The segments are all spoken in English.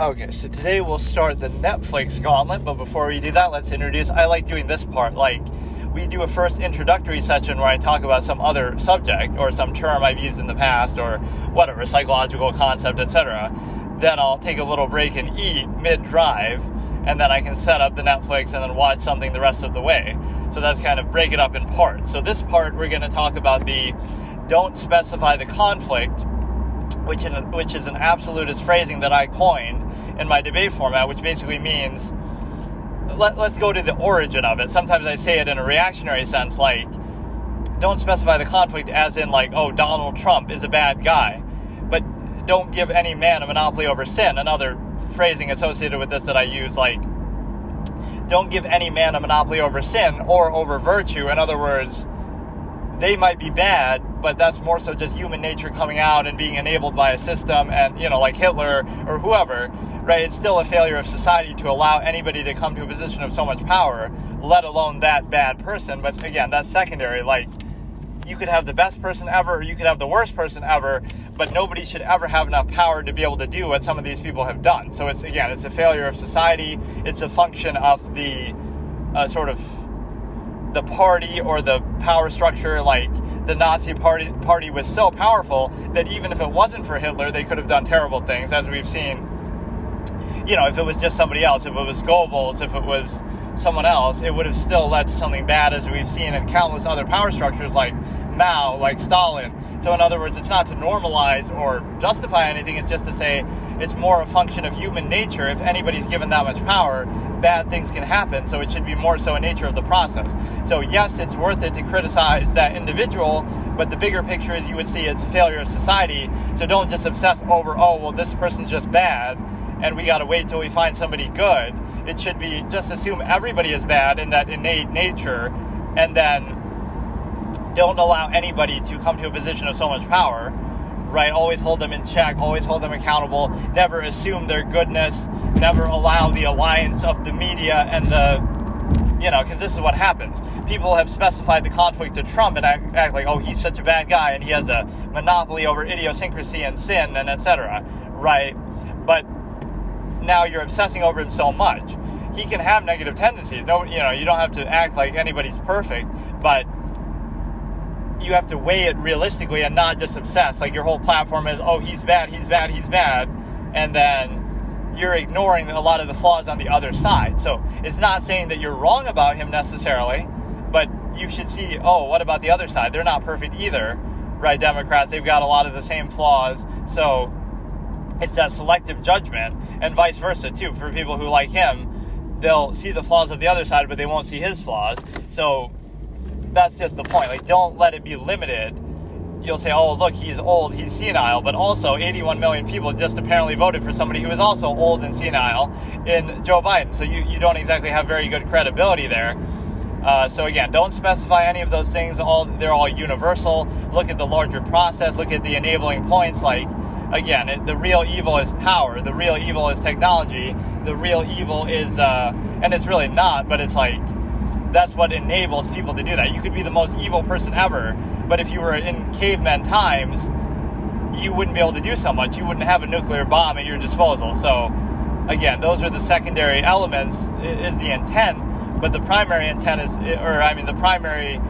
Okay, so today we'll start the Netflix Gauntlet, but before we do that, let's introduce. I like doing this part, like we do a first introductory session where I talk about some other subject or some term I've used in the past or whatever, psychological concept, etc. Then I'll take a little break and eat mid-drive, and then I can set up the Netflix and then watch something the rest of the way. So that's kind of break it up in parts. So this part, we're going to talk about the don't specify the conflict, which is an absolutist phrasing that I coined in my debate format, which basically means, let's go to the origin of it. Sometimes I say it in a reactionary sense, like, don't specify the conflict as in, like, oh, Donald Trump is a bad guy, but don't give any man a monopoly over sin. Another phrasing associated with this that I use, like, don't give any man a monopoly over sin or over virtue. In other words, they might be bad, but that's more so just human nature coming out and being enabled by a system, and, like Hitler or whoever, right? It's still a failure of society to allow anybody to come to a position of so much power, let alone that bad person. But again, that's secondary. Like, you could have the best person ever, or you could have the worst person ever, but nobody should ever have enough power to be able to do what some of these people have done. So it's a failure of society. It's a function of the sort of the party or the power structure. Like, the Nazi party was so powerful that even if it wasn't for Hitler, they could have done terrible things, as we've seen. If it was just somebody else, if it was Goebbels, if it was someone else, it would have still led to something bad, as we've seen in countless other power structures like Mao, like Stalin. So in other words, it's not to normalize or justify anything, it's just to say it's more a function of human nature. If anybody's given that much power, bad things can happen, so it should be more so a nature of the process. So yes, it's worth it to criticize that individual, but the bigger picture is you would see it's a failure of society. So don't just obsess over, oh, well, this person's just bad, and we gotta wait till we find somebody good. It should be just assume everybody is bad in that innate nature, and then don't allow anybody to come to a position of so much power, right? Always hold them in check, always hold them accountable, never assume their goodness, never allow the alliance of the media and because this is what happens. People have specified the conflict to Trump and act like, oh, he's such a bad guy and he has a monopoly over idiosyncrasy and sin and etc., right? But now you're obsessing over him so much. He can have negative tendencies. No, you don't have to act like anybody's perfect, but you have to weigh it realistically and not just obsess. Like, your whole platform is, oh, he's bad, and then you're ignoring a lot of the flaws on the other side. So it's not saying that you're wrong about him necessarily, but you should see, oh, what about the other side? They're not perfect either, right? Democrats, they've got a lot of the same flaws. So it's that selective judgment, and vice versa too. For people who like him, they'll see the flaws of the other side, but they won't see his flaws. So that's just the point. Like, don't let it be limited. You'll say, oh, look, he's old, he's senile, but also 81 million people just apparently voted for somebody who is also old and senile in Joe Biden. So you don't exactly have very good credibility there. So again, don't specify any of those things. They're all universal. Look at the larger process. Look at the enabling points. Like, again, the real evil is power. The real evil is technology. The real evil is, and it's really not, but it's like, that's what enables people to do that. You could be the most evil person ever, but if you were in caveman times, you wouldn't be able to do so much. You wouldn't have a nuclear bomb at your disposal. So, again, those are the secondary elements, is the intent, but the primary intent is, the primary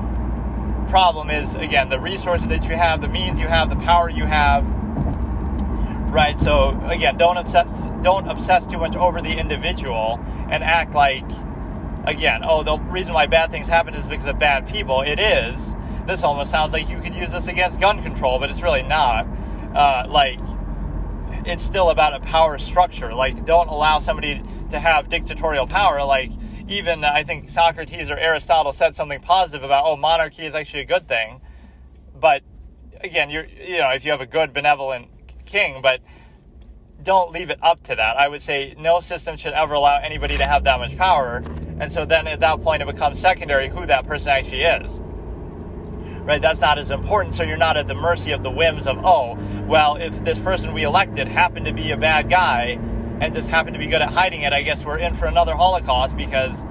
problem is, again, the resources that you have, the means you have, the power you have, right? So, again, don't obsess too much over the individual and act like, again, oh, the reason why bad things happen is because of bad people. It is. This almost sounds like you could use this against gun control, but it's really not. It's still about a power structure. Like, don't allow somebody to have dictatorial power. Like, even I think Socrates or Aristotle said something positive about, oh, monarchy is actually a good thing. But again, if you have a good, benevolent king, but don't leave it up to that. I would say no system should ever allow anybody to have that much power. And so then at that point it becomes secondary who that person actually is. Right? That's not as important. So you're not at the mercy of the whims of, oh, well, if this person we elected happened to be a bad guy and just happened to be good at hiding it, I guess we're in for another Holocaust because,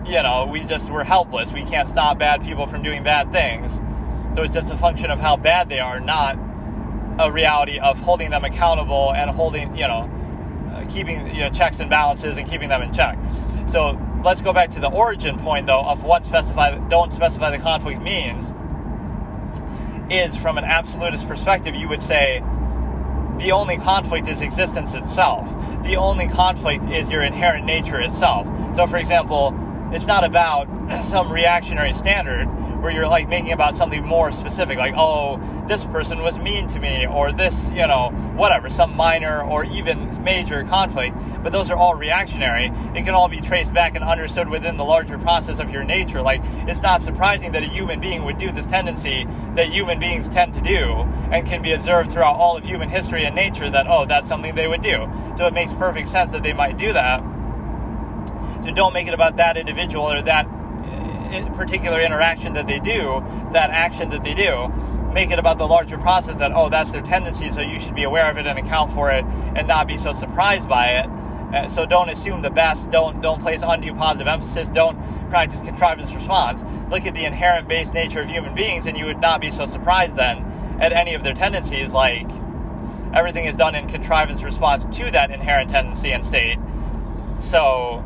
we're helpless. We can't stop bad people from doing bad things. So it's just a function of how bad they are, not a reality of holding them accountable and holding, keeping checks and balances and keeping them in check. So let's go back to the origin point, though, of what don't specify the conflict means. Is from an absolutist perspective, you would say the only conflict is existence itself. The only conflict is your inherent nature itself. So, for example, it's not about some reactionary standard where you're like making about something more specific, like, oh, this person was mean to me, or this, whatever, some minor or even major conflict. But those are all reactionary. It can all be traced back and understood within the larger process of your nature. Like, it's not surprising that a human being would do this tendency that human beings tend to do and can be observed throughout all of human history and nature that, oh, that's something they would do. So it makes perfect sense that they might do that. So don't make it about that individual or that particular interaction that they do, that action that they do. Make it about the larger process that, oh, that's their tendency, so you should be aware of it and account for it and not be so surprised by it. So don't assume the best, don't place undue positive emphasis, don't practice contrivance response. Look at the inherent base nature of human beings and you would not be so surprised then at any of their tendencies. Like, everything is done in contrivance response to that inherent tendency and state. So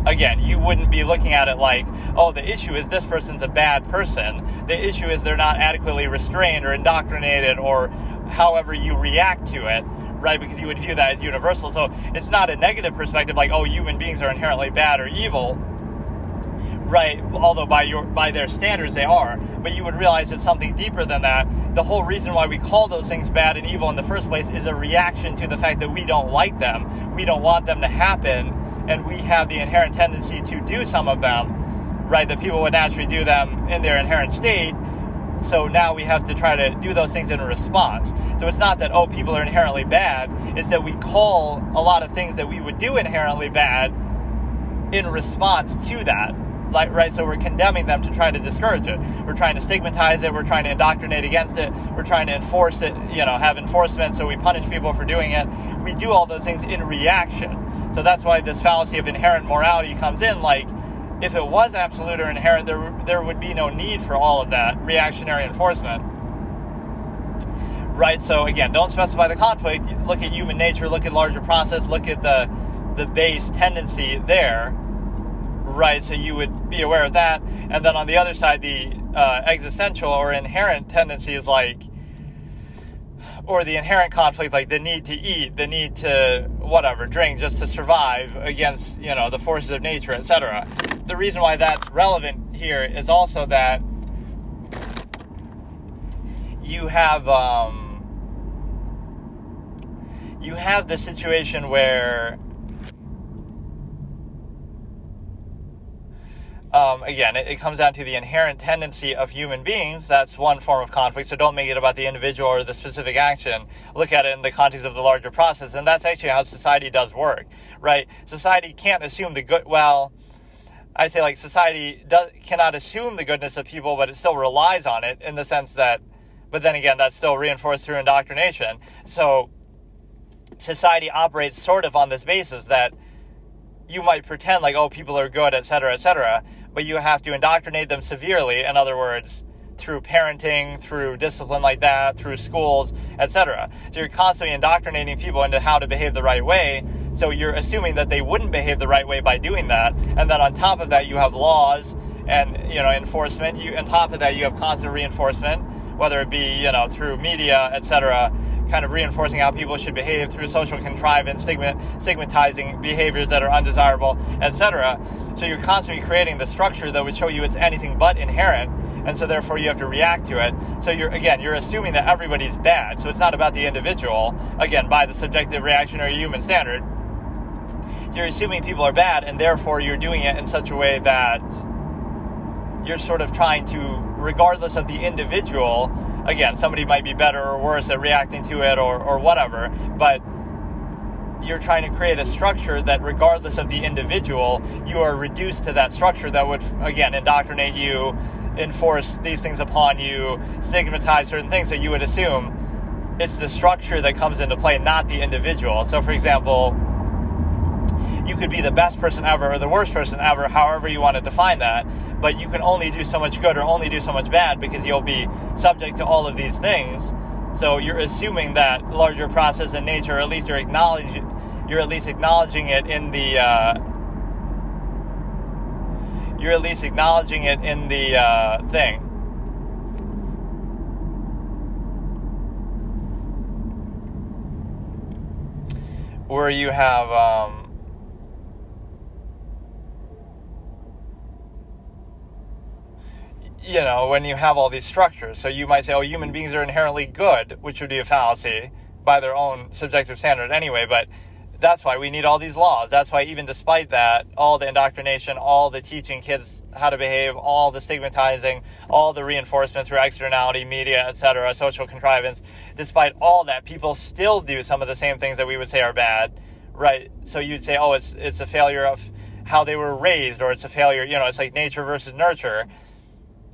again, you wouldn't be looking at it like, oh, the issue is this person's a bad person. The issue is they're not adequately restrained or indoctrinated or however you react to it, right? Because you would view that as universal. So it's not a negative perspective like, oh, human beings are inherently bad or evil, right? Although by their standards they are. But you would realize it's something deeper than that. The whole reason why we call those things bad and evil in the first place is a reaction to the fact that we don't like them. We don't want them to happen. And we have the inherent tendency to do some of them, right? That people would naturally do them in their inherent state. So now we have to try to do those things in a response. So it's not that, oh, people are inherently bad. It's that we call a lot of things that we would do inherently bad in response to that. Like, right? So we're condemning them to try to discourage it. We're trying to stigmatize it. We're trying to indoctrinate against it. We're trying to enforce it, have enforcement. So we punish people for doing it. We do all those things in reaction. So that's why this fallacy of inherent morality comes in. Like, if it was absolute or inherent, there would be no need for all of that reactionary enforcement. Right? So again, don't specify the conflict. Look at human nature, look at larger process, look at the base tendency there. Right? So you would be aware of that. And then on the other side, the existential or inherent tendency is like, or the inherent conflict, like the need to eat, the need to drink just to survive against, the forces of nature, etc. The reason why that's relevant here is also that you have the situation where again, it comes down to the inherent tendency of human beings. That's one form of conflict. So don't make it about the individual or the specific action. Look at it in the context of the larger process. And that's actually how society does work, right? Society can't assume the good. Well, I say like society cannot assume the goodness of people, but it still relies on it in the sense that, but then again, that's still reinforced through indoctrination. So society operates sort of on this basis that you might pretend like, oh, people are good, etc., but you have to indoctrinate them severely. In other words, through parenting, through discipline like that, through schools, etc. So you're constantly indoctrinating people into how to behave the right way. So you're assuming that they wouldn't behave the right way by doing that. And then on top of that, you have laws and, enforcement. On top of that, you have constant reinforcement, whether it be, through media, etc., kind of reinforcing how people should behave through social contrivance, stigmatizing behaviors that are undesirable, etc. So you're constantly creating the structure that would show you it's anything but inherent, and so therefore you have to react to it. So you're assuming that everybody's bad. So it's not about the individual, again, by the subjective reactionary human standard. You're assuming people are bad, and therefore you're doing it in such a way that you're sort of trying to, regardless of the individual, again, somebody might be better or worse at reacting to it or whatever, but you're trying to create a structure that regardless of the individual, you are reduced to that structure that would, again, indoctrinate you, enforce these things upon you, stigmatize certain things that you would assume it's the structure that comes into play, not the individual. So, for example, you could be the best person ever or the worst person ever, however you want to define that, but you can only do so much good or only do so much bad because you'll be subject to all of these things. So you're assuming that larger process in nature, or at least you're you're at least acknowledging it in the thing. Where you have when you have all these structures. So you might say, oh, human beings are inherently good, which would be a fallacy by their own subjective standard anyway, but that's why we need all these laws. That's why even despite that, all the indoctrination, all the teaching kids how to behave, all the stigmatizing, all the reinforcement through externality, media, etc., social contrivance, despite all that, people still do some of the same things that we would say are bad, right? So you'd say, oh, it's a failure of how they were raised, or it's a failure, it's like nature versus nurture.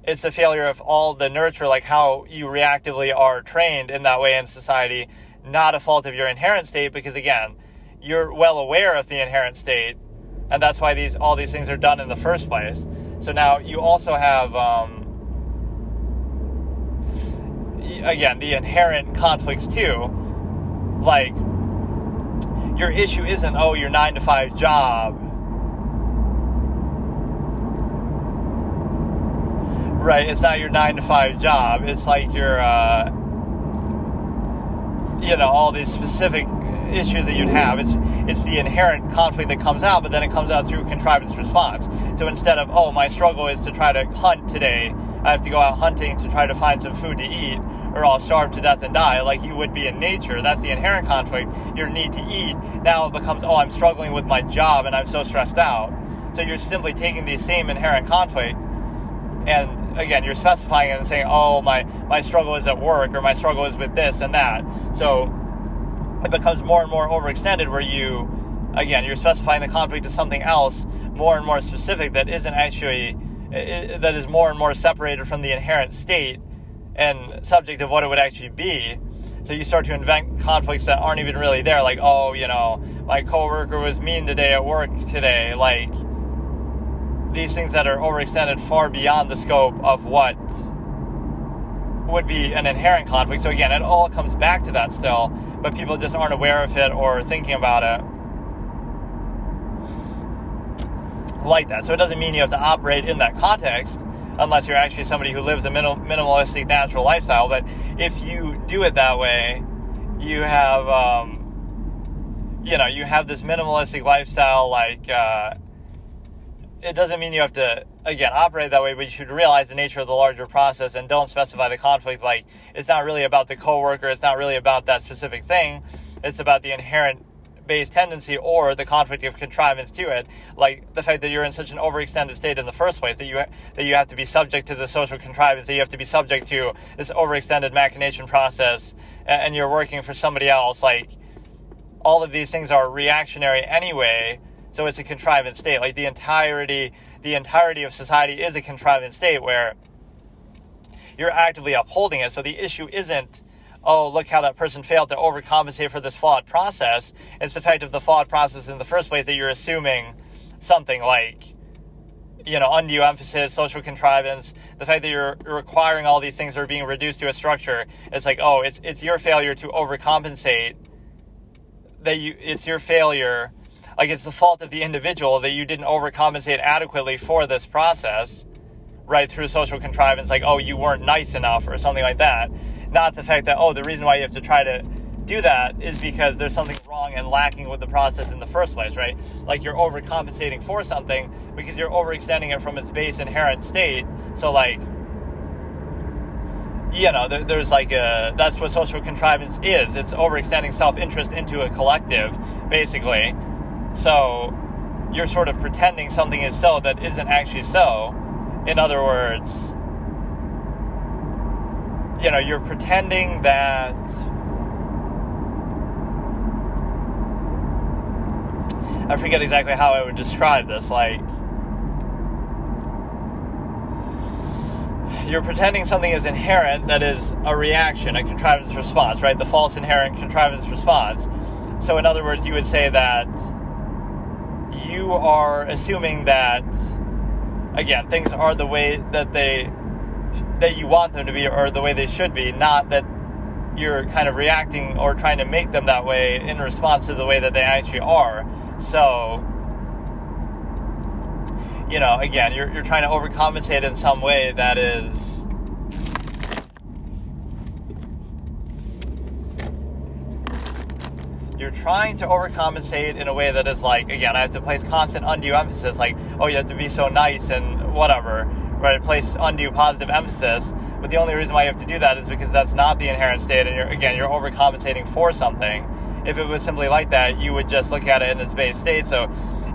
It's a failure of all the nurture, like how you reactively are trained in that way in society, not a fault of your inherent state, because again, you're well aware of the inherent state, and that's why all these things are done in the first place. So now you also have, again, the inherent conflicts too. Like, your issue isn't, oh, your 9-to-5 job, right? It's not your 9-to-5 job. It's like your, all these specific issues that you'd have. It's the inherent conflict that comes out, but then it comes out through contrivance response. So instead of, oh, my struggle is to try to hunt today, I have to go out hunting to try to find some food to eat, or I'll starve to death and die, like you would be in nature. That's the inherent conflict, your need to eat. Now it becomes, oh, I'm struggling with my job and I'm so stressed out. So you're simply taking the same inherent conflict, and again, you're specifying it and saying, oh, my struggle is at work, or my struggle is with this and that. So it becomes more and more overextended, where you're specifying the conflict as something else, more and more specific, that isn't actually, that is more and more separated from the inherent state and subject of what it would actually be. So you start to invent conflicts that aren't even really there, like, oh, my coworker was mean today at work today, like these things that are overextended far beyond the scope of what would be an inherent conflict. So again, it all comes back to that still, but people just aren't aware of it or thinking about it like that. So it doesn't mean you have to operate in that context unless you're actually somebody who lives a minimalistic natural lifestyle. But if you do it that way, you have you have this minimalistic lifestyle, like it doesn't mean you have to, again, operate that way, but you should realize the nature of the larger process and don't specify the conflict. Like, it's not really about the coworker, it's not really about that specific thing, it's about the inherent base tendency or the conflict of contrivance to it, like the fact that you're in such an overextended state in the first place, that you have to be subject to the social contrivance, that you have to be subject to this overextended machination process, and you're working for somebody else. Like, all of these things are reactionary anyway. So it's a contrivance state. Like the entirety of society is a contrivance state where you're actively upholding it. So the issue isn't, oh, look how that person failed to overcompensate for this flawed process. It's the fact of the flawed process in the first place, that you're assuming something like, undue emphasis, social contrivance, the fact that you're requiring all these things that are being reduced to a structure. It's like, oh, it's your failure to overcompensate, it's your failure. Like, it's the fault of the individual that you didn't overcompensate adequately for this process, right, through social contrivance, like, oh, you weren't nice enough or something like that. Not the fact that, oh, the reason why you have to try to do that is because there's something wrong and lacking with the process in the first place, right? Like, you're overcompensating for something because you're overextending it from its base inherent state. So, like, there's like that's what social contrivance is. It's overextending self-interest into a collective, basically. So you're sort of pretending something is so that isn't actually so. In other words, you're pretending that I forget exactly how I would describe this. Like, you're pretending something is inherent that is a reaction, a contrivance response, right? The false inherent contrivance response. So in other words, you would say that you are assuming that, again, things are the way that you want them to be, or the way they should be, not that you're kind of reacting or trying to make them that way in response to the way that they actually are. So, again, you're trying to overcompensate in some way that is... You're trying to overcompensate in a way that is like, again, I have to place constant undue emphasis, like, oh, you have to be so nice and whatever, right? Place undue positive emphasis, but the only reason why you have to do that is because that's not the inherent state, and you're overcompensating for something. If it was simply like that, you would just look at it in its base state. So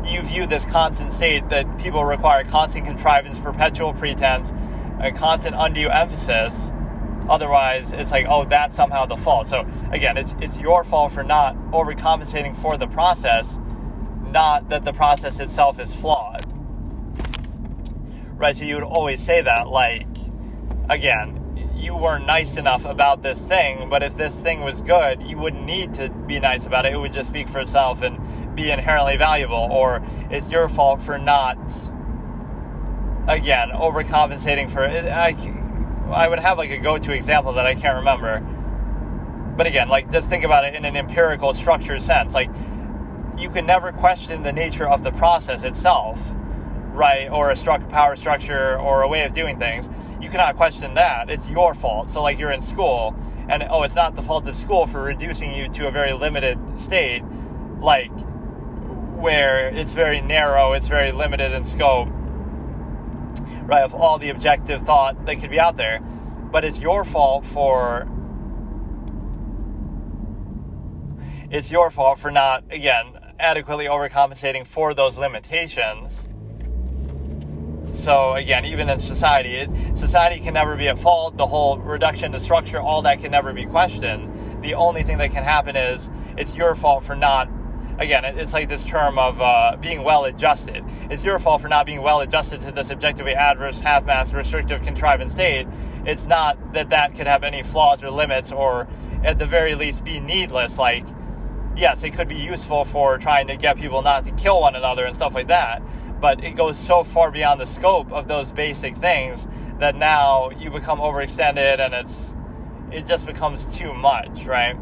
you view this constant state that people require constant contrivance, perpetual pretense, a constant undue emphasis. Otherwise, it's like, oh, that's somehow the fault. So again, it's your fault for not overcompensating for the process, not that the process itself is flawed. Right? So you would always say that, like, again, you weren't nice enough about this thing, but if this thing was good, you wouldn't need to be nice about it. It would just speak for itself and be inherently valuable. Or it's your fault for not, again, overcompensating for it. I would have like a go-to example that I can't remember. But again, like, just think about it in an empirical, structured sense. Like, you can never question the nature of the process itself, right? Or a power structure or a way of doing things. You cannot question that. It's your fault. So like, you're in school and, oh, it's not the fault of school for reducing you to a very limited state, like, where it's very narrow, it's very limited in scope, right, of all the objective thought that could be out there. But it's your fault for not, again, adequately overcompensating for those limitations. So again, even in society can never be at fault. The whole reduction to structure, all that can never be questioned. The only thing that can happen is it's your fault for not, again, it's like this term of being well-adjusted. It's your fault for not being well-adjusted to this objectively adverse, half-mass, restrictive, contrivant state. It's not that could have any flaws or limits, or at the very least be needless. Like, yes, it could be useful for trying to get people not to kill one another and stuff like that, but it goes so far beyond the scope of those basic things that now you become overextended and it just becomes too much, right?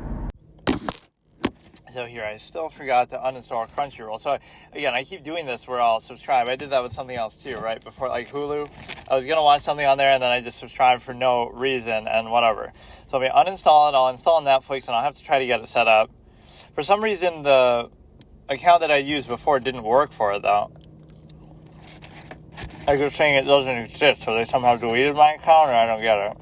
So here, I still forgot to uninstall Crunchyroll. So again, I keep doing this where I'll subscribe. I did that with something else too, right? Before, like Hulu, I was going to watch something on there and then I just subscribed for no reason and whatever. So I'll uninstall it, I'll install Netflix, and I'll have to try to get it set up. For some reason, the account that I used before didn't work for it though. I was saying it doesn't exist, so they somehow deleted my account, or I don't get it.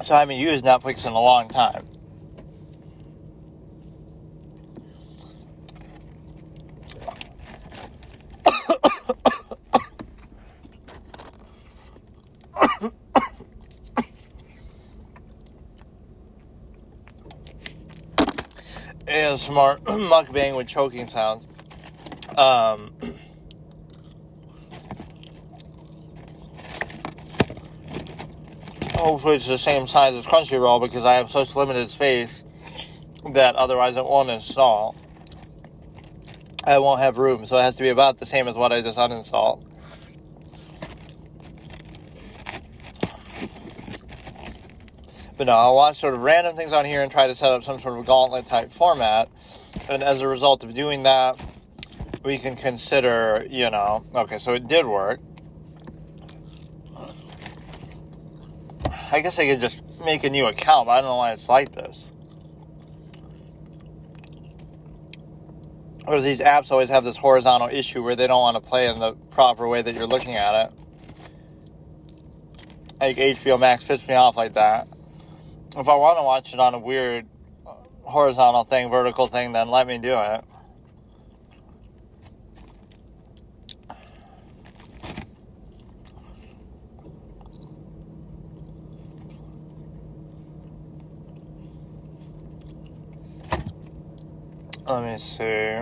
So I haven't used Netflix in a long time. ASMR mukbang with choking sounds. Hopefully it's the same size as Crunchyroll, because I have such limited space that otherwise it won't install. I won't have room, so it has to be about the same as what I just uninstalled. But no, I'll watch sort of random things on here and try to set up some sort of Gauntlet type format. And as a result of doing that, we can consider, okay, so it did work. I guess I could just make a new account, but I don't know why it's like this. Or these apps always have this horizontal issue where they don't want to play in the proper way that you're looking at it. Like HBO Max pissed me off like that. If I want to watch it on a weird horizontal thing, vertical thing, then let me do it. Let me see.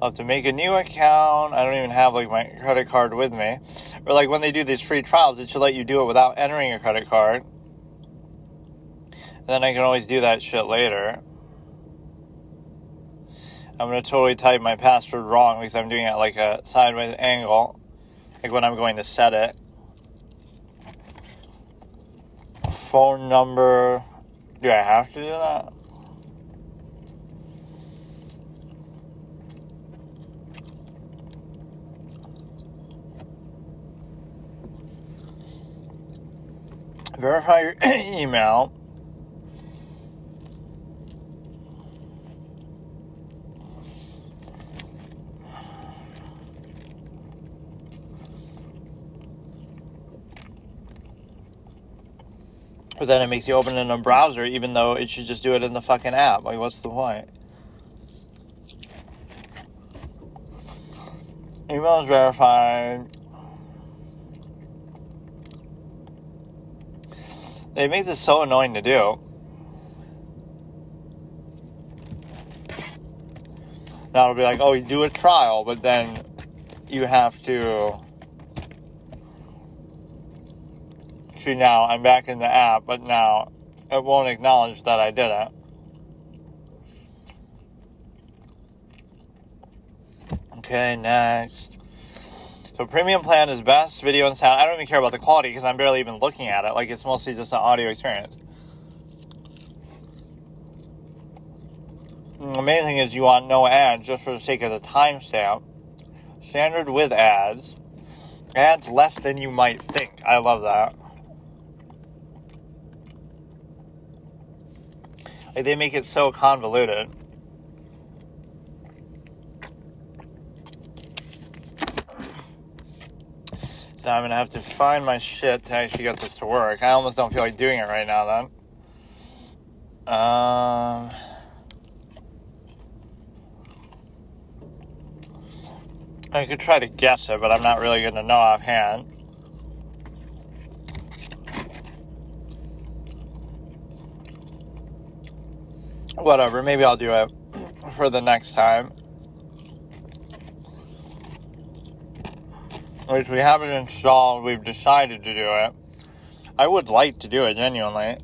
I'll have to make a new account. I don't even have like my credit card with me. Or like when they do these free trials, it should let you do it without entering a credit card. And then I can always do that shit later. I'm going to totally type my password wrong because I'm doing it at like a sideways angle, like when I'm going to set it. Phone number. Do I have to do that? Verify your email. But then it makes you open it in a browser, even though it should just do it in the fucking app. Like, what's the point? Email is verified. They make this so annoying to do. Now it'll be like, oh, you do a trial, but then you have to... See, now I'm back in the app, but now it won't acknowledge that I did it. Okay, next. So premium plan is best video and sound. I don't even care about the quality because I'm barely even looking at it. Like, it's mostly just an audio experience. And the main thing is you want no ads just for the sake of the timestamp. Standard with ads. Ads less than you might think. I love that. Like, they make it so convoluted. So I'm going to have to find my shit to actually get this to work. I almost don't feel like doing it right now, then. I could try to guess it, but I'm not really going to know offhand. Whatever, maybe I'll do it for the next time. Which we haven't installed, we've decided to do it. I would like to do it, genuinely.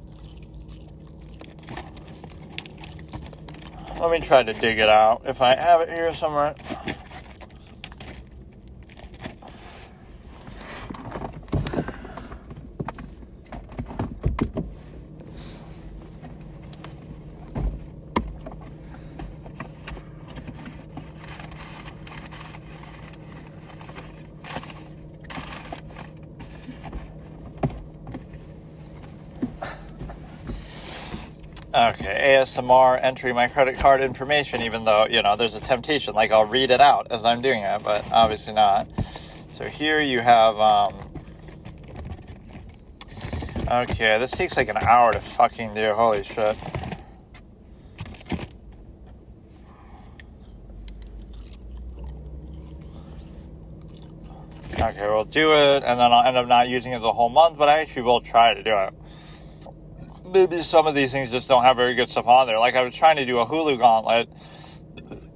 Let me try to dig it out, if I have it here somewhere. Okay, ASMR entering my credit card information, even though, you know, there's a temptation. Like, I'll read it out as I'm doing it, but obviously not. So here you have, okay, this takes like an hour to fucking do. Holy shit. Okay, we'll do it, and then I'll end up not using it the whole month, but I actually will try to do it. Maybe some of these things just don't have very good stuff on there. Like, I was trying to do a Hulu Gauntlet,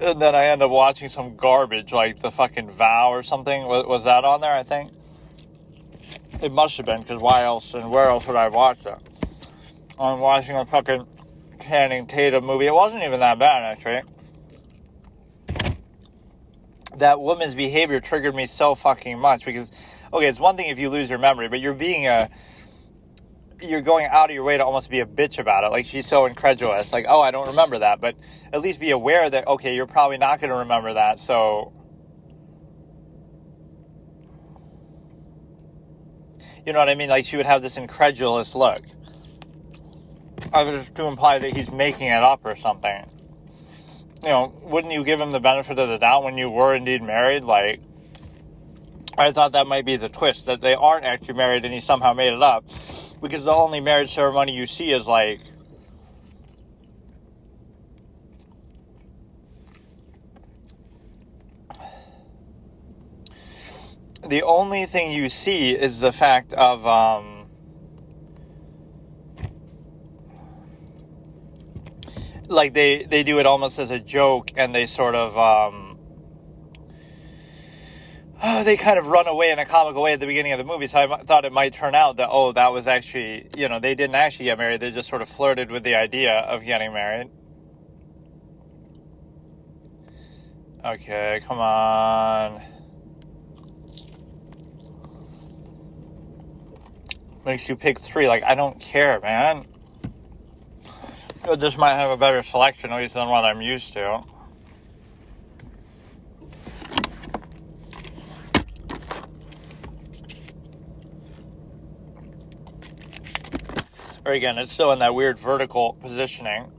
and then I ended up watching some garbage, like the fucking Vow or something. Was that on there, I think? It must have been, because why else and where else would I watch it? I'm watching a fucking Channing Tatum movie. It wasn't even that bad, actually. That woman's behavior triggered me so fucking much, because, okay, it's one thing if you lose your memory, but you're going out of your way to almost be a bitch about it. Like, she's so incredulous. Like, oh, I don't remember that. But at least be aware that, okay, you're probably not going to remember that. So, you know what I mean? Like, she would have this incredulous look. I was to imply that he's making it up or something. You know, wouldn't you give him the benefit of the doubt when you were indeed married? Like, I thought that might be the twist, that they aren't actually married and he somehow made it up. Because the only marriage ceremony you see is like... The only thing you see is the fact of... like, they do it almost as a joke, and they sort of... they kind of run away in a comical way at the beginning of the movie, so I thought it might turn out that, oh, that was actually, you know, they didn't actually get married, they just sort of flirted with the idea of getting married. Okay, come on. Makes you pick 3. Like, I don't care, man. This might have a better selection, at least than what I'm used to. Or again, it's still in that weird vertical positioning.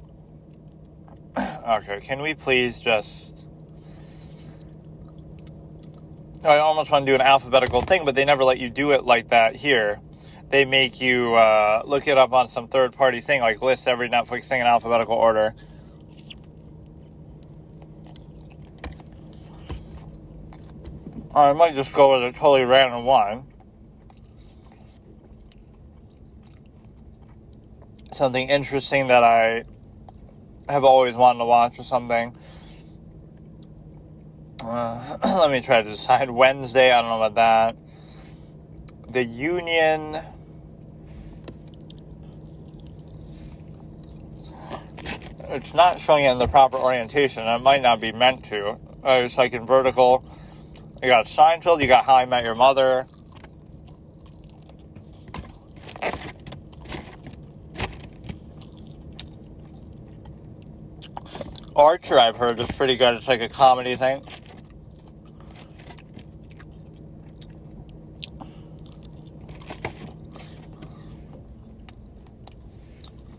Okay, can we please just... I almost want to do an alphabetical thing, but they never let you do it like that here. They make you look it up on some third-party thing, like list every Netflix thing in alphabetical order. I might just go with a totally random one. Something interesting that I have always wanted to watch or something. Let me try to decide. Wednesday, I don't know about that. The Union... It's not showing it in the proper orientation. It might not be meant to. It's like in vertical. You got Seinfeld, you got How I Met Your Mother. Archer, I've heard, is pretty good. It's like a comedy thing.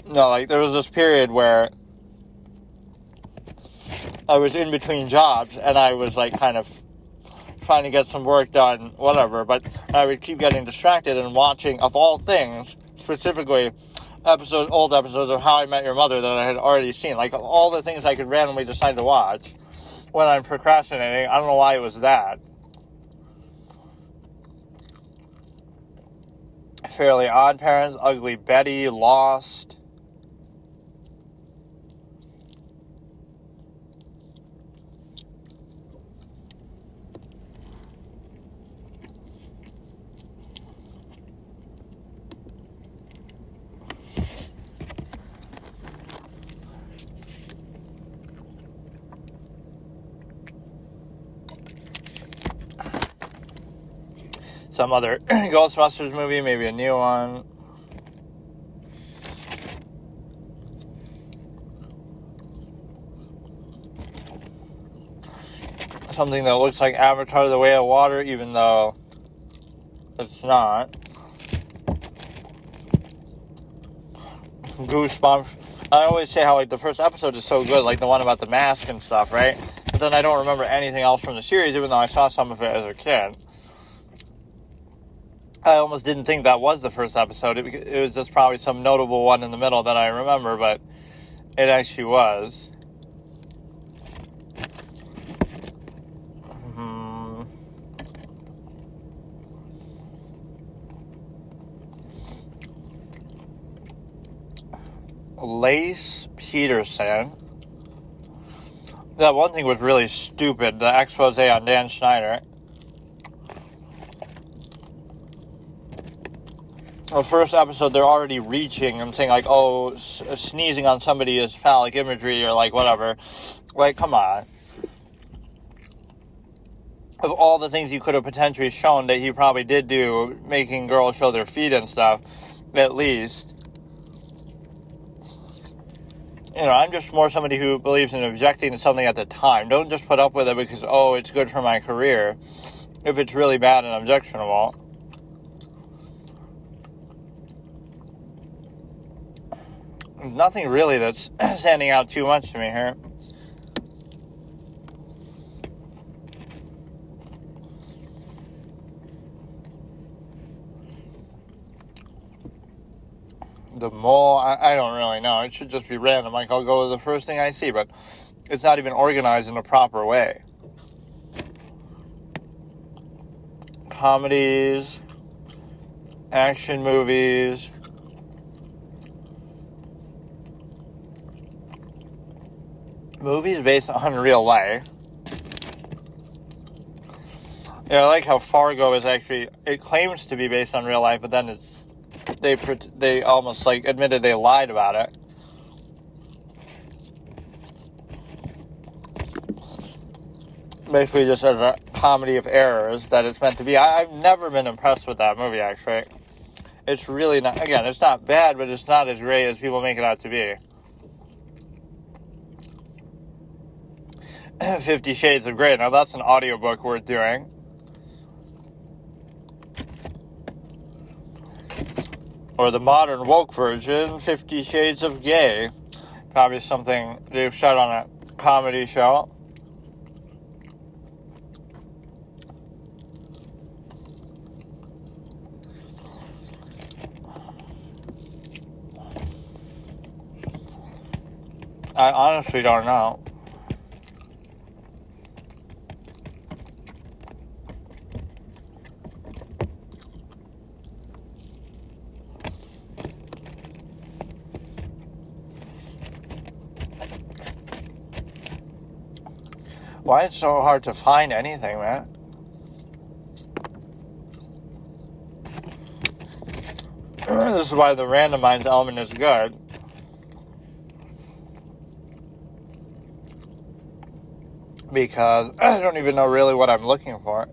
No, like, there was this period where I was in between jobs, and I was, like, kind of trying to get some work done, whatever, but I would keep getting distracted and watching, of all things, specifically old episodes of How I Met Your Mother that I had already seen. Like, all the things I could randomly decide to watch when I'm procrastinating. I don't know why it was that. Fairly Odd Parents, Ugly Betty, Lost. Some other Ghostbusters movie, maybe a new one. Something that looks like Avatar: The Way of Water, even though it's not. Goosebumps. I always say how, like, the first episode is so good, like the one about the mask and stuff, right? But then I don't remember anything else from the series, even though I saw some of it as a kid. I almost didn't think that was the first episode. It was just probably some notable one in the middle that I remember, but it actually was. Lace Peterson. That one thing was really stupid, the expose on Dan Schneider. The first episode, they're already reaching and saying, like, oh, sneezing on somebody is phallic imagery or, like, whatever. Like, come on. Of all the things you could have potentially shown that he probably did do, making girls show their feet and stuff, at least. You know, I'm just more somebody who believes in objecting to something at the time. Don't just put up with it because, oh, it's good for my career, if it's really bad and objectionable. Nothing really that's standing out too much to me here. The Mole, I don't really know. It should just be random. Like, I'll go with the first thing I see, but it's not even organized in a proper way. Comedies, action movies, movies based on real life. Yeah, I like how Fargo is actually, it claims to be based on real life, but then they almost like admitted they lied about it. basically just as a comedy of errors that it's meant to be. I've never been impressed with that movie, actually. It's really not, again, it's not bad, but it's not as great as people make it out to be. 50 Shades of Grey. Now, that's an audiobook worth doing. Or the modern woke version, 50 Shades of Gay. Probably something they've said on a comedy show. I honestly don't know. Why it's so hard to find anything, man? This is why the randomized element is good. Because I don't even know really what I'm looking for.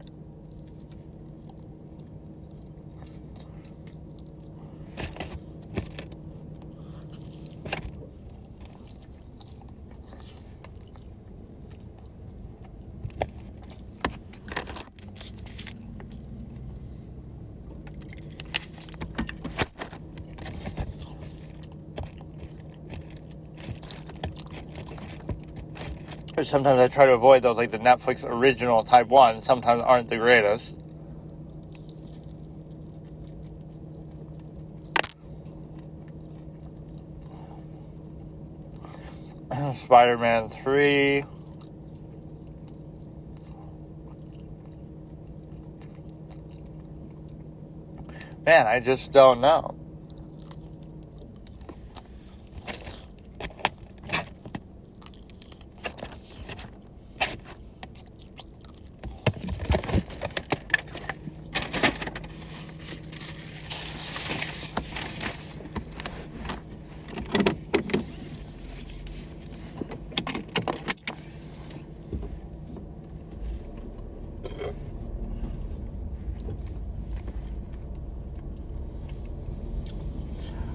Sometimes I try to avoid those, like the Netflix original type ones. Sometimes aren't the greatest. Spider-Man 3. Man, I just don't know.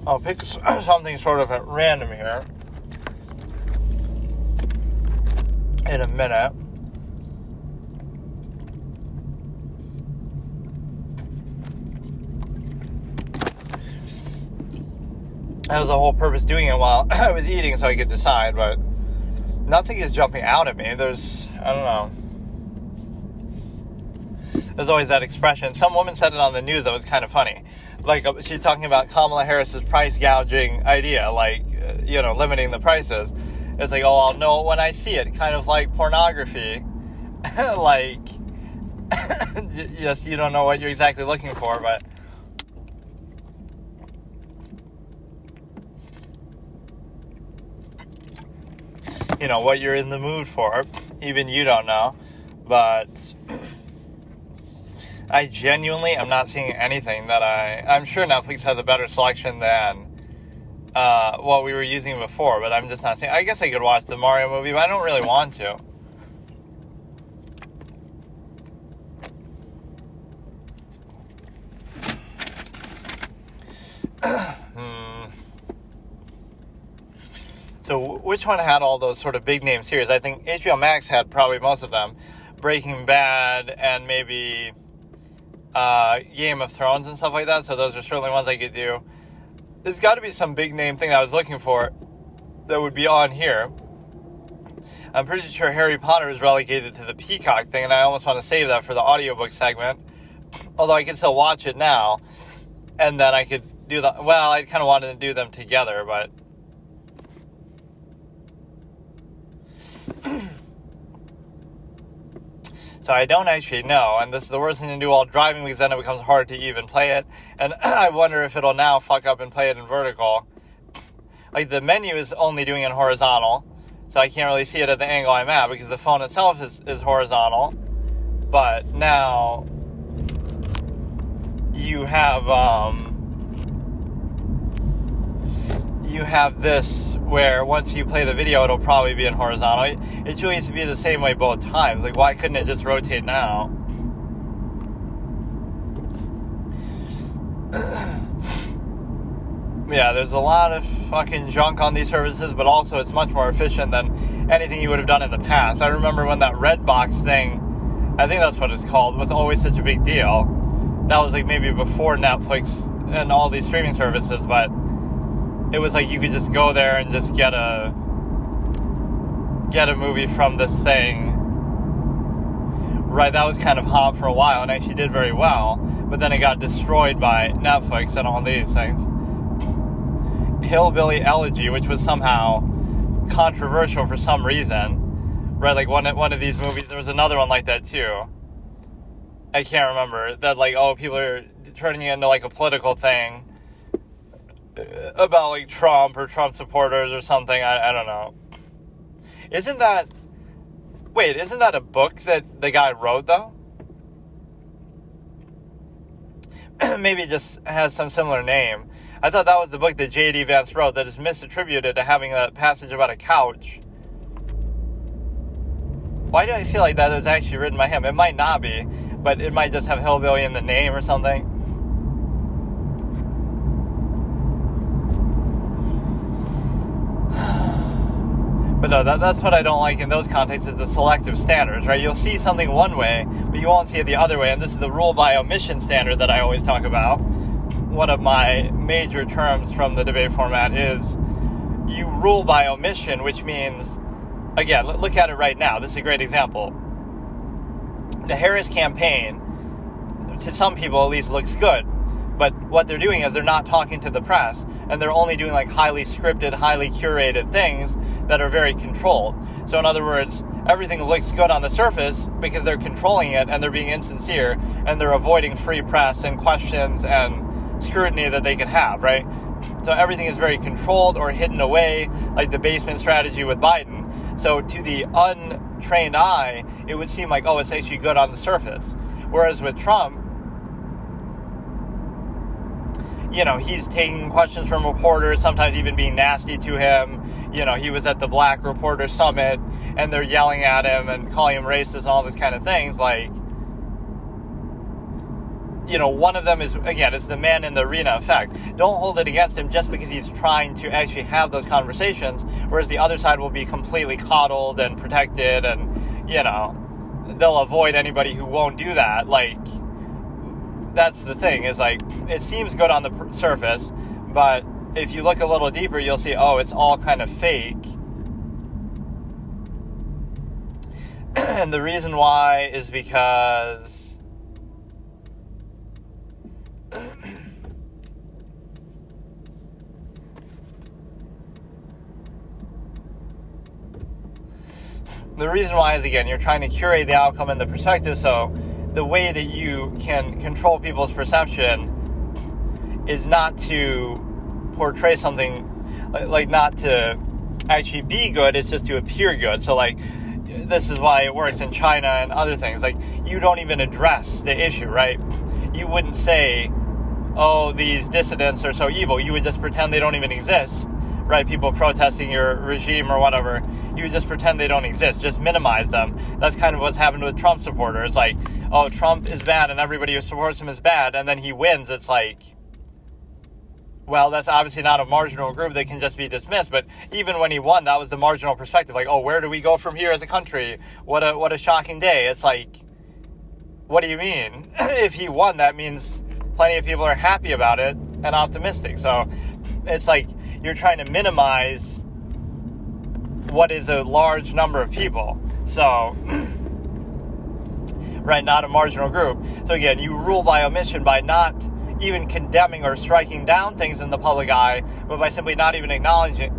I'll pick something sort of at random here in a minute. That was the whole purpose doing it while I was eating so I could decide, but nothing is jumping out at me. I don't know. There's always that expression. Some woman said it on the news that was kind of funny. Like, she's talking about Kamala Harris's price gouging idea, like, limiting the prices. It's like, oh, I'll know it when I see it. Kind of like pornography. Like, yes, you don't know what you're exactly looking for, but what you're in the mood for. Even you don't know. But I genuinely am not seeing anything that I'm sure Netflix has a better selection than what we were using before, but I'm just not seeing. I guess I could watch the Mario movie, but I don't really want to. So which one had all those sort of big name series? I think HBO Max had probably most of them. Breaking Bad and maybe Game of Thrones and stuff like that. So those are certainly ones I could do. There's got to be some big name thing I was looking for that would be on here. I'm pretty sure Harry Potter is relegated to the Peacock thing, and I almost want to save that for the audiobook segment. Although I can still watch it now, and then I could do that. Well, I kind of wanted to do them together, but so I don't actually know, and this is the worst thing to do while driving because then it becomes hard to even play it, and I wonder if it'll now fuck up and play it in vertical. Like, the menu is only doing it horizontal, so I can't really see it at the angle I'm at because the phone itself is horizontal, but now you have you have this where once you play the video, it'll probably be in horizontal. It should used to be the same way both times. Like, why couldn't it just rotate now? Yeah, there's a lot of fucking junk on these services, but also it's much more efficient than anything you would have done in the past. I remember when that Redbox thing, I think that's what it's called, was always such a big deal. That was like maybe before Netflix and all these streaming services, but it was like you could just go there and just get a movie from this thing. Right, that was kind of hot for a while and actually did very well, but then it got destroyed by Netflix and all these things. Hillbilly Elegy, which was somehow controversial for some reason, right? Like one of these movies, there was another one like that too. I can't remember that. Like, oh, people are turning it into like a political thing about like Trump or Trump supporters or something. I don't know. Isn't that a book that the guy wrote though? Maybe it just has some similar name. I thought that was the book that J.D. Vance wrote that is misattributed to having a passage about a couch. Why do I feel like that was actually written by him? It might not be, but it might just have hillbilly in the name or something. But no, that's what I don't like in those contexts is the selective standards, right? You'll see something one way, but you won't see it the other way. And this is the rule by omission standard that I always talk about. One of my major terms from the debate format is you rule by omission, which means, again, look at it right now. This is a great example. The Harris campaign, to some people at least, looks good. But what they're doing is they're not talking to the press, and they're only doing like highly scripted, highly curated things that are very controlled. So in other words, everything looks good on the surface because they're controlling it and they're being insincere and they're avoiding free press and questions and scrutiny that they can have, right? So everything is very controlled or hidden away, like the basement strategy with Biden. So to the untrained eye, it would seem like, oh, it's actually good on the surface. Whereas with Trump, you know, he's taking questions from reporters, sometimes even being nasty to him. You know, he was at the Black Reporter Summit, and they're yelling at him and calling him racist and all this kind of things. Like, you know, one of them is, again, it's the man in the arena effect. Don't hold it against him just because he's trying to actually have those conversations, whereas the other side will be completely coddled and protected, and, you know, they'll avoid anybody who won't do that. Like, that's the thing, is like, it seems good on the surface, but if you look a little deeper, you'll see, oh, it's all kind of fake. And the reason why is because again, you're trying to curate the outcome and the perspective, so the way that you can control people's perception is not to portray something, like not to actually be good, it's just to appear good. So like, this is why it works in China and other things. Like, you don't even address the issue, right? You wouldn't say, oh, these dissidents are so evil. You would just pretend they don't even exist, right? People protesting your regime or whatever, you would just pretend they don't exist, just minimize them. That's kind of what's happened with Trump supporters. Like, oh, Trump is bad and everybody who supports him is bad, and then he wins. It's like, well, that's obviously not a marginal group that can just be dismissed. But even when he won, that was the marginal perspective. Like, oh, where do we go from here as a country? What a shocking day. It's like, what do you mean? If he won, that means plenty of people are happy about it and optimistic. So it's like you're trying to minimize what is a large number of people. So, right, not a marginal group. So again, you rule by omission by not even condemning or striking down things in the public eye, but by simply not even acknowledging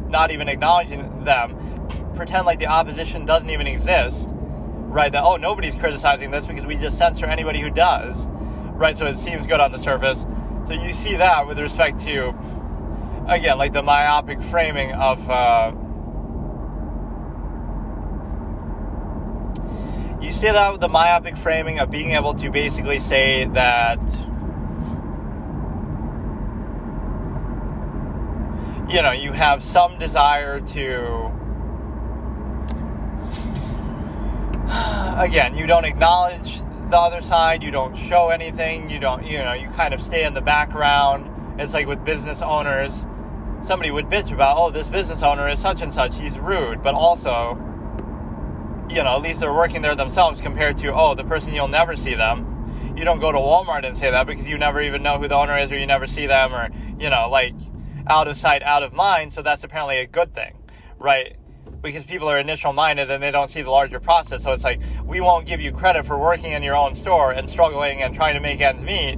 them, pretend like the opposition doesn't even exist, right? That, oh, nobody's criticizing this because we just censor anybody who does, right? So it seems good on the surface. So you see that with respect to, again, like the myopic framing of, you see that with the myopic framing of being able to basically say that, you have some desire to, again, you don't acknowledge the other side, you don't show anything, you kind of stay in the background. It's like with business owners, somebody would bitch about, oh, this business owner is such and such, he's rude, but also, at least they're working there themselves compared to, oh, the person you'll never see them. You don't go to Walmart and say that because you never even know who the owner is, or you never see them, or, out of sight, out of mind, so that's apparently a good thing, right? Because people are initial minded and they don't see the larger process. So it's like, we won't give you credit for working in your own store and struggling and trying to make ends meet.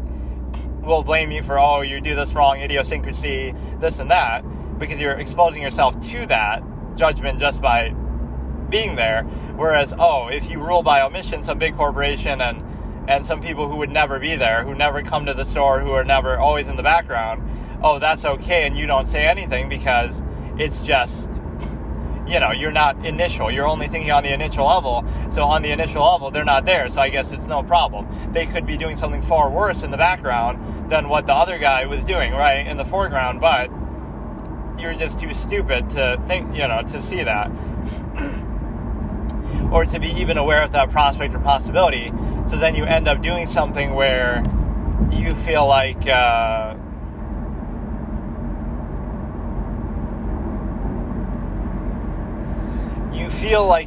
We'll blame you for, oh, you do this wrong, idiosyncrasy, this and that, because you're exposing yourself to that judgment just by being there. Whereas, oh, if you rule by omission, some big corporation and some people who would never be there, who never come to the store, who are never always in the background, oh, that's okay, and you don't say anything because it's just, you're not initial. You're only thinking on the initial level. So on the initial level, they're not there. So I guess it's no problem. They could be doing something far worse in the background than what the other guy was doing, right, in the foreground. But you're just too stupid to think, to see that. Or to be even aware of that prospect or possibility. So then you end up doing something where you feel like,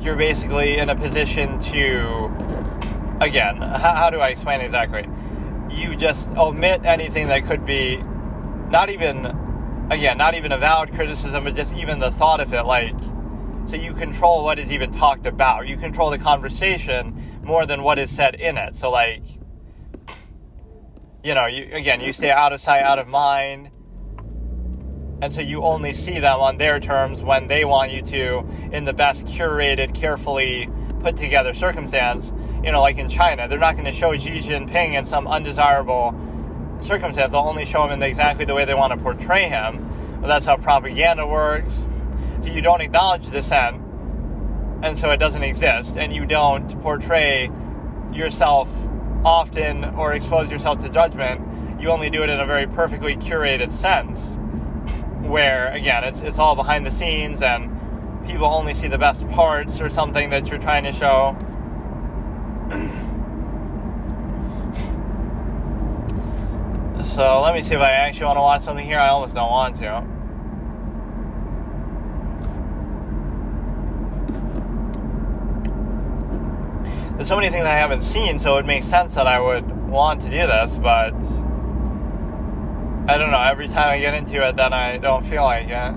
you're basically in a position to, again, how do I explain exactly? You just omit anything that could be not even avowed criticism, but just even the thought of it, so you control what is even talked about. You control the conversation more than what is said in it. So you stay out of sight, out of mind. And so you only see them on their terms when they want you to, in the best curated, carefully put together circumstance. Like in China, they're not going to show Xi Jinping in some undesirable circumstance. They'll only show him in exactly the way they want to portray him. Well, that's how propaganda works. So you don't acknowledge dissent, and so it doesn't exist. And you don't portray yourself often or expose yourself to judgment. You only do it in a very perfectly curated sense, where, again, it's all behind the scenes and people only see the best parts or something that you're trying to show. So let me see if I actually want to watch something here. I almost don't want to. There's so many things I haven't seen, so it makes sense that I would want to do this, but I don't know, every time I get into it, then I don't feel like it.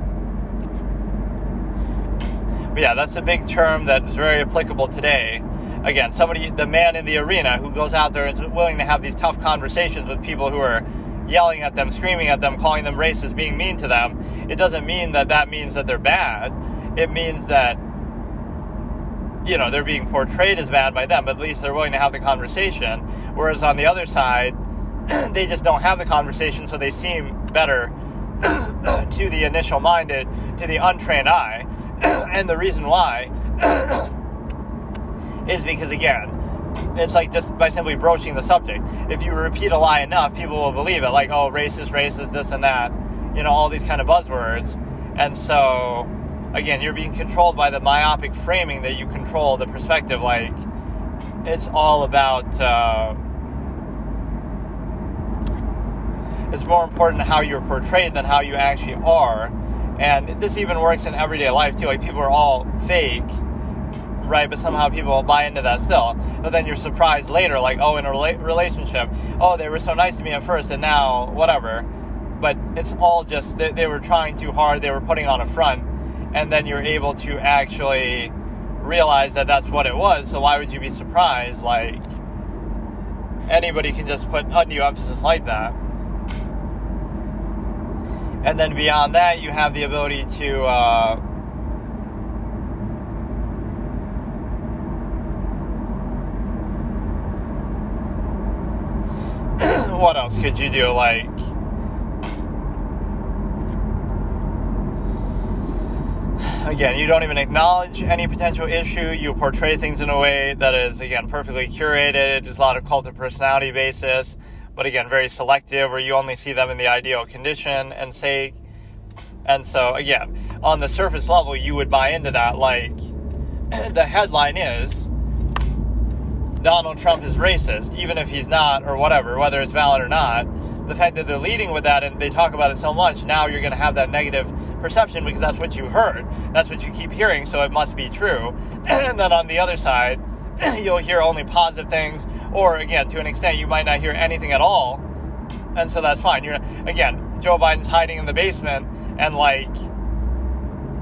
But yeah, that's a big term that is very applicable today. Again, the man in the arena who goes out there and is willing to have these tough conversations with people who are yelling at them, screaming at them, calling them racist, being mean to them. It doesn't mean that means that they're bad. It means that, they're being portrayed as bad by them, but at least they're willing to have the conversation. Whereas on the other side, they just don't have the conversation, so they seem better to the initial minded, to the untrained eye. And the reason why is because, again, it's like just by simply broaching the subject. If you repeat a lie enough, people will believe it, like, oh, racist, this and that, all these kind of buzzwords. And so, again, you're being controlled by the myopic framing that you control the perspective. It's all about, it's more important how you're portrayed than how you actually are. And this even works in everyday life too. People are all fake, right? But somehow people buy into that still. But then you're surprised later, in a relationship, oh, they were so nice to me at first and now whatever. But it's all just they were trying too hard. They were putting on a front. And then you're able to actually realize that that's what it was. So why would you be surprised? Anybody can just put undue emphasis like that. And then beyond that, you have the ability to what else could you do? Again, you don't even acknowledge any potential issue. You portray things in a way that is, again, perfectly curated. Just a lot of cult of personality basis. But again, very selective, where you only see them in the ideal condition and sake. And so, again, on the surface level, you would buy into that. Like, the headline is, Donald Trump is racist, even if he's not, or whatever, whether it's valid or not. The fact that they're leading with that and they talk about it so much, now you're going to have that negative perception because that's what you heard. That's what you keep hearing, so it must be true. And then on the other side, you'll hear only positive things, or, again, to an extent, you might not hear anything at all. And so that's fine. Again, Joe Biden's hiding in the basement, and, like,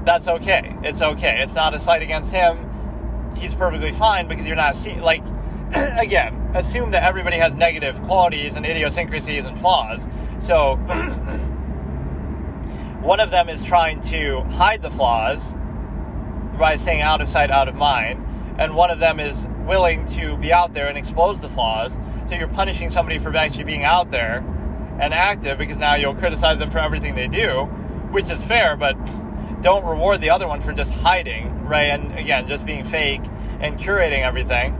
that's okay. It's okay. It's not a slight against him. He's perfectly fine because you're not seeing, like, again, assume that everybody has negative qualities and idiosyncrasies and flaws. So, one of them is trying to hide the flaws by staying out of sight, out of mind. And one of them is willing to be out there and expose the flaws. So you're punishing somebody for actually being out there and active because now you'll criticize them for everything they do, which is fair, but don't reward the other one for just hiding, right? And again, just being fake and curating everything.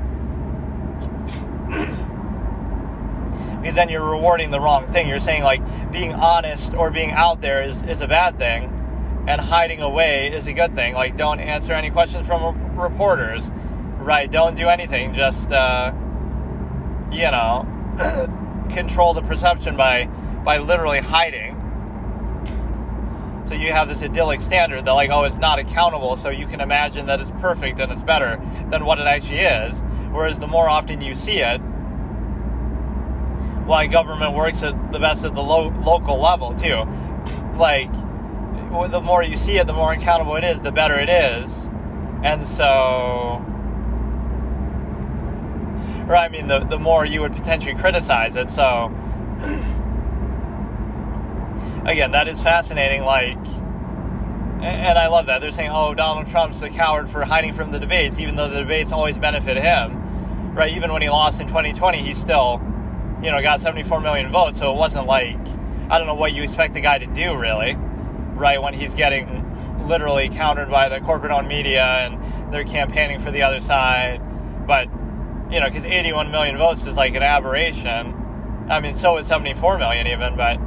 Because then you're rewarding the wrong thing. You're saying, like, being honest or being out there is a bad thing, and hiding away is a good thing. Like, don't answer any questions from reporters, right? Don't do anything. Just, control the perception by literally hiding. So you have this idyllic standard that, like, oh, it's not accountable, so you can imagine that it's perfect and it's better than what it actually is. Whereas the more often you see it, why government works at the best at the local level, too. Like, the more you see it, the more accountable it is, the better it is. And so, right, I mean, the more you would potentially criticize it. So, again, that is fascinating, like, and I love that. They're saying, oh, Donald Trump's a coward for hiding from the debates, even though the debates always benefit him, right? Even when he lost in 2020, he still, got 74 million votes, so it wasn't like, I don't know what you expect the guy to do, really, right, when he's getting literally countered by the corporate-owned media and they're campaigning for the other side, but, because 81 million votes is like an aberration. I mean, so is 74 million even, but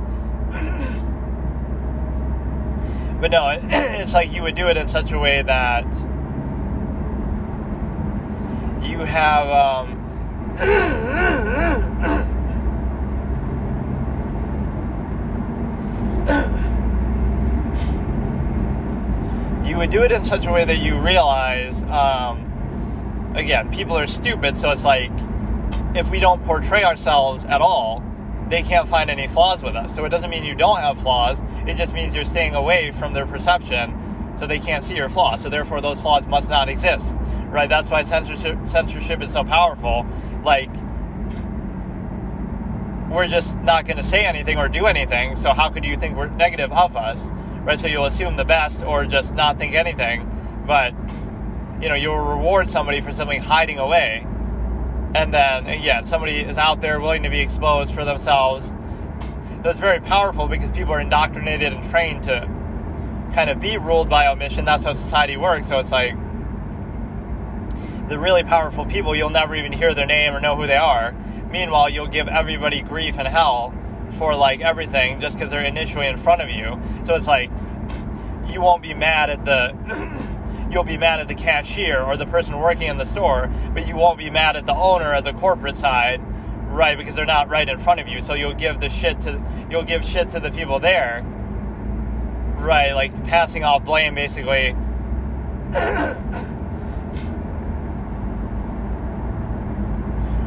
no, it's like you would do it in such a way that you have, you would do it in such a way that you realize, again, people are stupid, so it's like, if we don't portray ourselves at all, they can't find any flaws with us. So it doesn't mean you don't have flaws, it just means you're staying away from their perception, so they can't see your flaws, so therefore those flaws must not exist, right? That's why censorship is so powerful. Like, we're just not going to say anything or do anything, so how could you think we're negative of us, right? So you'll assume the best or just not think anything, but, you'll reward somebody for something hiding away, and then, again, somebody is out there willing to be exposed for themselves. That's very powerful because people are indoctrinated and trained to kind of be ruled by omission. That's how society works, so it's like, the really powerful people, you'll never even hear their name or know who they are. Meanwhile, you'll give everybody grief and hell for, like, everything just because they're initially in front of you. So it's like, you won't be mad at you'll be mad at the cashier or the person working in the store, but you won't be mad at the owner at the corporate side, right? Because they're not right in front of you. So you'll give shit to the people there, right? Like, passing off blame, basically.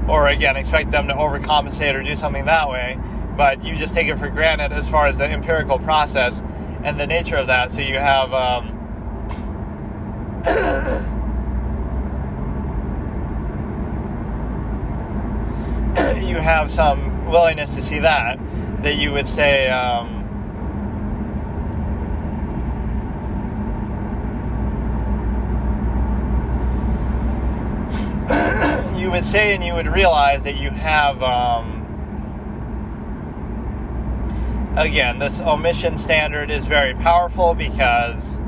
Or, again, expect them to overcompensate or do something that way, but you just take it for granted as far as the empirical process and the nature of that. So you have, you have some willingness to see that you would say, you would say and you would realize that you have, again, this omission standard is very powerful because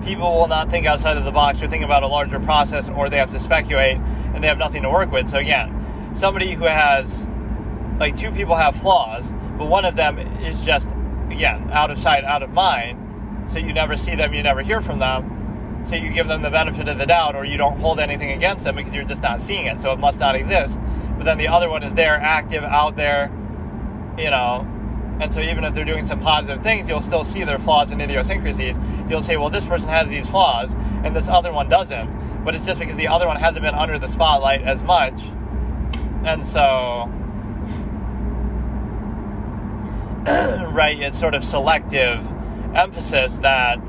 people will not think outside of the box or think about a larger process, or they have to speculate and they have nothing to work with. So again, somebody who has, like, two people have flaws, but one of them is just, again, out of sight, out of mind, So you never see them, you never hear from them. So you give them the benefit of the doubt, or you don't hold anything against them because you're just not seeing it. So it must not exist. But then the other one is there, active, out there, And so even if they're doing some positive things, you'll still see their flaws and idiosyncrasies. You'll say, well, this person has these flaws, and this other one doesn't. But it's just because the other one hasn't been under the spotlight as much. And so, right, it's sort of selective emphasis that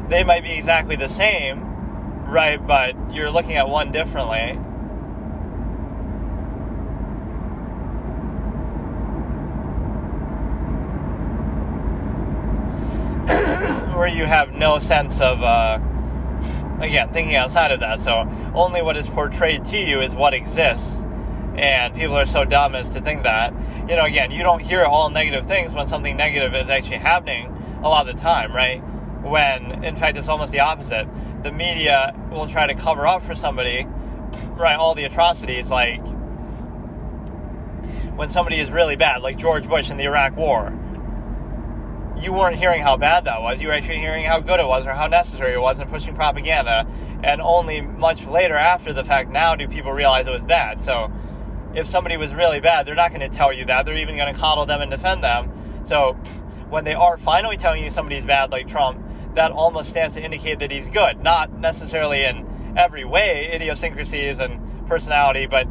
they might be exactly the same, right, but you're looking at one differently. Where you have no sense of, again, thinking outside of that. So only what is portrayed to you is what exists. And people are so dumb as to think that, again, you don't hear all negative things when something negative is actually happening a lot of the time, right? When, in fact, it's almost the opposite. The media will try to cover up for somebody, right, all the atrocities, like when somebody is really bad, like George Bush in the Iraq War. You weren't hearing how bad that was. You were actually hearing how good it was or how necessary it was and pushing propaganda. And only much later after the fact now do people realize it was bad. So if somebody was really bad, they're not going to tell you that. They're even going to coddle them and defend them. So when they are finally telling you somebody's bad, like Trump, that almost stands to indicate that he's good. Not necessarily in every way, idiosyncrasies and personality, but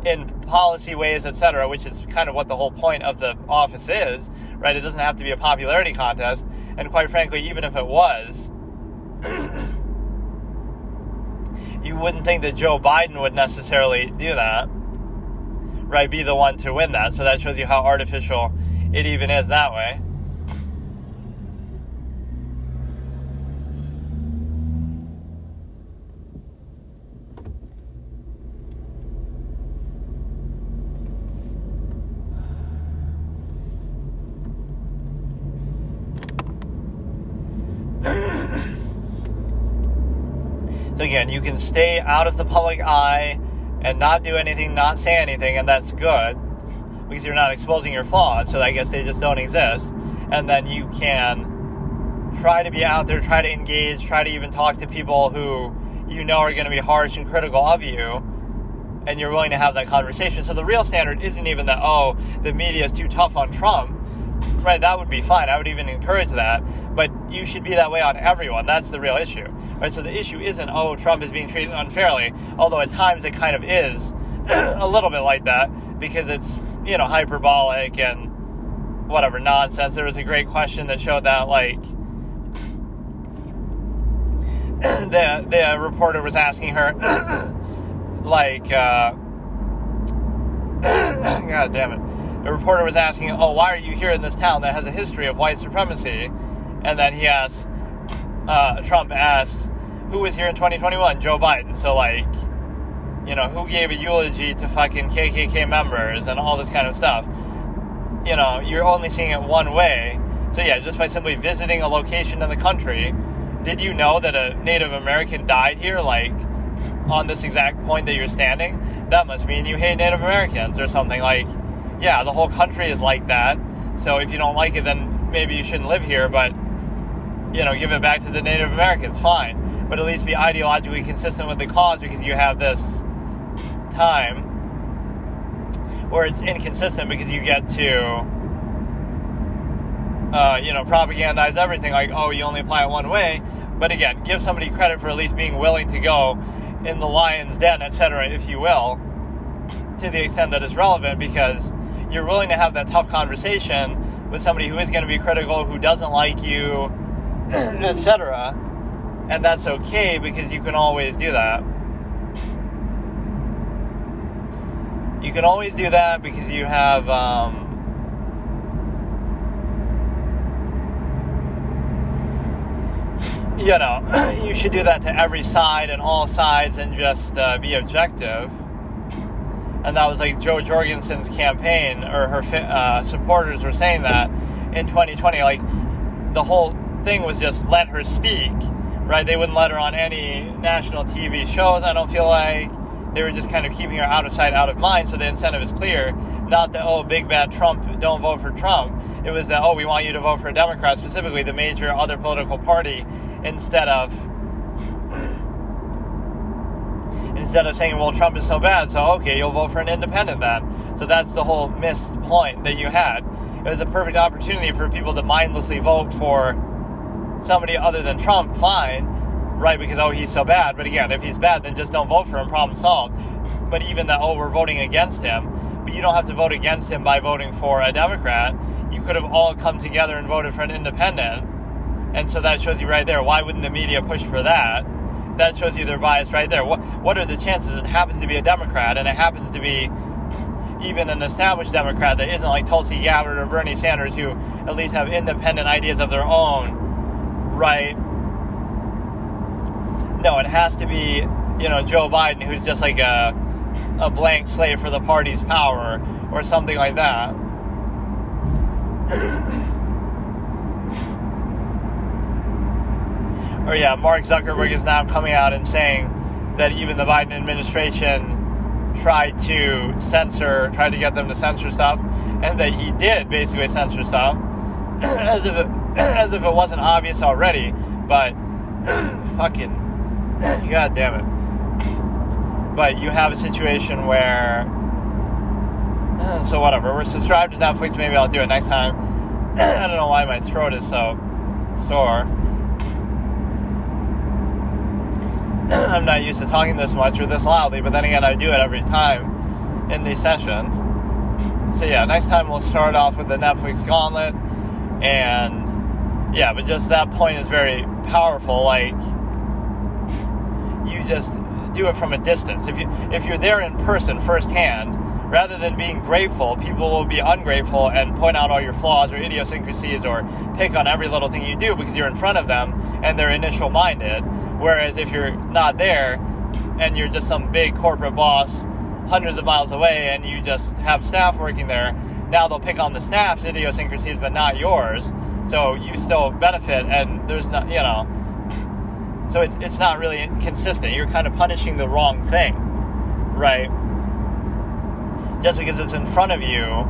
in policy ways, etc., which is kind of what the whole point of the office is, right? It doesn't have to be a popularity contest. And quite frankly, even if it was, you wouldn't think that Joe Biden would necessarily do that, right? Be the one to win that. So that shows you how artificial it even is that way. So again, you can stay out of the public eye and not do anything, not say anything, and that's good because you're not exposing your flaws, so I guess they just don't exist. And then you can try to be out there, try to engage, try to even talk to people who you know are going to be harsh and critical of you, and you're willing to have that conversation. So the real standard isn't even that, the media is too tough on Trump, right? That would be fine. I would even encourage that. But you should be that way on everyone. That's the real issue. Right? So the issue isn't, Trump is being treated unfairly, although at times it kind of is a little bit like that because it's, hyperbolic and whatever nonsense. There was a great question that showed that, like, the reporter was asking her, like, God damn it. The reporter was asking, why are you here in this town that has a history of white supremacy? And then he asks, Trump asks, who was here in 2021? Joe Biden. So, like, who gave a eulogy to fucking KKK members and all this kind of stuff? You're only seeing it one way. So, yeah, just by simply visiting a location in the country, did you know that a Native American died here, like, on this exact point that you're standing? That must mean you hate Native Americans or something. Like, yeah, the whole country is like that. So if you don't like it, then maybe you shouldn't live here, but give it back to the Native Americans, fine. But at least be ideologically consistent with the cause because you have this time where it's inconsistent because you get to, propagandize everything like, you only apply it one way. But again, give somebody credit for at least being willing to go in the lion's den, etc., if you will, to the extent that it's relevant because you're willing to have that tough conversation with somebody who is going to be critical, who doesn't like you, etc. And that's okay because you can always do that. You can always do that because you have, you should do that to every side and all sides and just be objective. And that was like Jo Jorgensen's campaign, or her supporters were saying that in 2020. Like, the whole thing was just let her speak, right? They wouldn't let her on any national TV shows, I don't feel like. They were just kind of keeping her out of sight, out of mind, so the incentive is clear. Not that, big bad Trump, don't vote for Trump. It was that, we want you to vote for a Democrat, specifically the major other political party, instead of saying, well, Trump is so bad, so okay, you'll vote for an independent then. So that's the whole missed point that you had. It was a perfect opportunity for people to mindlessly vote for somebody other than Trump, fine, right, because, he's so bad. But again, if he's bad, then just don't vote for him, problem solved. But even that, we're voting against him, but you don't have to vote against him by voting for a Democrat. You could have all come together and voted for an independent. And so that shows you right there, why wouldn't the media push for that? That shows you their bias right there. What are the chances it happens to be a Democrat, and it happens to be even an established Democrat that isn't like Tulsi Gabbard or Bernie Sanders, who at least have independent ideas of their own, right? No, it has to be, Joe Biden, who's just like a blank slate for the party's power, or something like that. Or Mark Zuckerberg is now coming out and saying that even the Biden administration tried to get them to censor stuff, and that he did basically censor stuff, as if it wasn't obvious already. But fucking, god damn it. But you have a situation where, so whatever, we're subscribed to Netflix, maybe I'll do it next time. I don't know why my throat is so sore. I'm not used to talking this much or this loudly, but then again, I do it every time in these sessions. So next time we'll start off with the Netflix Gauntlet, and but just that point is very powerful. Like, you just do it from a distance. If you're there in person firsthand, rather than being grateful, people will be ungrateful and point out all your flaws or idiosyncrasies or pick on every little thing you do because you're in front of them and they're initial minded. Whereas if you're not there and you're just some big corporate boss hundreds of miles away and you just have staff working there, now they'll pick on the staff's idiosyncrasies but not yours. So you still benefit, and there's not, so it's not really consistent. You're kind of punishing the wrong thing, right? Just because it's in front of you,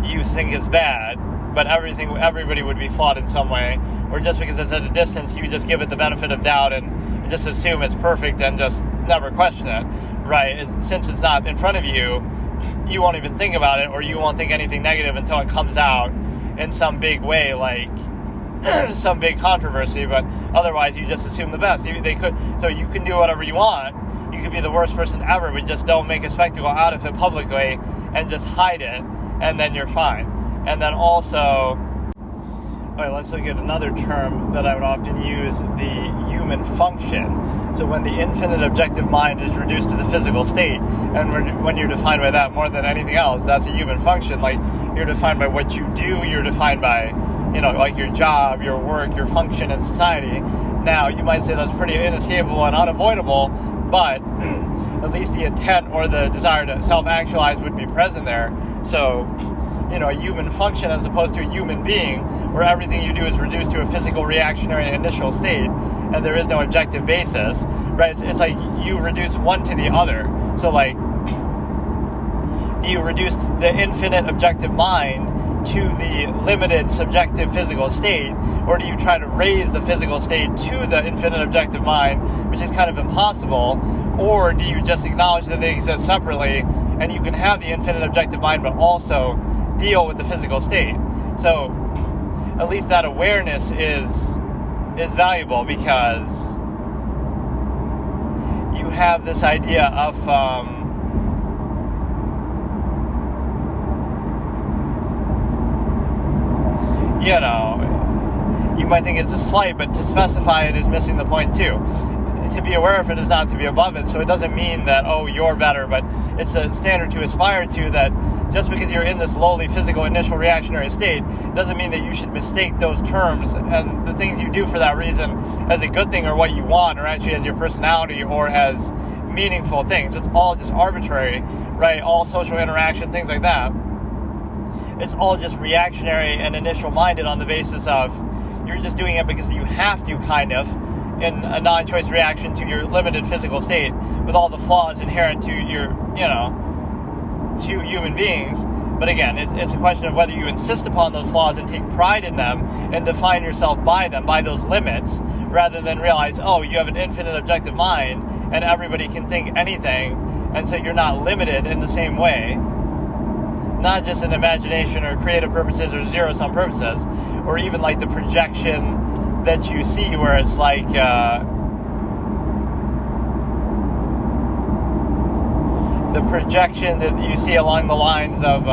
you think it's bad, but everybody would be flawed in some way. Or just because it's at a distance, you just give it the benefit of doubt and just assume it's perfect and just never question it, right? Since it's not in front of you, you won't even think about it, or you won't think anything negative until it comes out in some big way, like some big controversy. But otherwise, you just assume the best. So you can do whatever you want. You could be the worst person ever, but just don't make a spectacle out of it publicly and just hide it, and then you're fine. And then also, let's look at another term that I would often use, the human function. So when the infinite objective mind is reduced to the physical state, and when you're defined by that more than anything else, that's a human function. Like, you're defined by what you do, you're defined by, like your job, your work, your function in society. Now, you might say that's pretty inescapable and unavoidable, but at least the intent or the desire to self-actualize would be present there. So, a human function as opposed to a human being, where everything you do is reduced to a physical reactionary initial state, and there is no objective basis, right? It's like you reduce one to the other. So, like, do you reduce the infinite objective mind to the limited subjective physical state, or do you try to raise the physical state to the infinite objective mind, which is kind of impossible, or do you just acknowledge that they exist separately, and you can have the infinite objective mind but also deal with the physical state? So at least that awareness is valuable, because you have this idea of you might think it's a slight, but to specify it is missing the point too. To be aware of it is not to be above it, so it doesn't mean that, you're better, but it's a standard to aspire to, that just because you're in this lowly physical initial reactionary state doesn't mean that you should mistake those terms and the things you do for that reason as a good thing or what you want, or actually as your personality or as meaningful things. It's all just arbitrary, right? All social interaction, things like that. It's all just reactionary and initial minded on the basis of you're just doing it because you have to, kind of, in a non-choice reaction to your limited physical state with all the flaws inherent to your, to human beings. But again, it's a question of whether you insist upon those flaws and take pride in them and define yourself by them, by those limits, rather than realize, oh, you have an infinite objective mind and everybody can think anything, and so you're not limited in the same way, not just in imagination or creative purposes or zero-sum purposes, or even like the projection that you see where it's like the projection that you see along the lines of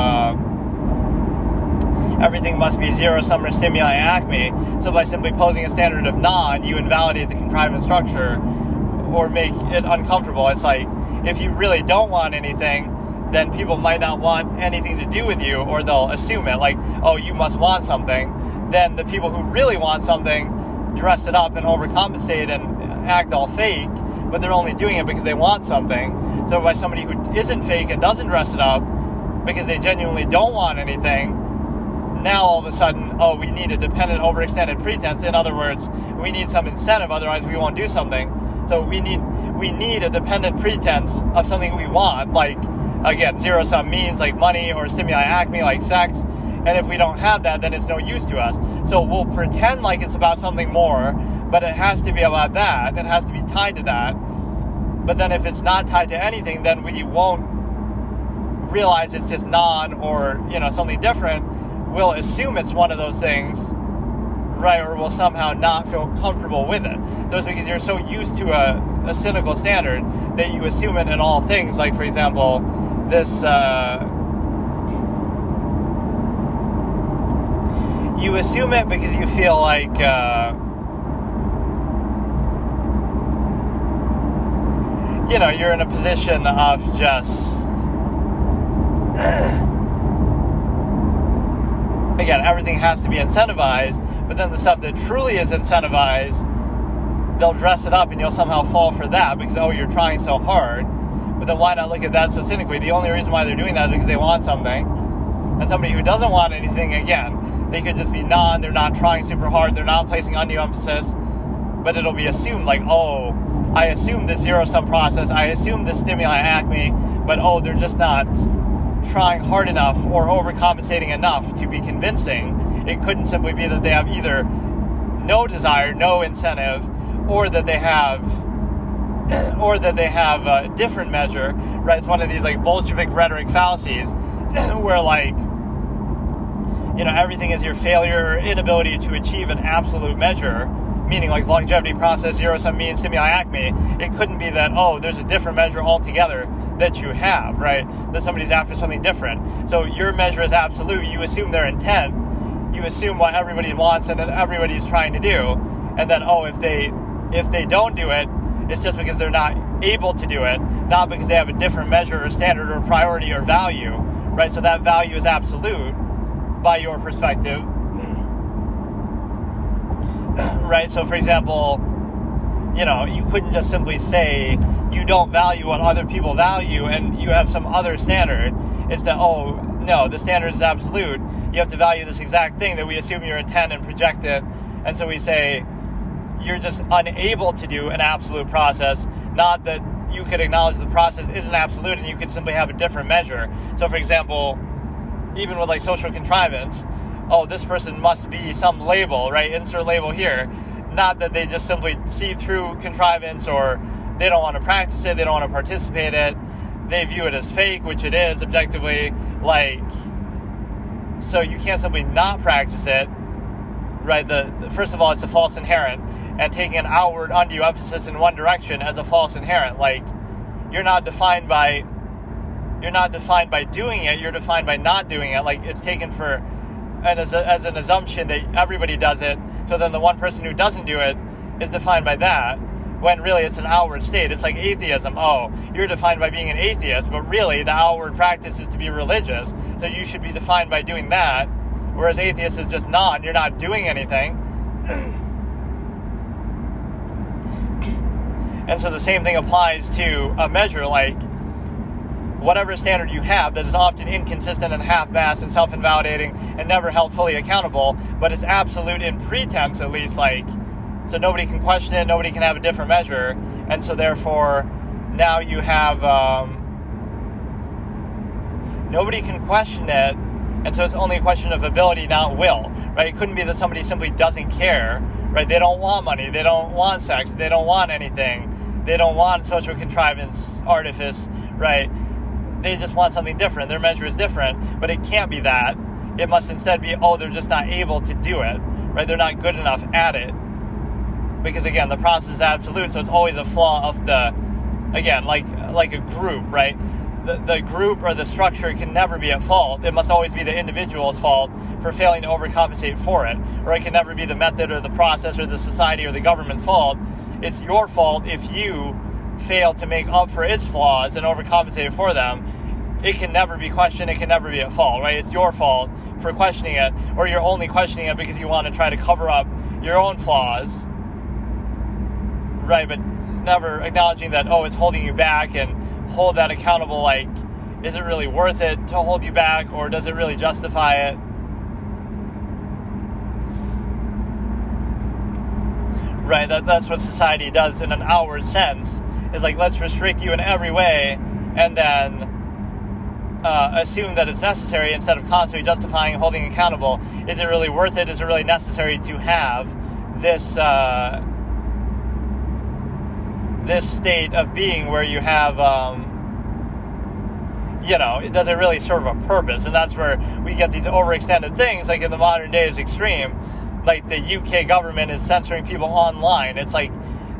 everything must be zero-sum or stimuli acme. So by simply posing a standard of non, you invalidate the contrivance structure or make it uncomfortable. It's like, if you really don't want anything, then people might not want anything to do with you, or they'll assume it, like, oh, you must want something. Then the people who really want something dress it up and overcompensate and act all fake, but they're only doing it because they want something. So by somebody who isn't fake and doesn't dress it up because they genuinely don't want anything, now all of a sudden, oh, we need a dependent overextended pretense. In other words, we need some incentive, otherwise we won't do something. So we need a dependent pretense of something we want, like, again, zero-sum means like money, or stimuli acme like sex. And if we don't have that, then it's no use to us. So we'll pretend like it's about something more, but it has to be about that. It has to be tied to that. But then if it's not tied to anything, then we won't realize it's just non or, something different. We'll assume it's one of those things, right? Or we'll somehow not feel comfortable with it. That's because you're so used to a cynical standard that you assume it in all things. Like, for example, this... you assume it because you feel like... you're in a position of just... again, everything has to be incentivized, but then the stuff that truly is incentivized, they'll dress it up and you'll somehow fall for that because, oh, you're trying so hard. But then why not look at that so cynically? The only reason why they're doing that is because they want something. And somebody who doesn't want anything, again, they could just be non, they're not trying super hard, they're not placing undue emphasis, but it'll be assumed like, oh, I assume this zero-sum process, I assume this stimuli acme, but oh, they're just not trying hard enough or overcompensating enough to be convincing. It couldn't simply be that they have either no desire, no incentive, or that they have a different measure, right? It's one of these like Bolshevik rhetoric fallacies where like, everything is your failure or inability to achieve an absolute measure, meaning like longevity process, zero-sum means, stimuli acme. It couldn't be that, oh, there's a different measure altogether that you have, right? That somebody's after something different. So your measure is absolute. You assume their intent. You assume what everybody wants and that everybody's trying to do. And then, oh, if they don't do it, it's just because they're not able to do it, not because they have a different measure or standard or priority or value, right? So that value is absolute by your perspective, right? So, for example, you couldn't just simply say you don't value what other people value and you have some other standard. It's that, oh, no, the standard is absolute. You have to value this exact thing that we assume your intent and project it. And so we say you're just unable to do an absolute process, not that you could acknowledge the process isn't absolute and you could simply have a different measure. So, for example, even with like social contrivance, oh, this person must be some label, right? Insert label here. Not that they just simply see through contrivance or they don't want to practice it, they don't want to participate in it. They view it as fake, which it is objectively. Like, so you can't simply not practice it, right? First of all, it's a false inherent, and taking an outward undue emphasis in one direction as a false inherent. Like, you're not defined by doing it, you're defined by not doing it. Like, it's taken for as an assumption that everybody does it, so then the one person who doesn't do it is defined by that, when really it's an outward state. It's like atheism. Oh, you're defined by being an atheist, but really the outward practice is to be religious, so you should be defined by doing that, whereas atheist is just not. You're not doing anything. And so the same thing applies to a measure, like whatever standard you have that is often inconsistent and half-assed and self-invalidating and never held fully accountable, but it's absolute in pretense at least, like, so nobody can question it, nobody can have a different measure, and so therefore now you have nobody can question it, and so it's only a question of ability, not will, right? It couldn't be that somebody simply doesn't care, right? They don't want money, they don't want sex, they don't want anything, they don't want social contrivance, artifice, right? They just want something different. Their measure is different, but it can't be that. It must instead be, they're just not able to do it, right? They're not good enough at it. Because again, the process is absolute, so it's always a flaw of the, again, like a group, right? The group or the structure can never be at fault. It must always be the individual's fault for failing to overcompensate for it. Or it can never be the method or the process or the society or the government's fault. It's your fault if you fail to make up for its flaws and overcompensate for them. It can never be questioned. It can never be at fault, right? It's your fault for questioning it, or you're only questioning it because you want to try to cover up your own flaws, right? But never acknowledging that, it's holding you back, and hold that accountable, like, is it really worth it to hold you back, or does it really justify it? Right, that's what society does in an outward sense, is like, let's restrict you in every way, and then assume that it's necessary instead of constantly justifying and holding accountable. Is it really worth it? Is it really necessary to have this this state of being where you have, does it really serve a purpose? And that's where we get these overextended things, like in the modern day is extreme. Like the UK government is censoring people online. It's like,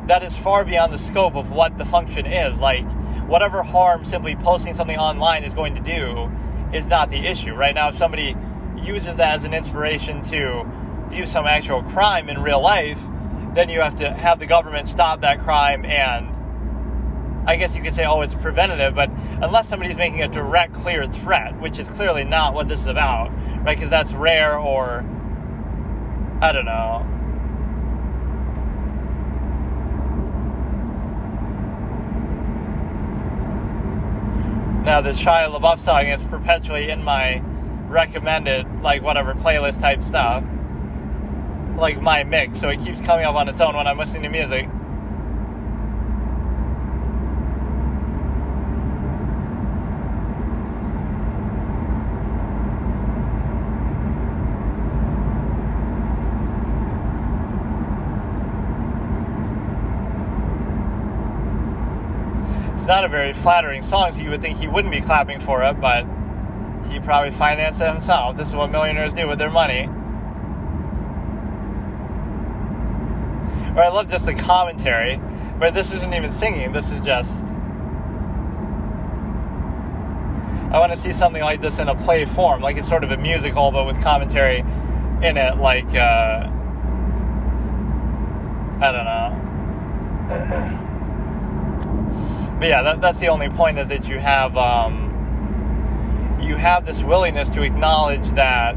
that is far beyond the scope of what the function is. Like, whatever harm simply posting something online is going to do is not the issue. Right now, if somebody uses that as an inspiration to do some actual crime in real life, then you have to have the government stop that crime, and I guess you could say, it's preventative, but unless somebody's making a direct, clear threat, which is clearly not what this is about, right? Because that's rare, or, I don't know. Now, this Shia LaBeouf song is perpetually in my recommended, playlist type stuff. Like my mix, so it keeps coming up on its own when I'm listening to music. It's not a very flattering song, so you would think he wouldn't be clapping for it, but he probably financed it himself. This is what millionaires do with their money. Or I love just the commentary, but this isn't even singing, this is just, I want to see something like this in a play form, like it's sort of a musical, but with commentary in it, like, I don't know. But yeah, that's the only point, is that you have this willingness to acknowledge that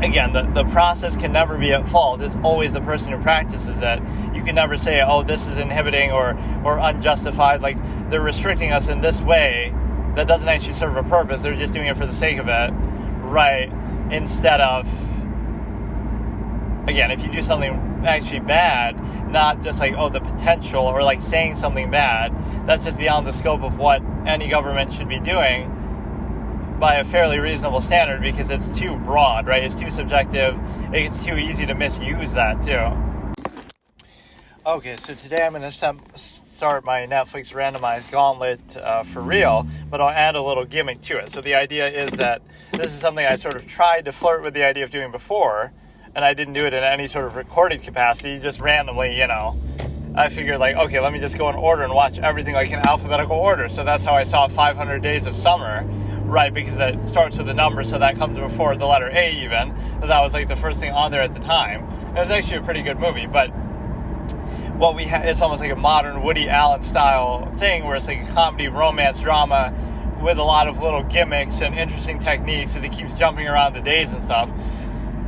again, the process can never be at fault. It's always the person who practices it. You can never say, this is inhibiting or unjustified. Like, they're restricting us in this way that doesn't actually serve a purpose. They're just doing it for the sake of it, right? Instead of, again, if you do something actually bad, not just like, the potential, or like saying something bad, that's just beyond the scope of what any government should be doing by a fairly reasonable standard, because it's too broad, right? It's too subjective. It's too easy to misuse that too. Okay, so today I'm going to start my Netflix randomized Gauntlet for real, but I'll add a little gimmick to it. So the idea is that this is something I sort of tried to flirt with the idea of doing before, and I didn't do it in any sort of recorded capacity, just randomly, I figured, like, okay, let me just go in order and watch everything like in alphabetical order. So that's how I saw 500 Days of Summer, right? Because it starts with a number, so that comes before the letter A even. So that was like the first thing on there at the time. It was actually a pretty good movie, but what we have, it's almost like a modern Woody Allen style thing, where it's like a comedy, romance, drama with a lot of little gimmicks and interesting techniques as it keeps jumping around the days and stuff.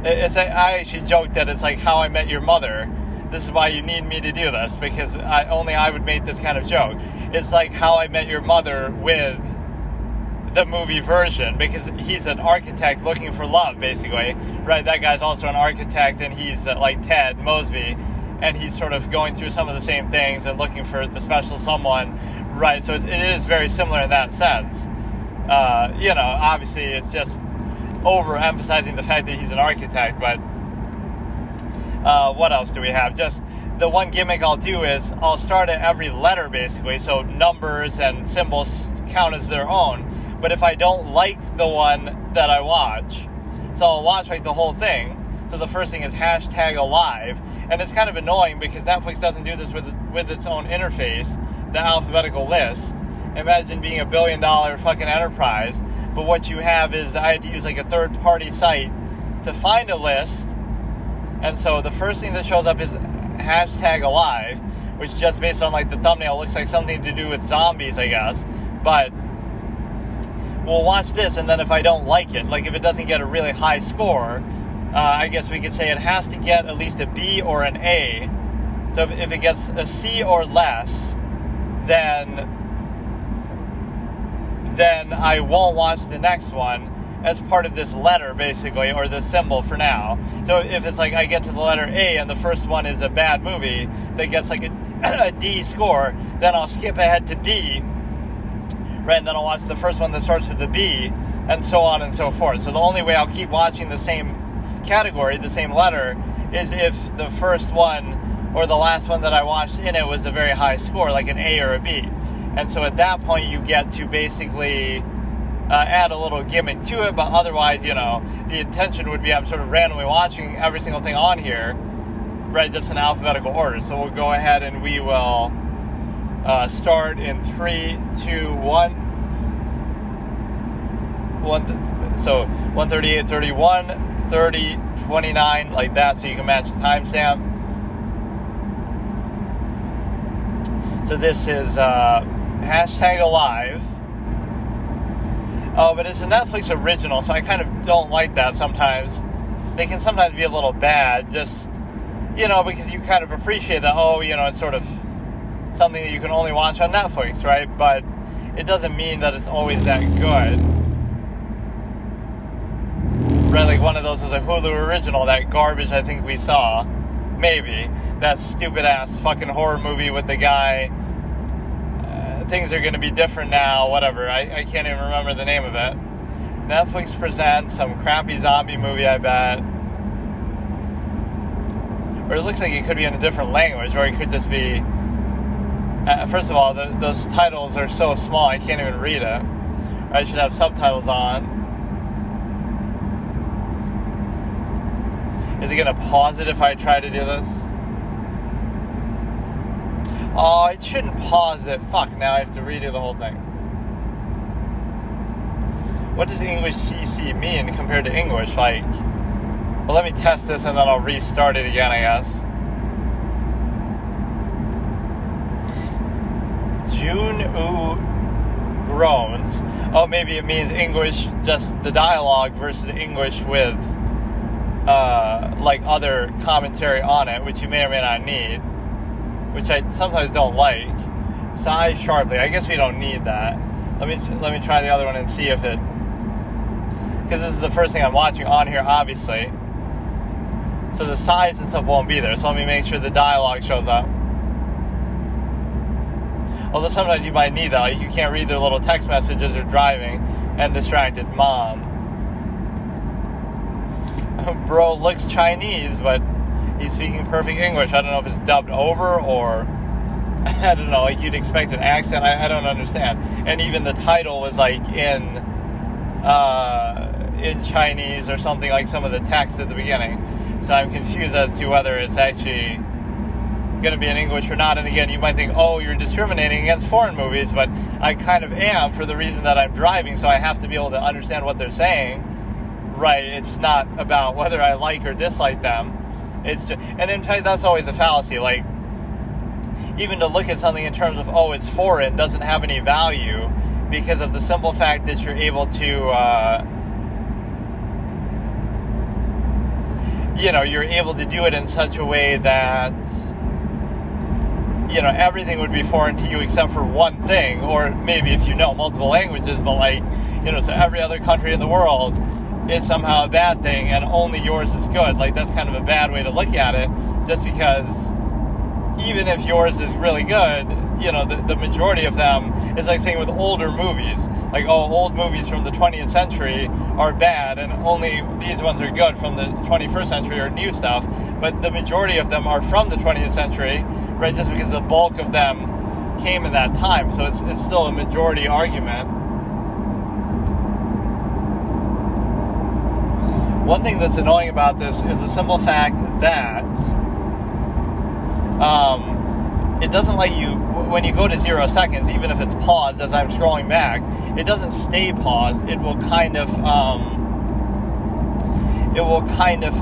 I actually joke that it's like How I Met Your Mother. This is why you need me to do this, because only I would make this kind of joke. It's like How I Met Your Mother with the movie version, because he's an architect looking for love, basically, right? That guy's also an architect, and he's like Ted Mosby, and he's sort of going through some of the same things and looking for the special someone, right? So it is very similar in that sense. Obviously it's just overemphasizing the fact that he's an architect, but what else do we have? Just the one gimmick I'll do is I'll start at every letter, basically, so numbers and symbols count as their own. But if I don't like the one that I watch, so I'll watch like the whole thing. So the first thing is #alive, and it's kind of annoying because Netflix doesn't do this with its own interface, the alphabetical list. Imagine being $1 billion fucking enterprise, but what you have is I had to use like a third-party site to find a list, and so the first thing that shows up is #alive, which just based on like the thumbnail looks like something to do with zombies, I guess. But we'll watch this, and then if I don't like it, like if it doesn't get a really high score, I guess we could say it has to get at least a B or an A. So if it gets a C or less, then I won't watch the next one as part of this letter, basically, or this symbol for now. So if it's like I get to the letter A and the first one is a bad movie that gets like a D score, then I'll skip ahead to B, right, and then I'll watch the first one that starts with a B, and so on and so forth. So the only way I'll keep watching the same category, the same letter, is if the first one or the last one that I watched in it was a very high score, like an A or a B. And so at that point you get to basically add a little gimmick to it, but otherwise, the intention would be I'm sort of randomly watching every single thing on here, right, just in alphabetical order. So we'll go ahead and we will start in 3, 2, 1. So 138, 31, 30, 29, like that, so you can match the timestamp. So this is #alive. Oh, but it's a Netflix original, so I kind of don't like that sometimes. They can sometimes be a little bad, just, because you kind of appreciate that, it's sort of something that you can only watch on Netflix, right? But it doesn't mean that it's always that good. Right, like one of those is a Hulu original, that garbage I think we saw. Maybe. That stupid-ass fucking horror movie with the guy, things are going to be different now, whatever. I can't even remember the name of it. Netflix presents some crappy zombie movie, I bet. Or it looks like it could be in a different language, or it could just be... first of all, those titles are so small, I can't even read it. I should have subtitles on. Is it going to pause it if I try to do this? Oh, it shouldn't pause it. Fuck, now I have to redo the whole thing. What does English CC mean compared to English? Like, well, let me test this and then I'll restart it again, I guess. June Ooh groans. Oh, maybe it means English, just the dialogue, versus English with, like, other commentary on it, which you may or may not need. Which I sometimes don't like. Sigh sharply. I guess we don't need that. Let me try the other one and see if it... Because this is the first thing I'm watching on here, obviously. So the sighs and stuff won't be there. So let me make sure the dialogue shows up. Although sometimes you might need that. Like you can't read their little text messages or driving and distracted. Mom. Bro looks Chinese, but... he's speaking perfect English. I don't know if it's dubbed over or, I don't know, like you'd expect an accent. I don't understand. And even the title was like in Chinese or something, like some of the text at the beginning. So I'm confused as to whether it's actually going to be in English or not. And again, you might think, oh, you're discriminating against foreign movies, but I kind of am for the reason that I'm driving, so I have to be able to understand what they're saying. Right, it's not about whether I like or dislike them. It's just, and in fact, that's always a fallacy. Like, even to look at something in terms of, oh, it's foreign, doesn't have any value because of the simple fact that you're able to, you're able to do it in such a way that, everything would be foreign to you except for one thing, or maybe if you know multiple languages, but so every other country in the world is somehow a bad thing and only yours is good. Like, that's kind of a bad way to look at it, just because even if yours is really good, the majority of them is like saying with older movies, like, old movies from the 20th century are bad and only these ones are good from the 21st century or new stuff, but the majority of them are from the 20th century, right, just because the bulk of them came in that time, so it's still a majority argument. One thing that's annoying about this is the simple fact that it doesn't let you, when you go to 0 seconds, even if it's paused as I'm scrolling back, it doesn't stay paused. It will kind of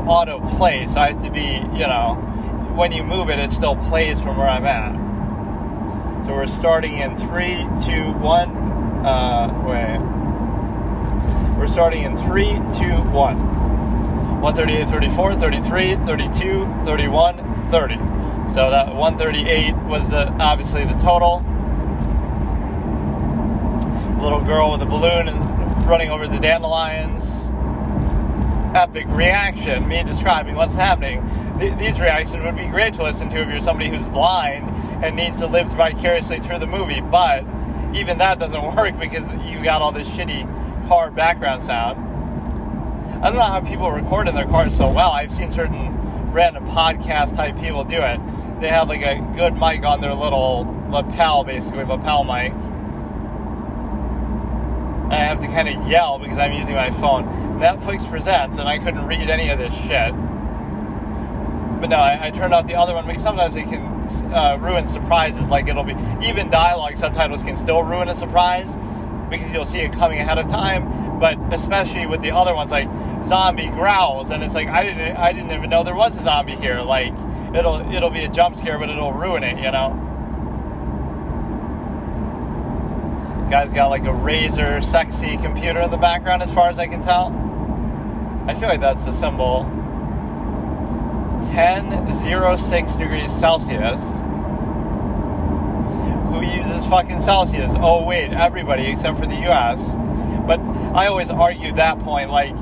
auto play. So I have to be, when you move it, it still plays from where I'm at. So we're starting in 3, 2, 1. We're starting in 3, 2, 1. 138, 34, 33, 32, 31, 30. So that 138 was obviously the total. Little girl with a balloon and running over the dandelions. Epic reaction, me describing what's happening. These reactions would be great to listen to if you're somebody who's blind and needs to live vicariously through the movie, but even that doesn't work because you got all this shitty car background sound. I don't know how people record in their cars so well. I've seen certain random podcast type people do it. They have like a good mic on their little lapel mic. And I have to kind of yell because I'm using my phone. Netflix presents, and I couldn't read any of this shit. But no, I turned off the other one because sometimes it can ruin surprises. Like even dialogue subtitles can still ruin a surprise because you'll see it coming ahead of time. But especially with the other ones, like zombie growls, and it's like I didn't even know there was a zombie here. Like it'll be a jump scare, but it'll ruin it, Guy's got like a Razer sexy computer in the background, as far as I can tell. I feel like that's the symbol. 1006 degrees Celsius. Who uses fucking Celsius? Oh wait, everybody except for the US. But I always argue that point, like,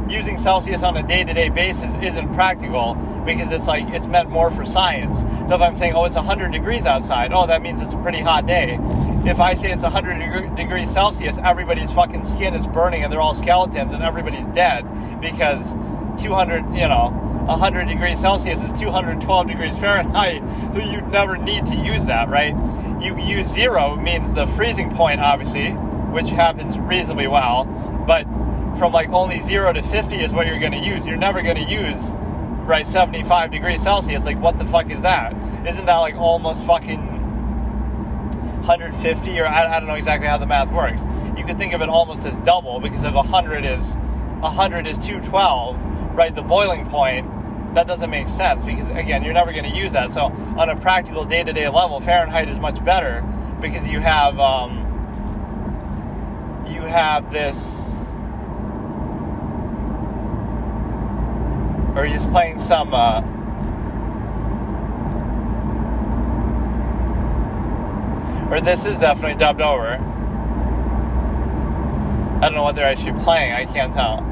using Celsius on a day-to-day basis isn't practical because it's meant more for science. So if I'm saying, it's 100 degrees outside, that means it's a pretty hot day. If I say it's 100 degrees Celsius, everybody's fucking skin is burning and they're all skeletons and everybody's dead because 100 degrees Celsius is 212 degrees Fahrenheit, so you'd never need to use that, right? You use 0 means the freezing point, obviously, which happens reasonably well, but from like only 0 to 50 is what you're going to use. You're never going to use, 75 degrees Celsius. Like, what the fuck is that? Isn't that like almost fucking 150, or I don't know exactly how the math works. You could think of it almost as double, because if 100 is 212, right, the boiling point, that doesn't make sense, because again, you're never going to use that. So on a practical day-to-day level, Fahrenheit is much better, because you have this, or he's playing some or this is definitely dubbed over. I don't know what they're actually playing. I can't tell.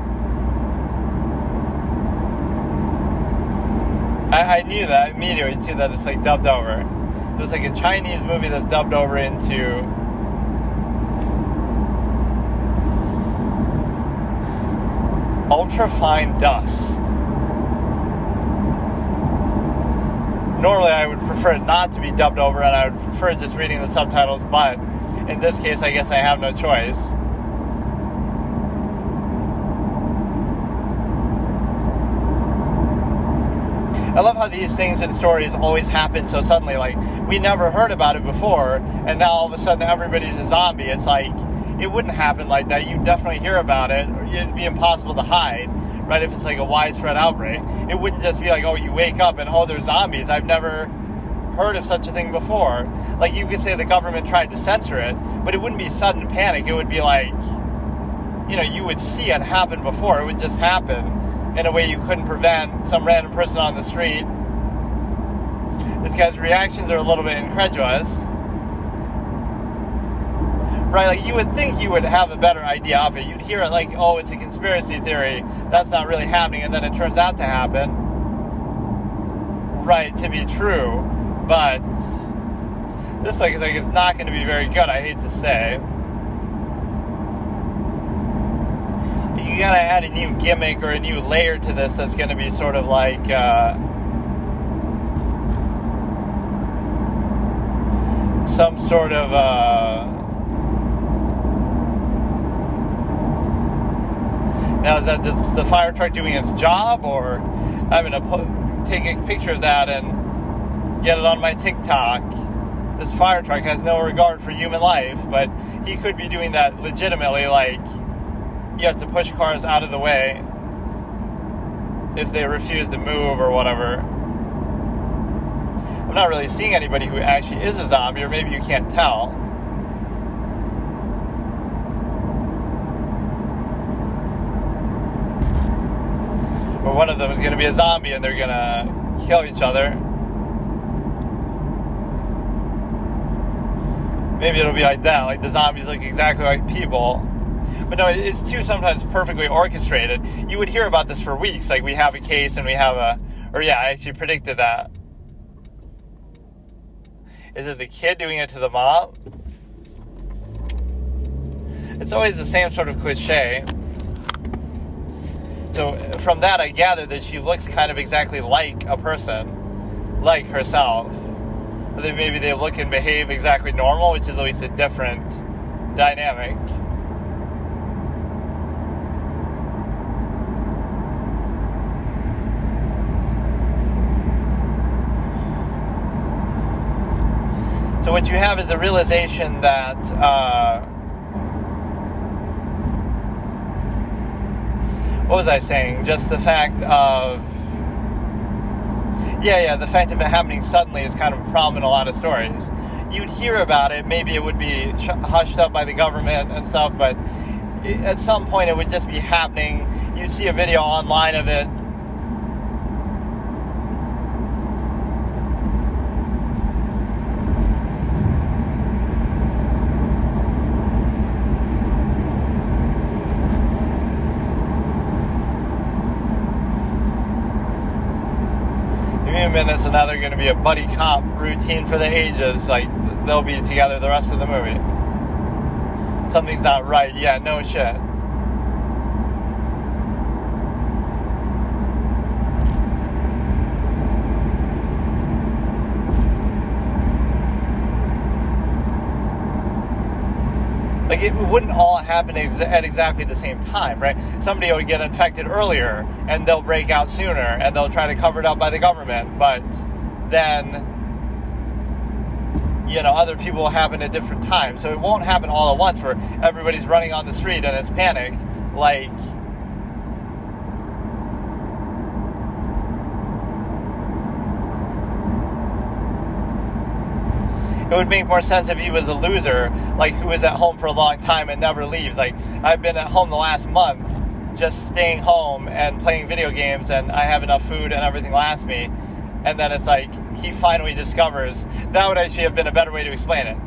I knew that immediately too, that it's like dubbed over. There's like a Chinese movie that's dubbed over into ultra-fine dust. Normally I would prefer it not to be dubbed over, and I would prefer just reading the subtitles, but in this case I guess I have no choice. I love how these things in stories always happen so suddenly. Like, we never heard about it before, and now all of a sudden everybody's a zombie. It's like, it wouldn't happen like that. You'd definitely hear about it, or it'd be impossible to hide, right, if it's like a widespread outbreak. It wouldn't just be like, you wake up and, there's zombies. I've never heard of such a thing before. Like, you could say the government tried to censor it, but it wouldn't be sudden panic. It would be like, you would see it happen before. It would just happen in a way you couldn't prevent some random person on the street. This guy's reactions are a little bit incredulous. Right, like, you would think you would have a better idea of it. You'd hear it like, it's a conspiracy theory. That's not really happening, and then it turns out to happen. Right, to be true. But this looks like it's not going to be very good, I hate to say. You gotta add a new gimmick or a new layer to this that's going to be sort of like some sort of now is that just the fire truck doing its job, or I'm gonna take a picture of that and get it on my TikTok. This fire truck has no regard for human life, but he could be doing that legitimately, like you have to push cars out of the way if they refuse to move or whatever. I'm not really seeing anybody who actually is a zombie, or maybe you can't tell. Or one of them is going to be a zombie and they're going to kill each other. Maybe it'll be like that, like the zombies look exactly like people. But no, it's too sometimes perfectly orchestrated. You would hear about this for weeks, like we have a case and we have I actually predicted that. Is it the kid doing it to the mom? It's always the same sort of cliche. So from that I gather that she looks kind of exactly like a person, like herself. But then maybe they look and behave exactly normal, which is at least a different dynamic. So what you have is the realization that what was I saying? Just the fact of the fact of it happening suddenly is kind of a problem in a lot of stories. You'd hear about it, maybe it would be hushed up by the government and stuff, but at some point it would just be happening. You'd see a video online of it. Minutes, and now they're going to be a buddy cop routine for the ages. Like they'll be together the rest of the movie. Something's not right. Yeah, no shit. Like, it wouldn't all happen at exactly the same time, right? Somebody will get infected earlier, and they'll break out sooner, and they'll try to cover it up by the government, but then, other people will happen at different times. So it won't happen all at once where everybody's running on the street and it's panic. Like, it would make more sense if he was a loser, like who is at home for a long time and never leaves. Like, I've been at home the last month, just staying home and playing video games, and I have enough food and everything lasts me. And then it's like, he finally discovers, that would actually have been a better way to explain it.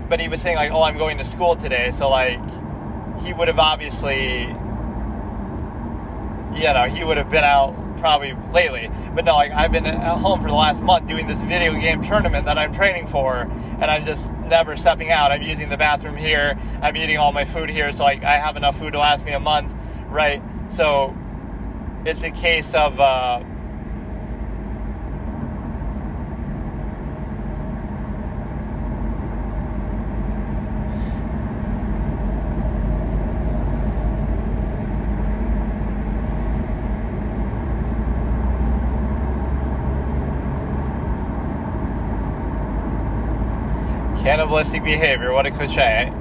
But he was saying like, oh, I'm going to school today, so like, he would have obviously, he would have been out probably lately. But no, like, I've been at home for the last month doing this video game tournament that I'm training for, and I'm just never stepping out. I'm using the bathroom here, I'm eating all my food here, so like, I have enough food to last me a month, right? So it's a case of cannibalistic behavior. What a cliche.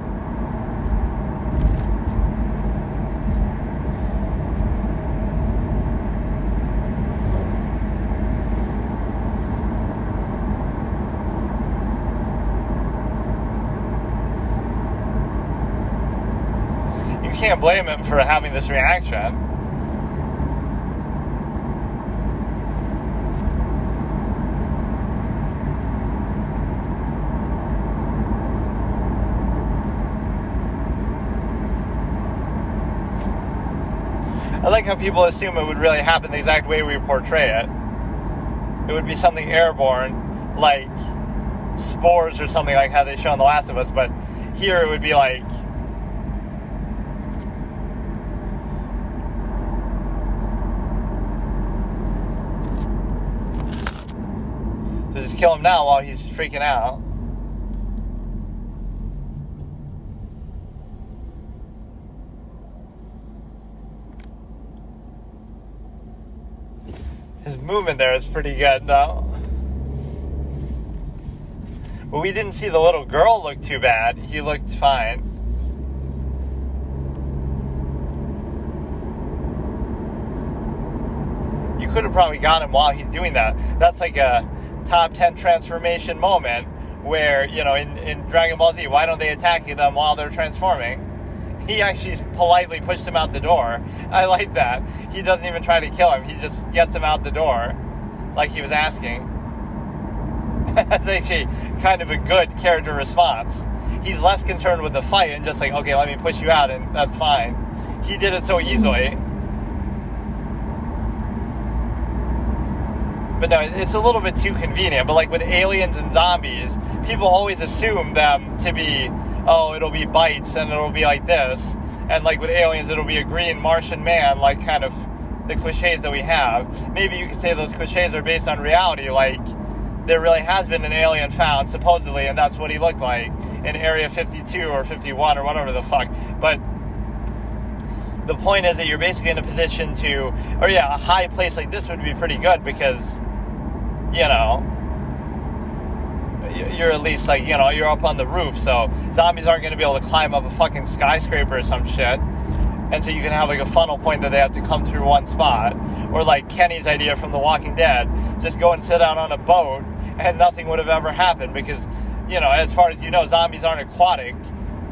You can't blame him for having this reaction. I like how people assume it would really happen the exact way we portray it. It would be something airborne, like spores or something like how they show in The Last of Us, but here it would be like so just kill him now while he's freaking out. His movement there is pretty good, though. But we didn't see the little girl look too bad. He looked fine. You could have probably got him while he's doing that. That's like a top 10 transformation moment where, you know, in Dragon Ball Z, why don't they attack them while they're transforming? He actually politely pushed him out the door. I like that. He doesn't even try to kill him. He just gets him out the door like he was asking. That's actually kind of a good character response. He's less concerned with the fight and just like, okay, let me push you out and that's fine. He did it so easily. But no, it's a little bit too convenient. But like with aliens and zombies, people always assume them to be, oh, it'll be bites and it'll be like this. And like with aliens, it'll be a green Martian man, like kind of the cliches that we have. Maybe you could say those cliches are based on reality, like there really has been an alien found, supposedly, and that's what he looked like in Area 52 or 51 or whatever the fuck. But the point is that you're basically in a position to, or yeah, a high place like this would be pretty good because, you know, you're at least like, you know, you're up on the roof, so zombies aren't going to be able to climb up a fucking skyscraper or some shit. And so you can have like a funnel point that they have to come through one spot. Or like Kenny's idea from The Walking Dead, just go and sit down on a boat and nothing would have ever happened because, you know, as far as you know, zombies aren't aquatic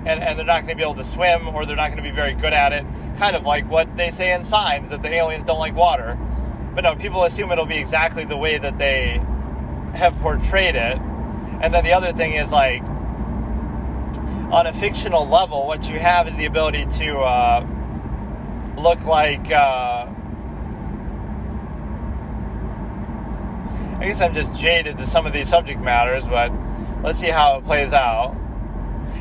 and they're not going to be able to swim or they're not going to be very good at it. Kind of like what they say in Signs, that the aliens don't like water. But no, people assume it'll be exactly the way that they have portrayed it. And then the other thing is like, on a fictional level, what you have is the ability to look like, I guess I'm just jaded to some of these subject matters, but let's see how it plays out.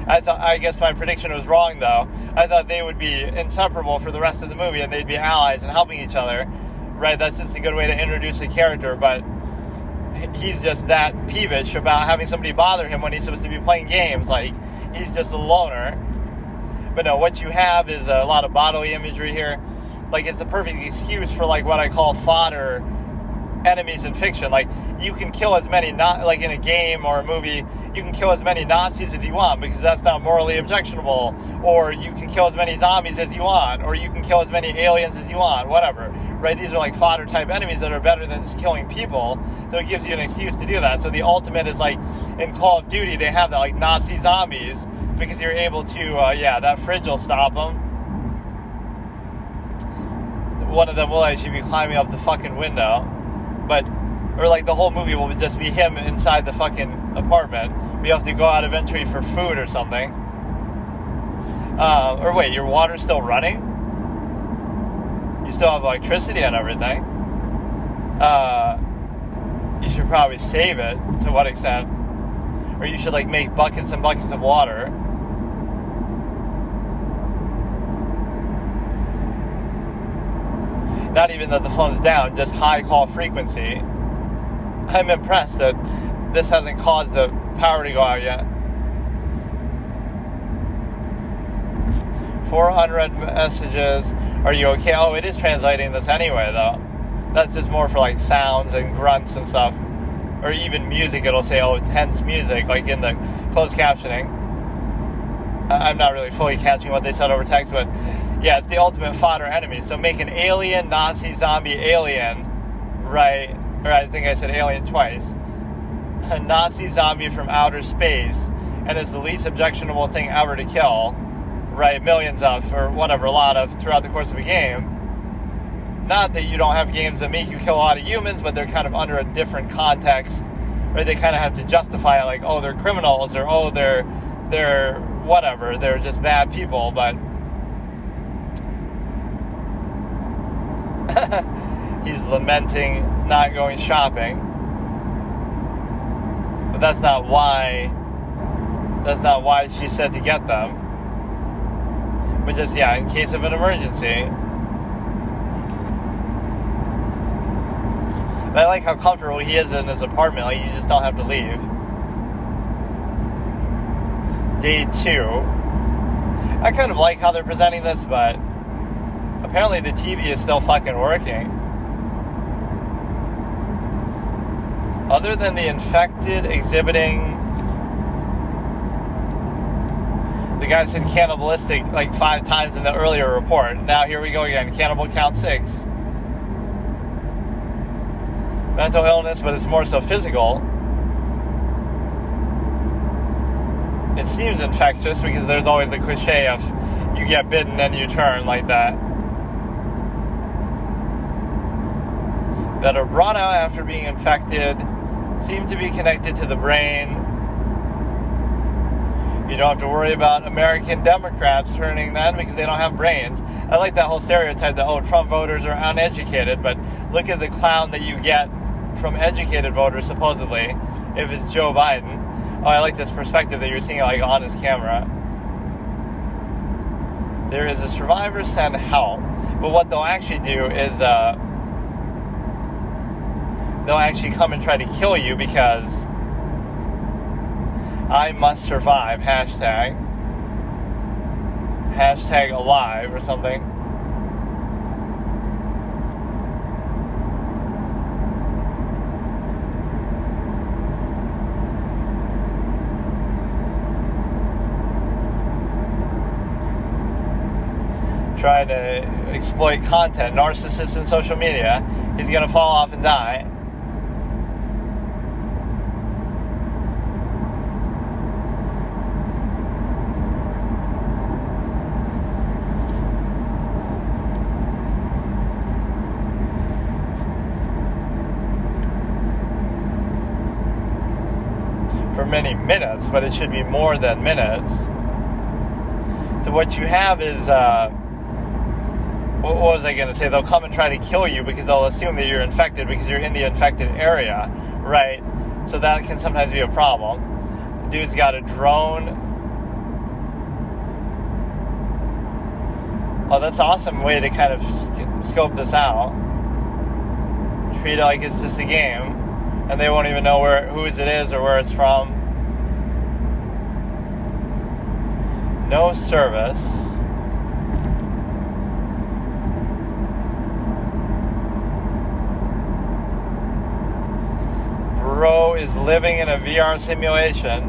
I guess my prediction was wrong, though. I thought they would be inseparable for the rest of the movie, and they'd be allies and helping each other. Right, that's just a good way to introduce a character, but he's just that peevish about having somebody bother him when he's supposed to be playing games. Like, he's just a loner. But no, what you have is a lot of bodily imagery here. Like, it's a perfect excuse for, like, what I call fodder enemies in fiction. Like, you can kill as many, not like in a game or a movie, you can kill as many Nazis as you want because that's not morally objectionable, or you can kill as many zombies as you want, or you can kill as many aliens as you want, whatever, right? These are like fodder type enemies that are better than just killing people, so it gives you an excuse to do that. So the ultimate is like in Call of Duty, they have that like Nazi zombies because you're able to, that fridge will stop them. One of them will actually be climbing up the fucking window. But, or like the whole movie will just be him inside the fucking apartment. We have to go out eventually for food or something. Or wait, your water's still running? You still have electricity and everything. You should probably save it, to what extent? Or you should like make buckets and buckets of water. Not even that the phone's down, just high call frequency. I'm impressed that this hasn't caused the power to go out yet. 4 unread messages. Are you okay? Oh, it is translating this anyway, though. That's just more for like sounds and grunts and stuff. Or even music, it'll say, oh, tense music, like in the closed captioning. I'm not really fully catching what they said over text, but yeah, it's the ultimate fodder enemy. So make an alien, Nazi, zombie, alien, right? Or I think I said alien twice. A Nazi zombie from outer space, and it's the least objectionable thing ever to kill, right? Millions of, or whatever, a lot of throughout the course of a game. Not that you don't have games that make you kill a lot of humans, but they're kind of under a different context, right? They kind of have to justify it, like, oh, they're criminals, or oh, they're whatever, they're just bad people, but he's lamenting not going shopping. that's not why she said to get them. But just, yeah, in case of an emergency. But I like how comfortable he is in his apartment. Like, you just don't have to leave. Day 2. I kind of like how they're presenting this, but apparently the TV is still fucking working. Other than the infected exhibiting... The guy said cannibalistic like 5 times in the earlier report. Now here we go again. Cannibal count 6. Mental illness, but it's more so physical. It seems infectious because there's always the cliche of you get bitten and you turn like that. That are brought out after being infected seem to be connected to the brain. You don't have to worry about American Democrats turning then because they don't have brains. I like that whole stereotype that, Trump voters are uneducated, but look at the clown that you get from educated voters, supposedly, if it's Joe Biden. Oh, I like this perspective that you're seeing like on his camera. There is a survivor send help, but what they'll actually do is they'll actually come and try to kill you because I must survive, hashtag alive or something. Trying to exploit content, narcissist in social media. He's gonna fall off and die. For many minutes, but it should be more than minutes. So what you have is, what was I going to say? They'll come and try to kill you because they'll assume that you're infected because you're in the infected area, right? So that can sometimes be a problem. Dude's got a drone. Oh, that's an awesome way to kind of scope this out. Treat it like it's just a game. And they won't even know whose it is or where it's from. No service. Bro is living in a VR simulation.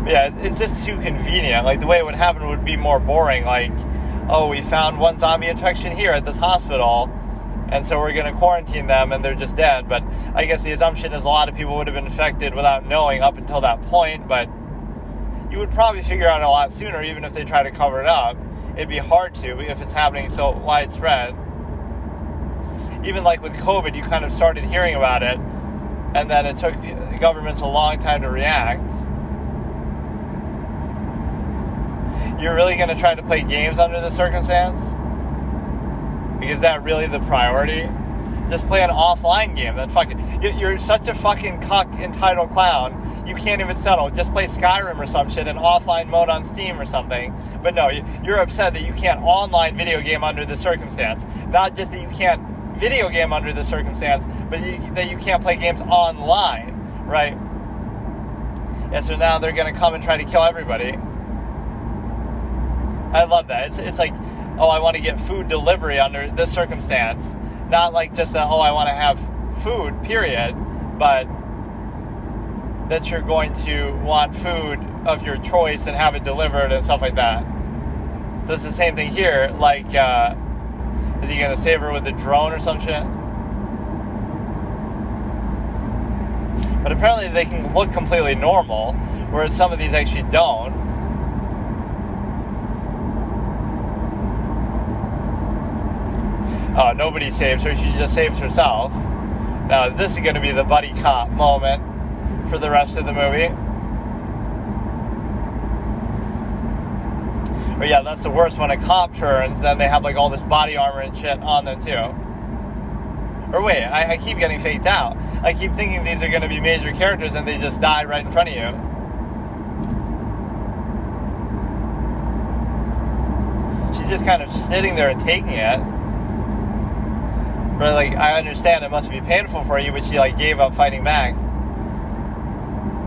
But yeah, it's just too convenient. Like, the way it would happen would be more boring. Like, oh, we found one zombie infection here at this hospital, and so we're going to quarantine them and they're just dead. But I guess the assumption is a lot of people would have been infected without knowing up until that point. But you would probably figure out a lot sooner, even if they try to cover it up. It'd be hard to if it's happening so widespread. Even like with COVID, you kind of started hearing about it, and then it took governments a long time to react. You're really going to try to play games under this circumstance? Is that really the priority? Just play an offline game. Then fucking, you're such a fucking cuck entitled clown. You can't even settle. Just play Skyrim or some shit in offline mode on Steam or something. But no, you're upset that you can't online video game under this circumstance. Not just that you can't video game under this circumstance, but that you can't play games online, right? Yeah, so now they're going to come and try to kill everybody. I love that. It's like, oh, I want to get food delivery under this circumstance. Not like just that, oh, I want to have food, period. But that you're going to want food of your choice and have it delivered and stuff like that. So it's the same thing here. Like, is he going to save her with a drone or some shit? But apparently they can look completely normal, whereas some of these actually don't. Oh, nobody saves her. She just saves herself. Now, is this going to be the buddy cop moment for the rest of the movie? But yeah, that's the worst when a cop turns, then they have like all this body armor and shit on them too. Or wait, I keep getting faked out. I keep thinking these are going to be major characters and they just die right in front of you. She's just kind of sitting there and taking it. But like, I understand it must be painful for you, but she like gave up fighting back.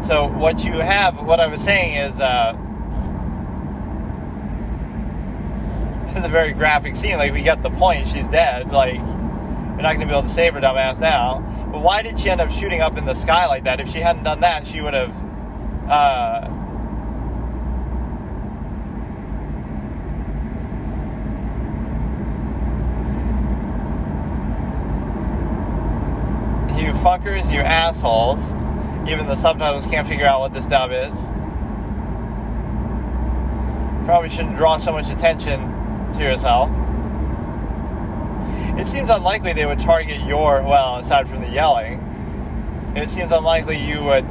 So what you have, what I was saying is, this is a very graphic scene. Like, we get the point. She's dead. Like, you're not going to be able to save her dumbass now. But why did she end up shooting up in the sky like that? If she hadn't done that, she would have, you fuckers, you assholes. Even the subtitles can't figure out what this dub is. Probably shouldn't draw so much attention to yourself. It seems unlikely they would target your, well, aside from the yelling, it seems unlikely you would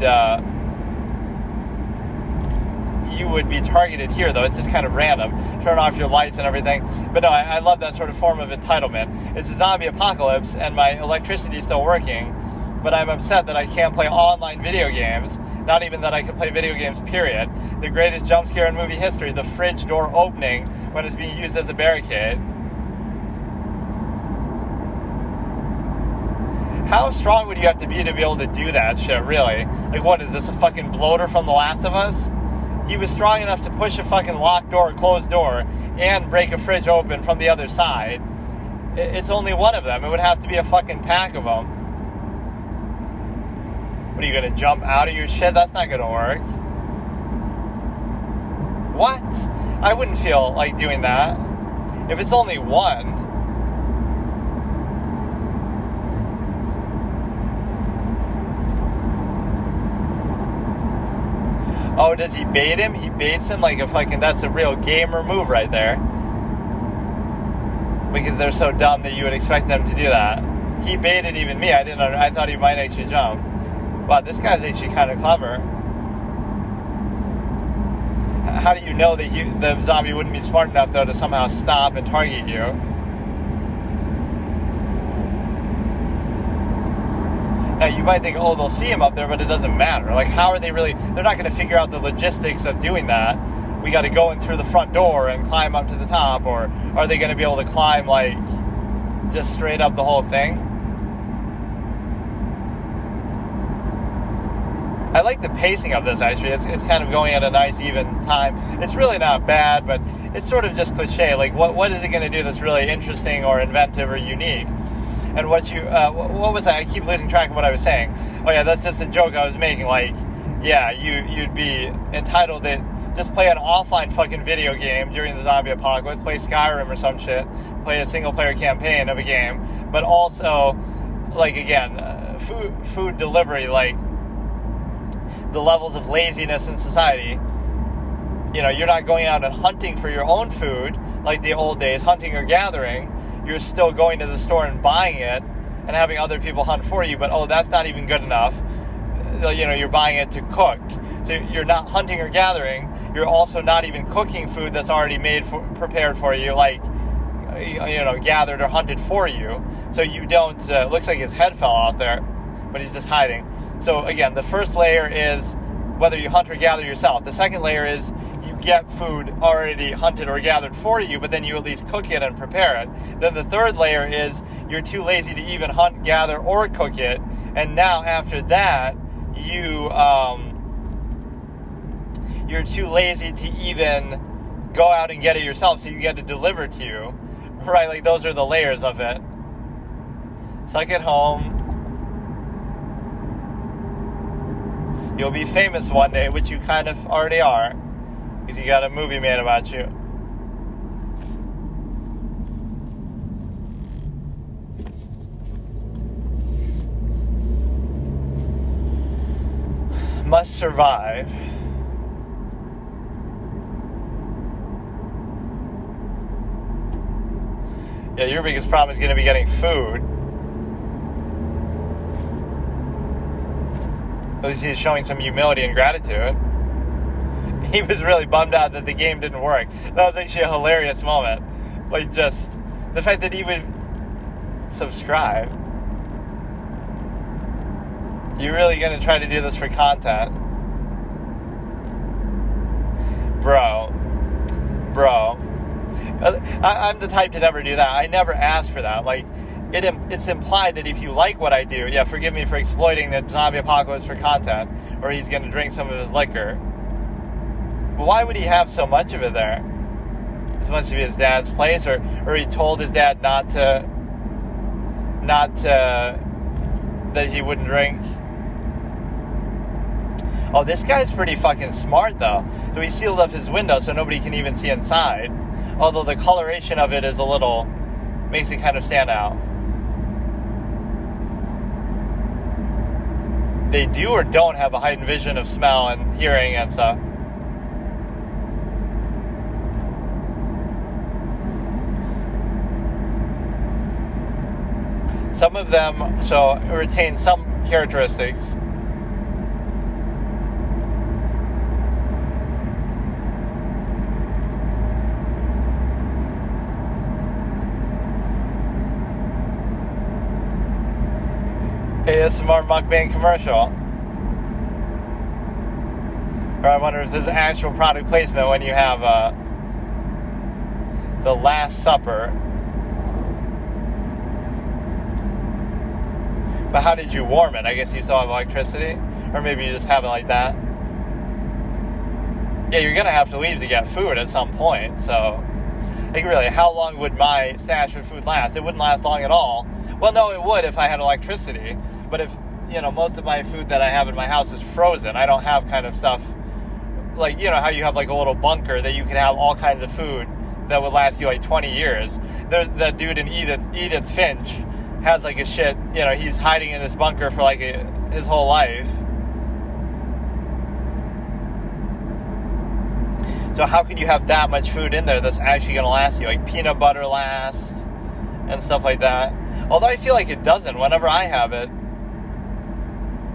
be targeted here, though. It's just kind of random. Turn off your lights and everything. But no, I love that sort of form of entitlement. It's a zombie apocalypse, and my electricity is still working, but I'm upset that I can't play online video games. Not even that I can play video games, period. The greatest jump scare in movie history, the fridge door opening when it's being used as a barricade. How strong would you have to be able to do that shit, really? Like, what, is this a fucking bloater from The Last of Us? He was strong enough to push a fucking locked door, closed door, and break a fridge open from the other side. It's only one of them. It would have to be a fucking pack of them. What, are you going to jump out of your shit? That's not going to work. What? I wouldn't feel like doing that. If it's only one. Oh, does he bait him? He baits him like a fucking... That's a real gamer move right there. Because they're so dumb that you would expect them to do that. He baited even me. I thought he might actually jump. Wow, this guy's actually kind of clever. How do you know that the zombie wouldn't be smart enough, though, to somehow stop and target you? Now, you might think, oh, they'll see him up there, but it doesn't matter. Like, how are they really... They're not going to figure out the logistics of doing that. We got to go in through the front door and climb up to the top, or are they going to be able to climb, like, just straight up the whole thing? I like the pacing of this, actually. It's kind of going at a nice, even time. It's really not bad, but it's sort of just cliche. Like, what is it going to do that's really interesting or inventive or unique? And what was I keep losing track of what I was saying. Oh yeah, that's just a joke I was making. Like, yeah, you'd be entitled to just play an offline fucking video game during the zombie apocalypse, play Skyrim or some shit, play a single player campaign of a game, but also, like, again, food delivery, like, the levels of laziness in society. You know, you're not going out and hunting for your own food like the old days, hunting or gathering. You're still going to the store and buying it and having other people hunt for you, but that's not even good enough. You know, you're buying it to cook. So you're not hunting or gathering. You're also not even cooking food that's already prepared for you, like, you know, gathered or hunted for you. So you don't, looks like his head fell off there, but he's just hiding. So again, the first layer is whether you hunt or gather yourself. The second layer is you get food already hunted or gathered for you, but then you at least cook it and prepare it. Then the third layer is you're too lazy to even hunt, gather, or cook it. And now after that, you're too lazy to even go out and get it yourself, so you get it delivered to you. Right, like those are the layers of it. Suck it home. You'll be famous one day, which you kind of already are, because you got a movie made about you. Must survive. Yeah, your biggest problem is going to be getting food. At least he's showing some humility and gratitude. He was really bummed out that the game didn't work. That was actually a hilarious moment. Like, just the fact that he would subscribe. You really gonna try to do this for content? Bro. I'm the type to never do that. I never ask for that. Like, it's implied that if you like what I do, yeah, forgive me for exploiting the zombie apocalypse for content, or he's gonna drink some of his liquor. But why would he have so much of it there? This must be his dad's place, or he told his dad not to, that he wouldn't drink. Oh, this guy's pretty fucking smart, though. So he sealed up his window so nobody can even see inside. Although the coloration of it is makes it kind of stand out. They do or don't have a heightened vision of smell and hearing and stuff. Some of them, retain some characteristics. ASMR mukbang commercial. Or I wonder if this is actual product placement when you have the Last Supper. But how did you warm it? I guess you still have electricity? Or maybe you just have it like that? Yeah, you're gonna have to leave to get food at some point, so... Like, really, how long would my stash of food last? It wouldn't last long at all. Well, no, it would if I had electricity. But if, most of my food that I have in my house is frozen, I don't have kind of stuff... Like, how you have, like, a little bunker that you can have all kinds of food that would last you, like, 20 years. That dude in Edith Finch has, like, a shit... he's hiding in his bunker for, like, his whole life. So how could you have that much food in there that's actually going to last you? Like, peanut butter lasts and stuff like that. Although I feel like it doesn't. Whenever I have it,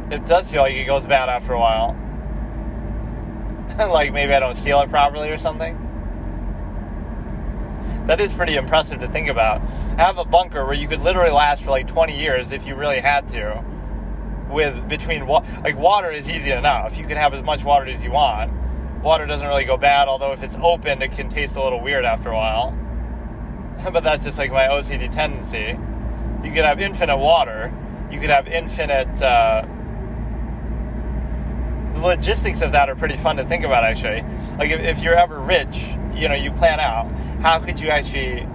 it does feel like it goes bad after a while. Like, maybe I don't seal it properly or something. That is pretty impressive to think about. Have a bunker where you could literally last for like 20 years if you really had to. Water is easy enough. You can have as much water as you want. Water doesn't really go bad, although if it's opened, it can taste a little weird after a while. But that's just like my OCD tendency. You could have infinite water. You could have infinite... the logistics of that are pretty fun to think about, actually. Like, if you're ever rich, you plan out, how could you actually...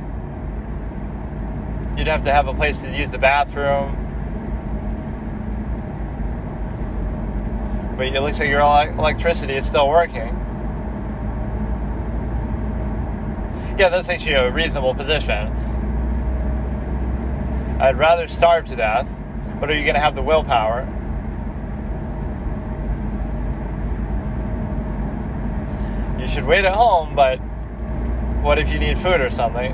You'd have to have a place to use the bathroom. But it looks like your electricity is still working. Yeah, that's actually a reasonable position. I'd rather starve to death, but are you going to have the willpower? You should wait at home, but what if you need food or something?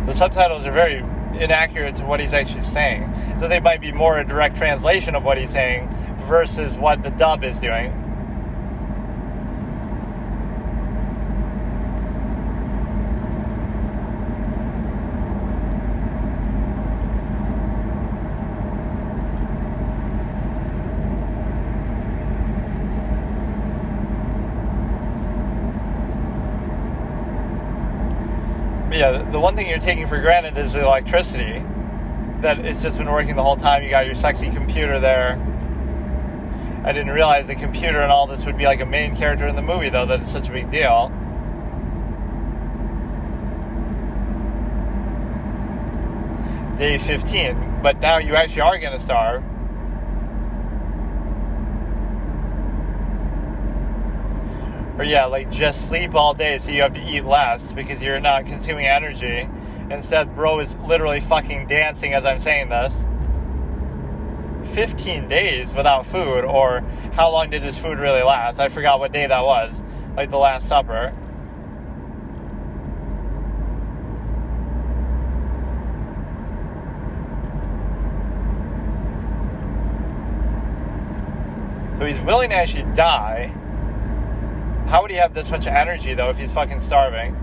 The subtitles are very inaccurate to what he's actually saying. So they might be more a direct translation of what he's saying versus what the dub is doing. Yeah, the one thing you're taking for granted is the electricity. That it's just been working the whole time. You got your sexy computer there. I didn't realize the computer and all this would be like a main character in the movie, though, that it's such a big deal. Day 15. But now you actually are going to starve. Or yeah, like just sleep all day so you have to eat less because you're not consuming energy. Instead, bro is literally fucking dancing as I'm saying this. 15 days without food, or how long did his food really last? I forgot what day that was. Like the Last Supper. So he's willing to actually die. How would he have this much energy, though, if he's fucking starving?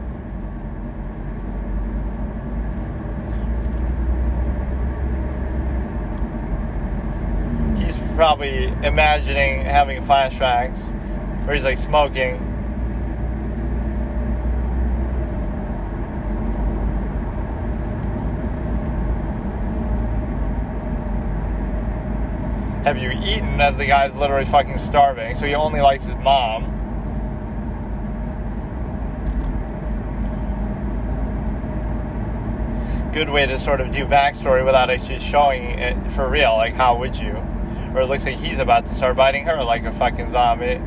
probably imagining having flashbacks where he's like smoking. Have you eaten? As the guy's literally fucking starving, so he only likes his mom. Good way to sort of do backstory without actually showing it for real. Like, how would you? Or it looks like he's about to start biting her like a fucking zombie.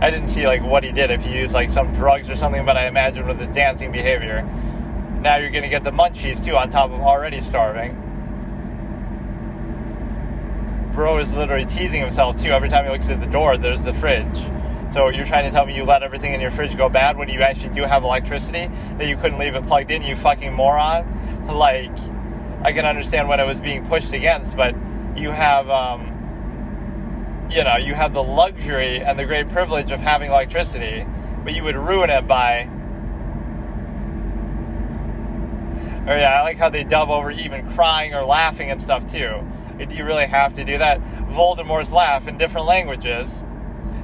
I didn't see like what he did, if he used like some drugs or something, but I imagine with his dancing behavior, now you're gonna get the munchies too on top of already starving. Bro is literally teasing himself too. Every time he looks at the door, there's the fridge. So you're trying to tell me you let everything in your fridge go bad when you actually do have electricity, that you couldn't leave it plugged in, you fucking moron? Like, I can understand when it was being pushed against, but you have, you have the luxury and the great privilege of having electricity, but you would ruin it by... Or yeah, I like how they dub over even crying or laughing and stuff too. Do you really have to do that? Voldemort's laugh in different languages.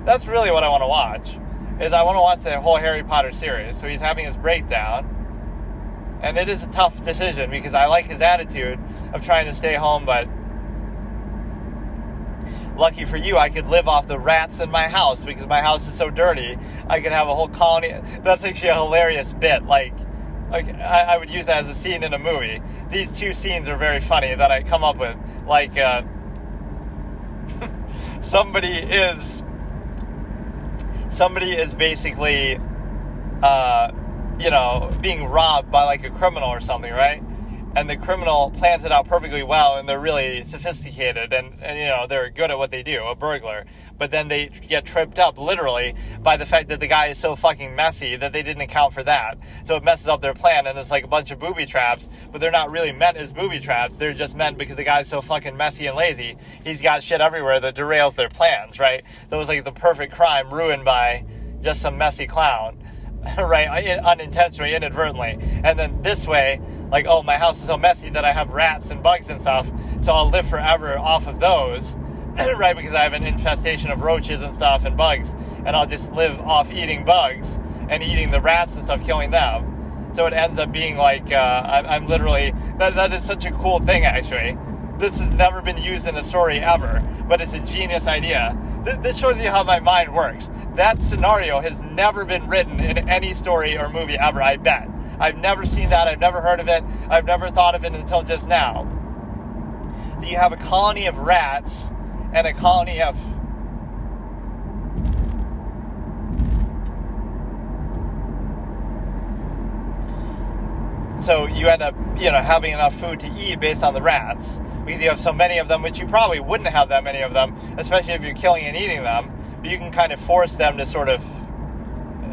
That's really what I want to watch. Is I want to watch the whole Harry Potter series. So he's having his breakdown. And it is a tough decision because I like his attitude of trying to stay home, but lucky for you, I could live off the rats in my house because my house is so dirty. I could have a whole colony. That's actually a hilarious bit. Like I would use that as a scene in a movie. These two scenes are very funny that I come up with. Like, somebody is basically, being robbed by like a criminal or something, right? And the criminal plans it out perfectly well, and they're really sophisticated, and they're good at what they do, a burglar. But then they get tripped up, literally, by the fact that the guy is so fucking messy that they didn't account for that. So it messes up their plan, and it's like a bunch of booby traps, but they're not really meant as booby traps. They're just meant because the guy's so fucking messy and lazy. He's got shit everywhere that derails their plans, right? That was like the perfect crime ruined by just some messy clown. Right, unintentionally, inadvertently. And then this way, like, oh, my house is so messy that I have rats and bugs and stuff, so I'll live forever off of those, right, because I have an infestation of roaches and stuff and bugs, and I'll just live off eating bugs and eating the rats and stuff, killing them. So it ends up being like, I'm literally, that is such a cool thing, actually. This has never been used in a story ever, but it's a genius idea. This shows you how my mind works. That scenario has never been written in any story or movie ever, I bet. I've never seen that. I've never heard of it. I've never thought of it until just now. So you have a colony of rats and a colony of... So you end up, having enough food to eat based on the rats, because you have so many of them, which you probably wouldn't have that many of them, especially if you're killing and eating them. But you can kind of force them to sort of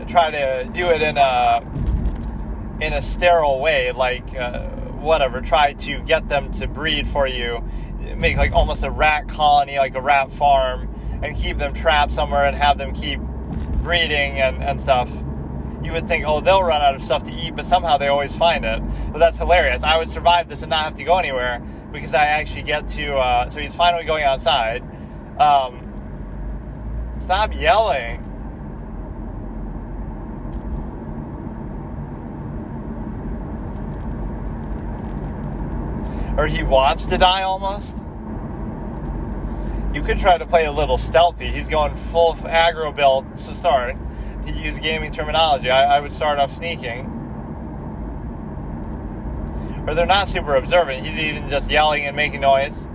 try to do it in a sterile way, like try to get them to breed for you, make like almost a rat colony, like a rat farm, and keep them trapped somewhere and have them keep breeding and stuff. You would think, oh, they'll run out of stuff to eat, but somehow they always find it. But that's hilarious. I would survive this and not have to go anywhere because I actually get to... so he's finally going outside. Stop yelling. Or he wants to die almost. You could try to play a little stealthy. He's going full aggro build to start. To use gaming terminology, I would start off sneaking. Or they're not super observant. He's even just yelling and making noise.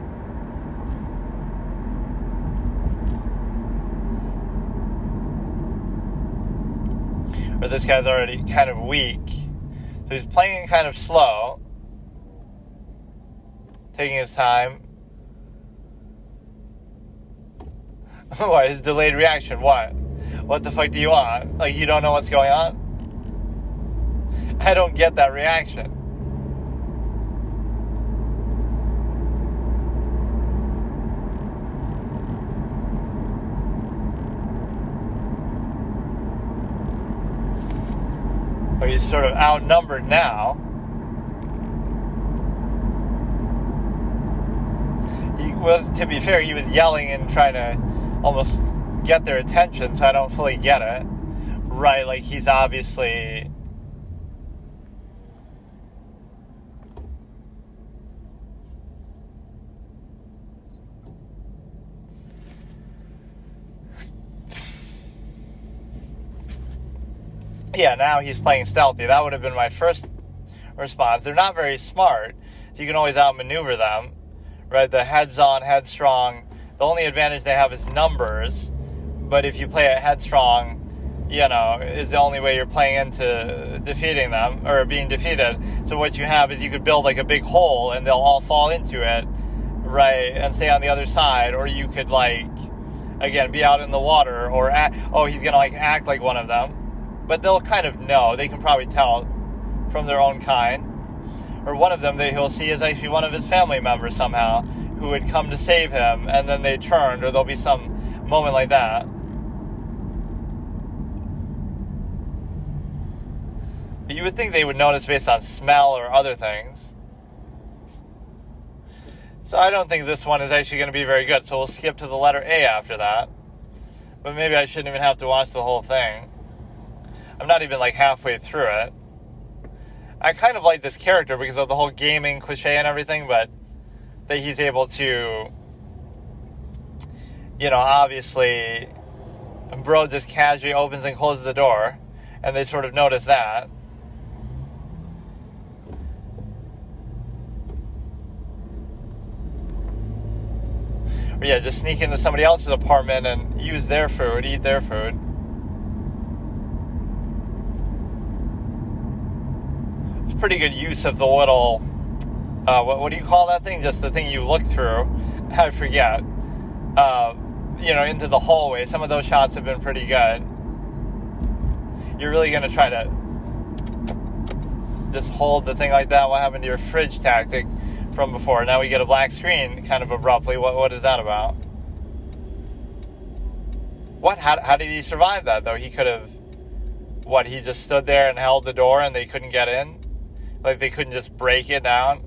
Or this guy's already kind of weak. So he's playing it kind of slow. Taking his time. What? His delayed reaction? What? What the fuck do you want? Like, you don't know what's going on? I don't get that reaction. Well, he's sort of outnumbered now. was, to be fair, he was yelling and trying to almost get their attention, so I don't fully get it. Right, like he's obviously... Yeah, now he's playing stealthy. That would have been my first response. They're not very smart, so you can always outmaneuver them. Right, the heads-on, headstrong, the only advantage they have is numbers. But if you play it headstrong, is the only way you're playing into defeating them, or being defeated. So what you have is you could build like a big hole, and they'll all fall into it, right, and stay on the other side. Or you could, like, again, be out in the water, or he's gonna like act like one of them. But they'll kind of know. They can probably tell from their own kind. Or one of them he'll see is actually one of his family members somehow who had come to save him, and then they turned, or there'll be some moment like that. But you would think they would notice based on smell or other things. So I don't think this one is actually going to be very good, so we'll skip to the letter A after that. But maybe I shouldn't even have to watch the whole thing. I'm not even like halfway through it. I kind of like this character because of the whole gaming cliche and everything, but that he's able to, obviously, bro just casually opens and closes the door, and they sort of notice that. Or yeah, just sneak into somebody else's apartment and use their food, eat their food. Pretty good use of the little what do you call that thing, just the thing you look through, I forget, into the hallway. Some of those shots have been pretty good. You're really going to try to just hold the thing like that. What happened to your fridge tactic from before? Now we get a black screen kind of abruptly. What is that about? How did he survive that, though? He could have, he just stood there and held the door and they couldn't get in? Like, they couldn't just break it down?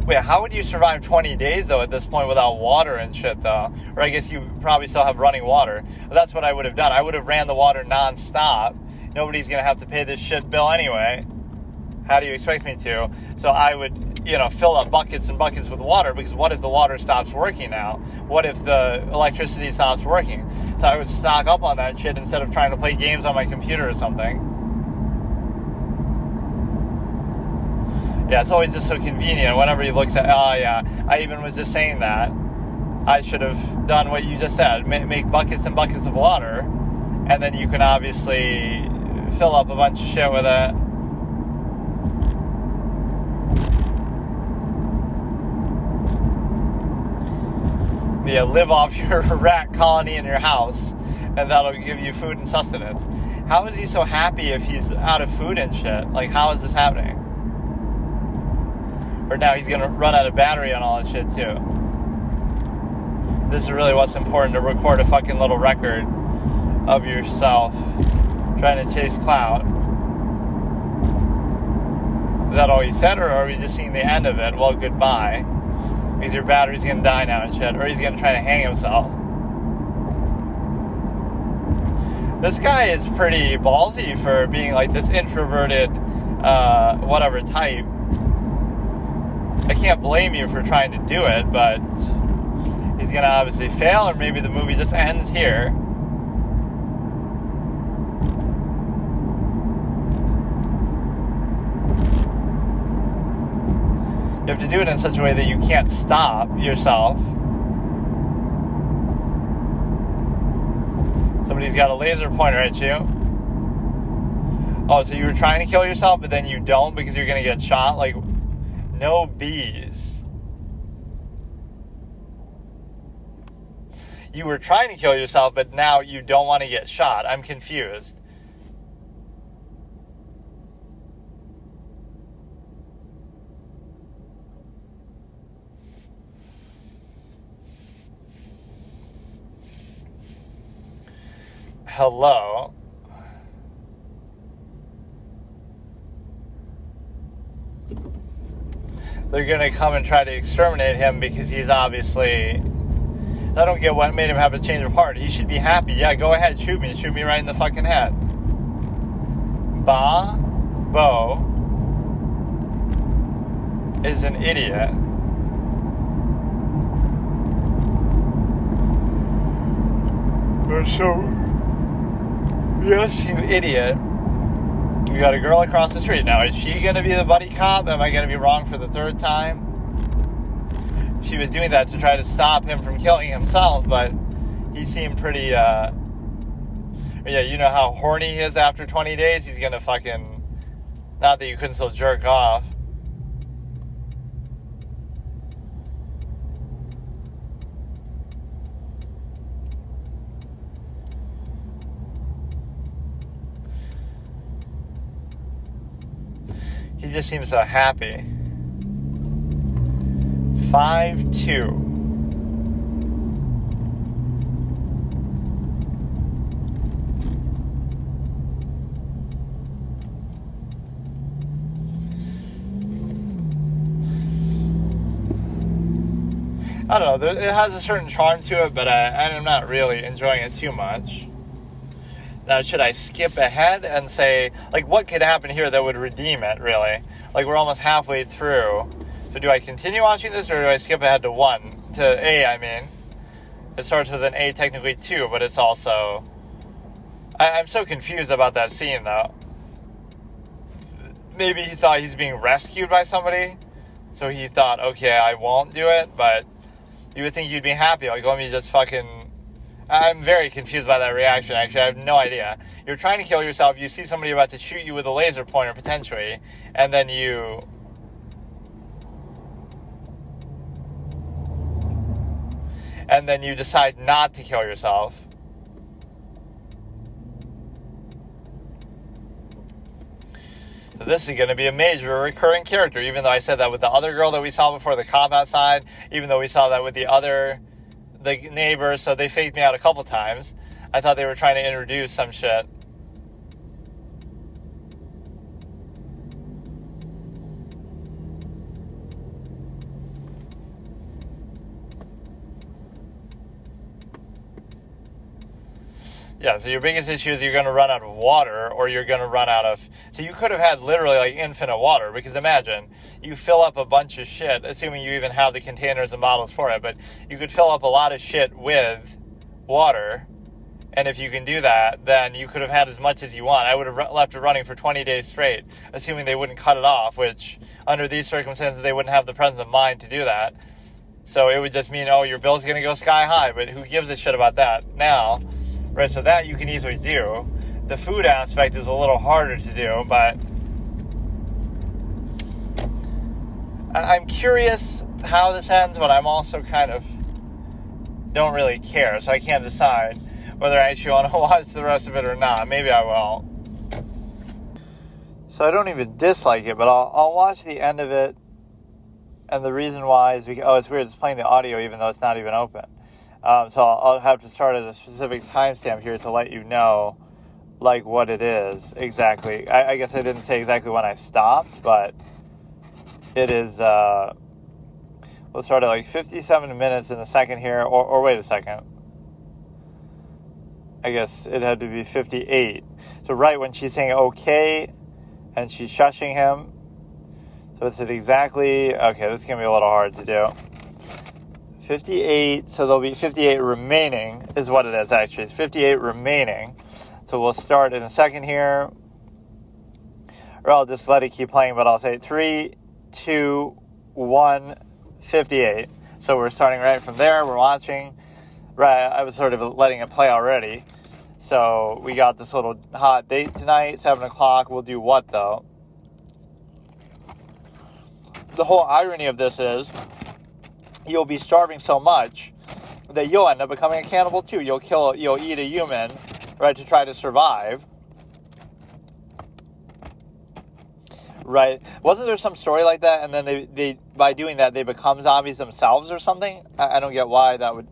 Wait, how would you survive 20 days, though, at this point without water and shit, though? Or I guess you probably still have running water. But that's what I would have done. I would have ran the water nonstop. Nobody's going to have to pay this shit bill anyway. How do you expect me to? So I would, fill up buckets and buckets with water, because what if the water stops working now? What if the electricity stops working? So I would stock up on that shit instead of trying to play games on my computer or something. Yeah, it's always just so convenient. Whenever he looks at, I even was just saying that. I should have done what you just said. Make buckets and buckets of water, and then you can obviously fill up a bunch of shit with it. Yeah, live off your rat colony in your house, and that'll give you food and sustenance. How is he so happy if he's out of food and shit? Like, how is this happening? Or now he's gonna run out of battery on all that shit, too. This is really what's important, to record a fucking little record of yourself trying to chase clout. Is that all he said, or are we just seeing the end of it? Well, goodbye. Because your battery's gonna die now and shit, or he's gonna try to hang himself. This guy is pretty ballsy for being like this introverted, whatever type. I can't blame you for trying to do it, but he's gonna obviously fail, or maybe the movie just ends here. You have to do it in such a way that you can't stop yourself. Somebody's got a laser pointer at you. Oh, so you were trying to kill yourself, but then you don't because you're going to get shot? Like, no bees. You were trying to kill yourself, but now you don't want to get shot. I'm confused. Hello. they're going to come and try to exterminate him because he's obviously... I don't get what made him have a change of heart. He should be happy. Yeah, go ahead, shoot me. Shoot me right in the fucking head. Bo is an idiot. So, yes, you idiot. You got a girl across the street. Now, is she going to be the buddy cop? Am I going to be wrong for the third time? She was doing that to try to stop him from killing himself, but he seemed pretty, yeah, you know how horny he is after 20 days? He's going to fucking, not that you couldn't still jerk off. He just seems so happy. 5-2. I don't know, it has a certain charm to it, but I'm not really enjoying it too much. Now, should I skip ahead and say, like, what could happen here that would redeem it, really? Like, we're almost halfway through. So do I continue watching this, or do I skip ahead to A, I mean? It starts with an A, technically 2, but it's also... I'm so confused about that scene, though. Maybe he thought he's being rescued by somebody, so he thought, okay, I won't do it, but you would think you'd be happy. Like, let me just fucking... I'm very confused by that reaction, actually. I have no idea. You're trying to kill yourself, you see somebody about to shoot you with a laser pointer, potentially, and then you... decide not to kill yourself. So this is going to be a major recurring character, even though I said that with the other girl that we saw before, the cop outside, even though we saw that with the neighbor, so they faked me out a couple times. I thought they were trying to introduce some shit. Yeah, so your biggest issue is you're going to run out of water, or you're going to run out of... So you could have had literally, like, infinite water, because imagine, you fill up a bunch of shit, assuming you even have the containers and bottles for it, but you could fill up a lot of shit with water, and if you can do that, then you could have had as much as you want. I would have left it running for 20 days straight, assuming they wouldn't cut it off, which, under these circumstances, they wouldn't have the presence of mind to do that. So it would just mean, oh, your bill's going to go sky high, but who gives a shit about that now? Right, so that you can easily do. The food aspect is a little harder to do, but I'm curious how this ends, but I'm also kind of don't really care, so I can't decide whether I actually want to watch the rest of it or not. Maybe I will. So I don't even dislike it, but I'll watch the end of it, and the reason why is because, it's weird, it's playing the audio even though it's not even open. So I'll have to start at a specific timestamp here to let you know, like, what it is exactly. I guess I didn't say exactly when I stopped, but it is, we'll start at like 57 minutes in a second here, or wait a second. I guess it had to be 58. So right when she's saying okay, and she's shushing him. So it's at exactly, okay, this is going to be a little hard to do. 58, so there'll be 58 remaining, is what it is actually. It's 58 remaining. So we'll start in a second here. Or I'll just let it keep playing, but I'll say 3, 2, 1, 58. So we're starting right from there. We're watching. Right, I was sort of letting it play already. So we got this little hot date tonight, 7 o'clock. We'll do what, though? The whole irony of this is you'll be starving so much that you'll end up becoming a cannibal too. You'll eat a human, right, to try to survive. Right. Wasn't there some story like that? And then they by doing that, they become zombies themselves or something? I don't get why that would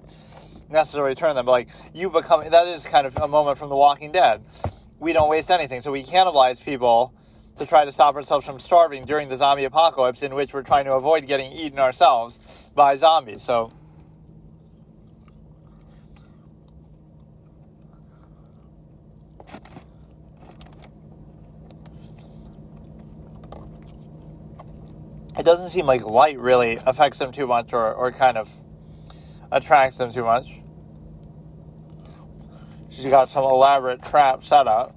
necessarily turn them. But, like, that is kind of a moment from The Walking Dead. We don't waste anything. So we cannibalize people to try to stop ourselves from starving during the zombie apocalypse, in which we're trying to avoid getting eaten ourselves by zombies. So it doesn't seem like light really affects them too much, or kind of attracts them too much. She's got some elaborate trap set up.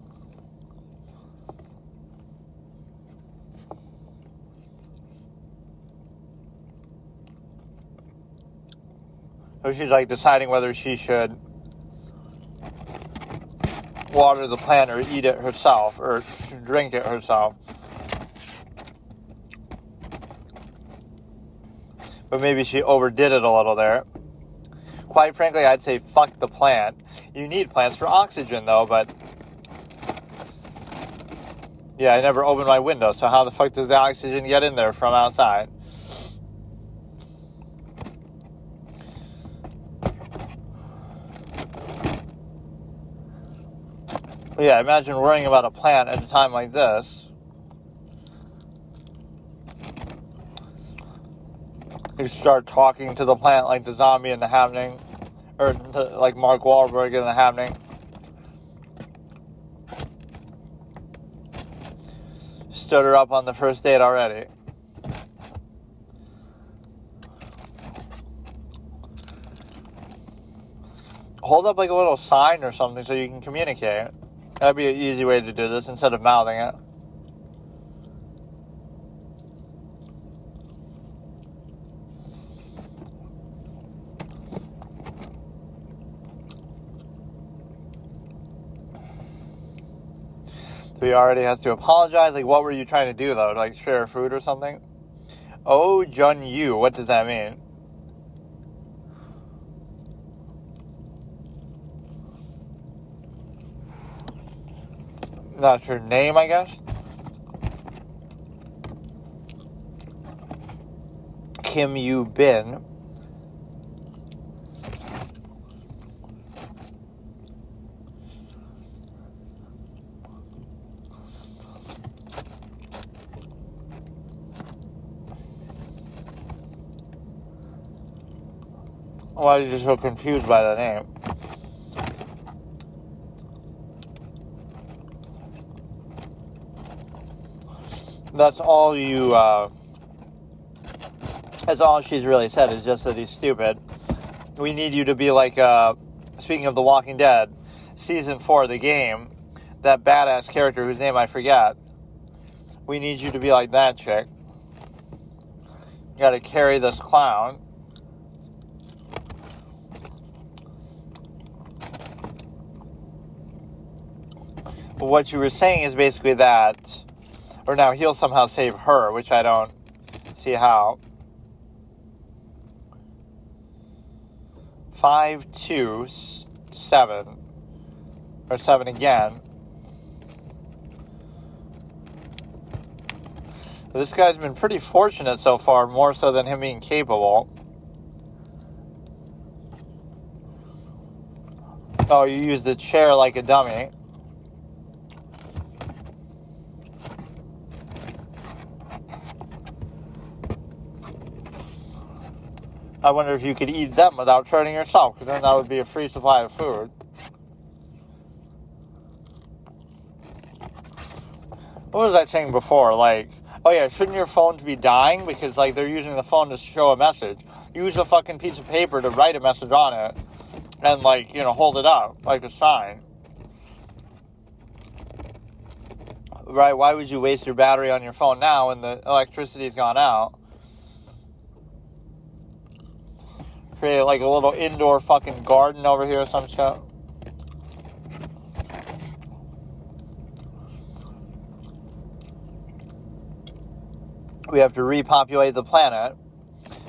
So she's like deciding whether she should water the plant or eat it herself or drink it herself. But maybe she overdid it a little there. Quite frankly, I'd say fuck the plant. You need plants for oxygen, though, but yeah, I never opened my window, so how the fuck does the oxygen get in there from outside? Yeah, imagine worrying about a plant at a time like this. You start talking to the plant like the zombie in The Happening, or like Mark Wahlberg in The Happening. Stood her up on the first date already. Hold up like a little sign or something so you can communicate. That'd be an easy way to do this instead of mouthing it. So he already has to apologize. Like, what were you trying to do, though? Like, share food or something? Oh, Jun Yu. What does that mean? That's her name, I guess? Kim Yu Bin. Why are you so confused by the name? That's all you, that's all she's really said, is just that he's stupid. We need you to be like, speaking of The Walking Dead, Season 4, the game, that badass character whose name I forget. We need you to be like that chick. You gotta carry this clown. But what you were saying is basically that, or now he'll somehow save her, which I don't see how. 5, 2, 7. Or 7 again. This guy's been pretty fortunate so far, more so than him being capable. Oh, you used the chair like a dummy. I wonder if you could eat them without turning yourself, because then that would be a free supply of food. What was I saying before? Like, oh yeah, shouldn't your phone be dying? Because, like, they're using the phone to show a message. Use a fucking piece of paper to write a message on it. And, like, hold it up, like a sign. Right, why would you waste your battery on your phone now when the electricity's gone out? Create like a little indoor fucking garden over here or some shit. We have to repopulate the planet.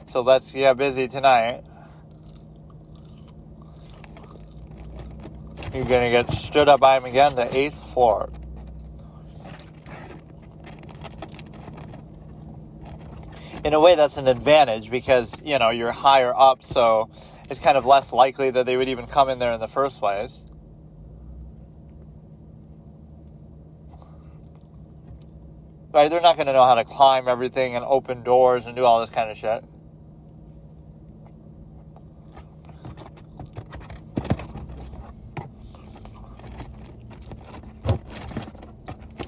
So let's get busy tonight. You're gonna get stood up by him again, the 8th floor. In a way, that's an advantage because, you're higher up, so it's kind of less likely that they would even come in there in the first place. Right? They're not going to know how to climb everything and open doors and do all this kind of shit.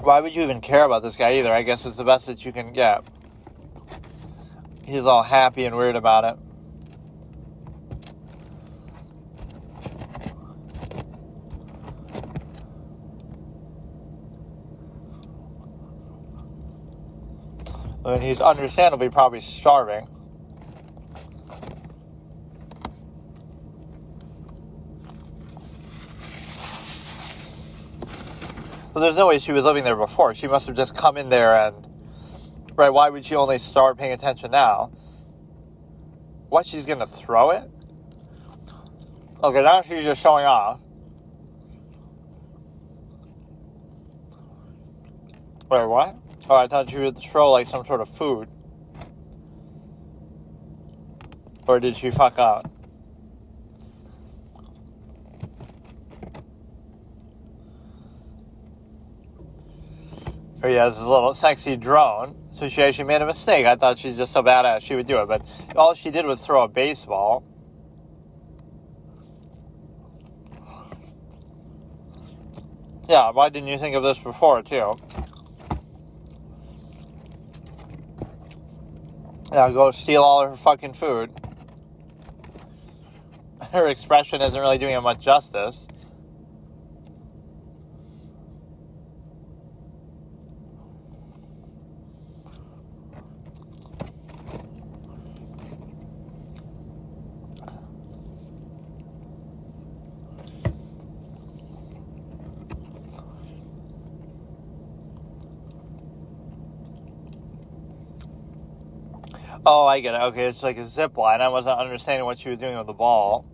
Why would you even care about this guy either? I guess it's the best that you can get. He's all happy and weird about it. I mean, he's understandably probably starving. Well, there's no way she was living there before. She must have just come in there and... Right, why would she only start paying attention now? What, she's going to throw it? Okay, now she's just showing off. Wait, what? Oh, I thought she would throw, like, some sort of food. Or did she fuck up? Or yeah, this little sexy drone. So she actually made a mistake. I thought she's just so badass she would do it. But all she did was throw a baseball. Yeah, why didn't you think of this before, too? Yeah, go steal all of her fucking food. Her expression isn't really doing it much justice. Oh, I get it. Okay, it's like a zip line. I wasn't understanding what she was doing with the ball.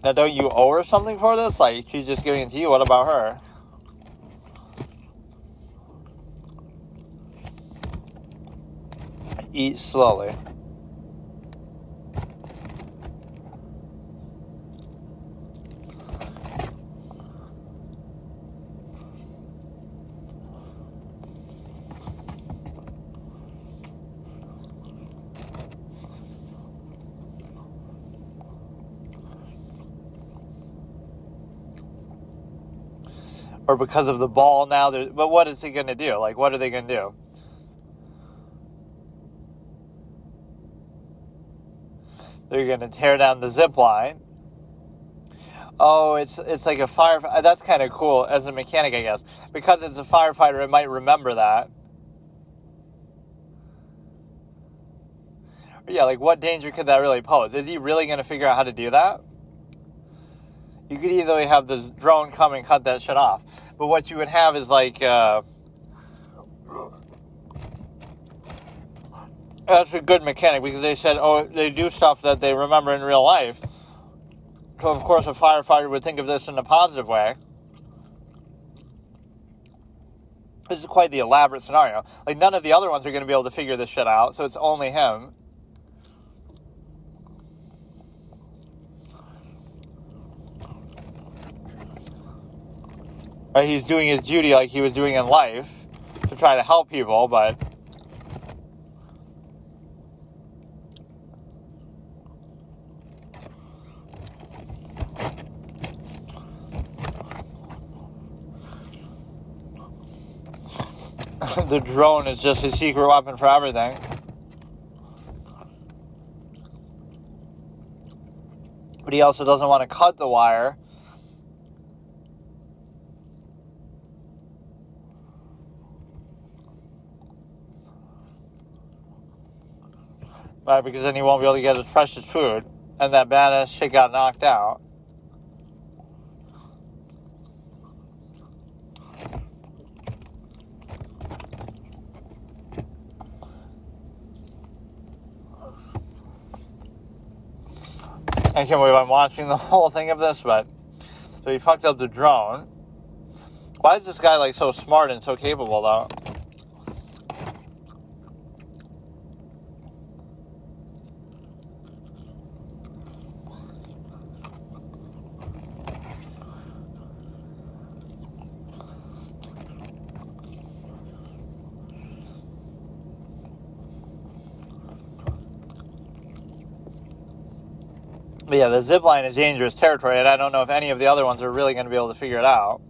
Now, don't you owe her something for this? Like, she's just giving it to you. What about her? Eat slowly. Or because of the ball now. But what is he going to do? Like, what are they going to do? They're going to tear down the zip line. Oh, it's like a firefighter. That's kind of cool as a mechanic, I guess. Because it's a firefighter, it might remember that. Yeah, like what danger could that really pose? Is he really going to figure out how to do that? You could either have this drone come and cut that shit off. But what you would have is like... that's a good mechanic because they said, oh, they do stuff that they remember in real life. So, of course, a firefighter would think of this in a positive way. This is quite the elaborate scenario. Like, none of the other ones are going to be able to figure this shit out, so it's only him. Right, he's doing his duty like he was doing in life to try to help people, but... the drone is just a secret weapon for everything. But he also doesn't want to cut the wire. Right, because then he won't be able to get his precious food. And that badass shit got knocked out. I can't believe I'm watching the whole thing of this, but... So he fucked up the drone. Why is this guy, like, so smart and so capable, though? But yeah, the zip line is dangerous territory, and I don't know if any of the other ones are really going to be able to figure it out.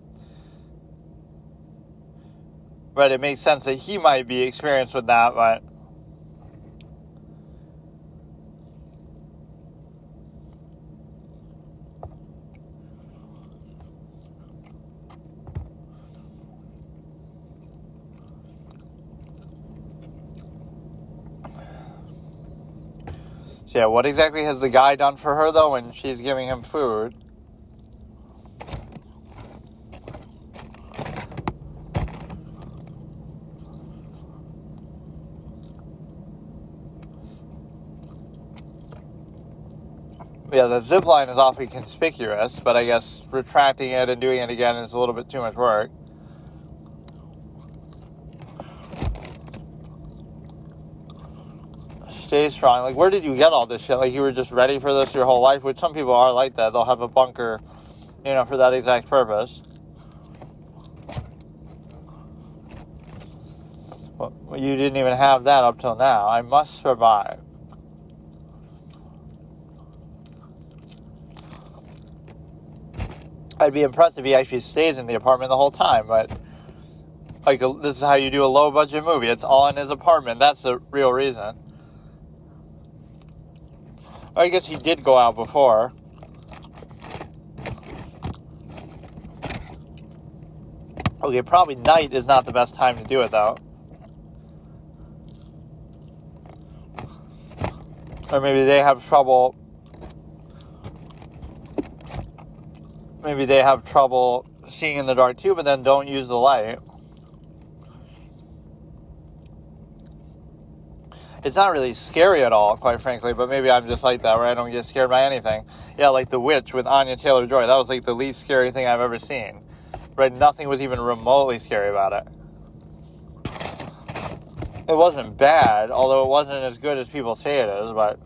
But it makes sense that he might be experienced with that, but... So yeah, what exactly has the guy done for her, though, when she's giving him food? Yeah, the zip line is awfully conspicuous, but I guess retracting it and doing it again is a little bit too much work. Stay strong. Like, where did you get all this shit? Like, you were just ready for this your whole life? Which some people are like that. They'll have a bunker, for that exact purpose. Well, you didn't even have that up till now. I must survive. I'd be impressed if he actually stays in the apartment the whole time, but... this is how you do a low-budget movie. It's all in his apartment. That's the real reason. I guess he did go out before. Okay, probably night is not the best time to do it, though. Or maybe they have trouble... Maybe they have trouble seeing in the dark, too, but then don't use the light. It's not really scary at all, quite frankly, but maybe I'm just like that, where I don't get scared by anything. Yeah, like The Witch with Anya Taylor-Joy. That was like the least scary thing I've ever seen. Right? Nothing was even remotely scary about it. It wasn't bad, although it wasn't as good as people say it is, but...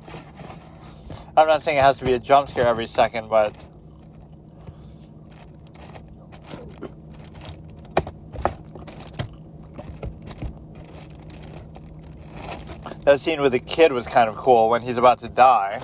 I'm not saying it has to be a jump scare every second, but... That scene with the kid was kind of cool when he's about to die.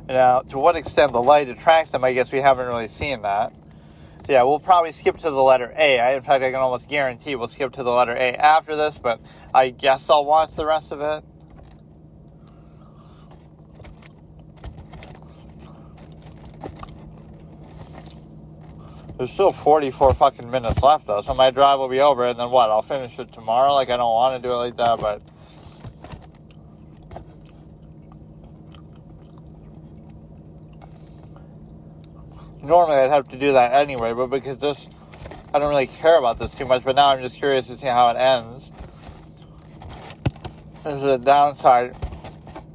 Now, to what extent the light attracts them, I guess we haven't really seen that. So yeah, we'll probably skip to the letter A. In fact, I can almost guarantee we'll skip to the letter A after this, but I guess I'll watch the rest of it. There's still 44 fucking minutes left, though, so my drive will be over, and then what? I'll finish it tomorrow? Like, I don't want to do it like that, but... Normally, I'd have to do that anyway, but because this... I don't really care about this too much, but now I'm just curious to see how it ends. This is a downside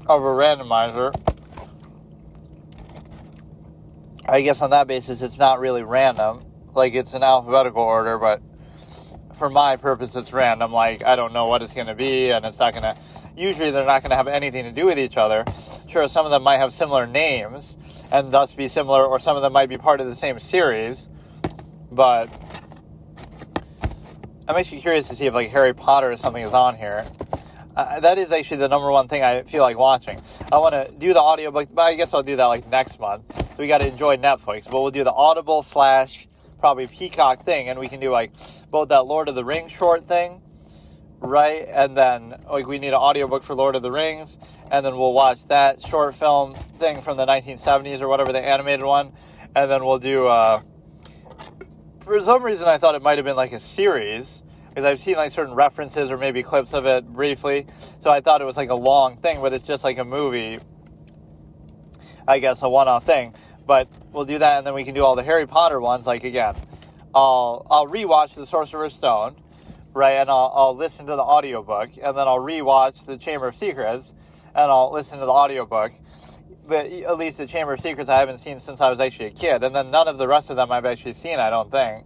of a randomizer. I guess on that basis, it's not really random. Like, it's in alphabetical order, but for my purpose, it's random. Like, I don't know what it's going to be, and it's not going to... Usually, they're not going to have anything to do with each other. Sure, some of them might have similar names, and thus be similar, or some of them might be part of the same series, but... I'm actually curious to see if, like, Harry Potter or something is on here. That is actually the number one thing I feel like watching. I want to do the audiobook, but I guess I'll do that, like, next month. So we got to enjoy Netflix, but we'll do the Audible / probably Peacock thing, and we can do, like, both that Lord of the Rings short thing, right? And then, like, we need an audiobook for Lord of the Rings, and then we'll watch that short film thing from the 1970s or whatever, the animated one, and then we'll do, for some reason I thought it might have been, like, a series, because I've seen, like, certain references or maybe clips of it briefly, so I thought it was, like, a long thing, but it's just, like, a movie, I guess, a one-off thing. But we'll do that, and then we can do all the Harry Potter ones. Like, again, I'll rewatch The Sorcerer's Stone, right, and I'll listen to the audiobook, and then I'll rewatch The Chamber of Secrets, and I'll listen to the audiobook. But at least The Chamber of Secrets I haven't seen since I was actually a kid, and then none of the rest of them I've actually seen, I don't think.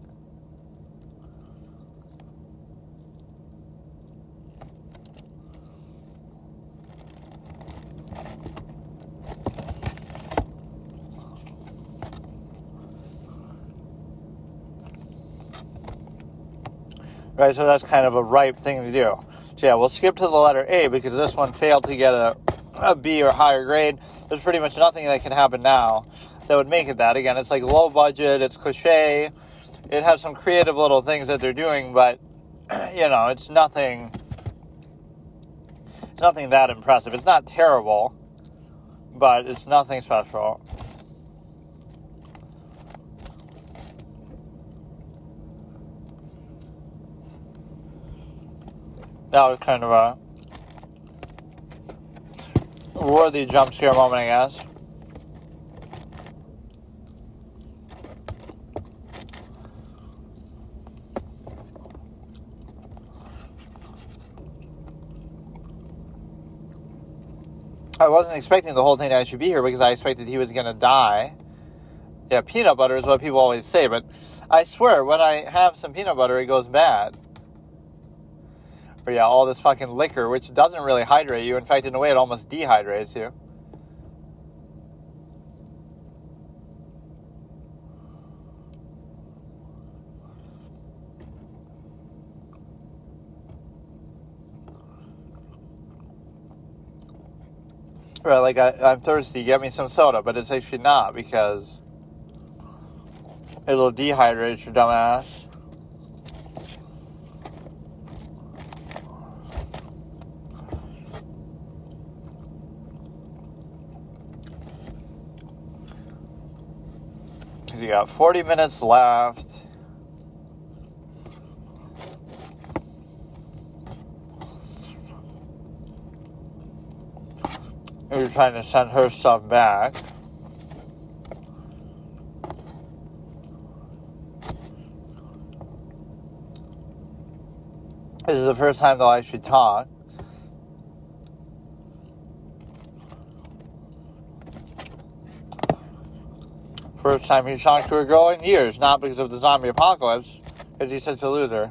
Right, so that's kind of a ripe thing to do. So yeah, we'll skip to the letter A because this one failed to get a B or higher grade. There's pretty much nothing that can happen now that would make it that. Again, it's like low budget, it's cliche, it has some creative little things that they're doing, but, it's nothing that impressive. It's not terrible, but it's nothing special. That was kind of a worthy jump scare moment, I guess. I wasn't expecting the whole thing to actually be here because I expected he was going to die. Yeah, peanut butter is what people always say, but I swear, when I have some peanut butter, it goes bad. Or yeah, all this fucking liquor, which doesn't really hydrate you. In fact, in a way, it almost dehydrates you. Right, like I'm thirsty, get me some soda, but it's actually not because it'll dehydrate your dumb ass. Because you got 40 minutes left. You're trying to send her stuff back. This is the first time they'll actually talk. First time he's talked to a girl in years, not because of the zombie apocalypse, because he's such a loser.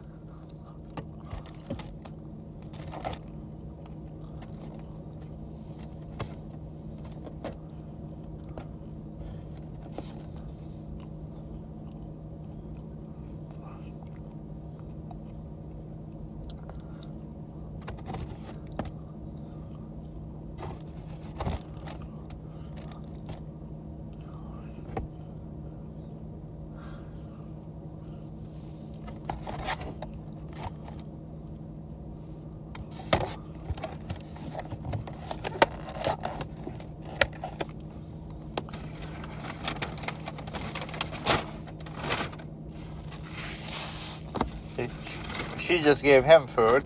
She just gave him food.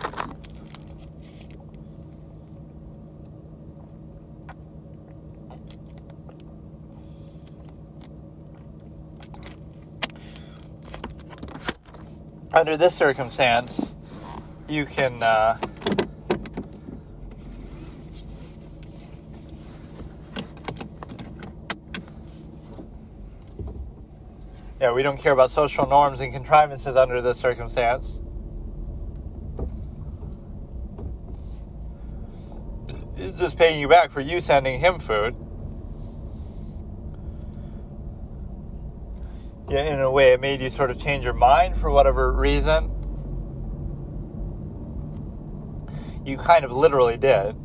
Under this circumstance, you can we don't care about social norms and contrivances under this circumstance. He's just paying you back for you sending him food. Yeah, in a way, it made you sort of change your mind for whatever reason. You kind of literally did.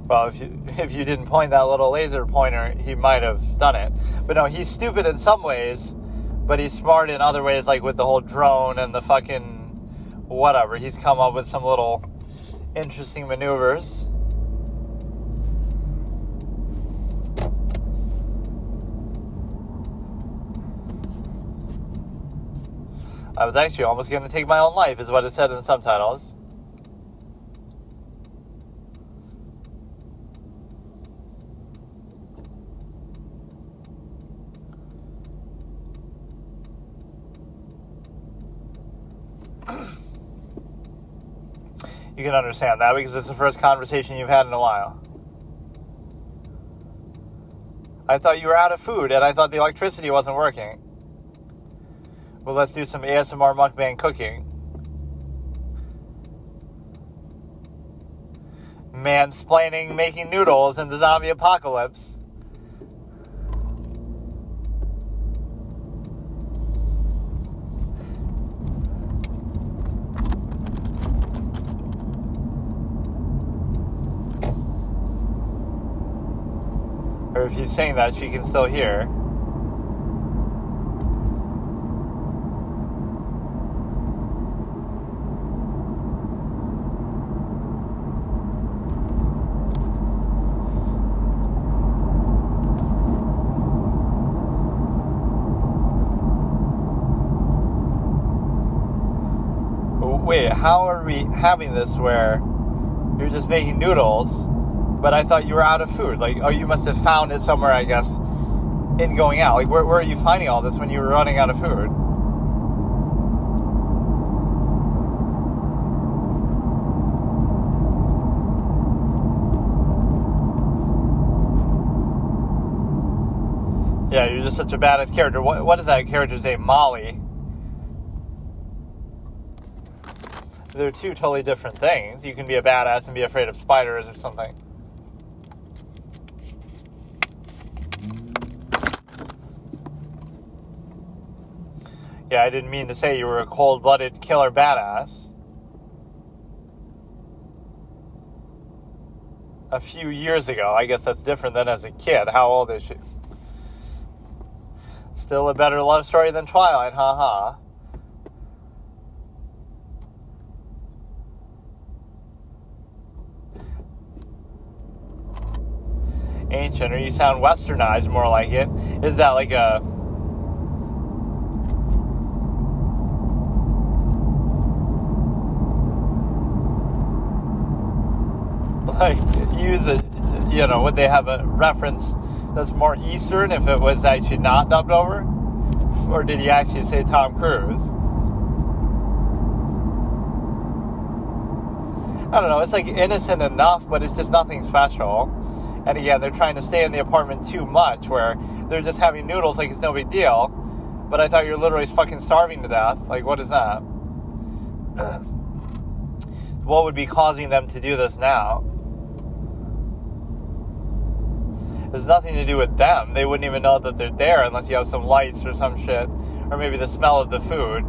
Well, if you didn't point that little laser pointer, he might have done it. But no, he's stupid in some ways, but he's smart in other ways, like with the whole drone and the fucking whatever. He's come up with some little interesting maneuvers. I was actually almost going to take my own life, is what it said in the subtitles. You can understand that because it's the first conversation you've had in a while. I thought you were out of food, and I thought the electricity wasn't working. Well, let's do some ASMR mukbang cooking. Mansplaining making noodles in the zombie apocalypse. if he's saying that, she can still hear. Wait, how are we having this where you're just making noodles, but I thought you were out of food? Like, oh, you must have found it somewhere, I guess, in going out. Like, where are you finding all this when you were running out of food? Yeah, you're just such a badass character. What is that character's name? Molly. They're two totally different things. You can be a badass and be afraid of spiders or something. Yeah, I didn't mean to say you were a cold-blooded killer badass. A few years ago. I guess that's different than as a kid. How old is she? Still a better love story than Twilight, haha. Ancient, or you sound westernized more like it. Is that like a... like, use it, you know, would they have a reference that's more Eastern if it was actually not dubbed over? Or did he actually say Tom Cruise? I don't know, it's like innocent enough, but it's just nothing special. And again, they're trying to stay in the apartment too much, where they're just having noodles like it's no big deal. But I thought you were literally fucking starving to death. Like, what is that? What would be causing them to do this now? There's nothing to do with them. They wouldn't even know that they're there unless you have some lights or some shit. Or maybe the smell of the food.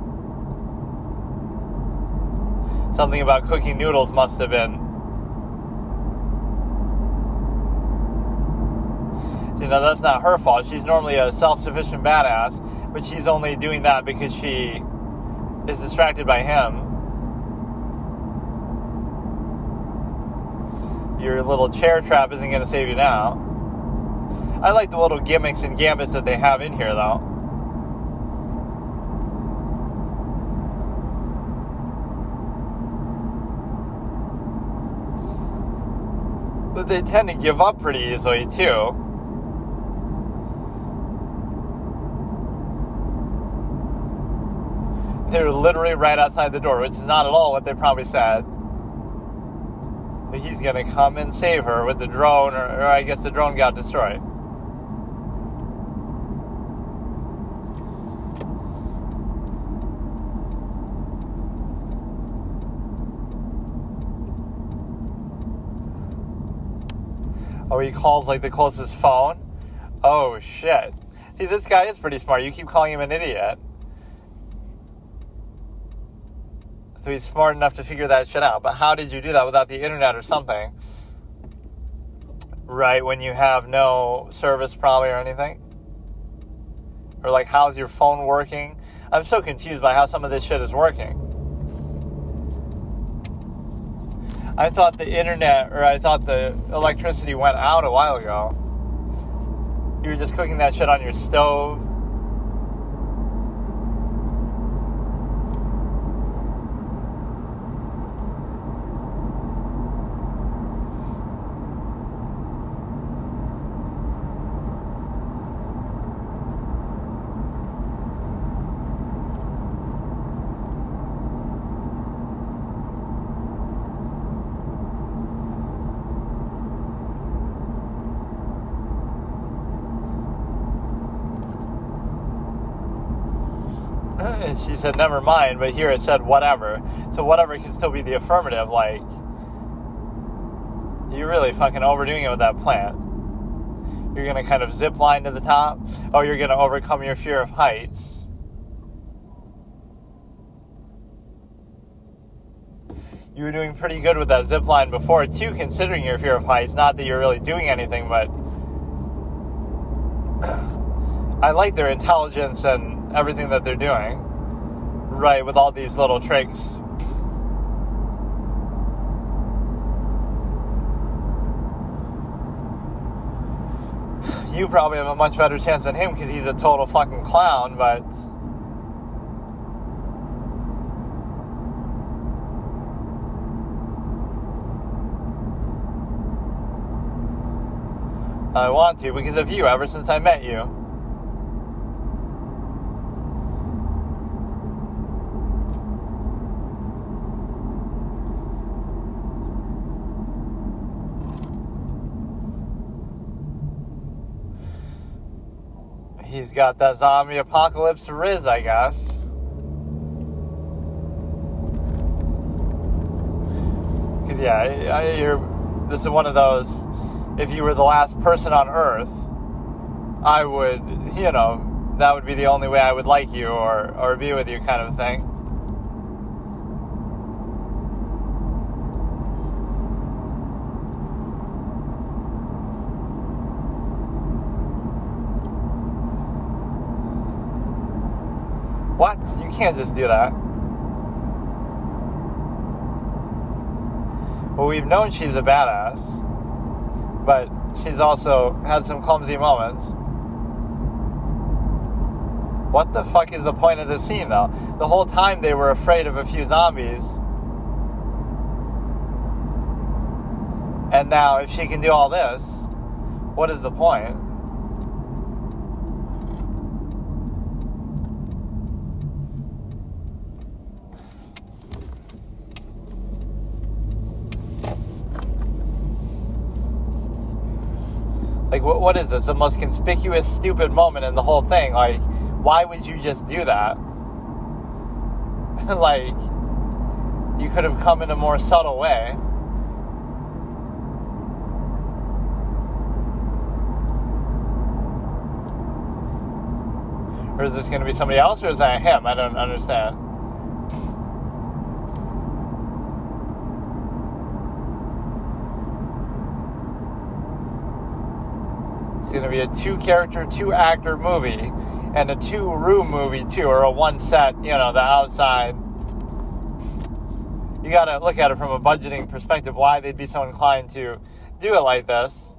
Something about cooking noodles must have been... You know, that's not her fault. She's normally a self-sufficient badass, but she's only doing that because she is distracted by him. Your little chair trap isn't going to save you now. I like the little gimmicks and gambits that they have in here, though. But they tend to give up pretty easily, too. They're literally right outside the door, which is not at all what they probably said. But he's going to come and save her with the drone, or I guess the drone got destroyed. Oh, he calls like the closest phone? Oh, shit. See, this guy is pretty smart. You keep calling him an idiot. So he's smart enough to figure that shit out. But how did you do that without the internet or something? Right, when you have no service probably or anything? Or like, how's your phone working? I'm so confused by how some of this shit is working. I thought the internet, or I thought the electricity went out a while ago. You were just cooking that shit on your stove. And she said, never mind, but here it said whatever. So whatever can still be the affirmative, like, you're really fucking overdoing it with that plant. You're going to kind of zip line to the top. Oh, you're going to overcome your fear of heights. You were doing pretty good with that zip line before, too, considering your fear of heights. Not that you're really doing anything, but I like their intelligence and everything that they're doing, right, with all these little tricks. You probably have a much better chance than him because he's a total fucking clown, but I want to because of you ever since I met you. He's got that zombie apocalypse riz, I guess. Because, this is one of those, if you were the last person on Earth, I would, that would be the only way I would like you or be with you kind of thing. What? You can't just do that. Well, we've known she's a badass, but she's also had some clumsy moments. What the fuck is the point of this scene, though? The whole time they were afraid of a few zombies. And now, if she can do all this, what is the point? Like, what is this? The most conspicuous, stupid moment in the whole thing. Like, why would you just do that? Like, you could have come in a more subtle way. Or is this going to be somebody else, or is that him? I don't understand. It's going to be a 2-character, 2-actor movie, and a 2-room movie, too, or a 1-set, the outside. You got to look at it from a budgeting perspective, why they'd be so inclined to do it like this.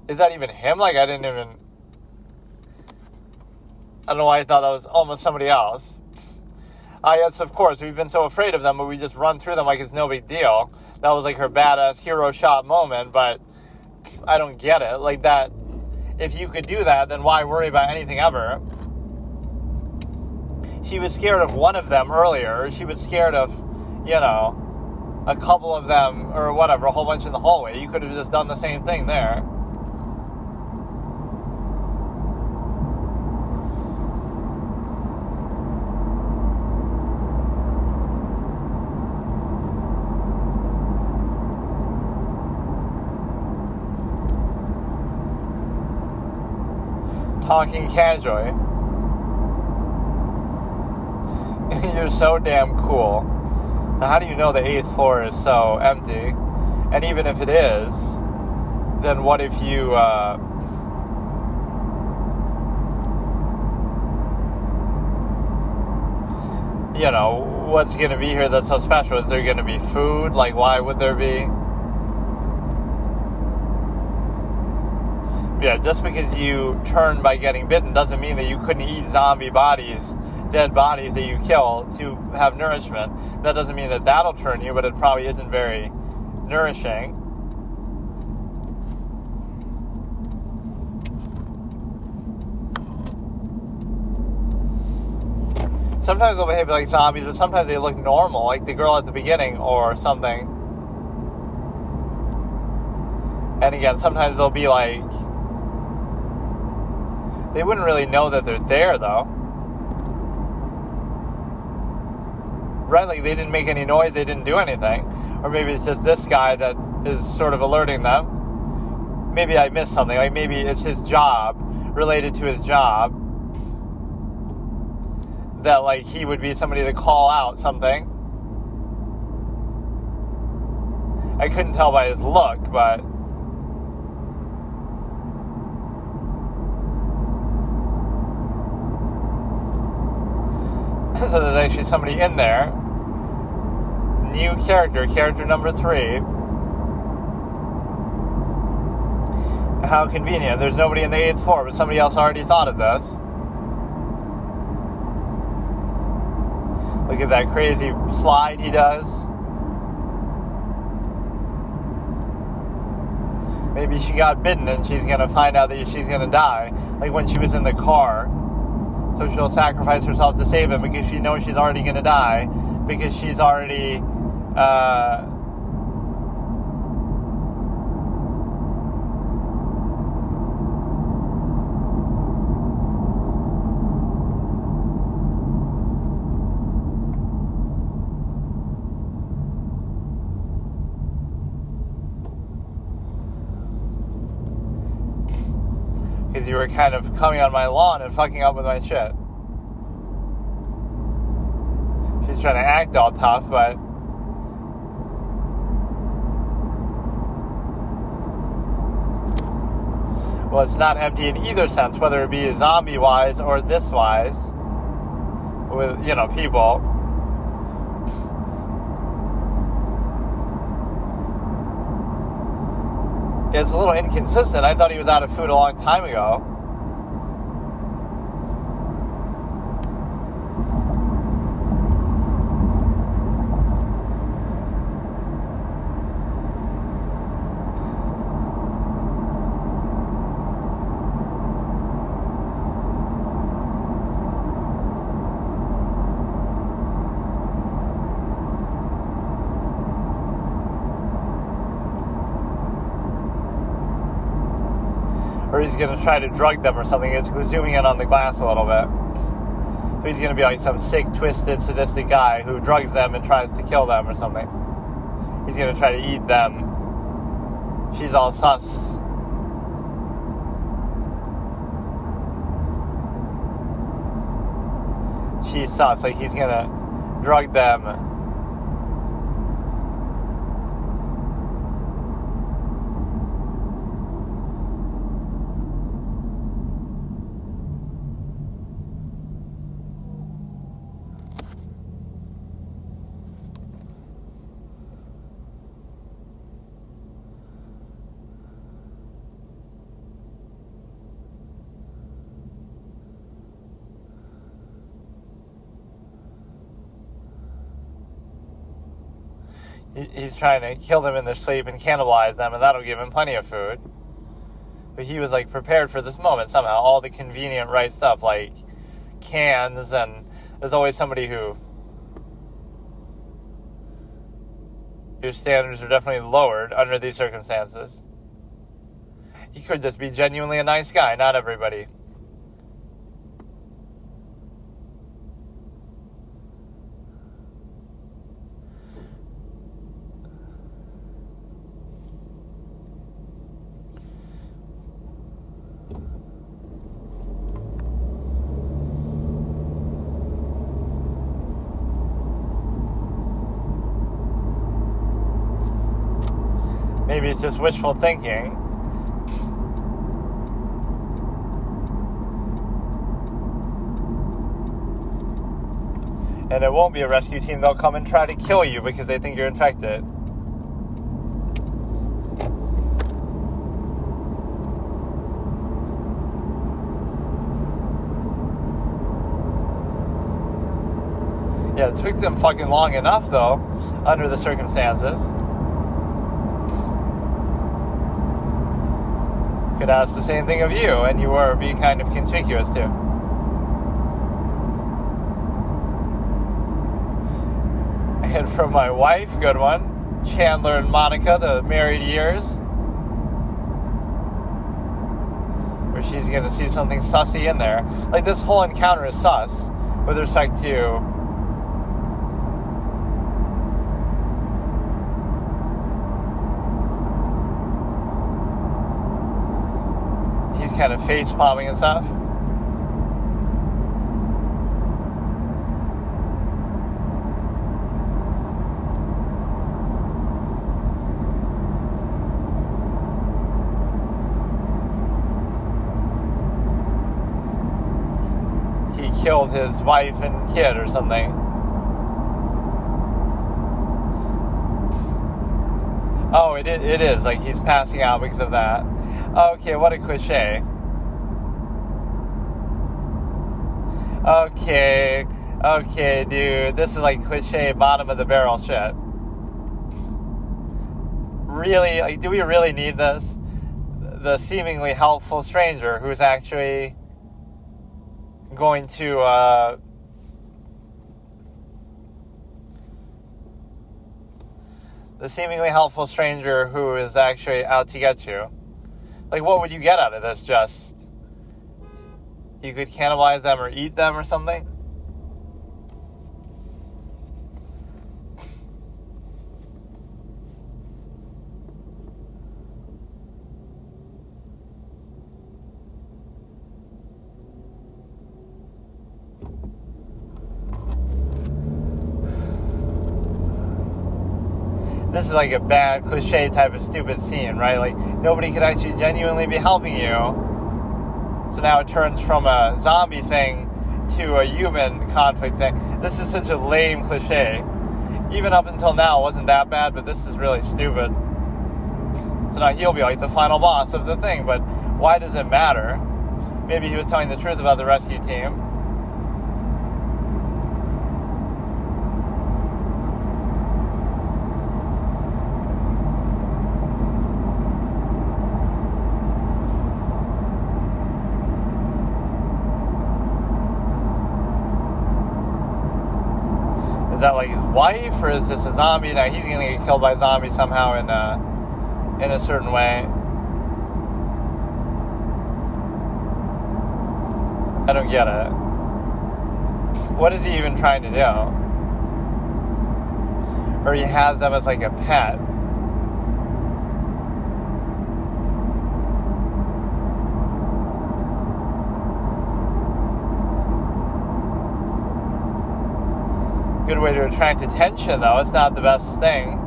Is that even him? Like, I don't know why I thought that was almost somebody else. Yes, of course, we've been so afraid of them, but we just run through them like it's no big deal. That was like her badass hero shot moment, but I don't get it. Like that, if you could do that, then why worry about anything ever? She was scared of one of them earlier. She was scared of, a couple of them or whatever, a whole bunch in the hallway. You could have just done the same thing there. Talking casually. You're so damn cool. So how do you know the 8th floor is so empty? And even if it is, then what if you, what's going to be here that's so special? Is there going to be food? Like, why would there be? Yeah, just because you turn by getting bitten doesn't mean that you couldn't eat zombie bodies, dead bodies that you kill to have nourishment. That doesn't mean that that'll turn you, but it probably isn't very nourishing. Sometimes they'll behave like zombies, but sometimes they look normal, like the girl at the beginning or something. And again, sometimes they'll be like... They wouldn't really know that they're there, though. Right? Like, they didn't make any noise, they didn't do anything. Or maybe it's just this guy that is sort of alerting them. Maybe I missed something. Like, maybe it's his job, related to his job, that, like, he would be somebody to call out something. I couldn't tell by his look, but... So there's actually somebody in there. New character number 3. How convenient. There's nobody in the 8th floor, but somebody else already thought of this. Look at that crazy slide he does. Maybe she got bitten and she's going to find out that she's going to die. Like when she was in the car. So she'll sacrifice herself to save him because she knows she's already going to die. Because she's already... because you were kind of coming on my lawn and fucking up with my shit. She's trying to act all tough, but... well, it's not empty in either sense, whether it be zombie-wise or this-wise. With, people. It's a little inconsistent. I thought he was out of food a long time ago. Or he's going to try to drug them or something. It's zooming in on the glass a little bit. So he's going to be like some sick, twisted, sadistic guy who drugs them and tries to kill them or something. He's going to try to eat them. She's all sus. She's sus. Like he's going to drug them. He's trying to kill them in their sleep and cannibalize them, and that'll give him plenty of food. But he was, prepared for this moment somehow. All the convenient right stuff, like cans, and there's always somebody who... your standards are definitely lowered under these circumstances. He could just be genuinely a nice guy, not everybody. Maybe it's just wishful thinking. And it won't be a rescue team. They'll come and try to kill you because they think you're infected. Yeah, it took them fucking long enough, though, under the circumstances. Could ask the same thing of you, and you were being kind of conspicuous too. And from my wife, good one, Chandler and Monica, the married years, where she's going to see something sussy in there. Like, this whole encounter is sus with respect to kind of face palming and stuff. He killed his wife and kid or something. Oh, it is. Like, he's passing out because of that. Okay, what a cliche. Okay, dude. This is like cliche bottom of the barrel shit. Really? Like, do we really need this? The seemingly helpful stranger who's actually going to the seemingly helpful stranger who is actually out to get you. Like, what would you get out of this? Just you could cannibalize them or eat them or something? This is like a bad cliche type of stupid scene, right? Like, nobody could actually genuinely be helping you. So now it turns from a zombie thing to a human conflict thing. This is such a lame cliche. Even up until now, it wasn't that bad, but this is really stupid. So now he'll be like the final boss of the thing, but why does it matter? Maybe he was telling the truth about the rescue team. Is that like his wife, or is this a zombie? Now he's gonna get killed by a zombie somehow in a certain way. I don't get it. What is he even trying to do? Or he has them as like a pet. Good way to attract attention, though. It's not the best thing.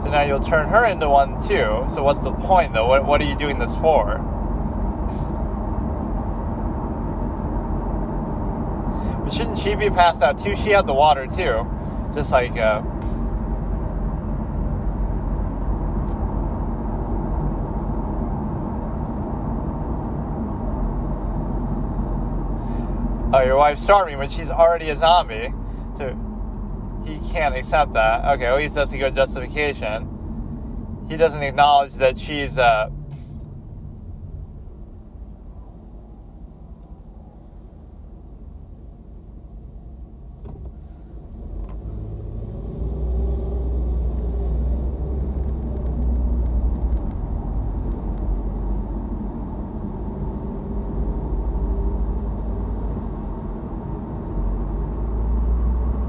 So now you'll turn her into one, too. So what's the point, though? What are you doing this for? But shouldn't she be passed out, too? She had the water, too. Just like... Oh, your wife's starving, but she's already a zombie. So he can't accept that. Okay, at least that's a good justification. He doesn't acknowledge that she's...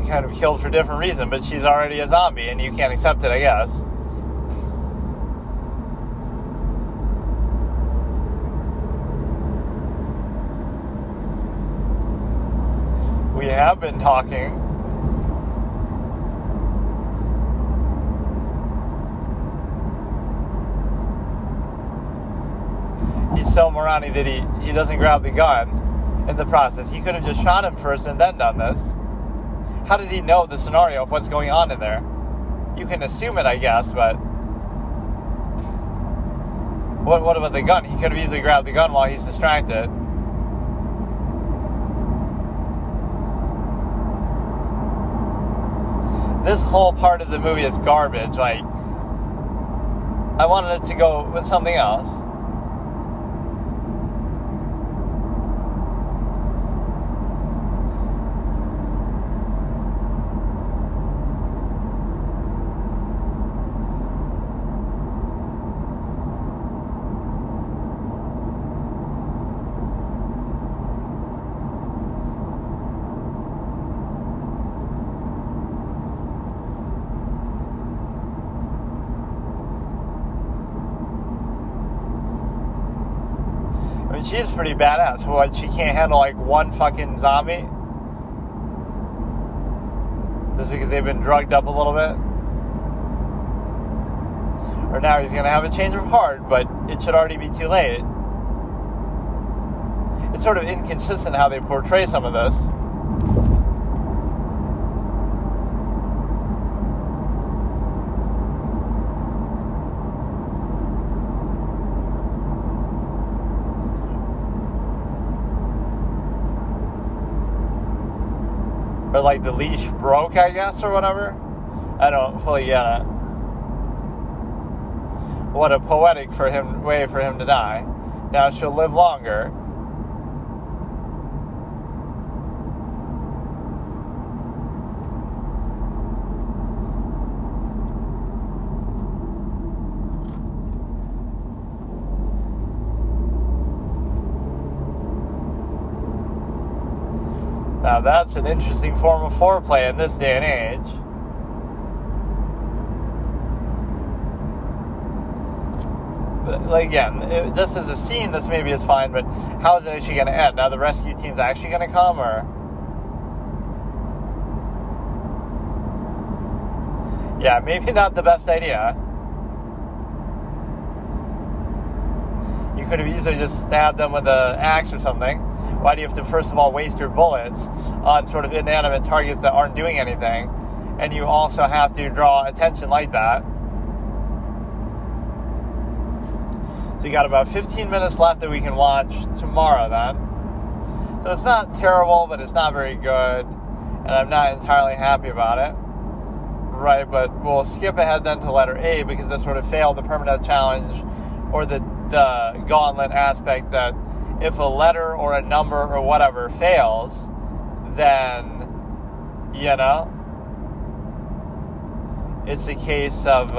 kind of killed for a different reason, but she's already a zombie and you can't accept it, I guess. We have been talking. He's so moronic that he doesn't grab the gun in the process. He could have just shot him first and then done this. How does he know the scenario of what's going on in there? You can assume it, I guess, but... What about the gun? He could have easily grabbed the gun while he's distracted. This whole part of the movie is garbage. Like, I wanted it to go with something else. I mean, she's pretty badass. What, she can't handle like one fucking zombie? Just because they've been drugged up a little bit? Or now he's going to have a change of heart, but it should already be too late. It's sort of inconsistent how they portray some of this. Or like the leash broke, I guess, or whatever. I don't fully get it. What a poetic way for him to die. Now she'll live longer. Now that's an interesting form of foreplay in this day and age. Like again, just as a scene, this maybe is fine, but how is it actually going to end? Now the rescue team's actually going to come, or? Yeah, maybe not the best idea. You could have easily just stabbed them with an axe or something. Why do you have to, first of all, waste your bullets on sort of inanimate targets that aren't doing anything? And you also have to draw attention like that. So you got about 15 minutes left that we can watch tomorrow then. So it's not terrible, but it's not very good. And I'm not entirely happy about it. Right, but we'll skip ahead then to letter A because this sort of failed the permanent challenge or the gauntlet aspect that if a letter or a number or whatever fails, then, you know, it's a case of,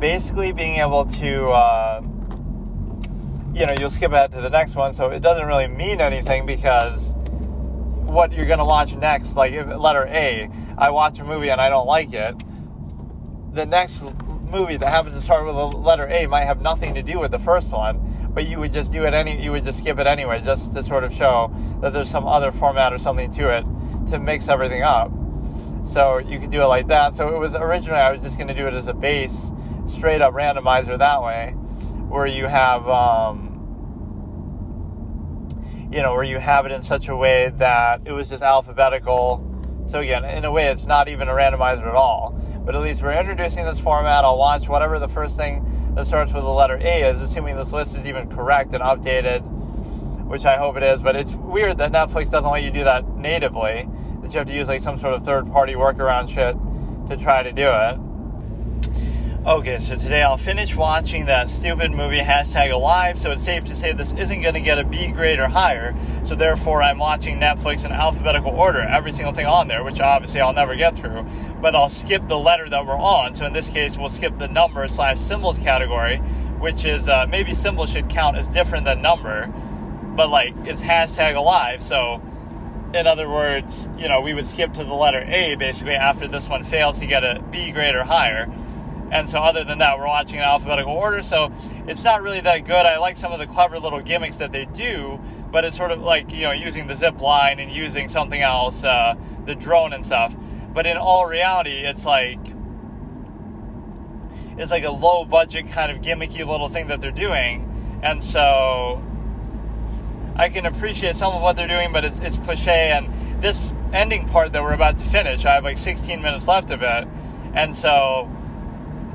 basically being able to, you'll skip ahead to the next one, so it doesn't really mean anything because what you're going to watch next, like if letter A, I watch a movie and I don't like it, the next movie that happens to start with a letter A might have nothing to do with the first one, but you would just skip it anyway, just to sort of show that there's some other format or something to it to mix everything up. So you could do it like that. So it was originally, I was just going to do it as a base, straight up randomizer that way, where you have, where you have it in such a way that it was just alphabetical. So again, in a way, it's not even a randomizer at all. But at least we're introducing this format. I'll watch whatever the first thing that starts with the letter A is, assuming this list is even correct and updated, which I hope it is. But it's weird that Netflix doesn't let you do that natively, that you have to use like some sort of third-party workaround shit to try to do it. Okay, so today I'll finish watching that stupid movie #Alive, so it's safe to say this isn't going to get a B grade or higher, so therefore I'm watching Netflix in alphabetical order, every single thing on there, which obviously I'll never get through, but I'll skip the letter that we're on, so in this case we'll skip the number/symbols category, which is, maybe symbol should count as different than number, but like, it's #Alive, so in other words, we would skip to the letter A basically after this one fails to get a B grade or higher. And so other than that, we're watching in alphabetical order, so it's not really that good. I like some of the clever little gimmicks that they do, but it's sort of like, using the zip line and using something else, the drone and stuff. But in all reality, it's like a low-budget kind of gimmicky little thing that they're doing. And so I can appreciate some of what they're doing, but it's cliche. And this ending part that we're about to finish, I have like 16 minutes left of it. And so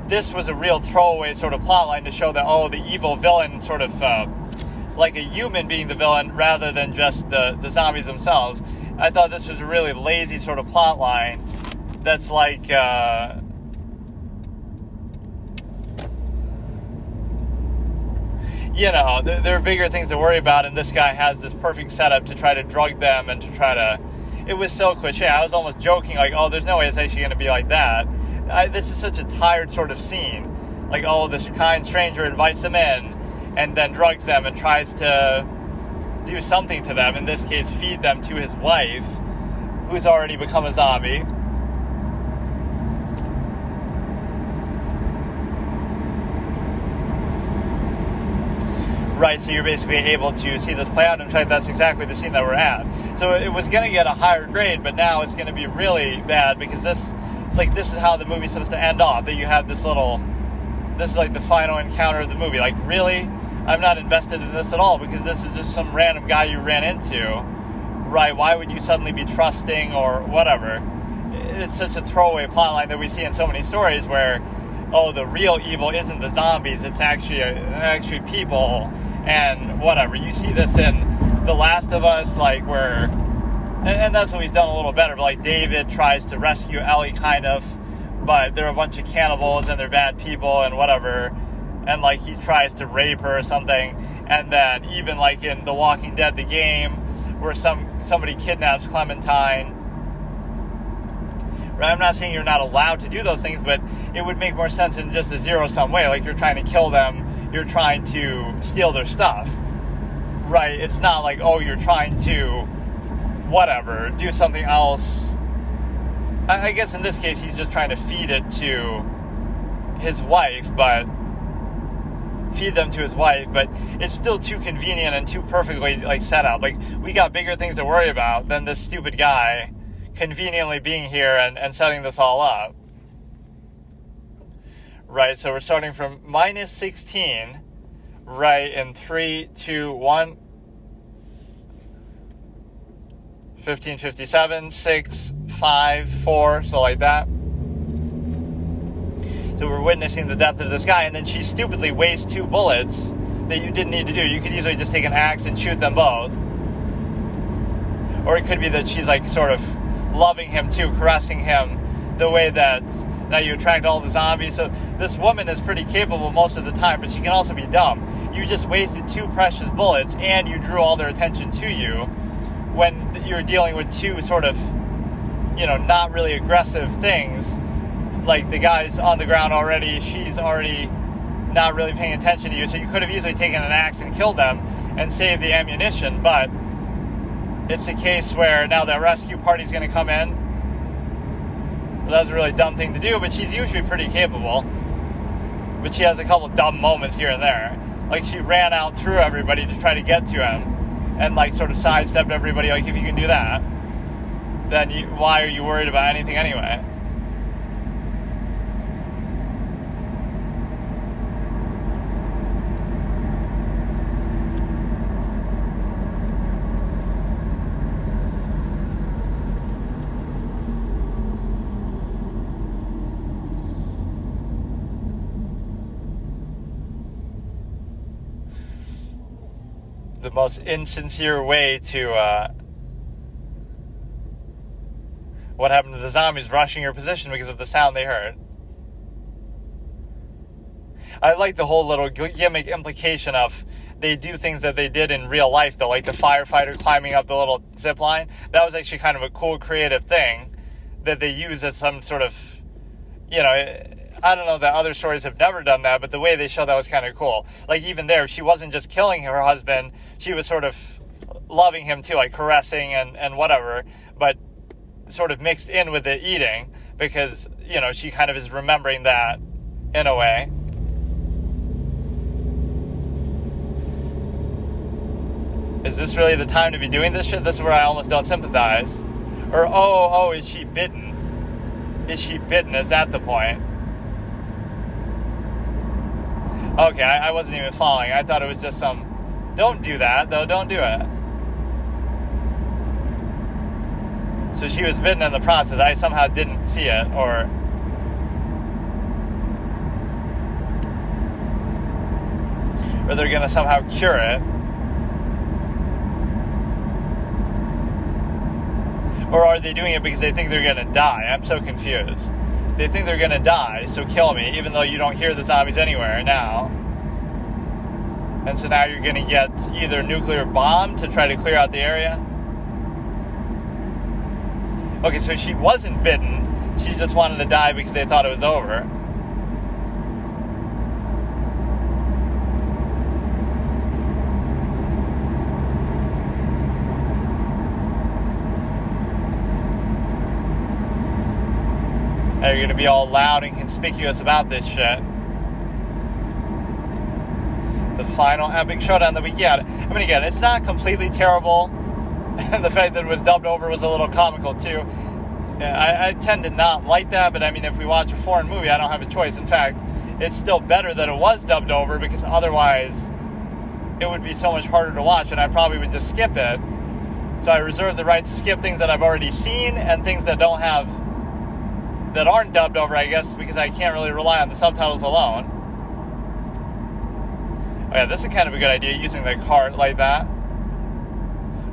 this was a real throwaway sort of plotline to show that, the evil villain sort of, like a human being the villain rather than just the zombies themselves. I thought this was a really lazy sort of plotline that's like, there are bigger things to worry about, and this guy has this perfect setup to try to drug them and to try to... It was so cliche. I was almost joking, like, there's no way it's actually going to be like that. This is such a tired sort of scene. Like, this kind stranger invites them in and then drugs them and tries to do something to them. In this case, feed them to his wife, who's already become a zombie. Right, so you're basically able to see this play out. In fact, that's exactly the scene that we're at. So it was going to get a higher grade, but now it's going to be really bad because this is how the movie's supposed to end off. That you have this is like the final encounter of the movie. Like, really? I'm not invested in this at all because this is just some random guy you ran into. Right, why would you suddenly be trusting or whatever? It's such a throwaway plotline that we see in so many stories where, oh, the real evil isn't the zombies, it's actually people and whatever. You see this in The Last of Us, like where, and that's what he's done a little better, but like David tries to rescue Ellie kind of, but they're a bunch of cannibals and they're bad people and whatever, and like he tries to rape her or something, and then even like in The Walking Dead, the game, where somebody kidnaps Clementine. Right? I'm not saying you're not allowed to do those things, but it would make more sense in just a zero-sum way. Like, you're trying to kill them, you're trying to steal their stuff. Right? It's not like, oh, you're trying to, whatever, do something else. I guess in this case, he's just trying to feed it to his wife, but feed them to his wife, but it's still too convenient and too perfectly like set up. Like, we got bigger things to worry about than this stupid guy conveniently being here and setting this all up. Right, so we're starting from minus 16, right, in 3, 2, 1. 1557, 6, 5, 4, so like that. So we're witnessing the death of this guy, and then she stupidly wastes 2 bullets that you didn't need to do. You could easily just take an axe and shoot them both. Or it could be that she's like sort of loving him too, caressing him the way that now you attract all the zombies. So this woman is pretty capable most of the time, but she can also be dumb. You just wasted 2 precious bullets and you drew all their attention to you when you're dealing with 2 sort of, not really aggressive things. Like, the guy's on the ground already, she's already not really paying attention to you, so you could have easily taken an axe and killed them and saved the ammunition, but it's a case where now the rescue party's going to come in. Well, that's a really dumb thing to do, but she's usually pretty capable. But she has a couple dumb moments here and there. Like, she ran out through everybody to try to get to him and, like, sort of sidestepped everybody. Like, if you can do that, then why are you worried about anything anyway? The most insincere way to what happened to the zombies rushing your position because of the sound they heard. I like the whole little gimmick implication of they do things that they did in real life, though, like the firefighter climbing up the little zip line. That was actually kind of a cool creative thing that they use as some sort of, I don't know that other stories have never done that, but the way they show that was kind of cool. Like, even there, she wasn't just killing her husband, she was sort of loving him too, like caressing and whatever, but sort of mixed in with the eating, because, she kind of is remembering that in a way. Is this really the time to be doing this shit? This is where I almost don't sympathize. Or, is she bitten? Is she bitten? Is that the point? Okay, I wasn't even following. I thought it was just some... Don't do that, though. Don't do it. So she was bitten in the process. I somehow didn't see it, or... Or they're going to somehow cure it. Or are they doing it because they think they're going to die? I'm so confused. They think they're going to die, so kill me, even though you don't hear the zombies anywhere now. And so now you're going to get either nuclear bomb to try to clear out the area. Okay, so she wasn't bitten. She just wanted to die because they thought it was over. They're going to be all loud and conspicuous about this shit. the final epic showdown that we get. I mean, again, it's not completely terrible, and the fact that it was dubbed over was a little comical too. I tend to not like that, but I mean, if we watch a foreign movie, I don't have a choice. In fact, it's still better that it was dubbed over, because otherwise it would be so much harder to watch, and I probably would just skip it. So I reserve the right to skip things that I've already seen and things that aren't dubbed over, I guess, because I can't really rely on the subtitles alone. Oh yeah, this is kind of a good idea, using the cart like that.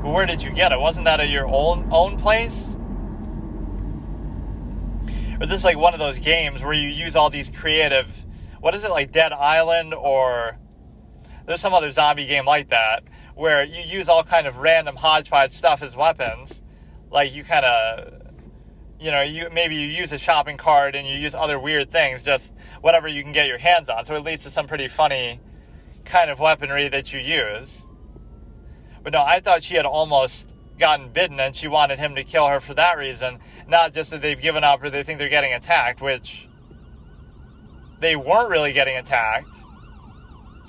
But where did you get it? Wasn't that at your own place? Or this is like one of those games where you use all these creative, what is it, like Dead Island, or there's some other zombie game like that, where you use all kind of random hodgepodge stuff as weapons. Like you kind of, maybe you use a shopping cart and you use other weird things, just whatever you can get your hands on. So it leads to some pretty funny kind of weaponry that you use. But no, I thought she had almost gotten bitten and she wanted him to kill her for that reason, not just that they've given up or they think they're getting attacked, which they weren't really getting attacked,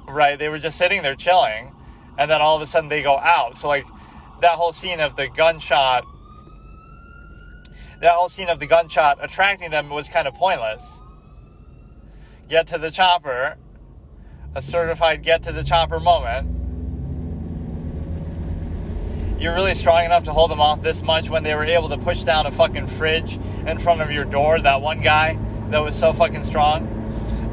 right? They were just sitting there chilling, and then all of a sudden they go out. So like that whole scene of the gunshot attracting them was kind of pointless. Get to the chopper, a certified get to the chopper moment. You're really strong enough to hold them off this much when they were able to push down a fucking fridge in front of your door, that one guy that was so fucking strong.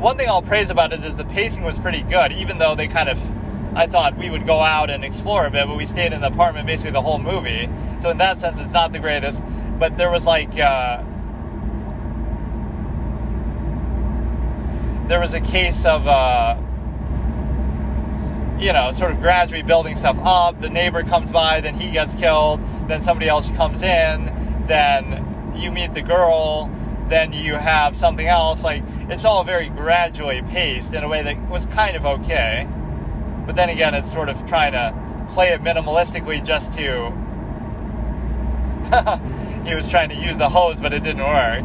One thing I'll praise about it is the pacing was pretty good, even though I thought we would go out and explore a bit, but we stayed in the apartment basically the whole movie. So in that sense, it's not the greatest. But there was there was a case of, sort of gradually building stuff up. The neighbor comes by, then he gets killed, then somebody else comes in, then you meet the girl, then you have something else. Like, it's all very gradually paced in a way that was kind of okay. But then again, it's sort of trying to play it minimalistically just to... He was trying to use the hose, but it didn't work.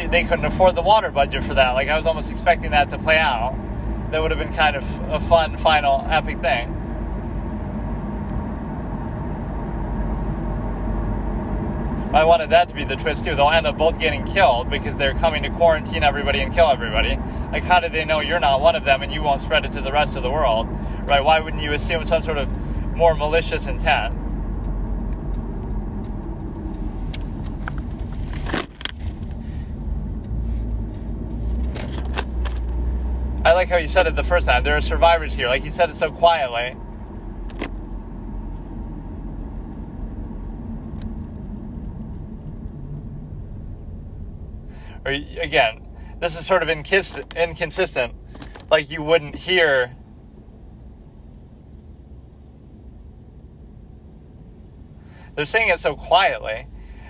They couldn't afford the water budget for that. Like, I was almost expecting that to play out. That would have been kind of a fun, final, epic thing. I wanted that to be the twist, too. They'll end up both getting killed because they're coming to quarantine everybody and kill everybody. Like, how do they know you're not one of them and you won't spread it to the rest of the world? Right? Why wouldn't you assume some sort of more malicious intent? I like how you said it the first time. There are survivors here. Like, you said it so quietly. Or, again, this is sort of inconsistent. Like, you wouldn't hear... They're saying it so quietly.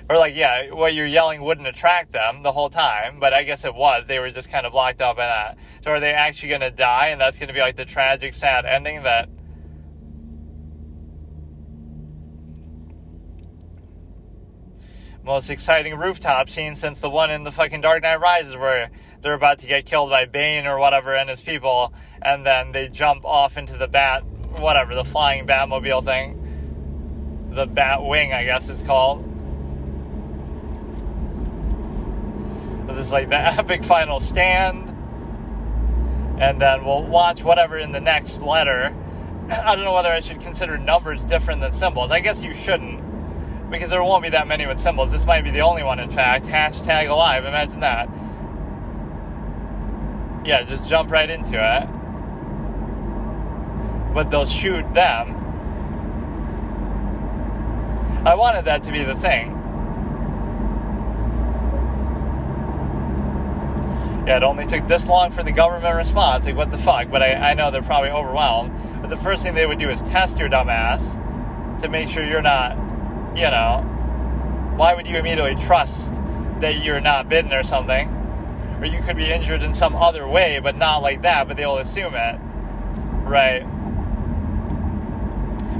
Or like, yeah, what you're yelling wouldn't attract them the whole time, but I guess it was. They were just kind of blocked out by that. So are they actually going to die, and that's going to be like the tragic, sad ending that... Most exciting rooftop scene since the one in the fucking Dark Knight Rises where they're about to get killed by Bane or whatever and his people, and then they jump off into the the flying Batmobile thing. The Batwing, I guess it's called. This is like the epic final stand, and then we'll watch whatever in the next letter. I don't know whether I should consider numbers different than symbols. I guess you shouldn't, because there won't be that many with symbols. This might be the only one, in fact. Hashtag alive, imagine that. Yeah, just jump right into it. But they'll shoot them. I wanted that to be the thing. Yeah, it only took this long for the government response. Like, what the fuck? But I know they're probably overwhelmed. But the first thing they would do is test your dumb ass to make sure you're not, why would you immediately trust that you're not bitten or something? Or you could be injured in some other way, but not like that, but they'll assume it. Right?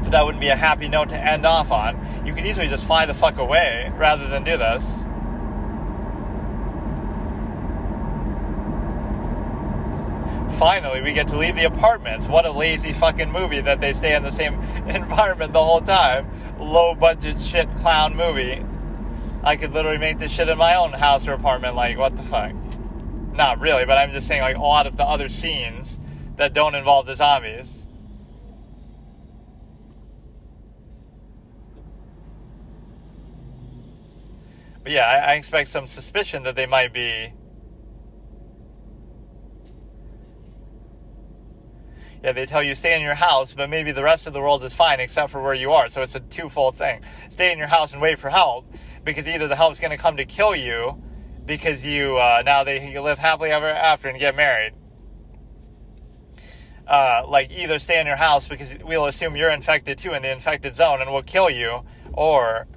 But that wouldn't be a happy note to end off on. You could easily just fly the fuck away rather than do this. finally we get to leave the apartments. What a lazy fucking movie that they stay in the same environment the whole time. Low budget shit clown movie. I could literally make this shit in my own house or apartment. Like, what the fuck? Not really, but I'm just saying, like, a lot of the other scenes that don't involve the zombies. But yeah, I expect some suspicion that they might be... Yeah, they tell you stay in your house, but maybe the rest of the world is fine except for where you are. So it's a twofold thing. Stay in your house and wait for help, because either the help's going to come to kill you, because you live happily ever after and get married. Like, either stay in your house because we'll assume you're infected too in the infected zone and we'll kill you, or...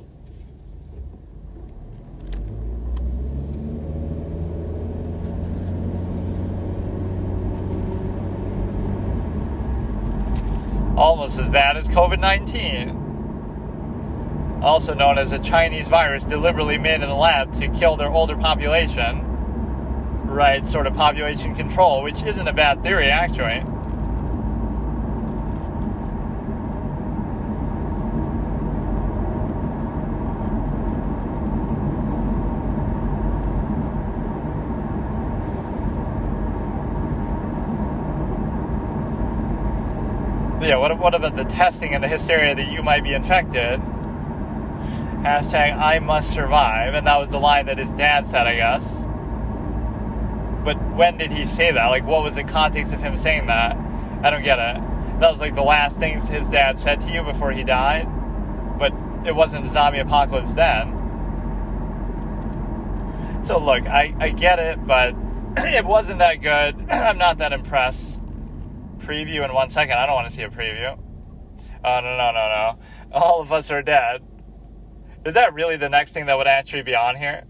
almost as bad as COVID-19, also known as a Chinese virus deliberately made in a lab to kill their older population, right? Sort of population control, which isn't a bad theory, actually. Yeah, what about the testing and the hysteria that you might be infected? Hashtag I must survive. And that was the line that his dad said, I guess. But when did he say that? Like, what was the context of him saying that? I don't get it. That was like the last things his dad said to you before he died. But it wasn't a zombie apocalypse then. So look, I get it, but it wasn't that good. I'm not that impressed. Preview in 1 second. I don't want to see a preview. Oh, no. All of us are dead. Is that really the next thing that would actually be on here?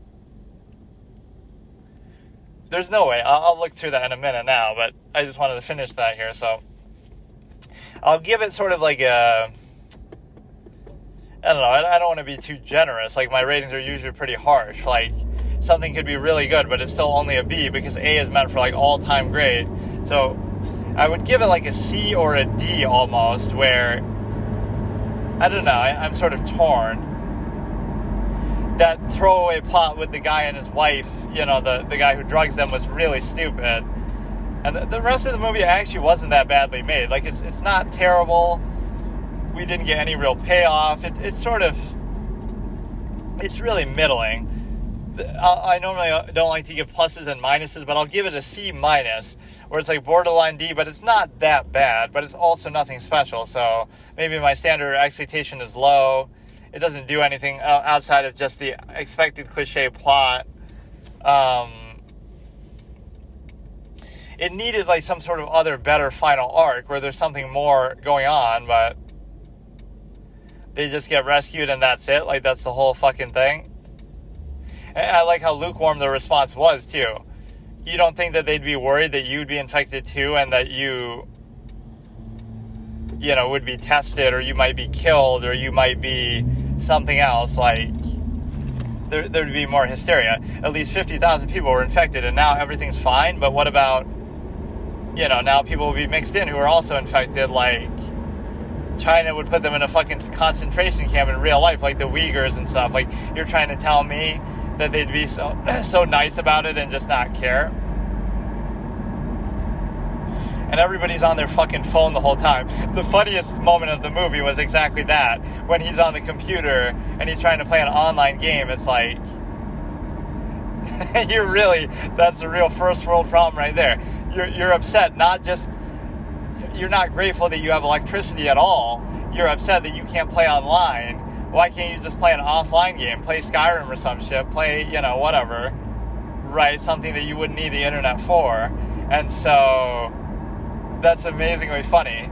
There's no way. I'll look through that in a minute now, but I just wanted to finish that here, so... I'll give it sort of like a... I don't know. I don't want to be too generous. Like, my ratings are usually pretty harsh. Like, something could be really good, but it's still only a B, because A is meant for, like, all-time great. So... I would give it like a C or a D almost, where, I don't know, I'm sort of torn. That throwaway plot with the guy and his wife, you know, the guy who drugs them, was really stupid. And the rest of the movie actually wasn't that badly made. Like, it's not terrible. We didn't get any real payoff. It's sort of, it's really middling. I normally don't like to give pluses and minuses, but I'll give it a C minus, where it's like borderline D, but it's not that bad, but it's also nothing special. So maybe my standard expectation is low. It doesn't do anything outside of just the expected cliche plot. It needed like some sort of other better final arc where there's something more going on, but they just get rescued and that's it. Like, that's the whole fucking thing. And I like how lukewarm the response was, too. You don't think that they'd be worried that you'd be infected, too, and that you would be tested, or you might be killed, or you might be something else. Like, there'd be more hysteria. At least 50,000 people were infected, and now everything's fine. But what about, now people will be mixed in who are also infected, like... China would put them in a fucking concentration camp in real life, like the Uyghurs and stuff. Like, you're trying to tell me that they'd be so nice about it and just not care. And everybody's on their fucking phone the whole time. The funniest moment of the movie was exactly that. When he's on the computer and he's trying to play an online game, it's like... that's a real first world problem right there. You're upset, not just... You're not grateful that you have electricity at all. You're upset that you can't play online. Why can't you just play an offline game? Play Skyrim or some shit. Play, whatever. Right? Something that you wouldn't need the internet for. And so, that's amazingly funny.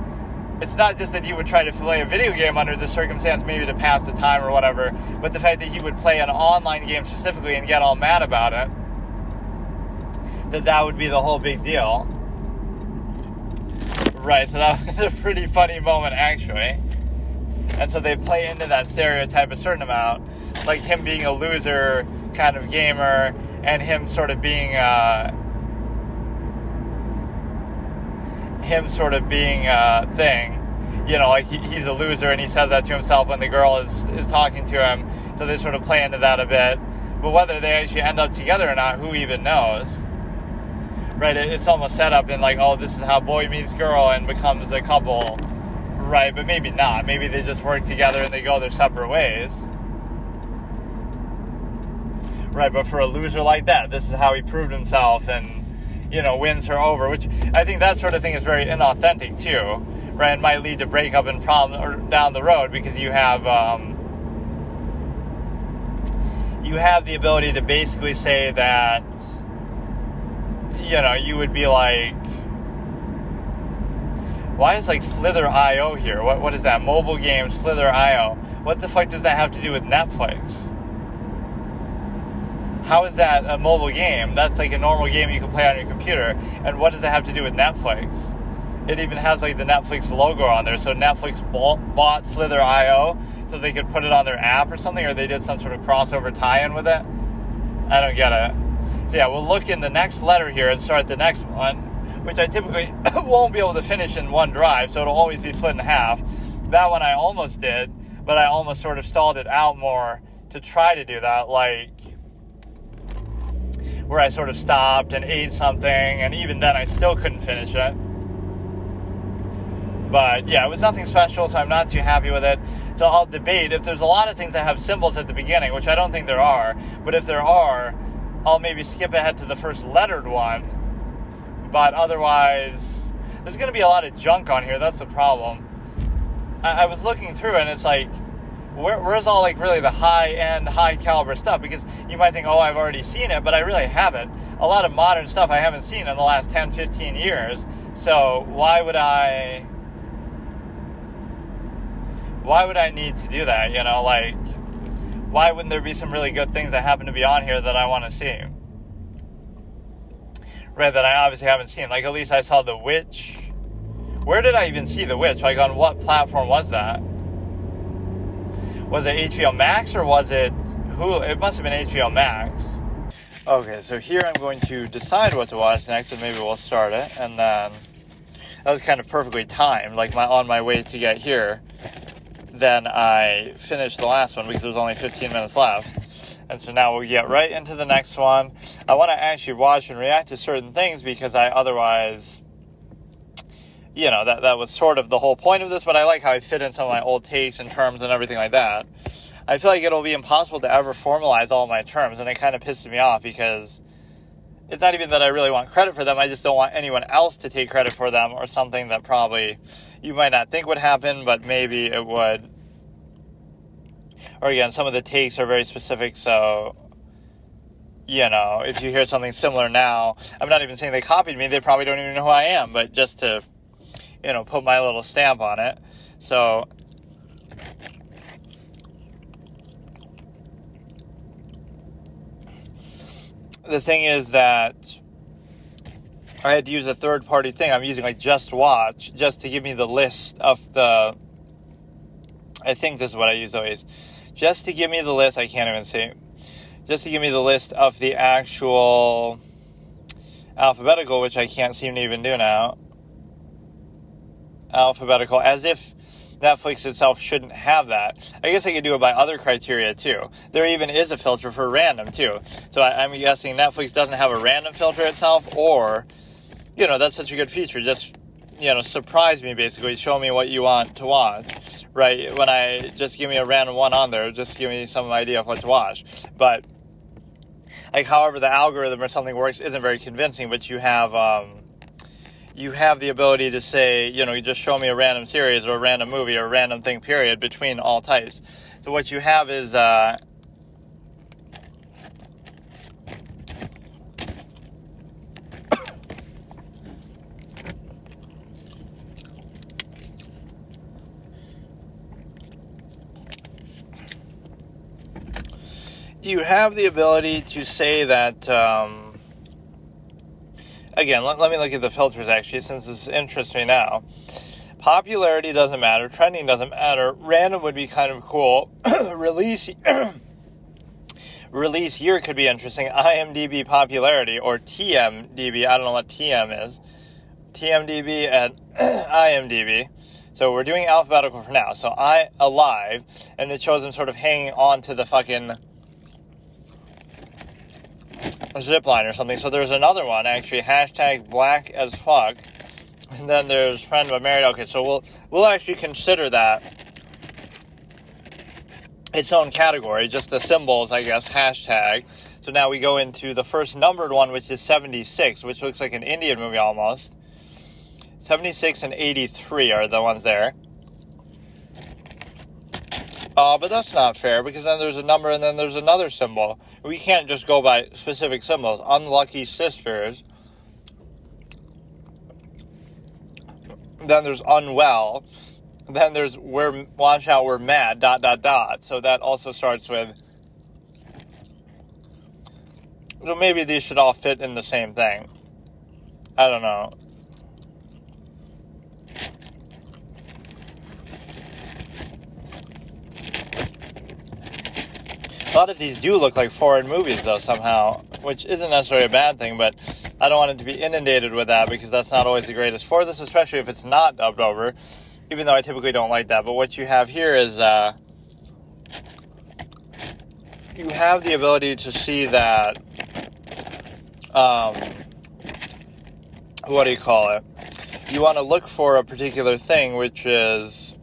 It's not just that he would try to play a video game under this circumstance, maybe to pass the time or whatever, but the fact that he would play an online game specifically and get all mad about it, that would be the whole big deal. Right, so that was a pretty funny moment, actually. And so they play into that stereotype a certain amount, like him being a loser kind of gamer, and him sort of being him sort of being a thing. Like he's a loser, and he says that to himself when the girl is talking to him. So they sort of play into that a bit. But whether they actually end up together or not, who even knows? Right? It's almost set up in like, oh, this is how boy meets girl and becomes a couple. Right? But maybe not. Maybe they just work together and they go their separate ways. Right? But for a loser like that, this is how he proved himself and, wins her over. Which I think that sort of thing is very inauthentic too. Right? It might lead to breakup and problems or down the road because you have the ability to basically say that, you would be like, why is like Slither.io here? What is that? Mobile game Slither.io. What the fuck does that have to do with Netflix? How is that a mobile game? That's like a normal game you can play on your computer. And what does it have to do with Netflix? It even has like the Netflix logo on there. So Netflix bought Slither.io so they could put it on their app or something, or they did some sort of crossover tie-in with it. I don't get it. So yeah, we'll look in the next letter here and start the next one, which I typically won't be able to finish in one drive, so it'll always be split in half. That one I almost did, but I almost sort of stalled it out more to try to do that, like where I sort of stopped and ate something, and even then I still couldn't finish it. But yeah, it was nothing special, so I'm not too happy with it. So I'll debate if there's a lot of things that have symbols at the beginning, which I don't think there are, but if there are, I'll maybe skip ahead to the first lettered one. But otherwise, there's going to be a lot of junk on here. That's the problem. I was looking through and it's like, where's all like really the high-end, high-caliber stuff? Because you might think, oh, I've already seen it, but I really haven't. A lot of modern stuff I haven't seen in the last 10, 15 years. So why would I need to do that? Like, why wouldn't there be some really good things that happen to be on here that I want to see? Right, that I obviously haven't seen. Like, at least I saw The Witch. Where did I even see The Witch? Like, on what platform was that? Was it HBO Max or was it Hulu? It must have been HBO Max. Okay, so here I'm going to decide what to watch next, and maybe we'll start it. And then, that was kind of perfectly timed. Like, on my way to get here, then I finished the last one because there was only 15 minutes left. And so now we'll get right into the next one. I want to actually watch and react to certain things because I otherwise, that was sort of the whole point of this, but I like how I fit in some of my old takes and terms and everything like that. I feel like it'll be impossible to ever formalize all my terms, and it kind of pisses me off because it's not even that I really want credit for them, I just don't want anyone else to take credit for them or something that probably you might not think would happen, but maybe it would. Or again, some of the takes are very specific, so, if you hear something similar now, I'm not even saying they copied me, they probably don't even know who I am, but just to, put my little stamp on it. So, the thing is that I had to use a third-party thing. I'm using like Just Watch just to give me the list of the... I think this is what I use always. Just to give me the list, I can't even see. Just to give me the list of the actual Alphabetical, which I can't seem to even do now. Alphabetical, as if Netflix itself shouldn't have that. I guess I could do it by other criteria too. There even is a filter for random too. So I'm guessing Netflix doesn't have a random filter itself, or, that's such a good feature. Just, surprise me basically. Show me what you want to watch, right? When I just give me a random one on there, just give me some idea of what to watch. But, like, however the algorithm or something works isn't very convincing, but you have the ability to say, you just show me a random series or a random movie or a random thing, period, between all types. So what you have is, you have the ability to say that, again, let me look at the filters actually, since this interests me now. Popularity doesn't matter. Trending doesn't matter. Random would be kind of cool. Release year could be interesting. IMDb popularity, or TMDB. I don't know what TM is. TMDB and IMDb. So we're doing alphabetical for now. So I alive, and it shows him sort of hanging on to the fucking zip line or something. So there's another one, actually, hashtag black as fuck. And then there's friend but married. Okay, so we'll actually consider that its own category, just the symbols, I guess, hashtag. So now we go into the first numbered one, which is 76, which looks like an Indian movie almost. 76 and 83 are the ones there. But that's not fair, because then there's a number and then there's another symbol. We can't just go by specific symbols. Unlucky sisters. Then there's unwell. Then there's watch out, we're mad, ... So that also starts with... So maybe these should all fit in the same thing. I don't know. A lot of these do look like foreign movies, though, somehow, which isn't necessarily a bad thing, but I don't want it to be inundated with that, because that's not always the greatest for this, especially if it's not dubbed over, even though I typically don't like that. But what you have here is, you have the ability to see that, what do you call it? You want to look for a particular thing, which is,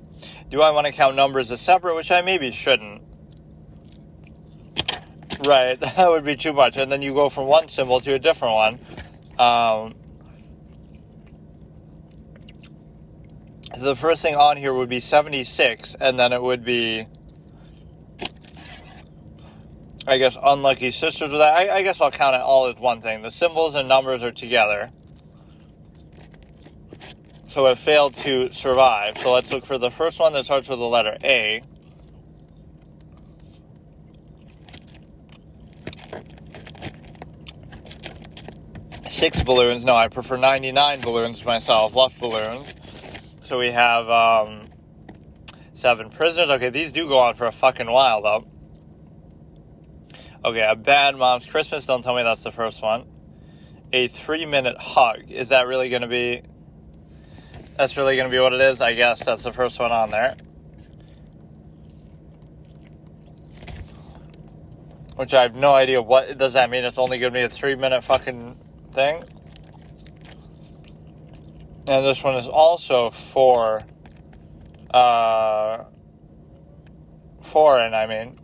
do I want to count numbers as separate, which I maybe shouldn't. Right, that would be too much. And then you go from one symbol to a different one. So the first thing on here would be 76, and then it would be, I guess, unlucky sisters. With that, I guess I'll count it all as one thing. The symbols and numbers are together. So it failed to survive. So let's look for the first one that starts with the letter A. Six balloons. No, I prefer 99 balloons myself. Luft balloons. So we have 7 prisoners. Okay, these do go on for a fucking while, though. Okay, a bad mom's Christmas. Don't tell me that's the first one. A 3-minute hug. Is that really going to be... That's really going to be what it is? I guess that's the first one on there. Which I have no idea what... Does that mean it's only going to be a 3-minute fucking... thing. And this one is also for foreign, I mean.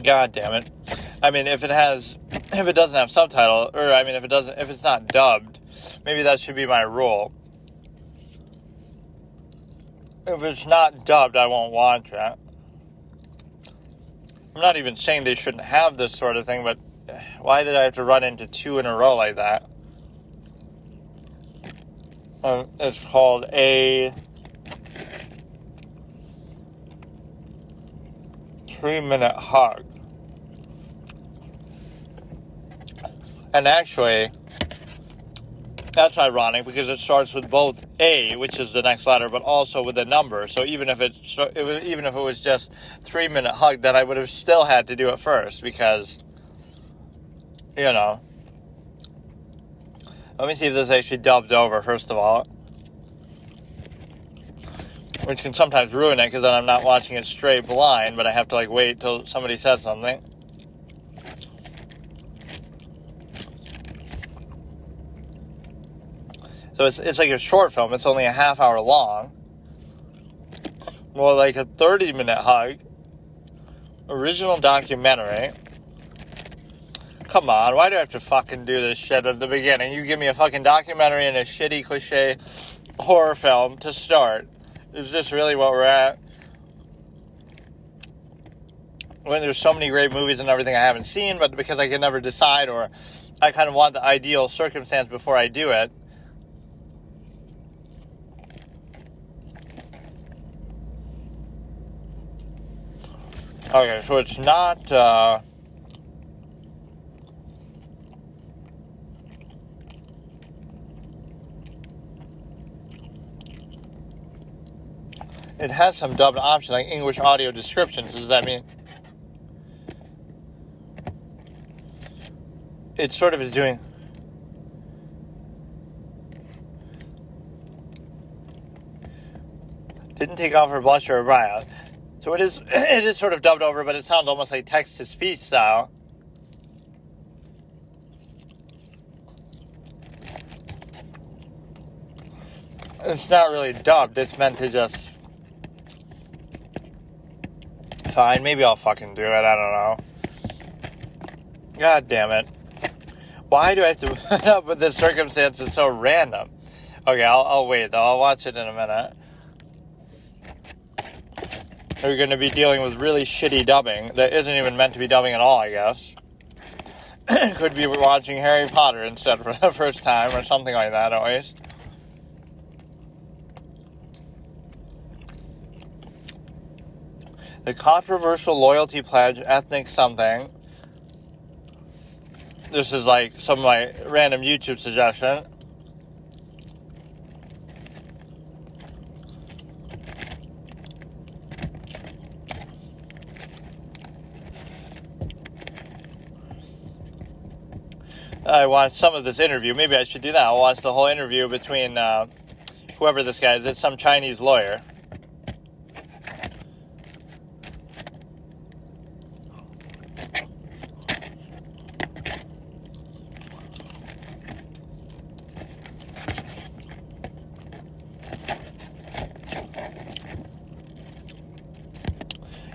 God damn it. I mean, if it doesn't have subtitle, or I mean, if it's not dubbed, maybe that should be my rule. If it's not dubbed, I won't watch it. I'm not even saying they shouldn't have this sort of thing, but why did I have to run into 2 in a row like that? It's called a 3-minute hug. And actually, that's ironic because it starts with both A, which is the next letter, but also with a number. So even if it was just 3-minute hug, then I would have still had to do it first because, you know. Let me see if this is actually dubbed over, first of all. Which can sometimes ruin it because then I'm not watching it straight blind, but I have to wait till somebody says something. So it's like a short film. It's only a half hour long. More like a 30-minute hug. Original documentary. Come on, why do I have to fucking do this shit at the beginning? You give me a fucking documentary and a shitty cliche horror film to start. Is this really what we're at? When there's so many great movies and everything I haven't seen, but because I can never decide, or I kind of want the ideal circumstance before I do it. Okay, so it's not, it has some dubbed options, like English audio descriptions. Does that mean it sort of is doing Didn't take off her blush or her brow. So it is sort of dubbed over, but it sounds almost like text-to-speech style. It's not really dubbed. It's meant to just... Fine, maybe I'll fucking do it. I don't know. God damn it. Why do I have to put up with this circumstance? It's so random. Okay, I'll wait, though. I'll watch it in a minute. We're going to be dealing with really shitty dubbing that isn't even meant to be dubbing at all, I guess. Could be watching Harry Potter instead for the first time or something like that, at least. The controversial loyalty pledge, ethnic something. This is like some of my random YouTube suggestion. I watched some of this interview. Maybe I should do that. I'll watch the whole interview between whoever this guy is. It's some Chinese lawyer.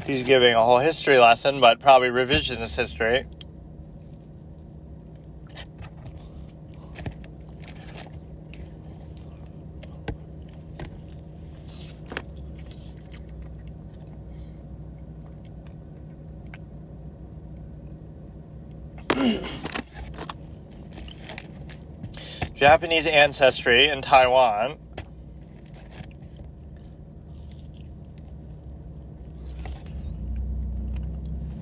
He's giving a whole history lesson, but probably revisionist history. Japanese ancestry in Taiwan.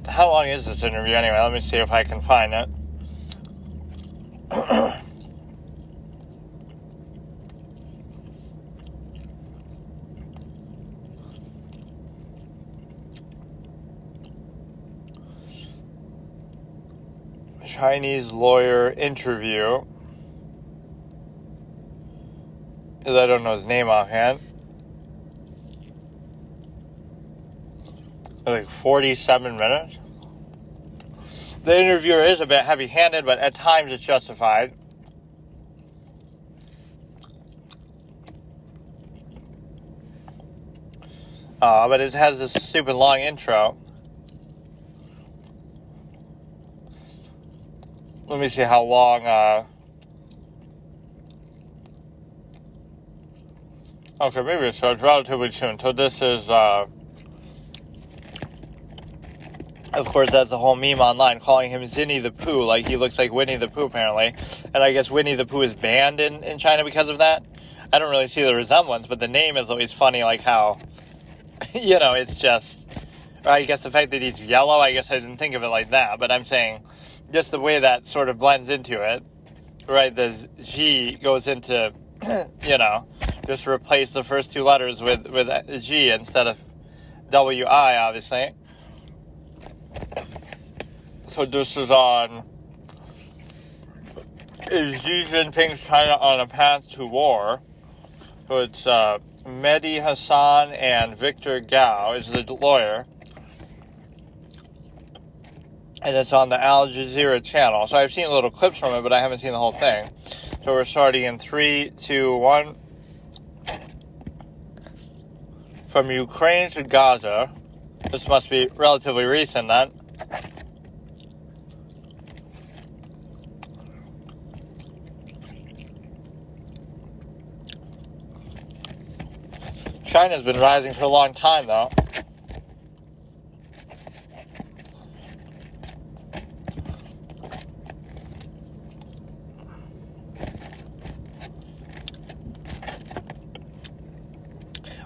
How long is this interview anyway? Let me see if I can find it. Chinese lawyer interview. Because I don't know his name offhand. Like 47 minutes. The interviewer is a bit heavy-handed, but at times it's justified. But it has this stupid long intro. Let me see how long... Okay, maybe it's relatively soon. So this is... Of course, that's a whole meme online calling him Zinny the Pooh, like he looks like Winnie the Pooh, apparently. And I guess Winnie the Pooh is banned in China because of that. I don't really see the resemblance, but the name is always funny, like how, you know, it's just... I guess the fact that he's yellow, I guess I didn't think of it like that, but I'm saying just the way that sort of blends into it, right? The G goes into, you know, just replace the first two letters with G instead of W-I, obviously. So this is on, is Xi Jinping's China on a path to war? So it's Mehdi Hassan and Victor Gao is the lawyer. And it's on the Al Jazeera channel. So I've seen little clips from it, but I haven't seen the whole thing. So we're starting in 3, 2, 1. From Ukraine to Gaza. This must be relatively recent then. China's been rising for a long time, though.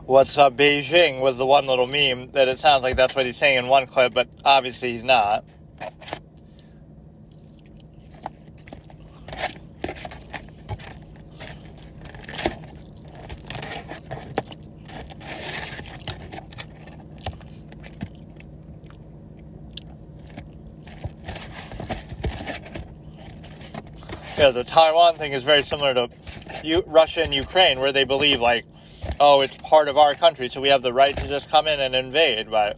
What's up, Beijing was the one little meme that it sounds like that's what he's saying in one clip, but obviously he's not. Yeah, the Taiwan thing is very similar to Russia and Ukraine, where they believe, like, oh, it's part of our country, so we have the right to just come in and invade, but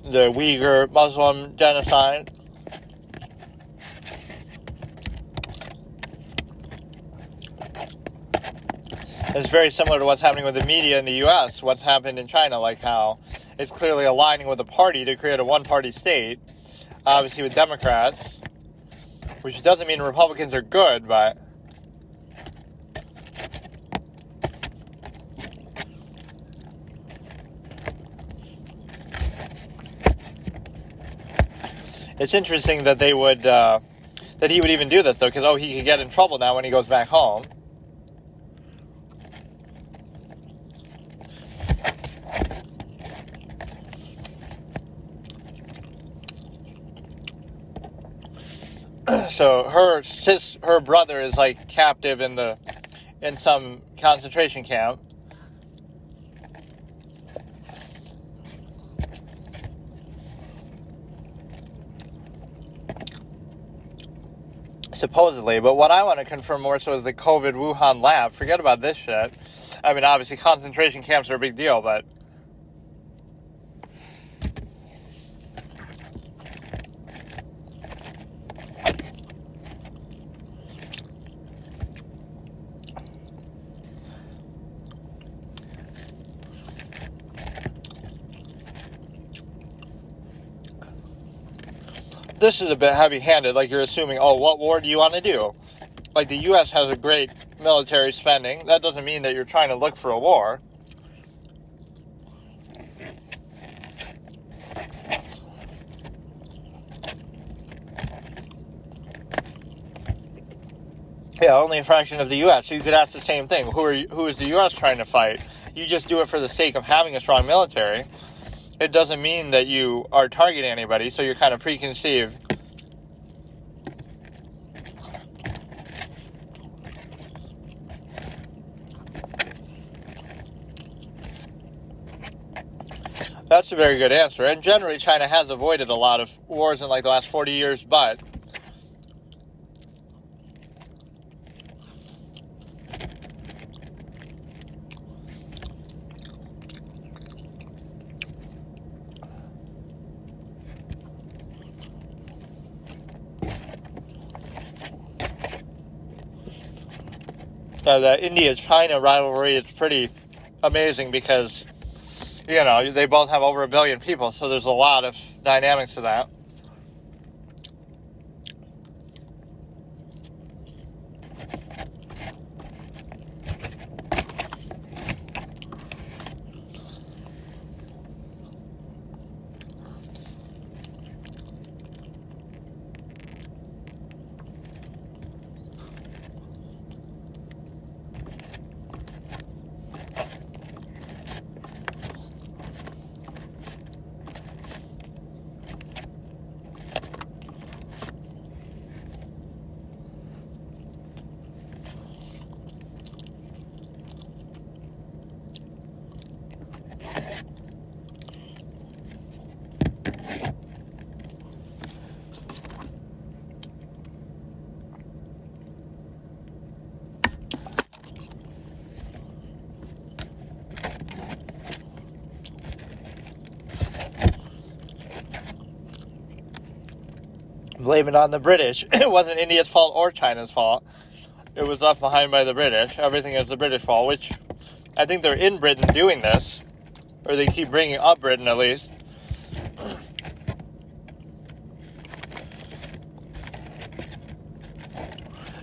the Uyghur Muslim genocide. It's very similar to what's happening with the media in the U.S., what's happened in China, like how it's clearly aligning with a party to create a one-party state, obviously with Democrats, which doesn't mean Republicans are good, but it's interesting that they would, that he would even do this, though, because, he could get in trouble now when he goes back home. So her brother is like captive in some concentration camp. Supposedly, but what I want to confirm more so is the COVID Wuhan lab. Forget about this shit. I mean, obviously concentration camps are a big deal, but this is a bit heavy-handed, like you're assuming, what war do you want to do? Like, the U.S. has a great military spending. That doesn't mean that you're trying to look for a war. Yeah, only a fraction of the U.S. So you could ask the same thing. Who is the U.S. trying to fight? You just do it for the sake of having a strong military. It doesn't mean that you are targeting anybody, so you're kind of preconceived. That's a very good answer. And generally, China has avoided a lot of wars in like the last 40 years, but the India-China rivalry is pretty amazing because, they both have over 1 billion people, so there's a lot of dynamics to that. Blame it on the British. It wasn't India's fault or China's fault. It was left behind by the British. Everything is the British fault, which I think they're in Britain doing this. Or they keep bringing up Britain, at least.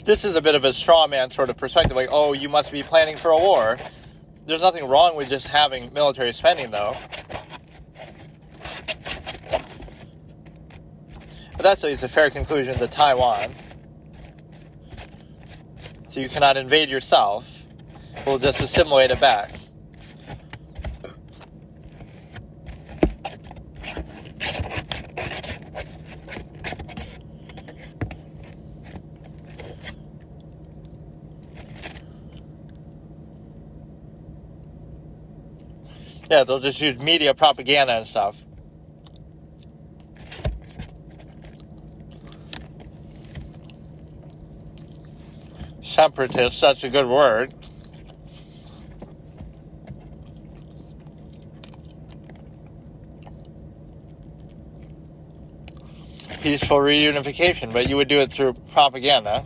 This is a bit of a straw man sort of perspective. Like, you must be planning for a war. There's nothing wrong with just having military spending, though. But that's at least a fair conclusion to Taiwan. So you cannot invade yourself. We'll just assimilate it back. Yeah, they'll just use media propaganda and stuff. separatist, that's a good word. Peaceful reunification, but you would do it through propaganda.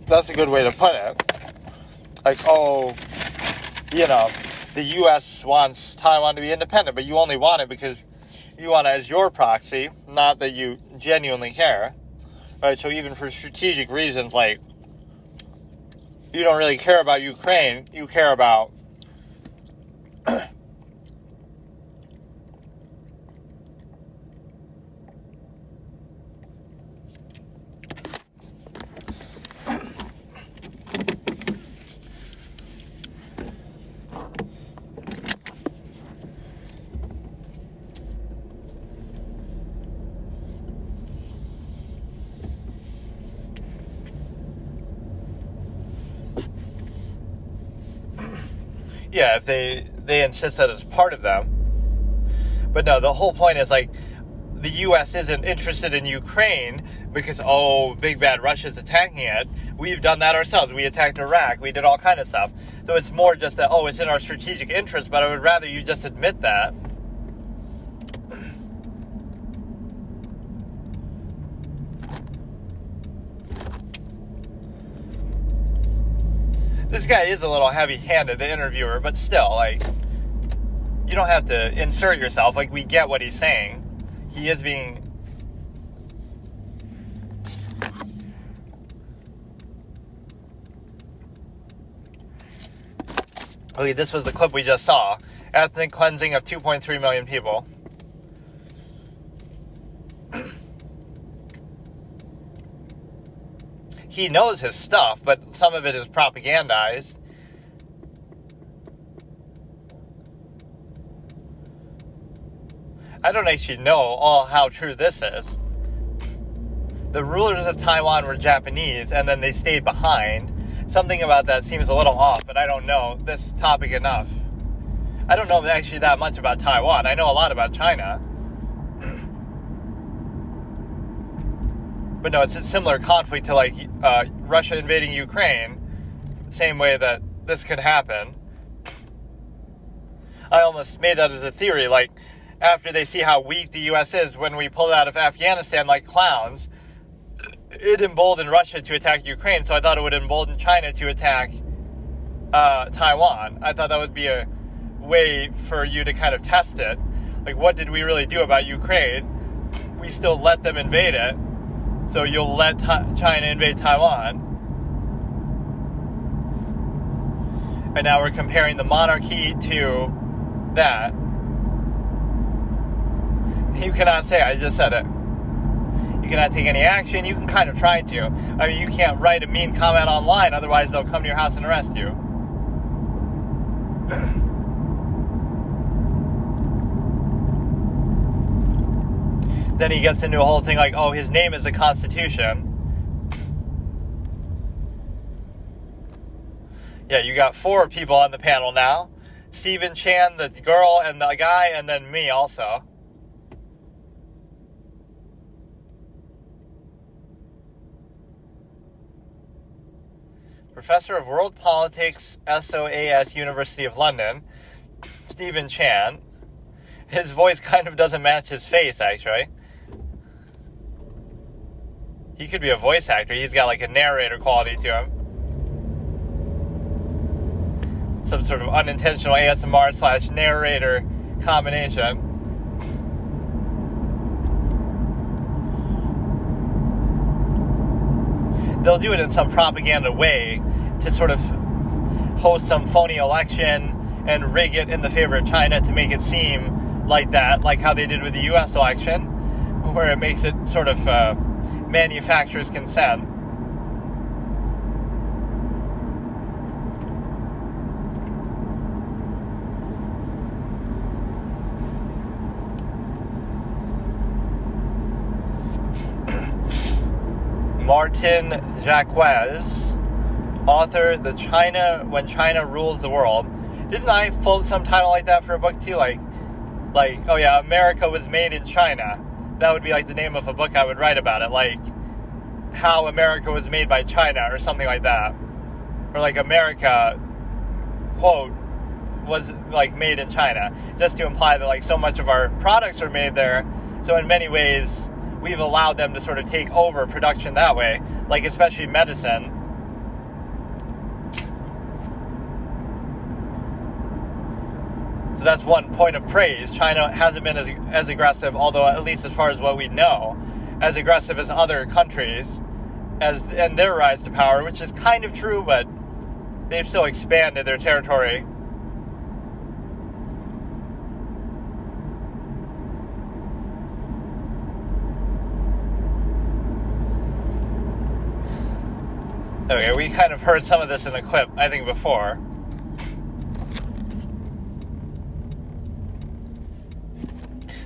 That's a good way to put it. Like, the U.S. wants Taiwan to be independent, but you only want it because you want it as your proxy, not that you genuinely care, right? So even for strategic reasons, like, you don't really care about Ukraine, you care about yeah, if they insist that it's part of them. But no, the whole point is, like, the U.S. isn't interested in Ukraine because, big bad Russia's attacking it. We've done that ourselves. We attacked Iraq. We did all kind of stuff. So it's more just that, it's in our strategic interest, but I would rather you just admit that. This guy is a little heavy-handed, the interviewer, but still, like, you don't have to insert yourself. Like, we get what he's saying. He is being... Okay, this was the clip we just saw. Ethnic cleansing of 2.3 million people. He knows his stuff, but some of it is propagandized. I don't actually know how true this is. The rulers of Taiwan were Japanese, and then they stayed behind. Something about that seems a little off, but I don't know this topic enough. I don't know actually that much about Taiwan. I know a lot about China. But no, it's a similar conflict to, like, Russia invading Ukraine. Same way that this could happen. I almost made that as a theory, like, after they see how weak the U.S. is when we pulled out of Afghanistan like clowns, it emboldened Russia to attack Ukraine, so I thought it would embolden China to attack Taiwan. I thought that would be a way for you to kind of test it. Like, what did we really do about Ukraine? We still let them invade it. So you'll let China invade Taiwan. And now we're comparing the monarchy to that. You cannot say, I just said it. You cannot take any action. You can kind of try to. I mean, you can't write a mean comment online, otherwise they'll come to your house and arrest you. Then he gets into a whole thing like, his name is the Constitution. Yeah, you got 4 people on the panel now. Stephen Chan, the girl, and the guy, and then me also. Professor of World Politics, SOAS, University of London. Stephen Chan. His voice kind of doesn't match his face, actually. He could be a voice actor. He's got like a narrator quality to him. Some sort of unintentional ASMR / narrator combination. They'll do it in some propaganda way to sort of host some phony election and rig it in the favor of China to make it seem like that, like how they did with the U.S. election, where it makes it sort of manufacturer's consent. Martin Jacques, author, When China Rules the World. Didn't I float some title like that for a book too? Like, oh yeah, America was made in China. That would be like the name of a book I would write about it. Like, how America was made by China or something like that. Or like America, quote, was like made in China. Just to imply that like so much of our products are made there. So in many ways, we've allowed them to sort of take over production that way. Like especially medicine. So that's one point of praise. China hasn't been as aggressive, although at least as far as what we know, as aggressive as other countries and their rise to power, which is kind of true, but they've still expanded their territory. Okay, we kind of heard some of this in a clip, I think, before.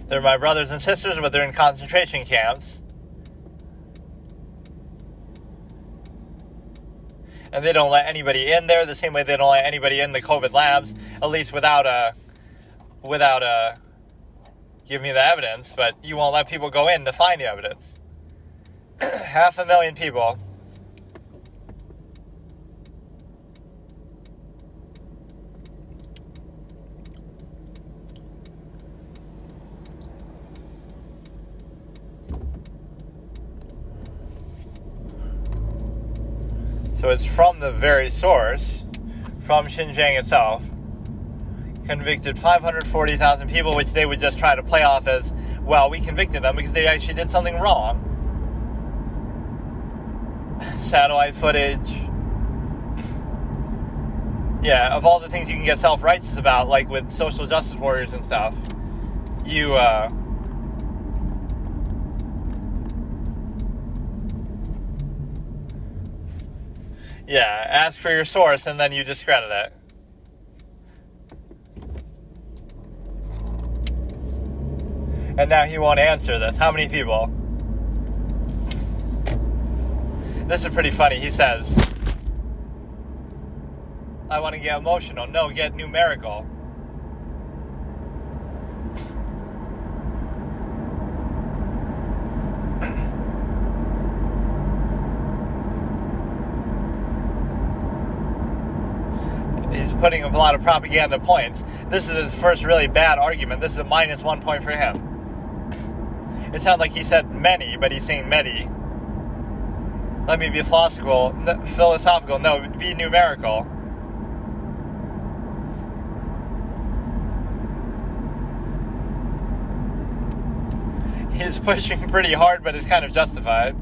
They're my brothers and sisters, but they're in concentration camps. And they don't let anybody in there the same way they don't let anybody in the COVID labs, at least without give me the evidence, but you won't let people go in to find the evidence. 500,000 people. So it's from the very source, from Xinjiang itself. Convicted 540,000 people, which they would just try to play off as, well, we convicted them because they actually did something wrong. Satellite footage. Yeah, of all the things you can get self-righteous about, like with social justice warriors and stuff, yeah, ask for your source and then you discredit it. And now he won't answer this. How many people? This is pretty funny. He says, I want to get emotional. No, get numerical. He's putting up a lot of propaganda points. This is his first really bad argument. This is a -1 point for him. It sounds like he said many, but he's saying many. Let me be philosophical. No, be numerical. He's pushing pretty hard, but it's kind of justified.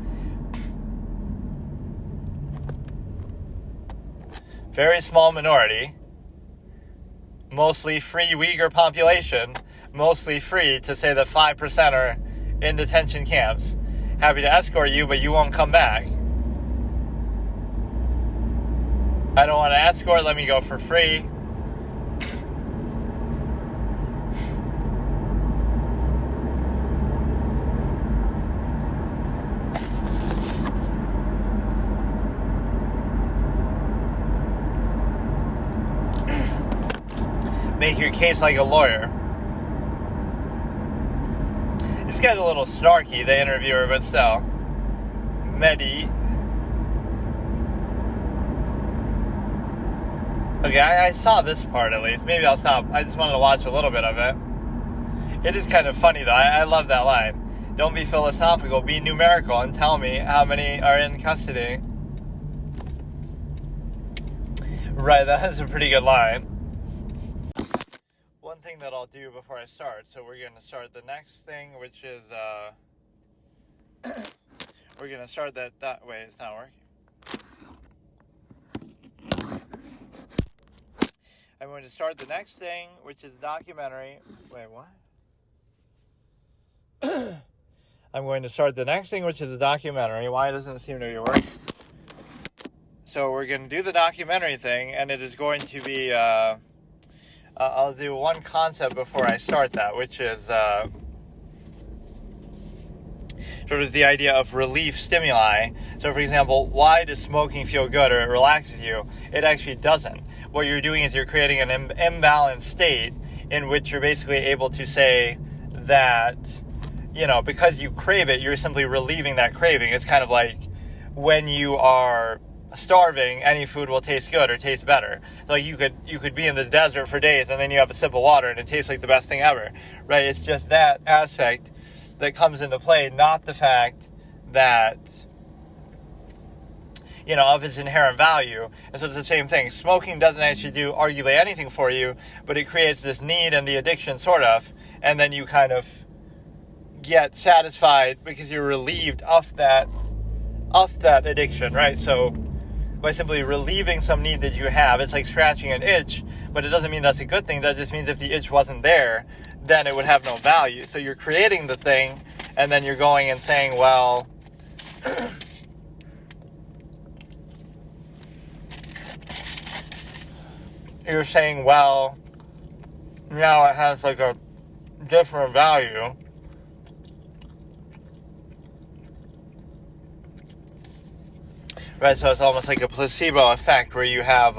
Very small minority. Mostly free Uyghur population. Mostly free to say that 5% are in detention camps. Happy to escort you, but you won't come back. I don't want to escort, let me go for free. Make your case like a lawyer. This guy's a little snarky, the interviewer, but still. Mehdi. Okay, I saw this part at least. Maybe I'll stop. I just wanted to watch a little bit of it. It is kind of funny though. I love that line. Don't be philosophical, be numerical and tell me how many are in custody. Right, that is a pretty good line. One thing that I'll do before I start, so we're going to start the next thing, which is, we're going to start that way, it's not working. I'm going to start the next thing, which is documentary. Wait, what? I'm going to start the next thing, which is a documentary. Why doesn't it seem to be working? So we're going to do the documentary thing, and it is going to be, I'll do one concept before I start that, which is sort of the idea of relief stimuli. So, for example, why does smoking feel good or it relaxes you? It actually doesn't. What you're doing is you're creating an imbalanced state in which you're basically able to say that, because you crave it, you're simply relieving that craving. It's kind of like when you are starving, any food will taste good or taste better. Like you could be in the desert for days and then you have a sip of water and it tastes like the best thing ever, right? It's just that aspect that comes into play, not the fact that, of its inherent value. And so it's the same thing. Smoking doesn't actually do arguably anything for you, but it creates this need and the addiction sort of, and then you kind of get satisfied because you're relieved of that addiction, right? So by simply relieving some need that you have, it's like scratching an itch, but it doesn't mean that's a good thing. That just means if the itch wasn't there, then it would have no value. So you're creating the thing, and then you're going and saying, well, you're saying, well, now it has like a different value. Right, so it's almost like a placebo effect where you have,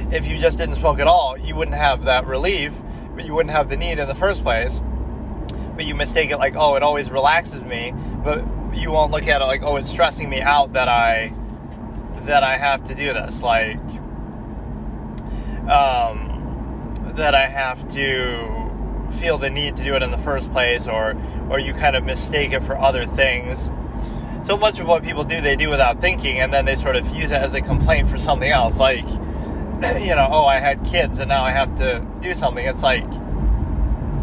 if you just didn't smoke at all, you wouldn't have that relief, but you wouldn't have the need in the first place. But you mistake it like, oh, it always relaxes me, but you won't look at it like, oh, it's stressing me out that I have to do this, like, that I have to feel the need to do it in the first place, or you kind of mistake it for other things. So much of what people do, they do without thinking, and then they sort of use it as a complaint for something else, like, oh, I had kids and now I have to do something. It's like,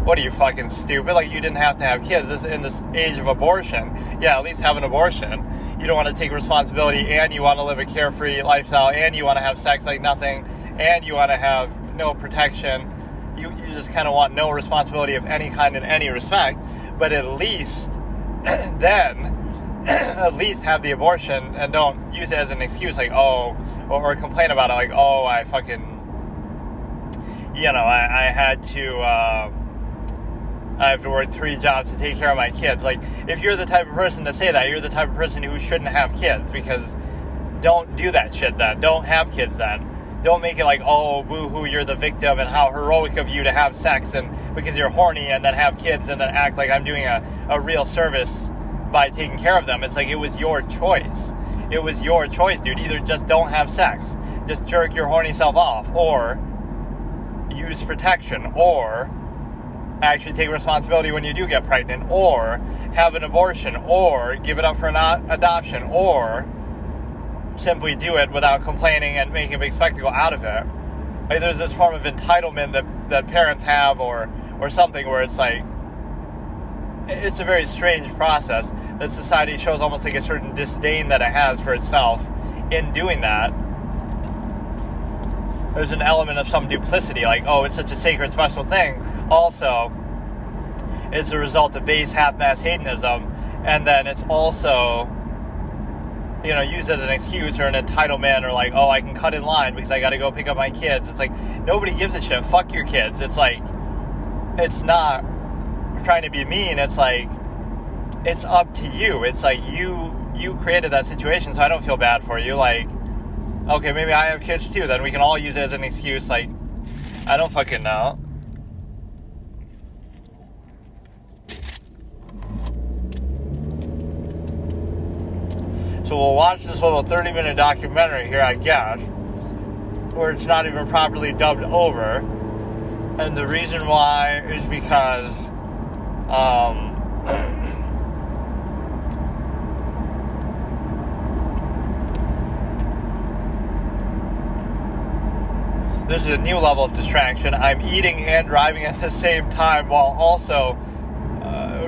what are you, fucking stupid? Like, you didn't have to have kids in this age of abortion. Yeah, at least have an abortion. You don't want to take responsibility, and you want to live a carefree lifestyle, and you want to have sex like nothing, and you want to have no protection. You just kind of want no responsibility of any kind in any respect. But at least then, at least have the abortion and don't use it as an excuse, like, oh, or complain about it, like, oh, I fucking, I had to, I have to work 3 jobs to take care of my kids. Like, if you're the type of person to say that, you're the type of person who shouldn't have kids, because don't do that shit then. Don't have kids then. Don't make it like, oh, boo-hoo, you're the victim, and how heroic of you to have sex and because you're horny, and then have kids and then act like I'm doing a real service by taking care of them. It's like, it was your choice. It was your choice, dude. Either just don't have sex, just jerk your horny self off, or use protection, or actually take responsibility when you do get pregnant, or have an abortion, or give it up for an adoption, or simply do it without complaining and making a big spectacle out of it. Like, there's this form of entitlement that parents have, or something, where it's like, it's a very strange process that society shows, almost like a certain disdain that it has for itself in doing that. There's an element of some duplicity, like, oh, it's such a sacred, special thing. Also, it's a result of base half-mass hedonism, and then it's also, used as an excuse or an entitlement, or like, oh, I can cut in line because I got to go pick up my kids. It's like, nobody gives a shit. Fuck your kids. It's like, it's not trying to be mean. It's like, it's up to you. It's like, you created that situation, so I don't feel bad for you. Like, okay, maybe I have kids too, then we can all use it as an excuse. Like, I don't fucking know. So we'll watch this little 30-minute documentary here, I guess, where it's not even properly dubbed over. And the reason why is because this is a new level of distraction. I'm eating and driving at the same time, while also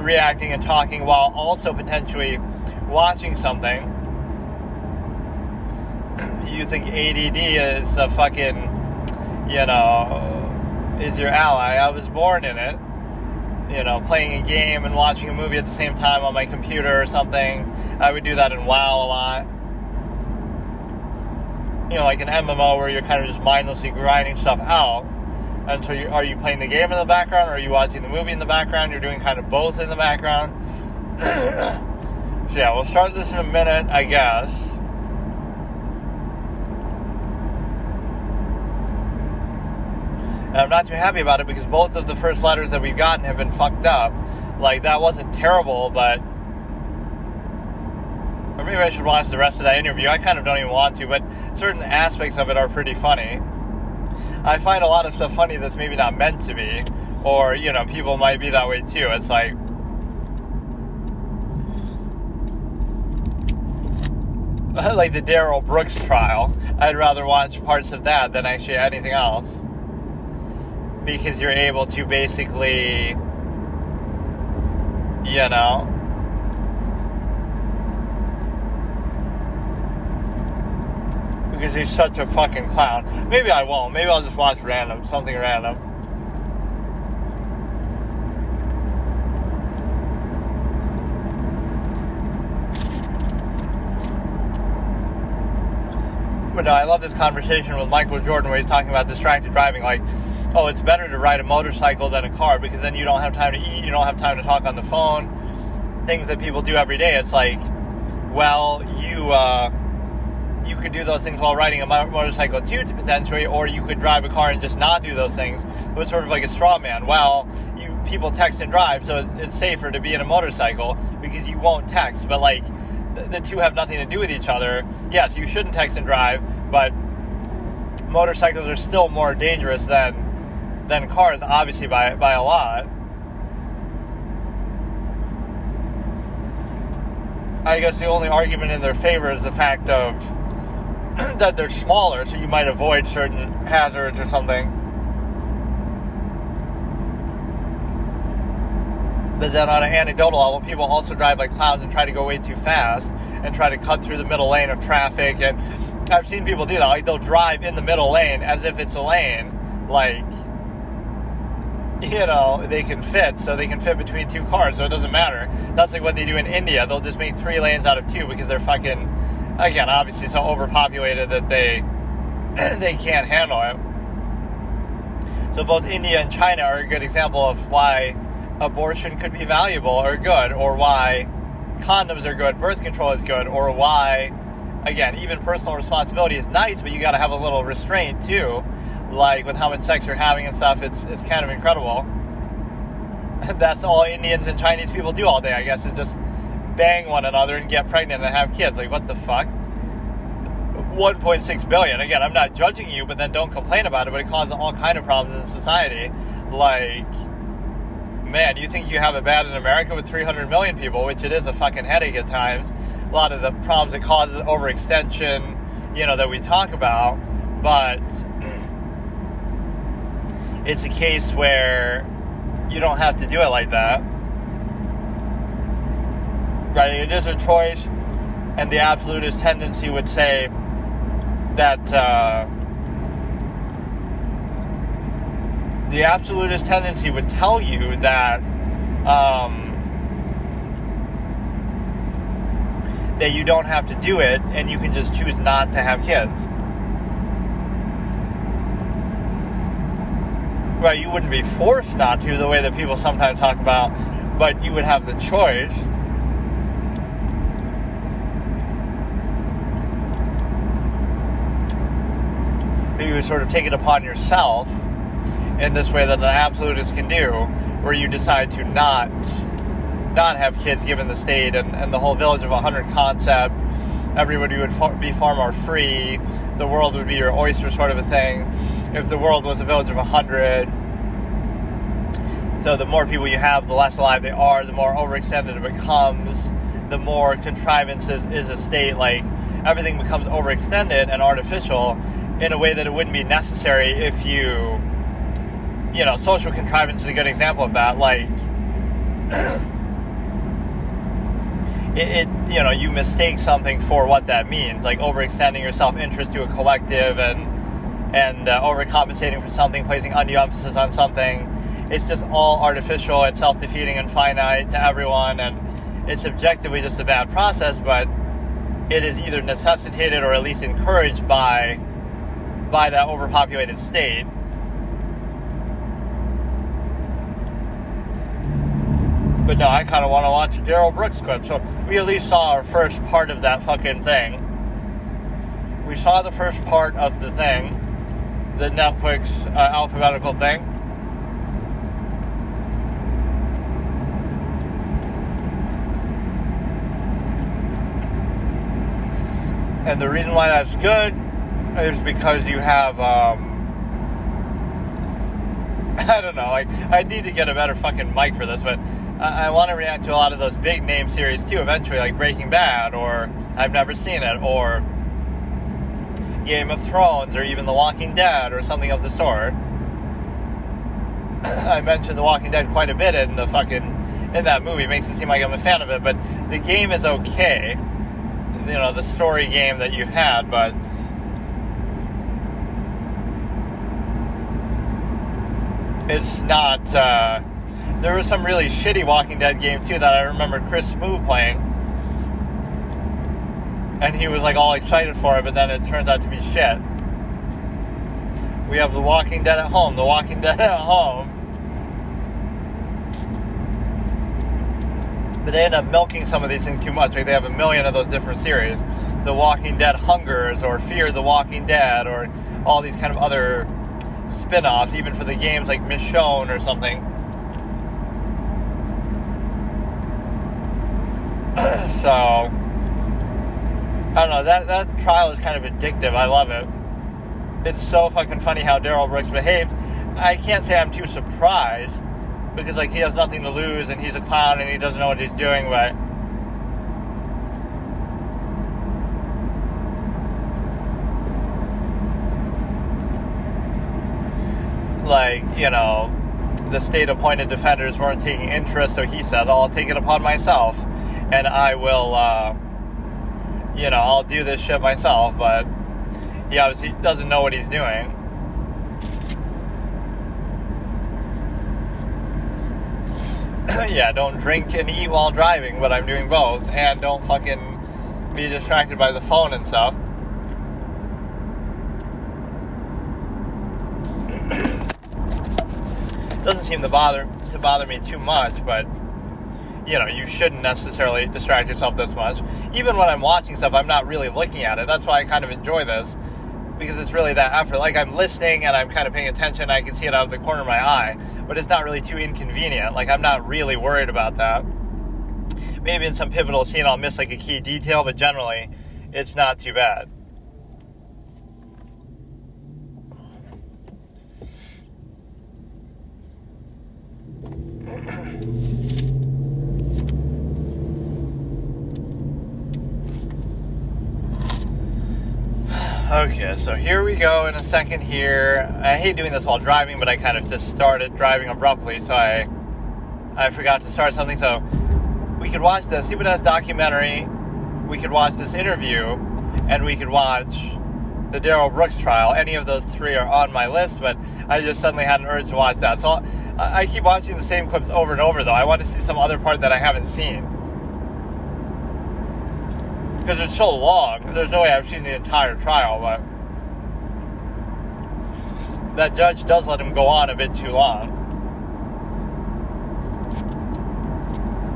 reacting and talking, while also potentially watching something. You think ADD is a fucking, is your ally. I was born in it. Playing a game and watching a movie at the same time on my computer or something. I would do that in WoW a lot. Like an MMO where you're kind of just mindlessly grinding stuff out. And so are you playing the game in the background, or are you watching the movie in the background? You're doing kind of both in the background. So yeah, we'll start this in a minute, I guess. And I'm not too happy about it because both of the first letters that we've gotten have been fucked up. Like, that wasn't terrible, but... Or maybe I should watch the rest of that interview. I kind of don't even want to, but certain aspects of it are pretty funny. I find a lot of stuff funny that's maybe not meant to be. Or, you know, people might be that way too. It's like... like the Darryl Brooks trial. I'd rather watch parts of that than actually anything else. Because you're able to basically... You know... Because he's such a fucking clown. Maybe I won't. Maybe I'll just watch something random. But no, I love this conversation with Michael Jordan where he's talking about distracted driving. Like, oh, it's better to ride a motorcycle than a car because then you don't have time to eat, you don't have time to talk on the phone. Things that people do every day. It's like, well, you could do those things while riding a motorcycle too, potentially, or you could drive a car and just not do those things. It was sort of like a straw man. Well, people text and drive, so it's safer to be in a motorcycle because you won't text. But like, the two have nothing to do with each other. Yes, you shouldn't text and drive, but motorcycles are still more dangerous than cars, obviously by a lot. I guess the only argument in their favor is the fact of that they're smaller, so you might avoid certain hazards or something. But then on an anecdotal level, people also drive like clowns and try to go way too fast and try to cut through the middle lane of traffic. And I've seen people do that. Like, they'll drive in the middle lane as if it's a lane. Like, you know, they can fit, so they can fit between two cars, so it doesn't matter. That's like what they do in India. They'll just make 3 lanes out of 2 because they're fucking, again, obviously so overpopulated that they can't handle it. So both India and China are a good example of why abortion could be valuable or good, or why condoms are good, birth control is good, or why, again, even personal responsibility is nice, but you got to have a little restraint too. Like with how much sex you're having and stuff, it's kind of incredible. That's all Indians and Chinese people do all day, I guess, is just bang one another and get pregnant and have kids. Like, what the fuck? 1.6 billion. Again, I'm not judging you, but then don't complain about it, but it causes all kind of problems in society. Like, man, you think you have it bad in America with 300 million people, which it is a fucking headache at times. A lot of the problems it causes, overextension, you know, that we talk about, but it's a case where you don't have to do it like that. Right? It is a choice, and the absolutist tendency would say that the absolutist tendency would tell you that that you don't have to do it, and you can just choose not to have kids. Right, you wouldn't be forced not to the way that people sometimes talk about, but you would have the choice. You would sort of take it upon yourself in this way that an absolutist can do, where you decide to not have kids given the state and the whole village of 100 concept. Everybody would be far more free. The world would be your oyster, sort of a thing. If the world was a village of 100, so the more people you have, the less alive they are, the more overextended it becomes, the more contrivances is a state. Like, everything becomes overextended and artificial in a way that it wouldn't be necessary if you know, social contrivance is a good example of that. Like, you know, you mistake something for what that means, like overextending your self-interest to a collective and overcompensating for something, placing undue emphasis on something. It's just all artificial and self-defeating and finite to everyone, and it's objectively just a bad process, but it is either necessitated or at least encouraged by that overpopulated state. But no, I kind of want to watch a Daryl Brooks clip. So we at least saw our first part of that fucking thing. We saw the first part of the thing, the Netflix alphabetical thing. And the reason why that's good is because you have, I don't know, like, I need to get a better fucking mic for this, but I want to react to a lot of those big name series too eventually, like Breaking Bad, or I've never seen it, or Game of Thrones, or even The Walking Dead, or something of the sort. I mentioned The Walking Dead quite a bit in that movie. It makes it seem like I'm a fan of it, but the game is okay. You know, the story game that you had, but it's not, there was some really shitty Walking Dead game too that I remember Chris Smoove playing, and he was like all excited for it, but then it turns out to be shit. We have The Walking Dead at Home, The Walking Dead at Home, but they end up milking some of these things too much. Like, they have a million of those different series. The Walking Dead Hungers, or Fear the Walking Dead, or all these kind of other spin-offs, even for the games like Michonne or something. So, I don't know, that trial is kind of addictive. I love it. It's so fucking funny how Daryl Brooks behaved. I can't say I'm too surprised, because, like, he has nothing to lose, and he's a clown, and he doesn't know what he's doing, but like, you know, the state-appointed defenders weren't taking interest, so he says, I'll take it upon myself, and I will, I'll do this shit myself, but he obviously doesn't know what he's doing. Yeah, don't drink and eat while driving, but I'm doing both, and don't fucking be distracted by the phone and stuff. Doesn't seem to bother me too much, but you know, you shouldn't necessarily distract yourself this much. Even when I'm watching stuff, I'm not really looking at it. That's why I kind of enjoy this, because it's really that effort. Like, I'm listening and I'm kind of paying attention. I can see it out of the corner of my eye, but it's not really too inconvenient. Like, I'm not really worried about that. Maybe in some pivotal scene I'll miss like a key detail, but generally it's not too bad. Okay, so here we go in a second here. I hate doing this while driving, but I kind of just started driving abruptly, so I forgot to start something. So we could watch the Stupid Ass documentary, we could watch this interview, and we could watch the Daryl Brooks trial. Any of those three are on my list, but I just suddenly had an urge to watch that. So I keep watching the same clips over and over, though. I want to see some other part that I haven't seen, because it's so long. There's no way I've seen the entire trial, but that judge does let him go on a bit too long.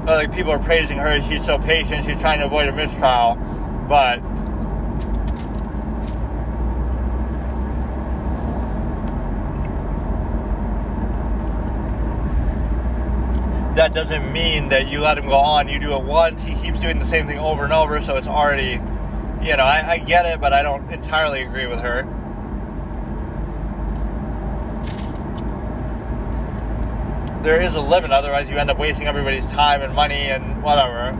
Like, people are praising her, she's so patient, she's trying to avoid a mistrial, but that doesn't mean that you let him go on. You do it once, he keeps doing the same thing over and over, so it's already, I get it, but I don't entirely agree with her. There is a limit, otherwise you end up wasting everybody's time and money and whatever.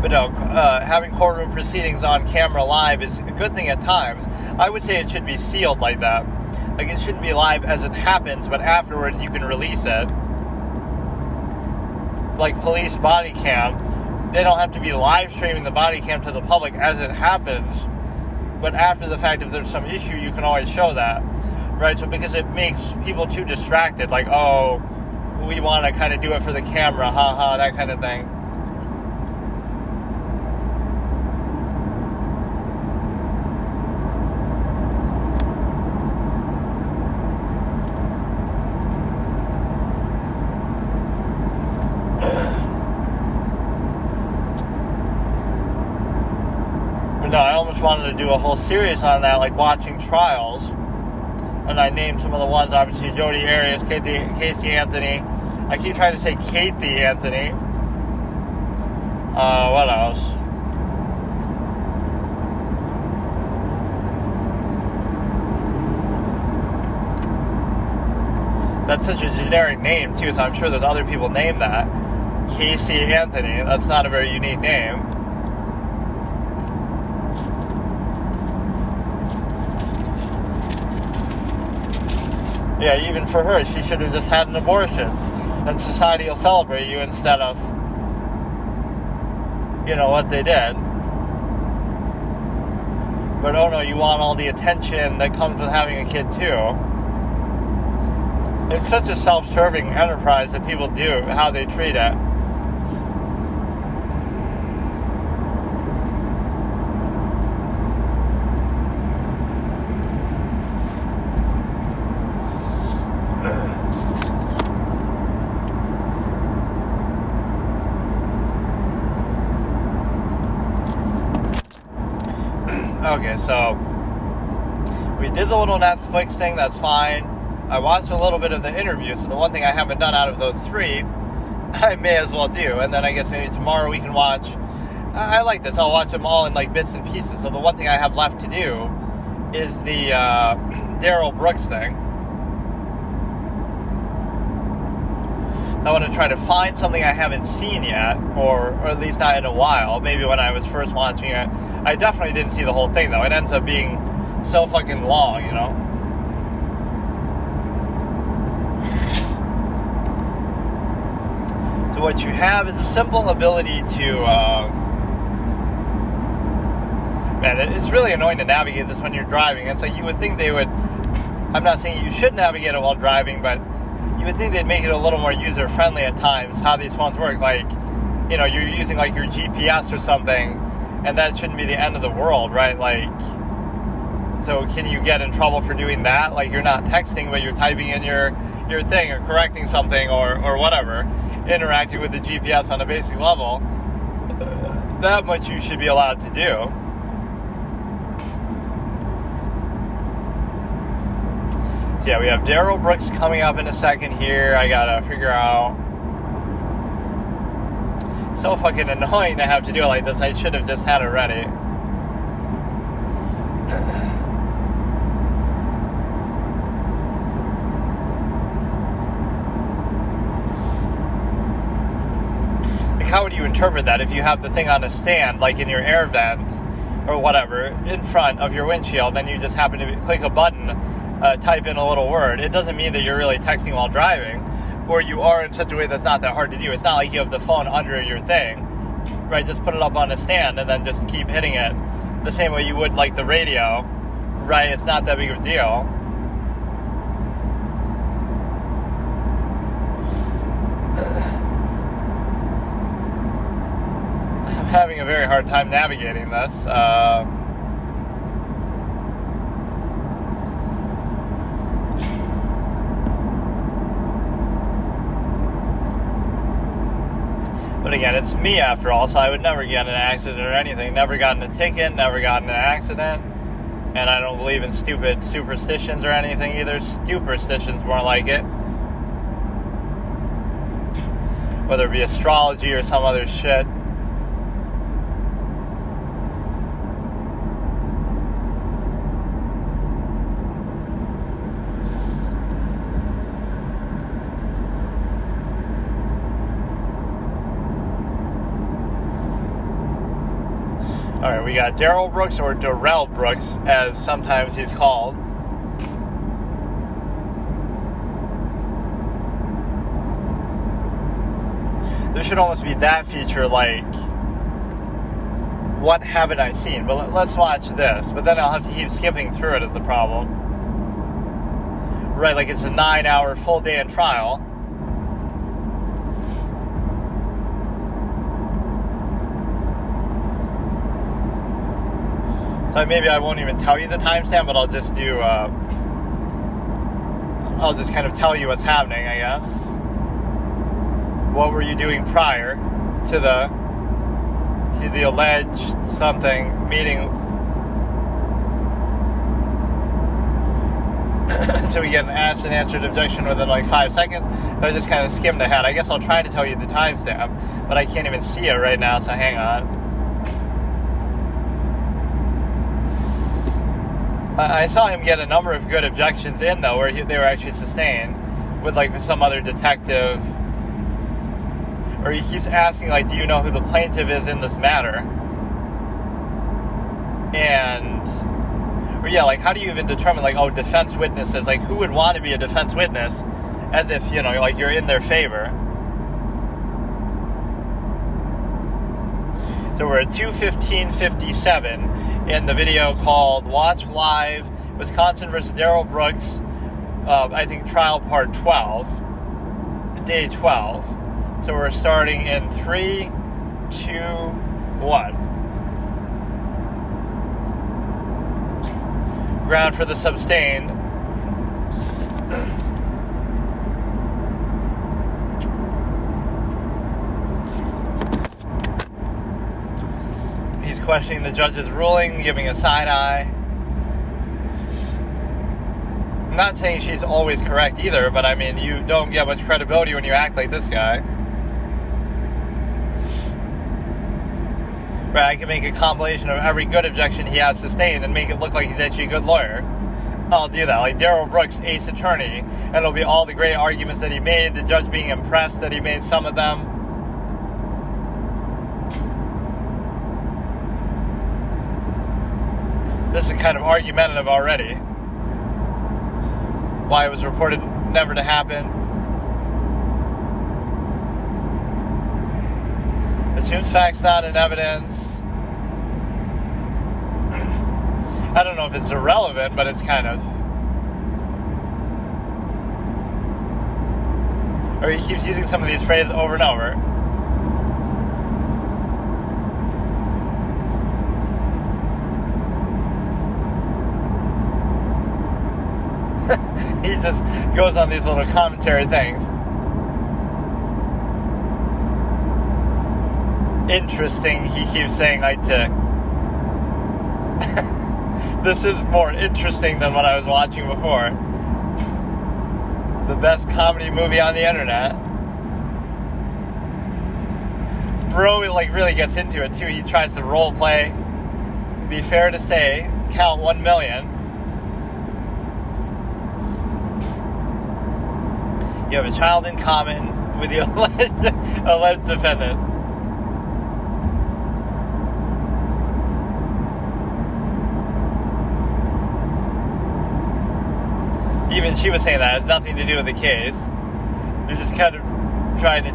But no, having courtroom proceedings on camera live is a good thing at times. I would say it should be sealed like that. Like, it shouldn't be live as it happens, but afterwards you can release it. Like police body cam, they don't have to be live streaming the body cam to the public as it happens, but after the fact, if there's some issue, you can always show that, right? So, because it makes people too distracted, like, oh, we want to kind of do it for the camera, haha, that kind of thing. No, I almost wanted to do a whole series on that, like watching trials. And I named some of the ones, obviously Jodi Arias, Casey Anthony. I keep trying to say Kathy Anthony. What else? That's such a generic name, too, so I'm sure there's other people named that. Casey Anthony, that's not a very unique name. Yeah, even for her, she should have just had an abortion. Then society will celebrate you instead of, what they did. But oh no, you want all the attention that comes with having a kid too. It's such a self-serving enterprise that people do, how they treat it. Okay, so we did the little Netflix thing, that's fine. I watched a little bit of the interview, so the one thing I haven't done out of those three, I may as well do. And then I guess maybe tomorrow we can watch, I like this, I'll watch them all in like bits and pieces. So the one thing I have left to do is the Daryl Brooks thing. I want to try to find something I haven't seen yet, or at least not in a while. Maybe when I was first watching it. I definitely didn't see the whole thing, though. It ends up being so fucking long, So what you have is a simple ability to... man, it's really annoying to navigate this when you're driving. It's like you would think they would... I'm not saying you should navigate it while driving, but you would think they'd make it a little more user-friendly at times, how these phones work. Like, you're using like your GPS or something, and that shouldn't be the end of the world, right? Like, so can you get in trouble for doing that? Like, you're not texting, but you're typing in your thing, or correcting something, or whatever, interacting with the GPS on a basic level. That much you should be allowed to do. So yeah, we have Daryl Brooks coming up in a second here. I gotta figure out. So fucking annoying to have to do it like this. I should have just had it ready. Like, how would you interpret that if you have the thing on a stand, like in your air vent or whatever, in front of your windshield, then you just happen to click a button, type in a little word? It doesn't mean that you're really texting while driving, or you are in such a way that's not that hard to do. It's not like you have the phone under your thing, right? Just put it up on a stand and then just keep hitting it the same way you would like the radio, right? It's not that big of a deal. I'm having a very hard time navigating this. But again, it's me after all, so I would never get in an accident or anything. Never gotten a ticket, never gotten in an accident. And I don't believe in stupid superstitions or anything either. Stuperstitions, more like it. Whether it be astrology or some other shit. Alright, we got Daryl Brooks, or Darrell Brooks, as sometimes he's called. There should almost be that feature, like, what haven't I seen? But let's watch this. But then I'll have to keep skipping through it is the problem. Right, like it's a 9-hour full day in trial. So maybe I won't even tell you the timestamp, but I'll just do, I'll just kind of tell you what's happening, I guess. What were you doing prior to the alleged something meeting So we get an asked and answered objection within like 5 seconds. So I just kind of skimmed ahead. I guess I'll try to tell you the timestamp, but I can't even see it right now, so hang on. I saw him get a number of good objections in, though, where they were actually sustained with, like, some other detective. Or he keeps asking, like, do you know who the plaintiff is in this matter? And, or yeah, like, how do you even determine, like, defense witnesses? Like, who would want to be a defense witness as if, like, you're in their favor? So we're at 2:15:57 in the video called Watch Live, Wisconsin versus Darrell Brooks, I think trial part 12, day 12. So we're starting in 3, 2, 1. Ground for the sustained. He's questioning the judge's ruling, giving a side eye. I'm not saying she's always correct either, but I mean, you don't get much credibility when you act like this guy. Right, I can make a compilation of every good objection he has sustained and make it look like he's actually a good lawyer. I'll do that, like Darrell Brooks, ace attorney, and it'll be all the great arguments that he made, the judge being impressed that he made some of them. This is kind of argumentative already. Why it was reported never to happen. Assumes facts not in evidence. I don't know if it's irrelevant, but it's kind of. Or he keeps using some of these phrases over and over. He just goes on these little commentary things. Interesting, he keeps saying, like, to... This is more interesting than what I was watching before. The best comedy movie on the internet. Bro, like, really gets into it, too. He tries to role play. Be fair to say, count 1 million. You have a child in common with the alleged defendant. Even she was saying that it has nothing to do with the case. They're just kind of trying to...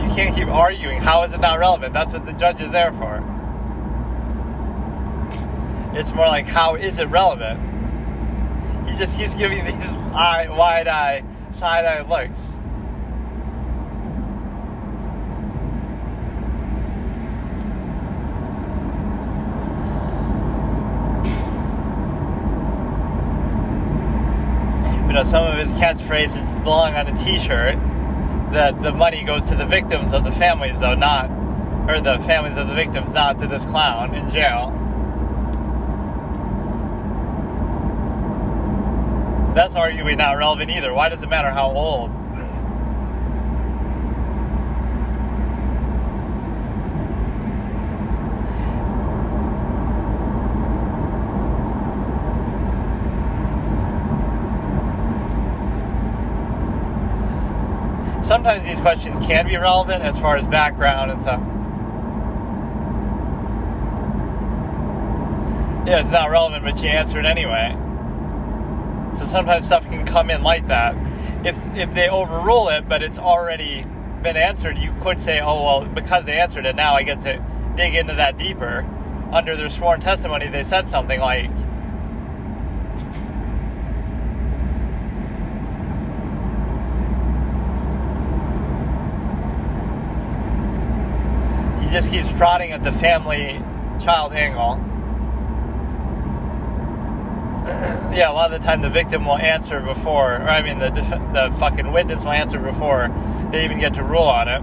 You can't keep arguing. How is it not relevant? That's what the judge is there for. It's more like, how is it relevant? He just keeps giving these wide-eye, side-eye looks. Some of his catchphrases belong on a t-shirt. That the money goes to the victims of the families, though, not... Or the families of the victims, not to this clown in jail. That's arguably not relevant either. Why does it matter how old? Sometimes these questions can be relevant as far as background and stuff. Yeah, it's not relevant, but you answer it anyway. So sometimes stuff can come in like that. If they overrule it, but it's already been answered, you could say, oh, well, because they answered it, now I get to dig into that deeper. Under their sworn testimony, they said something like, he just keeps prodding at the family child angle. Yeah, a lot of the time the victim will answer before, or I mean the fucking witness will answer before they even get to rule on it.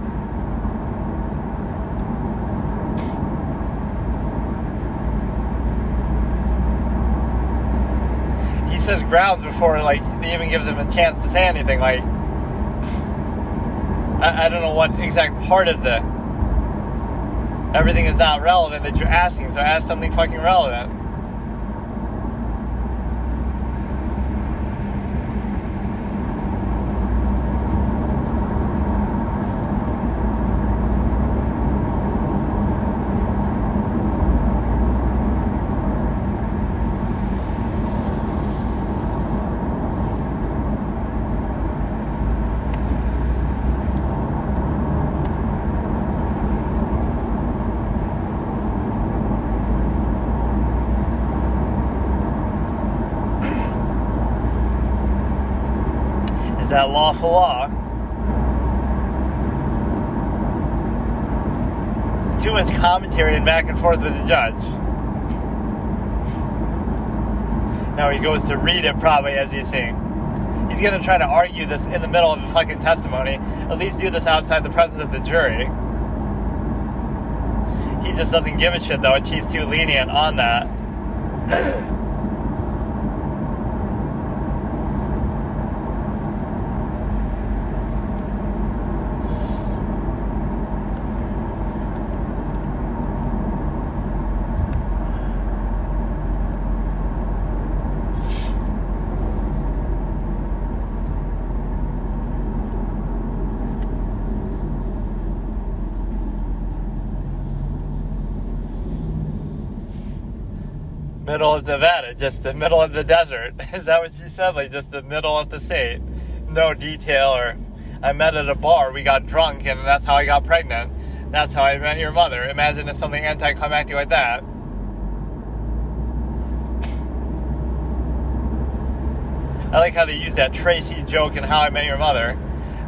says grounds before, like, they even gives him a chance to say anything. Like, I don't know what exact part of the everything is not relevant that you're asking, so ask something fucking relevant. Is that lawful law? Too much commentary and back and forth with the judge. Now he goes to read it probably as he's saying. He's going to try to argue this in the middle of a fucking testimony. At least do this outside the presence of the jury. He just doesn't give a shit though. He's too lenient on that. Middle of Nevada, just the middle of the desert. Is that what she said? Like, just the middle of the state. No detail, or I met at a bar, we got drunk, and that's how I got pregnant. That's how I met your mother. Imagine if something anticlimactic like that. I like how they used that Tracy joke in How I Met Your Mother.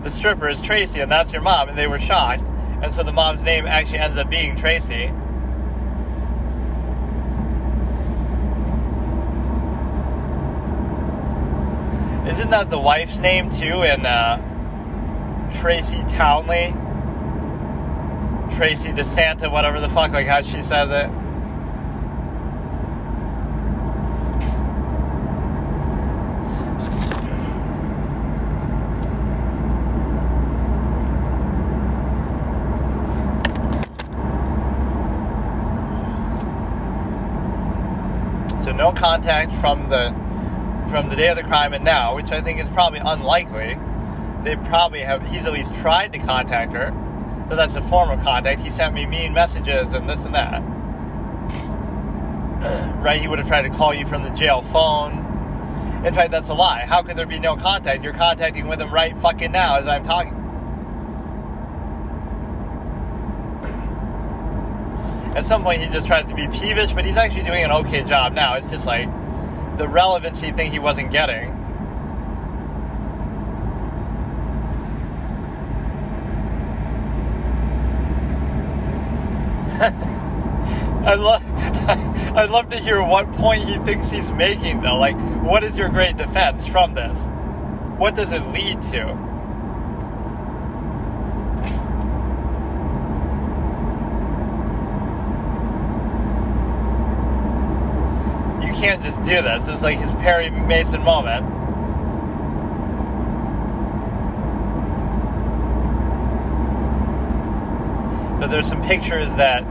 The stripper is Tracy, and that's your mom, and they were shocked. And so the mom's name actually ends up being Tracy. Isn't that the wife's name, too, in Tracy Townley? Tracy DeSanta, whatever the fuck, like how she says it. So no contact from the day of the crime and now, which I think is probably unlikely. They probably have, he's at least tried to contact her, but that's a form of contact. He sent me mean messages and this and that. Right? He would have tried to call you from the jail phone. In fact, that's a lie. How could there be no contact? You're contacting with him right fucking now as I'm talking. At some point he just tries to be peevish, but he's actually doing an okay job now. It's just like the relevancy thing he wasn't getting. I'd love to hear what point he thinks he's making though. Like, what is your great defense from this? What does it lead to? You can't just do this. It's like his Perry Mason moment. But there's some pictures that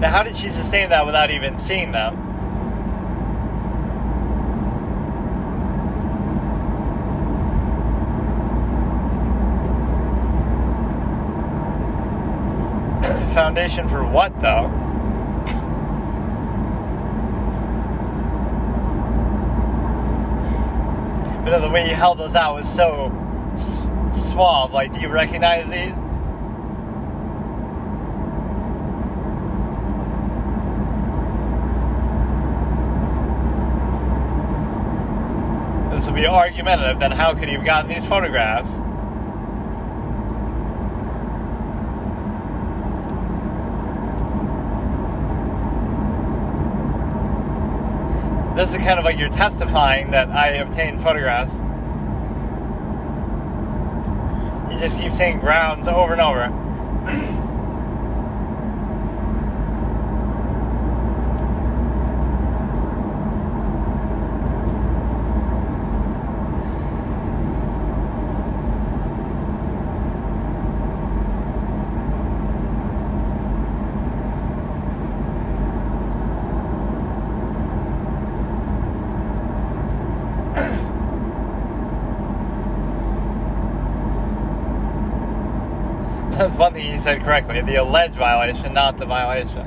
now, how did she sustain that without even seeing them? Foundation for what, though? But the way you held those out was so suave. Like, do you recognize these? This would be argumentative. Then how could he have gotten these photographs? This is kind of like you're testifying that I obtained photographs. just keep saying grounds over and over. That's one thing you said correctly. The alleged violation, not the violation.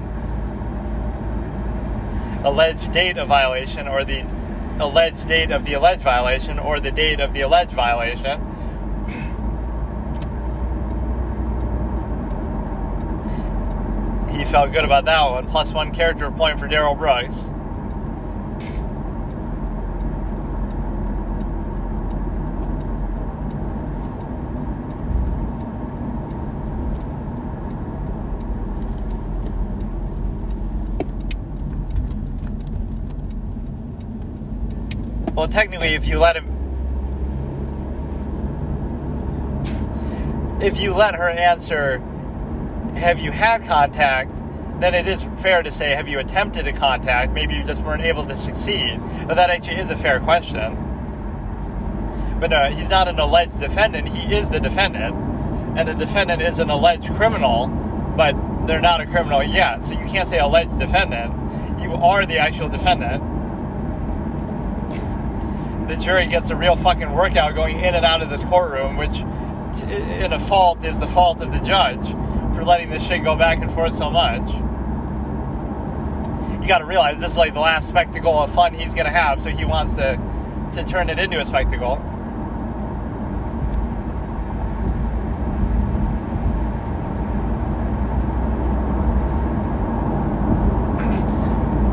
Alleged date of violation, or the alleged date of the alleged violation, or the date of the alleged violation. He felt good about that one. +1 character point for Daryl Brooks. Well, technically, if you let her answer, have you had contact, then it is fair to say, have you attempted to contact? Maybe you just weren't able to succeed. But that actually is a fair question. But no, he's not an alleged defendant. He is the defendant. And the defendant is an alleged criminal, but they're not a criminal yet. So you can't say alleged defendant. You are the actual defendant. The jury gets a real fucking workout going in and out of this courtroom, which in a fault is the fault of the judge for letting this shit go back and forth so much. You gotta realize this is like the last spectacle of fun he's gonna have, so he wants to turn it into a spectacle.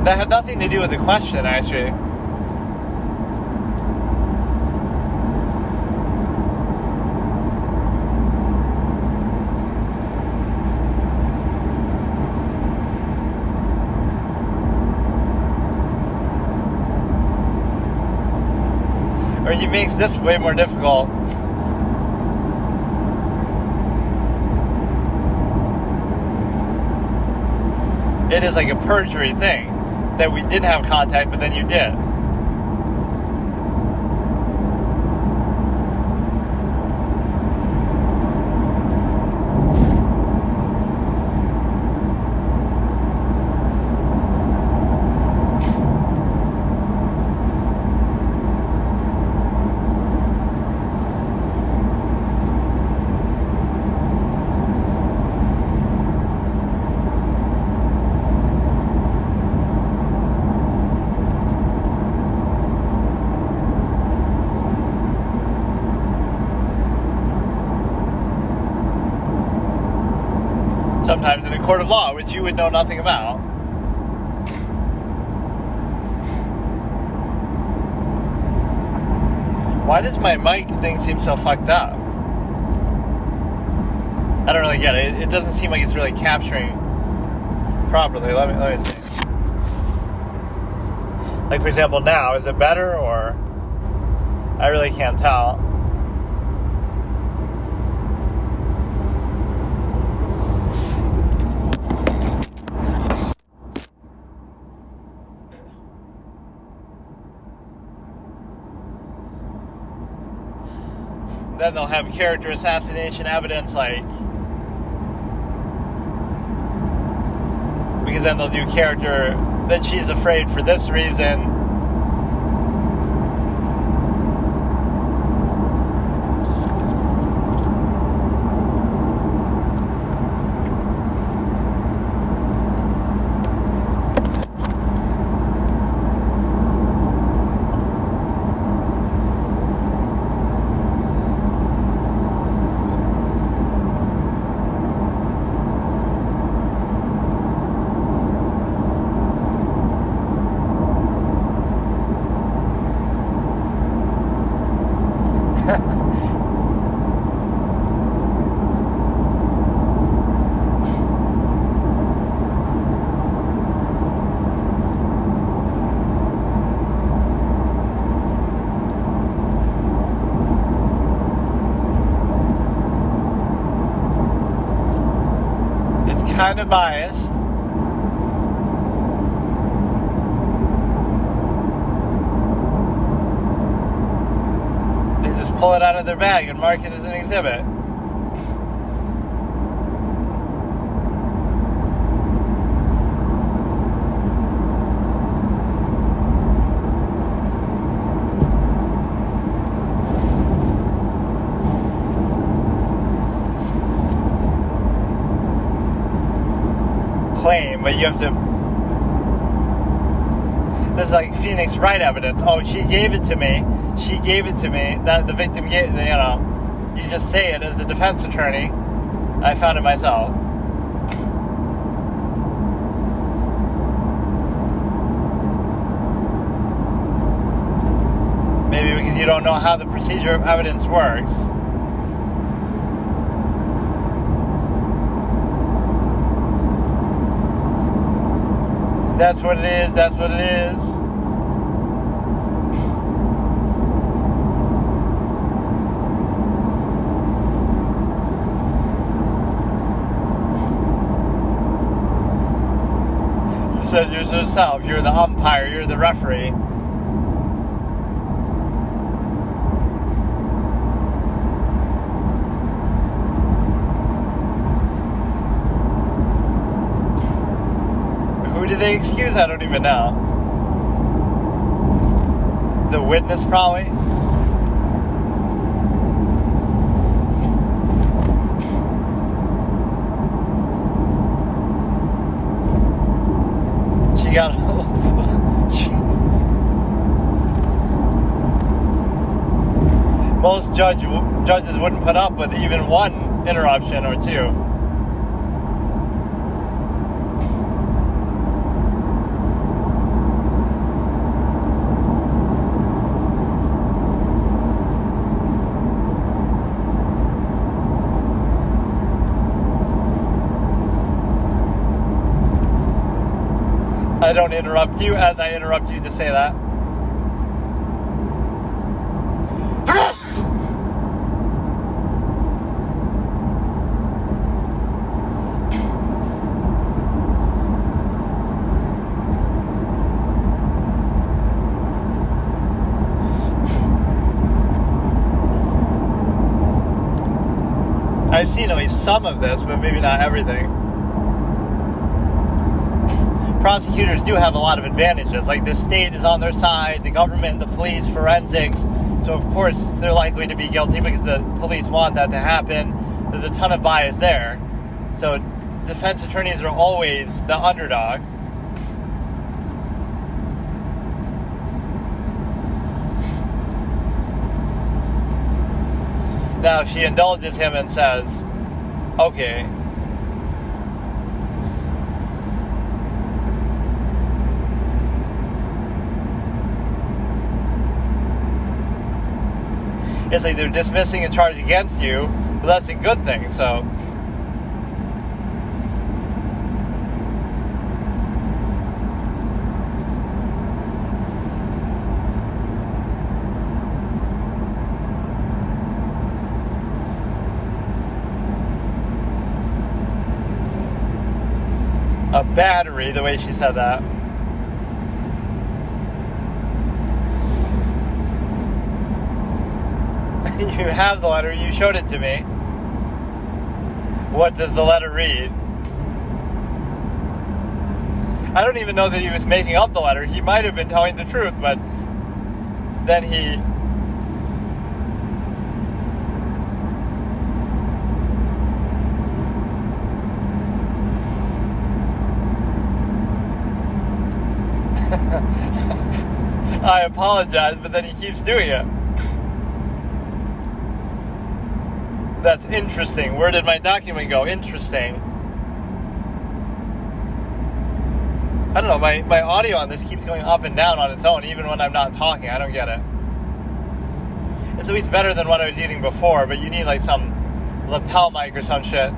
That had nothing to do with the question, actually. Or he makes this way more difficult. It is like a perjury thing, that we didn't have contact, but then you did. Sometimes in a court of law, which you would know nothing about. Why does my mic thing seem so fucked up? I don't really get it. It doesn't seem like it's really capturing properly. Let me see. Like, for example, now, is it better, or I really can't tell. Then they'll have character assassination evidence, like, because then they'll do character that she's afraid for this reason. kind of biased. They just pull it out of their bag and mark it as an exhibit. Claim, but you have to. This is like Phoenix Wright evidence. Oh, she gave it to me. She gave it to me. That the victim gave. You know, you just say it as the defense attorney. I found it myself. Maybe because you don't know how the procedure of evidence works. That's what it is, that's what it is. You said you're yourself, you're the umpire, you're the referee. Who did they excuse? I don't even know. The witness, probably. She got. Most judges wouldn't put up with even one interruption or two. I don't interrupt you as I interrupt you to say that. I've seen at least some of this, but maybe not everything. Prosecutors do have a lot of advantages. Like, the state is on their side, the government, the police, forensics. So, of course, they're likely to be guilty because the police want that to happen. There's a ton of bias there. So, defense attorneys are always the underdog. Now, if she indulges him and says, okay, it's like they're dismissing a charge against you, but that's a good thing, so. A battery, the way she said that. You have the letter, you showed it to me. What does the letter read? I don't even know that he was making up the letter. He might have been telling the truth, but then he... I apologize, but then he keeps doing it. That's interesting. Where did my document go? Interesting. I don't know, my audio on this keeps going up and down on its own, even when I'm not talking. I don't get it. It's at least better than what I was using before, but you need like some lapel mic or some shit.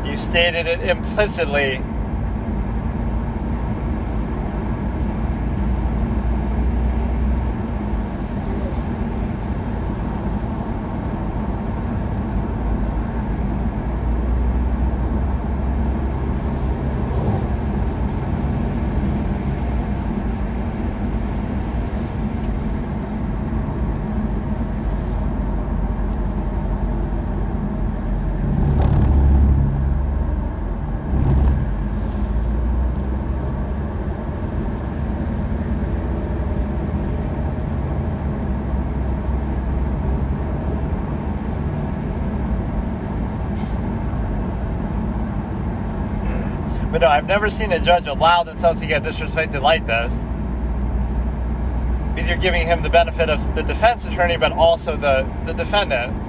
You stated it implicitly. But no, I've never seen a judge allow themselves to get disrespected like this. Because you're giving him the benefit of the defense attorney, but also the defendant.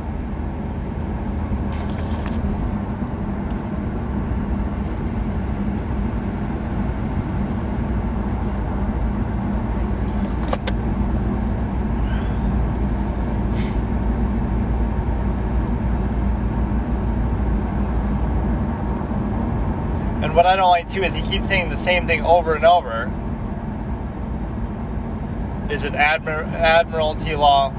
And what I don't like too is he keeps saying the same thing over and over. Is it admiralty law?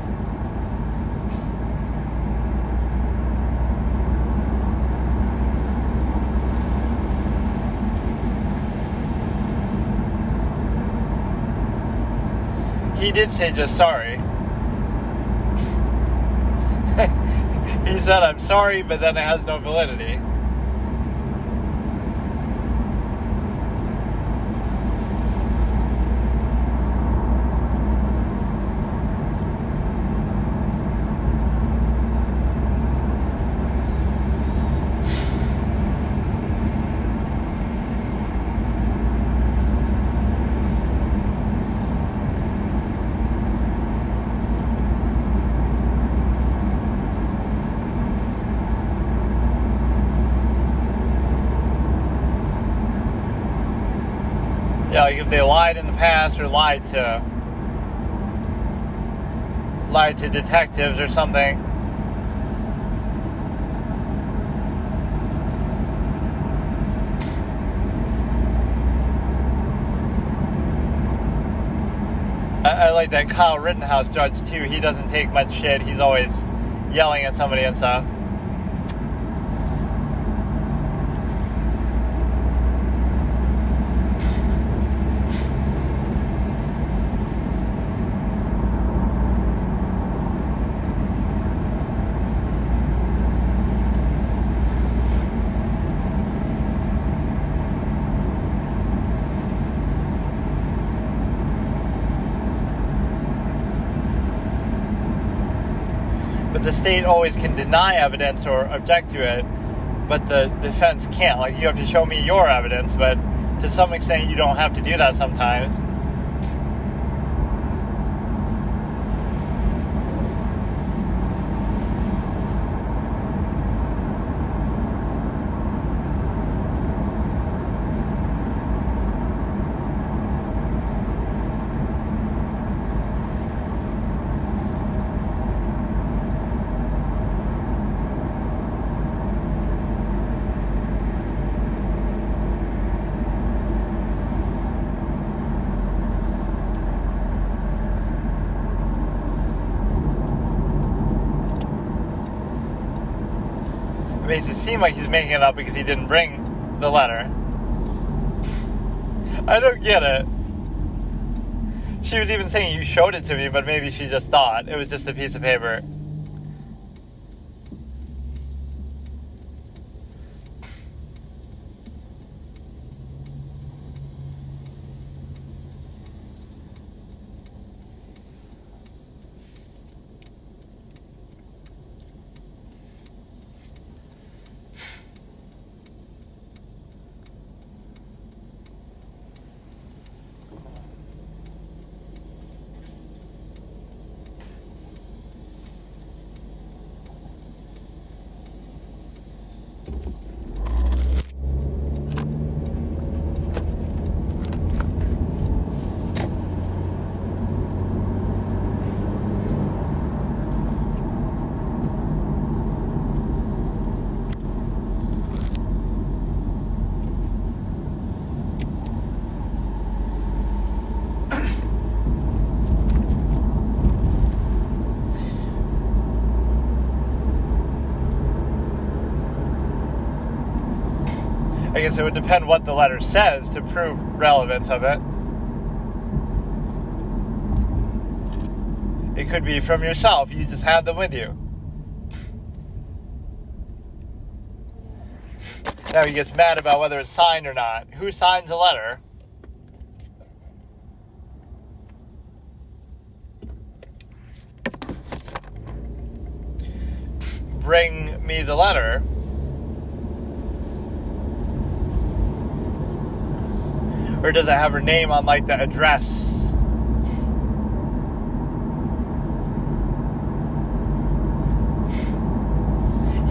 He did say just sorry. He said I'm sorry, but then it has no validity. Yeah, like if they lied in the past or lied to detectives or something. I like that Kyle Rittenhouse judge too. He doesn't take much shit. He's always yelling at somebody and stuff. But the state always can deny evidence or object to it, but the defense can't. Like, you have to show me your evidence, but to some extent you don't have to do that sometimes. It makes it seem like he's making it up because he didn't bring the letter. I don't get it. She was even saying you showed it to me, but maybe she just thought it was just a piece of paper. I guess it would depend what the letter says to prove relevance of it. It could be from yourself. You just had them with you. Now he gets mad about whether it's signed or not. Who signs a letter? Bring me the letter. Or does it have her name on, like, the address?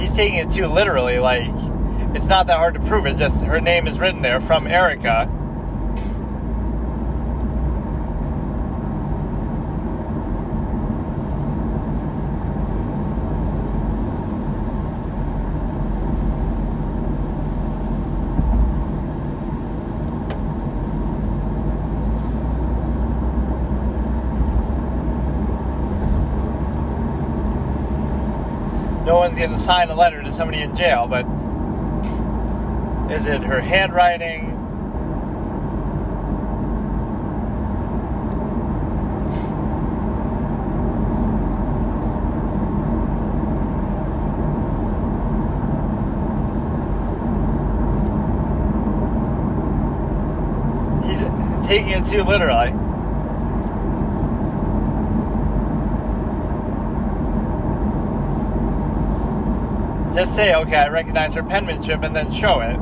He's taking it too literally, like, it's not that hard to prove it, just her name is written there, from Erica. No one's going to sign a letter to somebody in jail, but is it her handwriting? He's taking it too literally. Just say, okay, I recognize her penmanship, and then show it.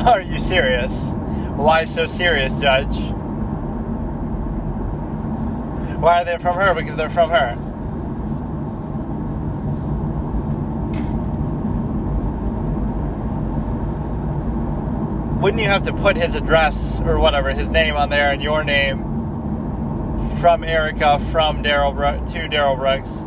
Are you serious? Why so serious, Judge? Why are they from her? Because they're from her. Wouldn't you have to put his address or whatever, his name on there, and your name from Erica, from Daryl to Daryl Brooks?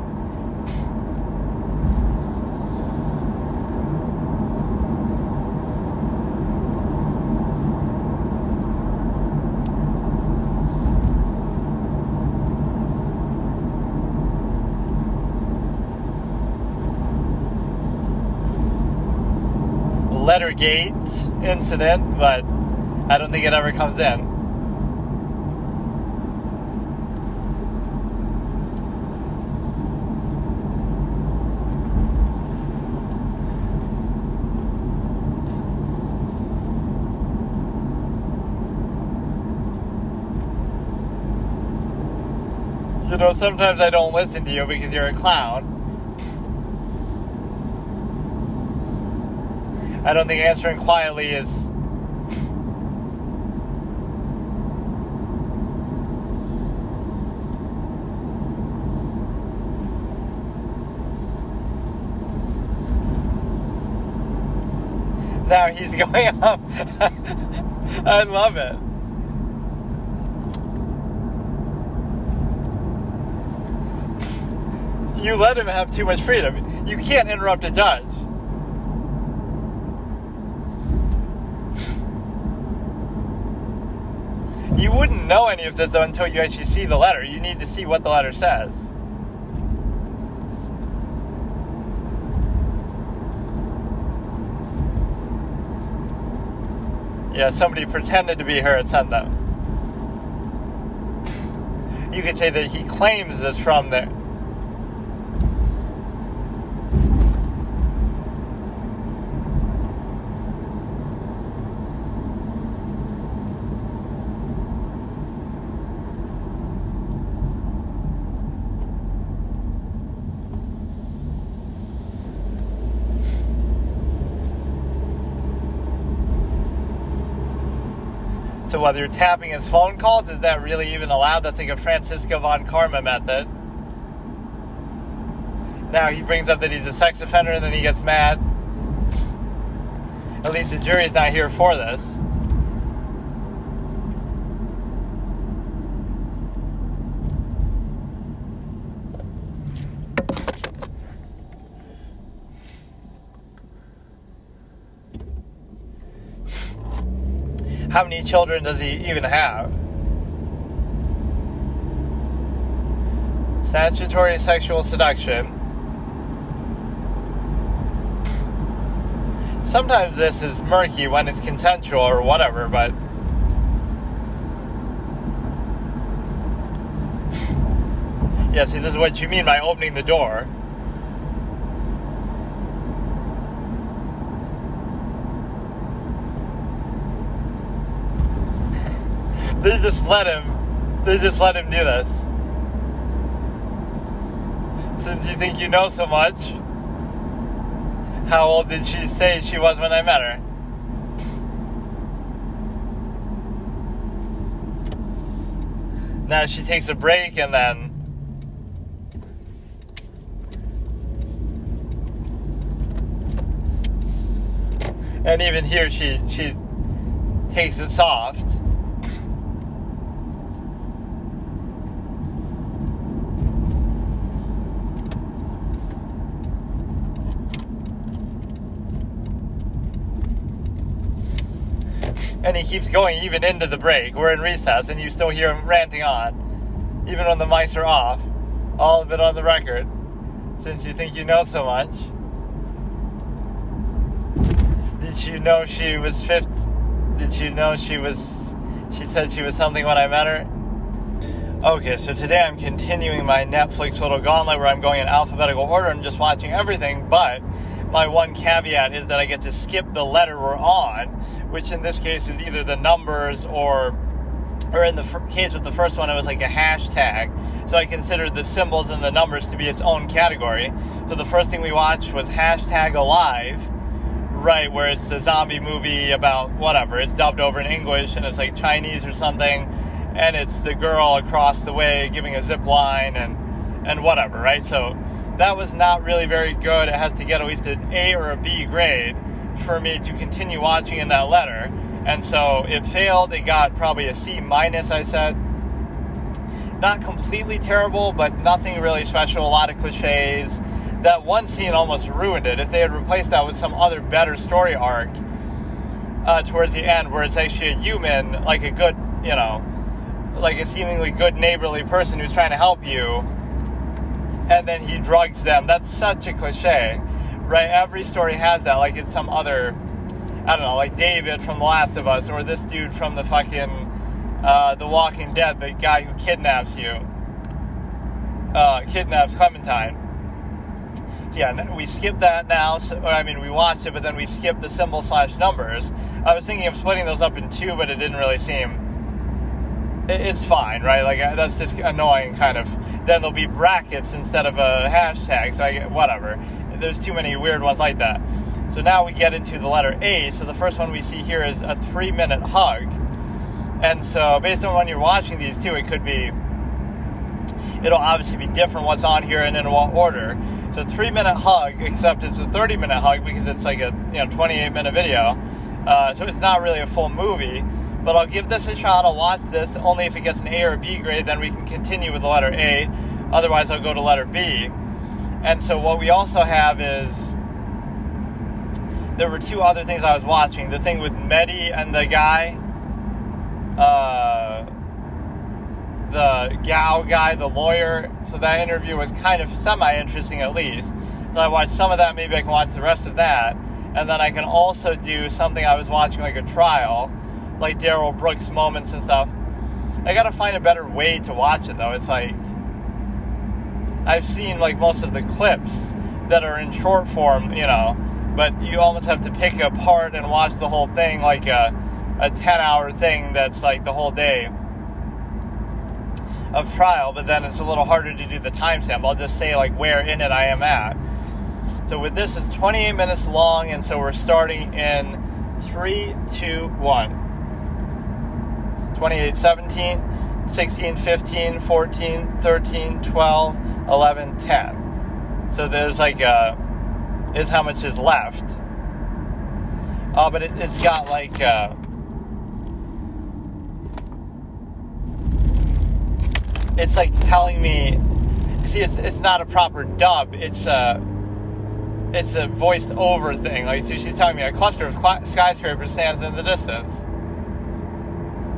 Lettergate incident, but I don't think it ever comes in. You know, sometimes I don't listen to you because you're a clown. I don't think answering quietly is... Now he's going up. I love it. You let him have too much freedom. You can't interrupt a judge. You wouldn't know any of this, though, until you actually see the letter. You need to see what the letter says. Yeah, somebody pretended to be her and sent them. You could say that he claims this from there. So whether you're tapping his phone calls, is that really even allowed? That's like a Francisco von Karma method. Now he brings up that he's a sex offender and then he gets mad. At least the jury's not here for this. How many children does he even have? Statutory sexual seduction. Sometimes this is murky when it's consensual or whatever, but yeah, see, this is what you mean by opening the door. They just let him do this. Since you think you know so much, how old did she say she was when I met her? Now she takes a break and then even here she takes it soft. And he keeps going even into the break. We're in recess and you still hear him ranting on. Even when the mics are off. All of it on the record. Since you think you know so much. Did you know she was 50? Did you know she said she was something when I met her? Okay, so today I'm continuing my Netflix little gauntlet where I'm going in alphabetical order and just watching everything, but my one caveat is that I get to skip the letter we're on, which in this case is either the numbers or in the case with the first one, it was like a hashtag. So I considered the symbols and the numbers to be its own category. So the first thing we watched was hashtag alive, right, where it's a zombie movie about whatever. It's dubbed over in English and it's like Chinese or something. And it's the girl across the way giving a zip line and whatever, right? So that was not really very good. It has to get at least an A or a B grade for me to continue watching in that letter. And so it failed. It got probably a C minus, I said. Not completely terrible, but nothing really special. A lot of cliches. That one scene almost ruined it. If they had replaced that with some other better story arc towards the end where it's actually a human, like a good, like a seemingly good neighborly person who's trying to help you, and then he drugs them. That's such a cliche, right? Every story has that. Like it's some other, I don't know, like David from The Last of Us, or this dude from the fucking The Walking Dead, the guy who kidnaps you, kidnaps Clementine. So yeah, we skipped that now. We watched it, but then we skipped the symbol/numbers. I was thinking of splitting those up in two, but it didn't really seem. It's fine, right? Like, that's just annoying, kind of. Then there'll be brackets instead of a hashtag, so whatever. There's too many weird ones like that. So now we get into the letter A. So the first one we see here is a 3-minute hug. And so based on when you're watching these two, it'll obviously be different what's on here and in what order. So 3-minute hug, except it's a 30-minute hug because it's like a 28-minute video. So it's not really a full movie. But I'll give this a shot. I'll watch this. Only if it gets an A or a B grade, then we can continue with the letter A. Otherwise, I'll go to letter B. And so what we also have is, there were two other things I was watching. The thing with Mehdi and the guy, the Gao guy, the lawyer. So that interview was kind of semi-interesting at least. So I watched some of that. Maybe I can watch the rest of that. And then I can also do something I was watching, like a trial, like Daryl Brooks moments and stuff. I gotta find a better way to watch it though. It's like, I've seen like most of the clips that are in short form, but you almost have to pick a part and watch the whole thing, like a 10-hour thing that's like the whole day of trial, but then it's a little harder to do the timestamp. I'll just say like where in it I am at. So with this, it's 28 minutes long, and so we're starting in 3, 2, 1. 28, 17, 16, 15, 14, 13, 12, 11, 10. So there's like is how much is left. But it's got like it's like telling me, see, it's not a proper dub. It's a voiced over thing. Like, so she's telling me a cluster of skyscrapers stands in the distance.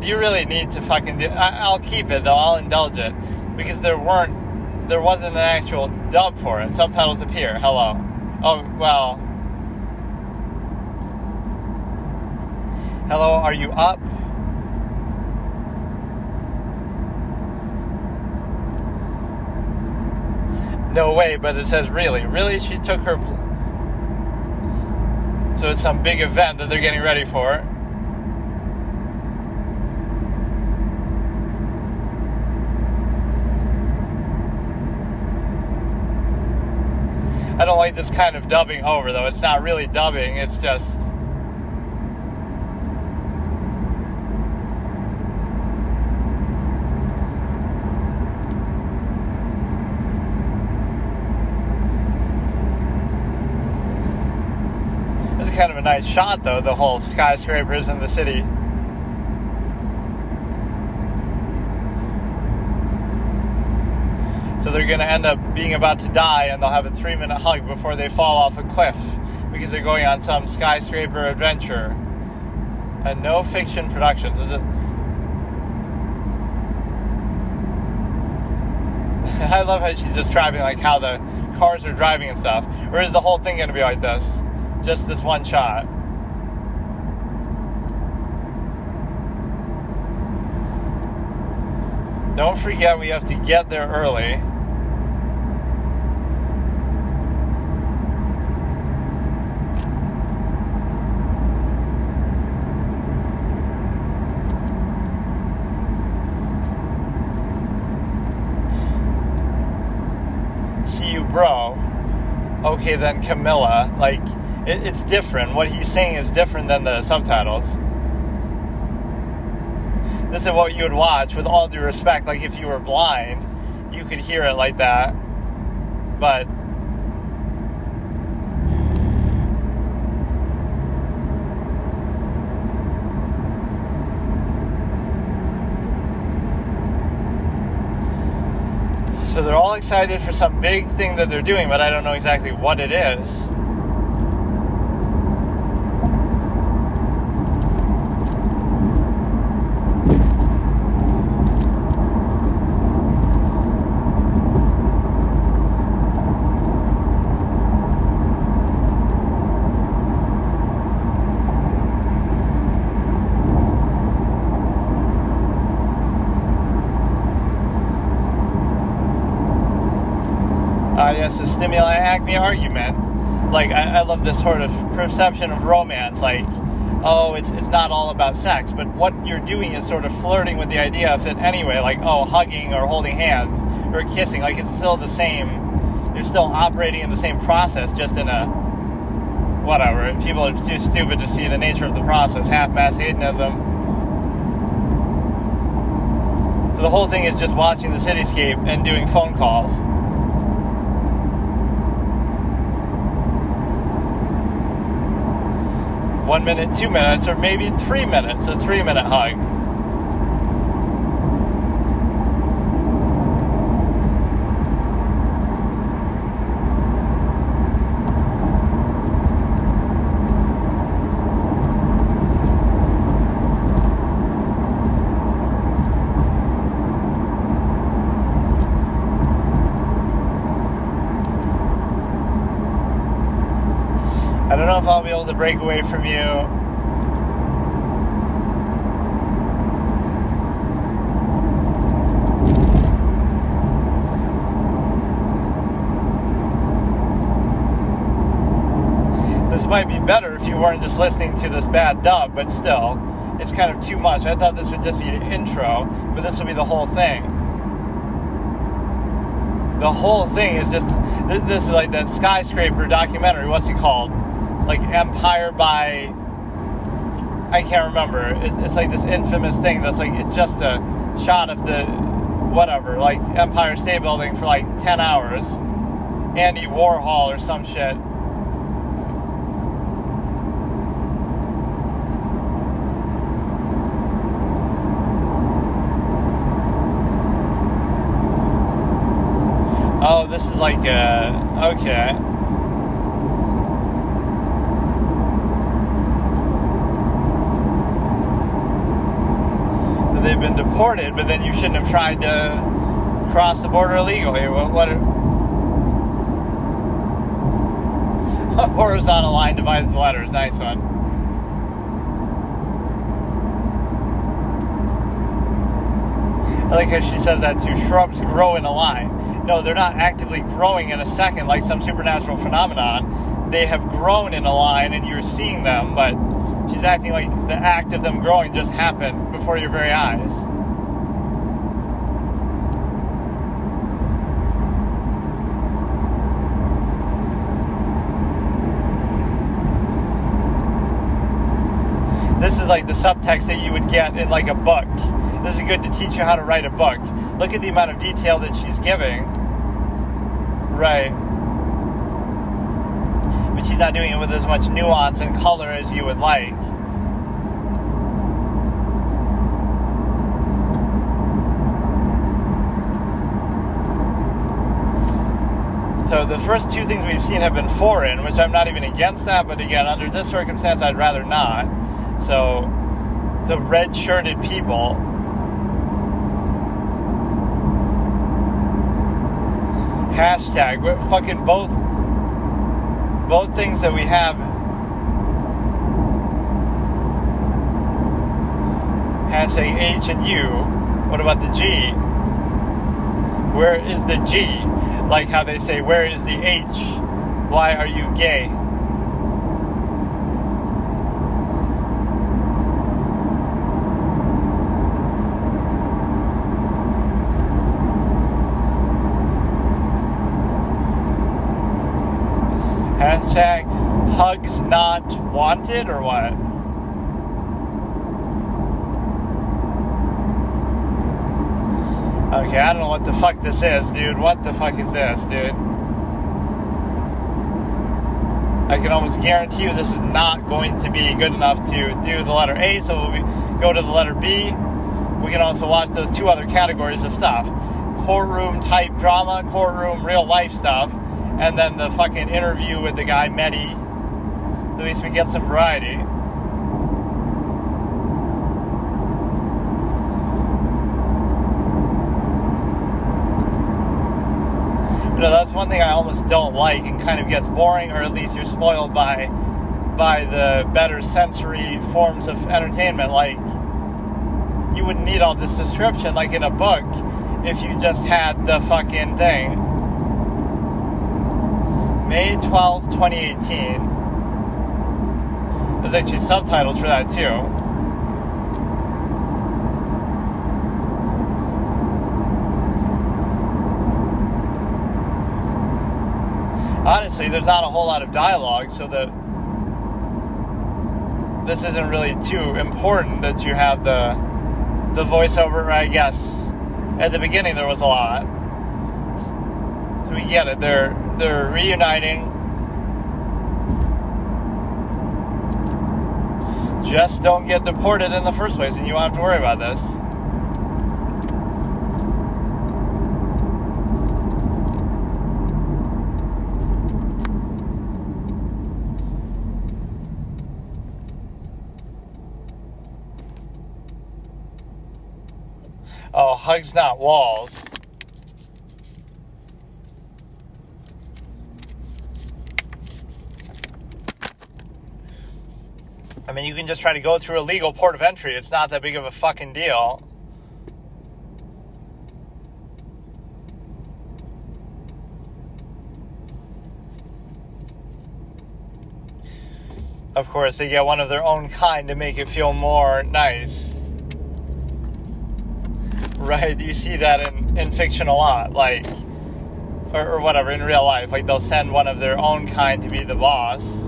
Do you really need to fucking do? I'll keep it though. I'll indulge it because there wasn't an actual dub for it. Subtitles appear. Hello. Oh well. Hello. Are you up? No way. But it says really. Really, she took her. So it's some big event that they're getting ready for. I don't like this kind of dubbing over, though. It's not really dubbing, it's just... It's kind of a nice shot, though, the whole skyscrapers in the city. So they're going to end up being about to die, and they'll have a 3-minute hug before they fall off a cliff because they're going on some skyscraper adventure. And No Fiction Productions, is it? I love how she's describing like how the cars are driving and stuff. Or is the whole thing going to be like this? Just this one shot? Don't forget we have to get there early. See you, bro. Okay, then Camilla. Like, it's different. What he's saying is different than the subtitles. This is what you would watch, with all due respect. Like, if you were blind, you could hear it like that. But... So they're all excited for some big thing that they're doing, but I don't know exactly what it is. Yes, the stimuli acme argument. Like, I love this sort of perception of romance. Like, oh, it's not all about sex, but what you're doing is sort of flirting with the idea of it anyway. Like, oh, hugging or holding hands or kissing. Like, it's still the same. You're still operating in the same process, just in a whatever. People are too stupid to see the nature of the process. Half-mass hedonism. So the whole thing is just watching the cityscape and doing phone calls. 1 minute, 2 minutes, or maybe 3 minutes, a 3-minute hug. I don't know if I'll be able to break away from you. This might be better if you weren't just listening to this bad dub, but still, it's kind of too much. I thought this would just be the intro, but this will be the whole thing. The whole thing is just, this is like that skyscraper documentary, what's it called? Like Empire by, I can't remember. It's like this infamous thing that's like, it's just a shot of the, whatever, like Empire State Building for like 10 hours. Andy Warhol or some shit. Oh, this is like okay. They've been deported, but then you shouldn't have tried to cross the border illegally. What a horizontal line divides the letters. Nice one. I like how she says that too. Shrubs grow in a line. No, they're not actively growing in a second like some supernatural phenomenon. They have grown in a line and you're seeing them, but she's acting like the act of them growing just happened before your very eyes. This is like the subtext that you would get in like a book. This is good to teach you how to write a book. Look at the amount of detail that she's giving. Right. But she's not doing it with as much nuance and color as you would like. So the first two things we've seen have been foreign, which I'm not even against that, but again, under this circumstance, I'd rather not. So, the red-shirted people. Hashtag, fucking both things that we have. Hashtag H and U. What about the G? Where is the G? Like how they say, where is the H? Why are you gay? Hashtag hugs not wanted or what? Okay, I don't know what the fuck this is, dude. What the fuck is this, dude? I can almost guarantee you this is not going to be good enough to do the letter A, so we'll go to the letter B. We can also watch those two other categories of stuff. Courtroom type drama, courtroom real life stuff, and then the fucking interview with the guy Mehdi. At least we get some variety. You know, that's one thing I almost don't like and kind of gets boring, or at least you're spoiled by the better sensory forms of entertainment. Like, you wouldn't need all this description like in a book if you just had the fucking thing. May 12th, 2018. There's actually subtitles for that too. Honestly, there's not a whole lot of dialogue, so that this isn't really too important that you have the voiceover. I guess at the beginning there was a lot, so we get it. They're reuniting. Just don't get deported in the first place, and you won't have to worry about this. Oh, hugs not walls. I mean, you can just try to go through a legal port of entry. It's not that big of a fucking deal. Of course, they get one of their own kind to make it feel more nice. Right, you see that in fiction a lot, like, or whatever, in real life. Like, they'll send one of their own kind to be the boss.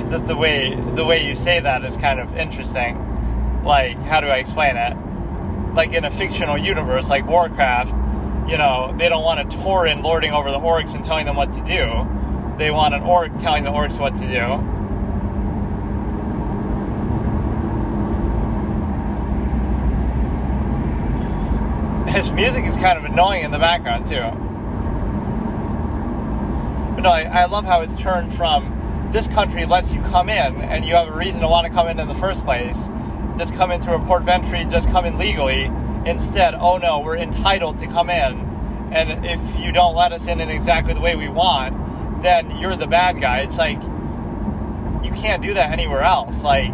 Just the way you say that is kind of interesting. Like, how do I explain it? Like, in a fictional universe, like Warcraft, you know, they don't want a Tauren lording over the orcs and telling them what to do. They want an orc telling the orcs what to do. His music is kind of annoying in the background, too. But no, I love how it's turned from, this country lets you come in, and you have a reason to want to come in the first place. Just come in through a port of entry, just come in legally. Instead, oh no, we're entitled to come in. And if you don't let us in exactly the way we want, then you're the bad guy. It's like, you can't do that anywhere else. Like,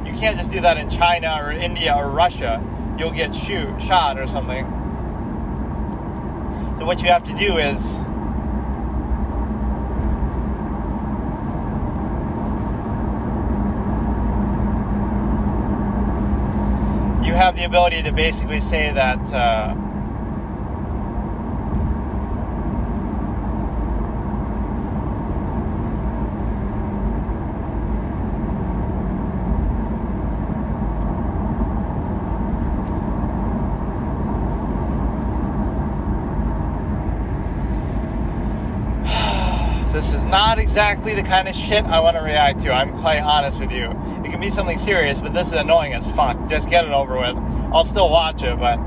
you can't just do that in China or India or Russia. You'll get shot or something. So what you have to do is you have the ability to basically say that not exactly the kind of shit I want to react to. I'm quite honest with you. It can be something serious, but this is annoying as fuck. Just get it over with. I'll still watch it, but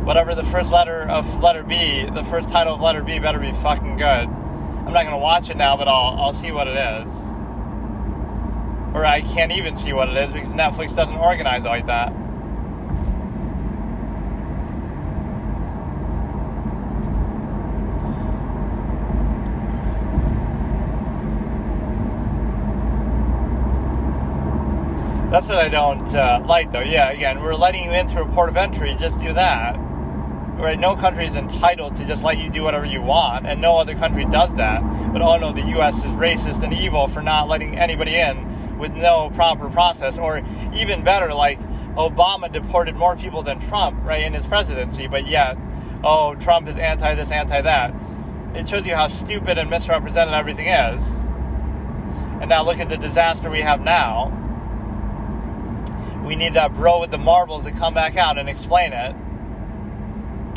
whatever the first letter of letter B, the first title of letter B better be fucking good. I'm not going to watch it now, but I'll see what it is. Or I can't even see what it is because Netflix doesn't organize it like that. That's what I don't like, though. Yeah, again, we're letting you in through a port of entry. Just do that. Right? No country is entitled to just let you do whatever you want, and no other country does that. But oh no, the U.S. is racist and evil for not letting anybody in with no proper process. Or even better, like Obama deported more people than Trump, right, in his presidency, but yet, oh, Trump is anti-this, anti-that. It shows you how stupid and misrepresented everything is. And now look at the disaster we have now. We need that bro with the marbles to come back out and explain it.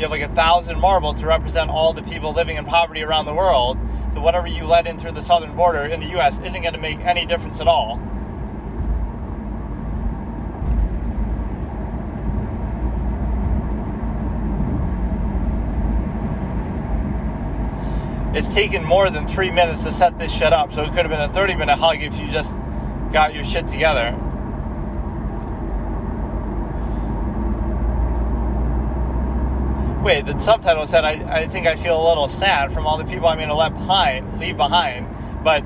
You have like 1,000 marbles to represent all the people living in poverty around the world. So whatever you let in through the southern border in the U.S. isn't going to make any difference at all. It's taken more than 3 minutes to set this shit up, so it could have been a 30-minute hug if you just got your shit together. Wait, the subtitle said, I think I feel a little sad from all the people I'm going to leave behind. But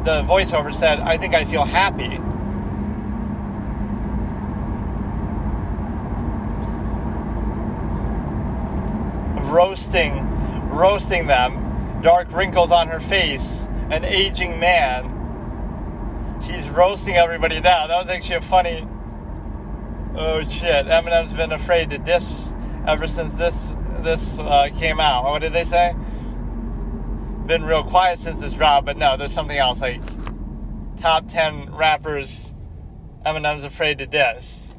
the voiceover said, I think I feel happy. Roasting them. Dark wrinkles on her face. An aging man. She's roasting everybody now. That was actually a funny... Oh shit, Eminem's been afraid to diss... ever since this came out. What did they say? Been real quiet since this dropped, but no, there's something else, like top 10 rappers Eminem's afraid to diss.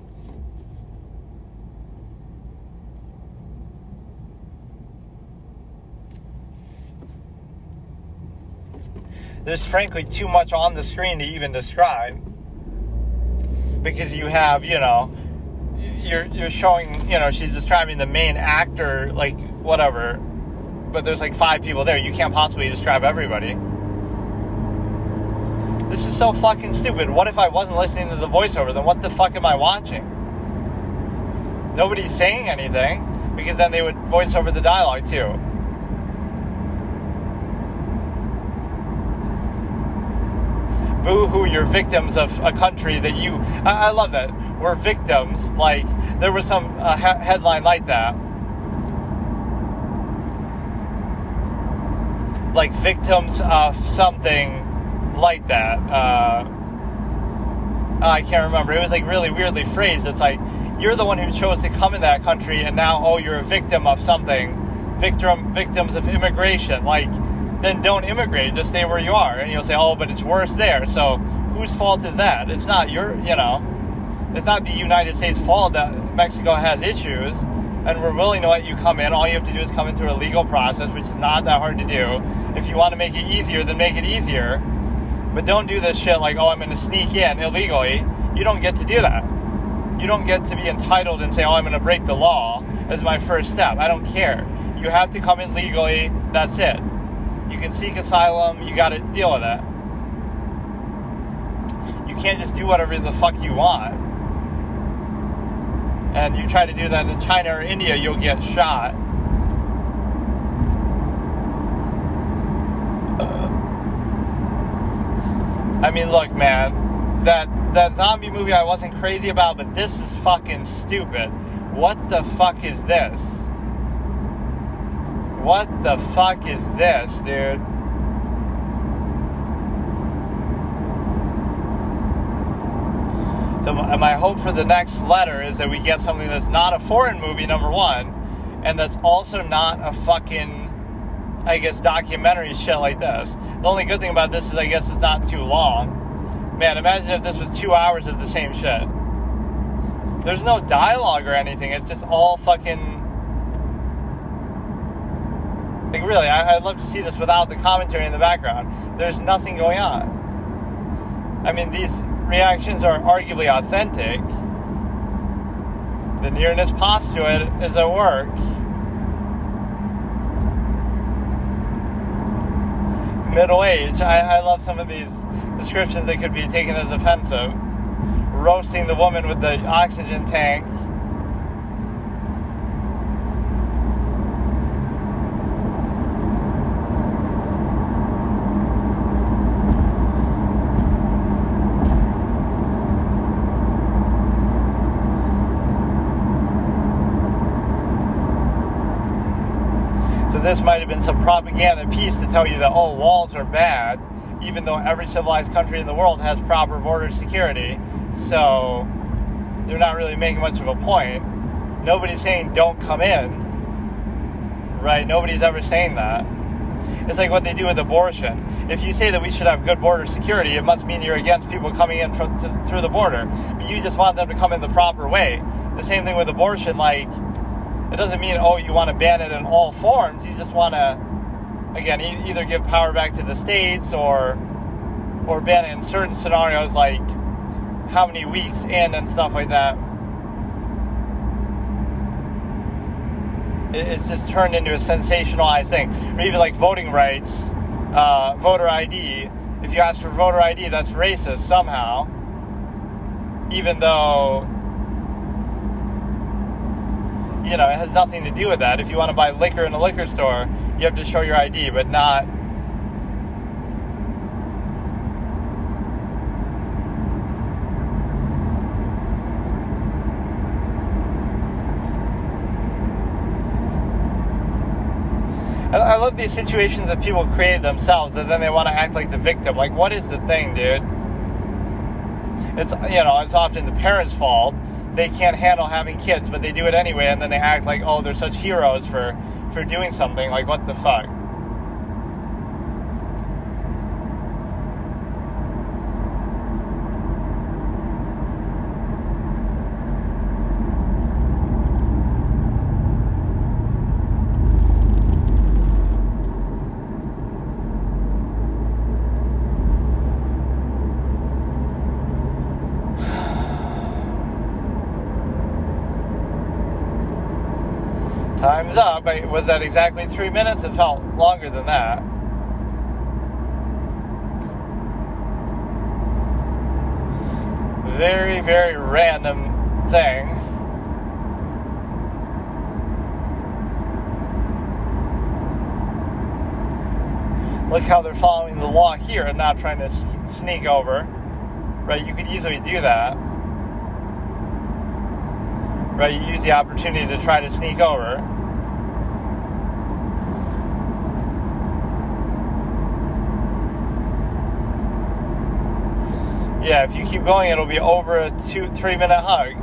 There's frankly too much on the screen to even describe. Because you have, you're showing, she's describing the main actor, like, whatever, but there's like 5 people there. You can't possibly describe everybody. This is so fucking stupid. What if I wasn't listening to the voiceover? Then what the fuck am I watching? Nobody's saying anything, because then they would voice over the dialogue too. Boo-hoo, you're victims of a country that you... I love that. We're victims. Like, there was some headline like that. Like, victims of something like that. I can't remember. It was, like, really weirdly phrased. It's like, you're the one who chose to come in that country, and now, oh, you're a victim of something. Victims of immigration. Like... then don't immigrate, just stay where you are. And you'll say, oh, but it's worse there. So whose fault is that? It's not it's not the United States' fault that Mexico has issues and we're willing to let you come in. All you have to do is come in through a legal process, which is not that hard to do. If you want to make it easier, then make it easier. But don't do this shit like, oh, I'm going to sneak in illegally. You don't get to do that. You don't get to be entitled and say, oh, I'm going to break the law as my first step. I don't care. You have to come in legally. That's it. You can seek asylum, you gotta deal with that. You can't just do whatever the fuck you want. And you try to do that in China or India, you'll get shot. I mean, look, man, that zombie movie I wasn't crazy about, but this is fucking stupid. What the fuck is this? What the fuck is this, dude? So my hope for the next letter is that we get something that's not a foreign movie, number one, and that's also not a fucking, I guess, documentary shit like this. The only good thing about this is I guess it's not too long. Man, imagine if this was 2 hours of the same shit. There's no dialogue or anything. It's just all fucking... Like, really, I'd love to see this without the commentary in the background. There's nothing going on. I mean, these reactions are arguably authentic. The nearness postulate is at work. Middle age. I love some of these descriptions that could be taken as offensive. Roasting the woman with the oxygen tank. This might have been some propaganda piece to tell you that, oh, walls are bad, even though every civilized country in the world has proper border security. So they're not really making much of a point. Nobody's saying don't come in, right? Nobody's ever saying that. It's like what they do with abortion. If you say that we should have good border security, it must mean you're against people coming in through the border. But you just want them to come in the proper way. The same thing with abortion, like, it doesn't mean, oh, you want to ban it in all forms. You just want to, again, either give power back to the states or ban it in certain scenarios, like how many weeks in and stuff like that. It's just turned into a sensationalized thing. Or even like voting rights, voter ID. If you ask for voter ID, that's racist somehow. Even though, you know, it has nothing to do with that. If you want to buy liquor in a liquor store, you have to show your ID, but not... I love these situations that people create themselves, and then they want to act like the victim. Like, what is the thing, dude? It's, you know, it's often the parents' fault. They can't handle having kids, but they do it anyway, and then they act like, oh, they're such heroes for doing something. Like, what the fuck? Time's up. Was that exactly 3 minutes? It felt longer than that. Very, very random thing. Look how they're following the law here and not trying to sneak over. Right? You could easily do that. Right, you use the opportunity to try to sneak over. Yeah, if you keep going, it'll be over a 2-3 minute hug.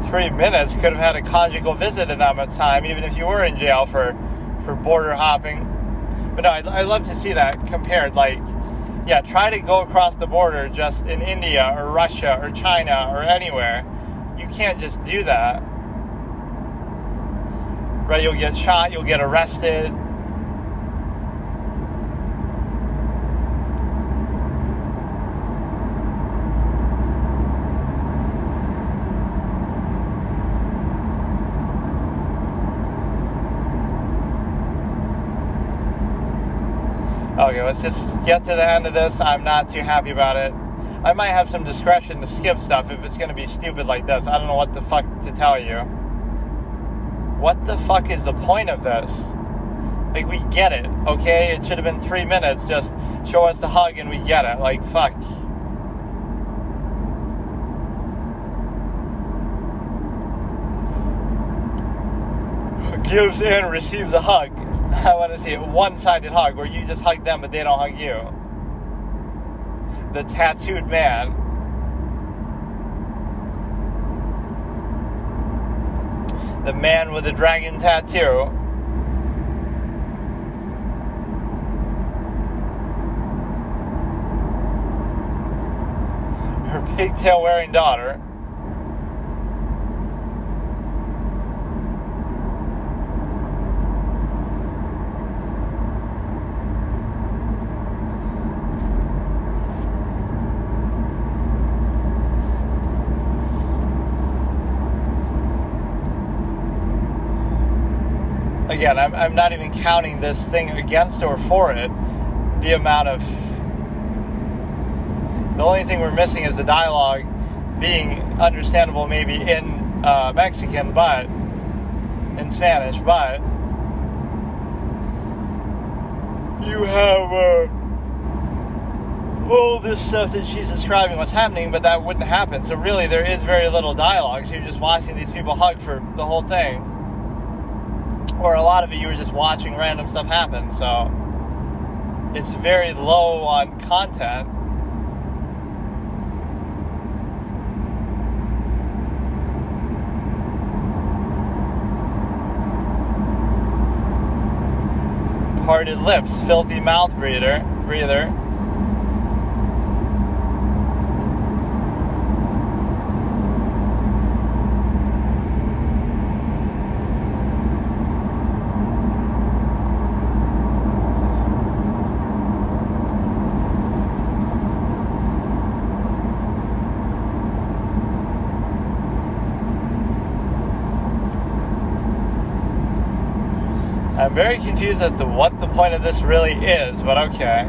Three minutes could have had a conjugal visit in that much time, even if you were in jail for border hopping. But no, I love to see that compared. Like, yeah, try to go across the border just in India or Russia or China or anywhere. You can't just do that. Right? You'll get shot, you'll get arrested. Okay, let's just get to the end of this. I'm not too happy about it. I might have some discretion to skip stuff if it's going to be stupid like this. I don't know what the fuck to tell you. What the fuck is the point of this? Like, we get it, okay? It should have been 3 minutes. Just show us the hug and we get it. Like, fuck. Gives and receives a hug. I want to see a one-sided hug where you just hug them but they don't hug you. The tattooed man. The man with the dragon tattoo. pigtail-wearing daughter. Again, I'm not even counting this thing against or for it. The only thing we're missing is the dialogue being understandable maybe in Mexican, but in Spanish, but you have all this stuff that she's describing what's happening, but that wouldn't happen. So really there is very little dialogue, so you're just watching these people hug for the whole thing. Or a lot of it you were just watching random stuff happen, so it's very low on content. Parted lips, filthy mouth breather. I'm very confused as to what the point of this really is, but okay.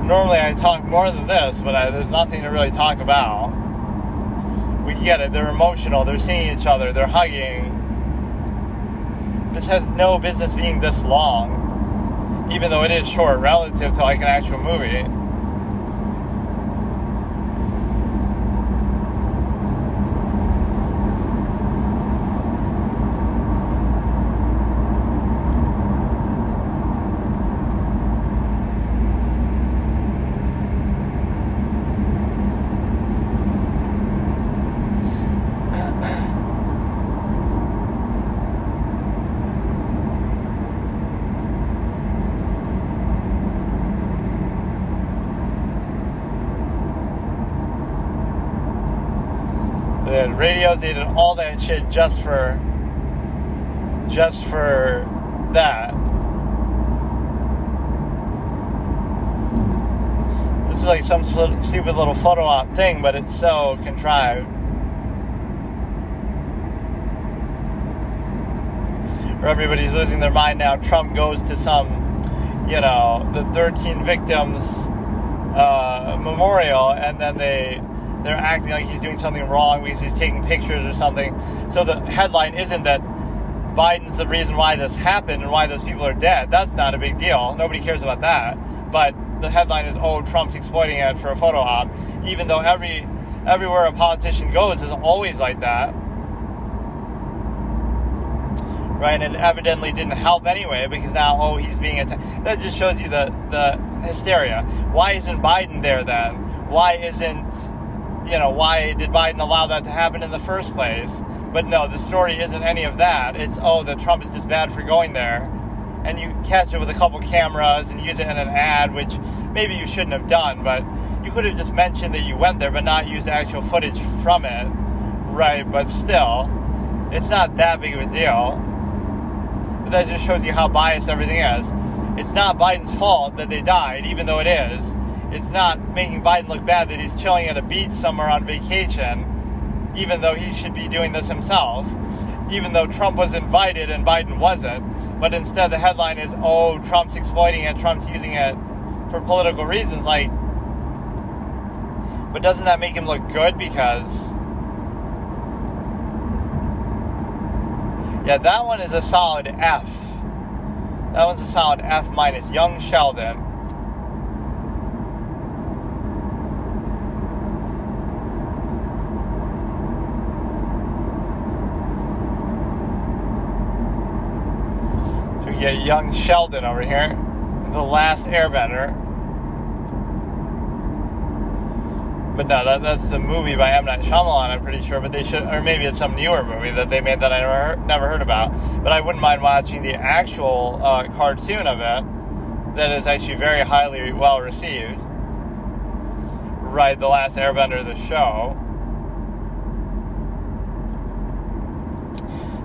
Normally I talk more than this, but there's nothing to really talk about. We get it, they're emotional, they're seeing each other, they're hugging. This has no business being this long, even though it is short relative to like an actual movie. They had radios, they did all that shit just for that. This is like some stupid little photo op thing, but it's so contrived. Or everybody's losing their mind now. Trump goes to some, the 13 victims memorial, and then they're acting like he's doing something wrong because he's taking pictures or something. So the headline isn't that Biden's the reason why this happened and why those people are dead. That's not a big deal. Nobody cares about that. But the headline is, Trump's exploiting it for a photo op. Even though everywhere a politician goes is always like that. Right? And it evidently didn't help anyway, because now, he's being attacked. That just shows you the hysteria. Why isn't Biden there then? Why did Biden allow that to happen in the first place? But no, the story isn't any of that. It's, that Trump is just bad for going there. And you catch it with a couple cameras and use it in an ad, which maybe you shouldn't have done, but you could have just mentioned that you went there, but not used actual footage from it. Right, but still, it's not that big of a deal. But that just shows you how biased everything is. It's not Biden's fault that they died, even though it is. It's not making Biden look bad that he's chilling at a beach somewhere on vacation, even though he should be doing this himself, even though Trump was invited and Biden wasn't. But instead the headline is, Trump's exploiting it, Trump's using it for political reasons. But doesn't that make him look good? Because, that one is a solid F. That one's a solid F minus. Young Sheldon. So we get young Sheldon over here, the last airbender. But no, that's the movie by M. Night Shyamalan, I'm pretty sure. But they should, or maybe it's some newer movie that they made that I never heard about. But I wouldn't mind watching the actual cartoon of it that is actually very highly well received. Right, The Last Airbender, the show.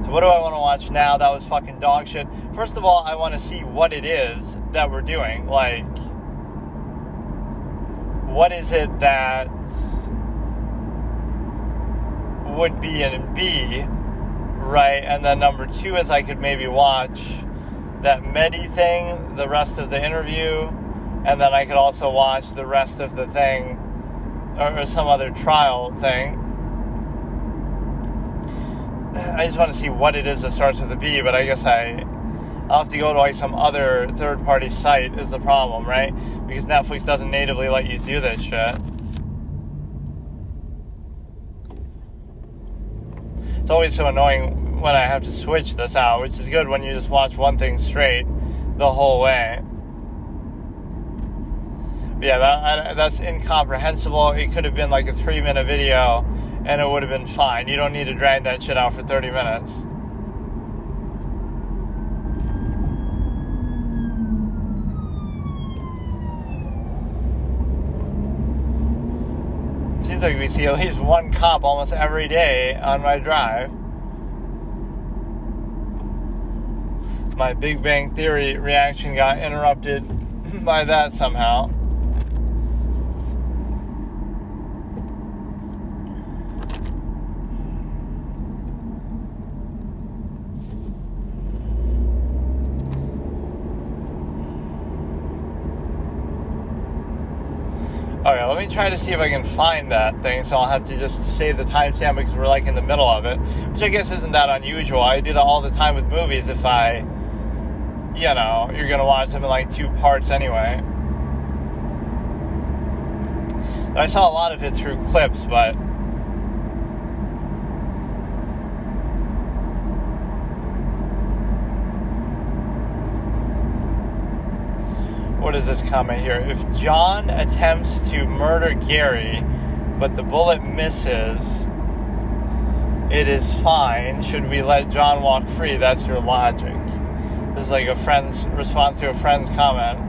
So what do I want to watch now? That was fucking dog shit. First of all, I want to see what it is that we're doing. Like, what is it that would be in B, right? And then number 2 is I could maybe watch that Medi thing, the rest of the interview, and then I could also watch the rest of the thing, or some other trial thing. I just want to see what it is that starts with a B, but I guess I'll have to go to like some other third-party site is the problem, right? Because Netflix doesn't natively let you do this shit. It's always so annoying when I have to switch this out, which is good when you just watch one thing straight the whole way. But yeah, that's incomprehensible. It could have been like a 3-minute video, and it would have been fine. You don't need to drag that shit out for 30 minutes. Seems like we see at least one cop almost every day on my drive. My Big Bang Theory reaction got interrupted by that somehow. Okay, let me try to see if I can find that thing, so I'll have to just save the timestamp because we're like in the middle of it, which I guess isn't that unusual. I do that all the time with movies if you're going to watch them in like 2 parts anyway. I saw a lot of it through clips, but what is this comment here? If John attempts to murder Gary, but the bullet misses, it is fine. Should we let John walk free? That's your logic. This is like a friend's response to a friend's comment.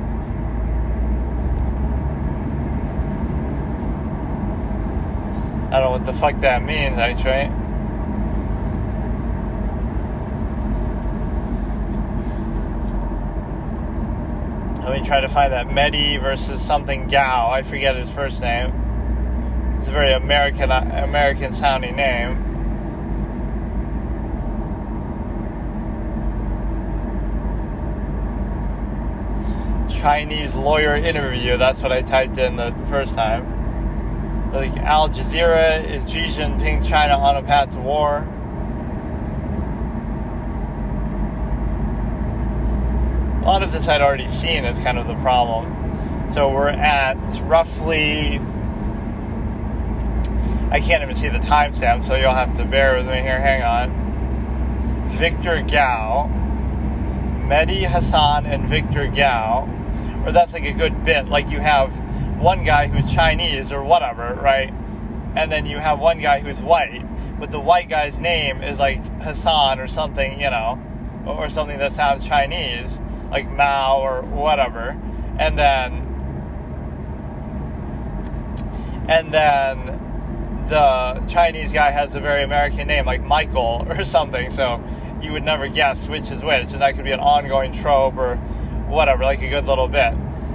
I don't know what the fuck that means, actually. Let me try to find that Medi versus something Gao. I forget his first name. It's a very American sounding name. Chinese lawyer interview. That's what I typed in the first time. Like Al Jazeera, is Xi Jinping's China on a path to war? A lot of this I'd already seen is kind of the problem. So we're at roughly, I can't even see the timestamp, so you'll have to bear with me here. Hang on. Victor Gao, Mehdi Hassan and Victor Gao, or that's like a good bit. Like you have one guy who's Chinese or whatever, right? And then you have one guy who's white, but the white guy's name is like Hassan or something, or something that sounds Chinese, like Mao or whatever. And then the Chinese guy has a very American name, like Michael or something. So you would never guess which is which, and that could be an ongoing trope or whatever, like a good little bit.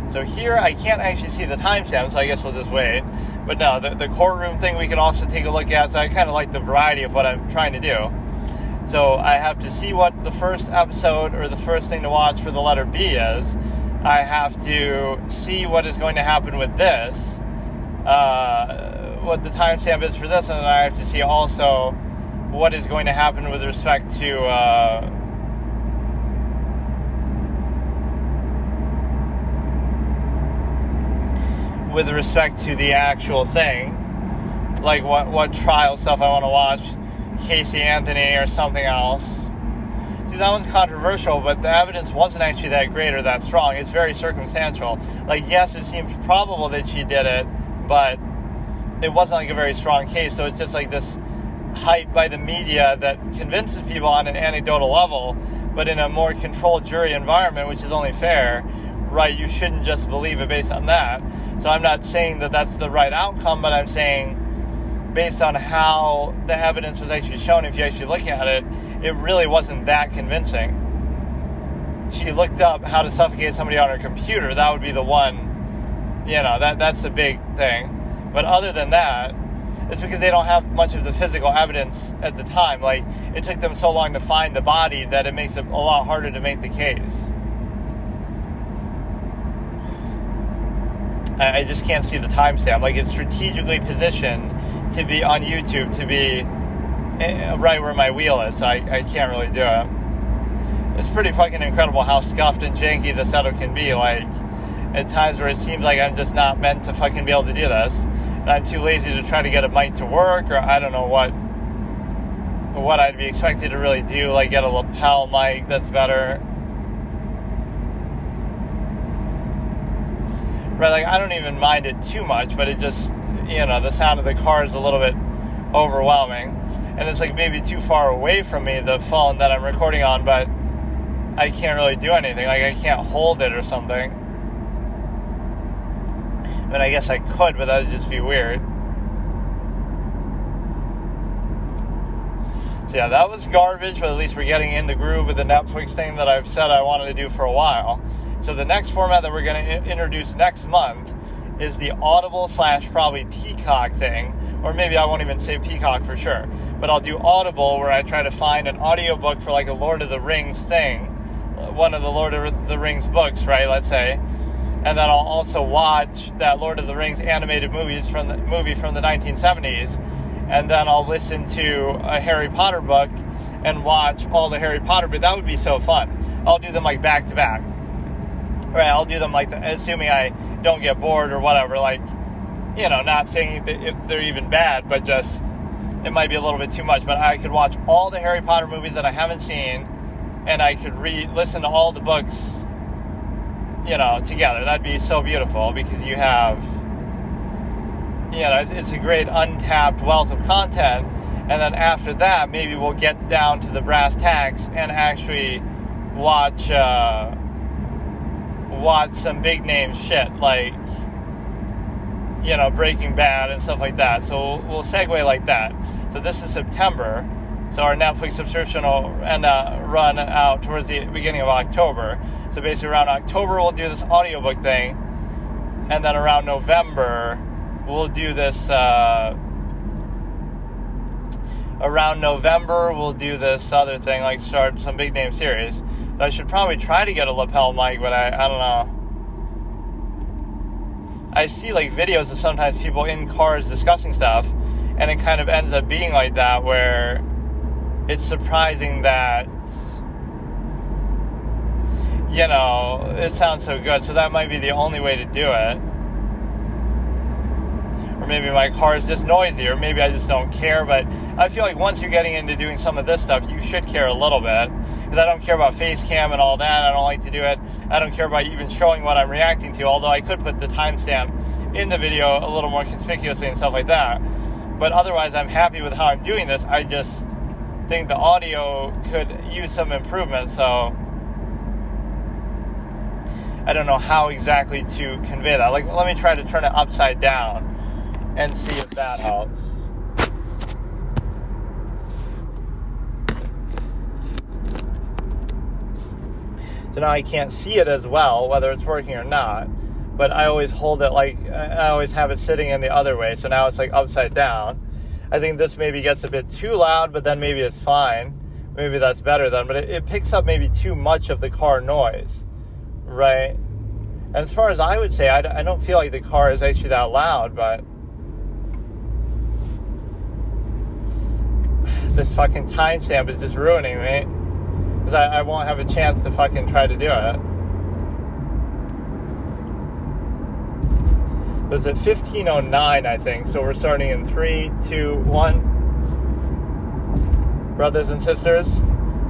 So here I can't actually see the timestamp, so I guess we'll just wait. But no, the courtroom thing we can also take a look at, so I kind of like the variety of what I'm trying to do. So I have to see what the first episode or the first thing to watch for the letter B is. I have to see what is going to happen with this, what the timestamp is for this, and then I have to see also what is going to happen with respect to the actual thing, like what trial stuff I want to watch, Casey Anthony or something else. See, that one's controversial, but the evidence wasn't actually that great or that strong. It's very circumstantial. Like, yes, it seems probable that she did it, but it wasn't like a very strong case. So it's just like this hype by the media that convinces people on an anecdotal level, but in a more controlled jury environment, which is only fair, right? You shouldn't just believe it based on that. So I'm not saying that that's the right outcome, but I'm saying based on how the evidence was actually shown, if you actually look at it, it really wasn't that convincing. She looked up how to suffocate somebody on her computer. That would be the one, that's the big thing. But other than that, it's because they don't have much of the physical evidence at the time. Like, it took them so long to find the body that it makes it a lot harder to make the case. I just can't see the timestamp. Like, it's strategically positioned to be on YouTube, to be right where my wheel is, so I can't really do it. It's pretty fucking incredible how scuffed and janky the setup can be. Like, at times where it seems like I'm just not meant to fucking be able to do this, and I'm too lazy to try to get a mic to work, or I don't know what I'd be expected to really do, like get a lapel mic that's better. Right, like, I don't even mind it too much, but it just, the sound of the car is a little bit overwhelming. And it's like maybe too far away from me, the phone that I'm recording on, but I can't really do anything. Like, I can't hold it or something. I mean, I guess I could, but that would just be weird. So yeah, that was garbage, but at least we're getting in the groove with the Netflix thing that I've said I wanted to do for a while. So the next format that we're going to introduce next month is the Audible / probably Peacock thing. Or maybe I won't even say Peacock for sure. But I'll do Audible, where I try to find an audiobook for like a Lord of the Rings thing. One of the Lord of the Rings books, right, let's say. And then I'll also watch that Lord of the Rings animated movie from the 1970s. And then I'll listen to a Harry Potter book and watch all the Harry Potter books. That would be so fun. I'll do them like back to back. Right, I'll do them like, assuming I don't get bored or whatever, like, not saying if they're even bad, but just, it might be a little bit too much, but I could watch all the Harry Potter movies that I haven't seen, and I could listen to all the books, together. That'd be so beautiful, because you have, it's a great untapped wealth of content, and then after that, maybe we'll get down to the brass tacks and actually watch some big name shit, like, Breaking Bad and stuff like that. So we'll segue like that. So this is September. So our Netflix subscription will run out towards the beginning of October. So basically around October, we'll do this audiobook thing. And then around November, we'll do this, other thing, like start some big name series. I should probably try to get a lapel mic, but I don't know. I see like videos of sometimes people in cars discussing stuff, and it kind of ends up being like that, where it's surprising that, it sounds so good. So that might be the only way to do it. Or maybe my car is just noisy, or maybe I just don't care. But I feel like once you're getting into doing some of this stuff, you should care a little bit. Because I don't care about face cam and all that. I don't like to do it. I don't care about even showing what I'm reacting to, although I could put the timestamp in the video a little more conspicuously and stuff like that. But otherwise, I'm happy with how I'm doing this. I just think the audio could use some improvement, so I don't know how exactly to convey that. Like, let me try to turn it upside down and see if that helps. So now I can't see it as well, whether it's working or not, but I always hold it like, I always have it sitting in the other way, so now it's like upside down. I think this maybe gets a bit too loud, but then maybe it's fine. Maybe that's better then, but it picks up maybe too much of the car noise, right? And as far as I would say, I don't feel like the car is actually that loud, but this fucking timestamp is just ruining me. Because I won't have a chance to fucking try to do it. It was at 15:09, I think. So we're starting in 3, 2, 1. Brothers and sisters,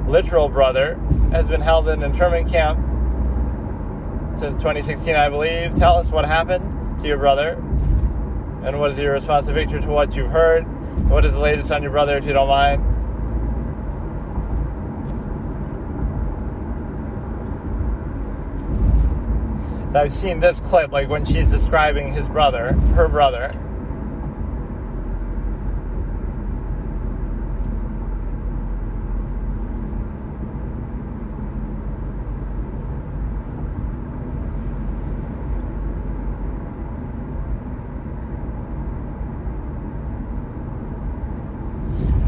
literal brother has been held in an internment camp since 2016, I believe. Tell us what happened to your brother. And what is your response to Victor to what you've heard? What is the latest on your brother, if you don't mind? So I've seen this clip, like when she's describing her brother.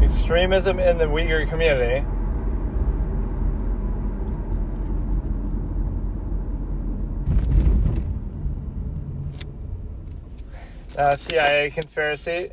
Extremism in the Uyghur community. CIA conspiracy.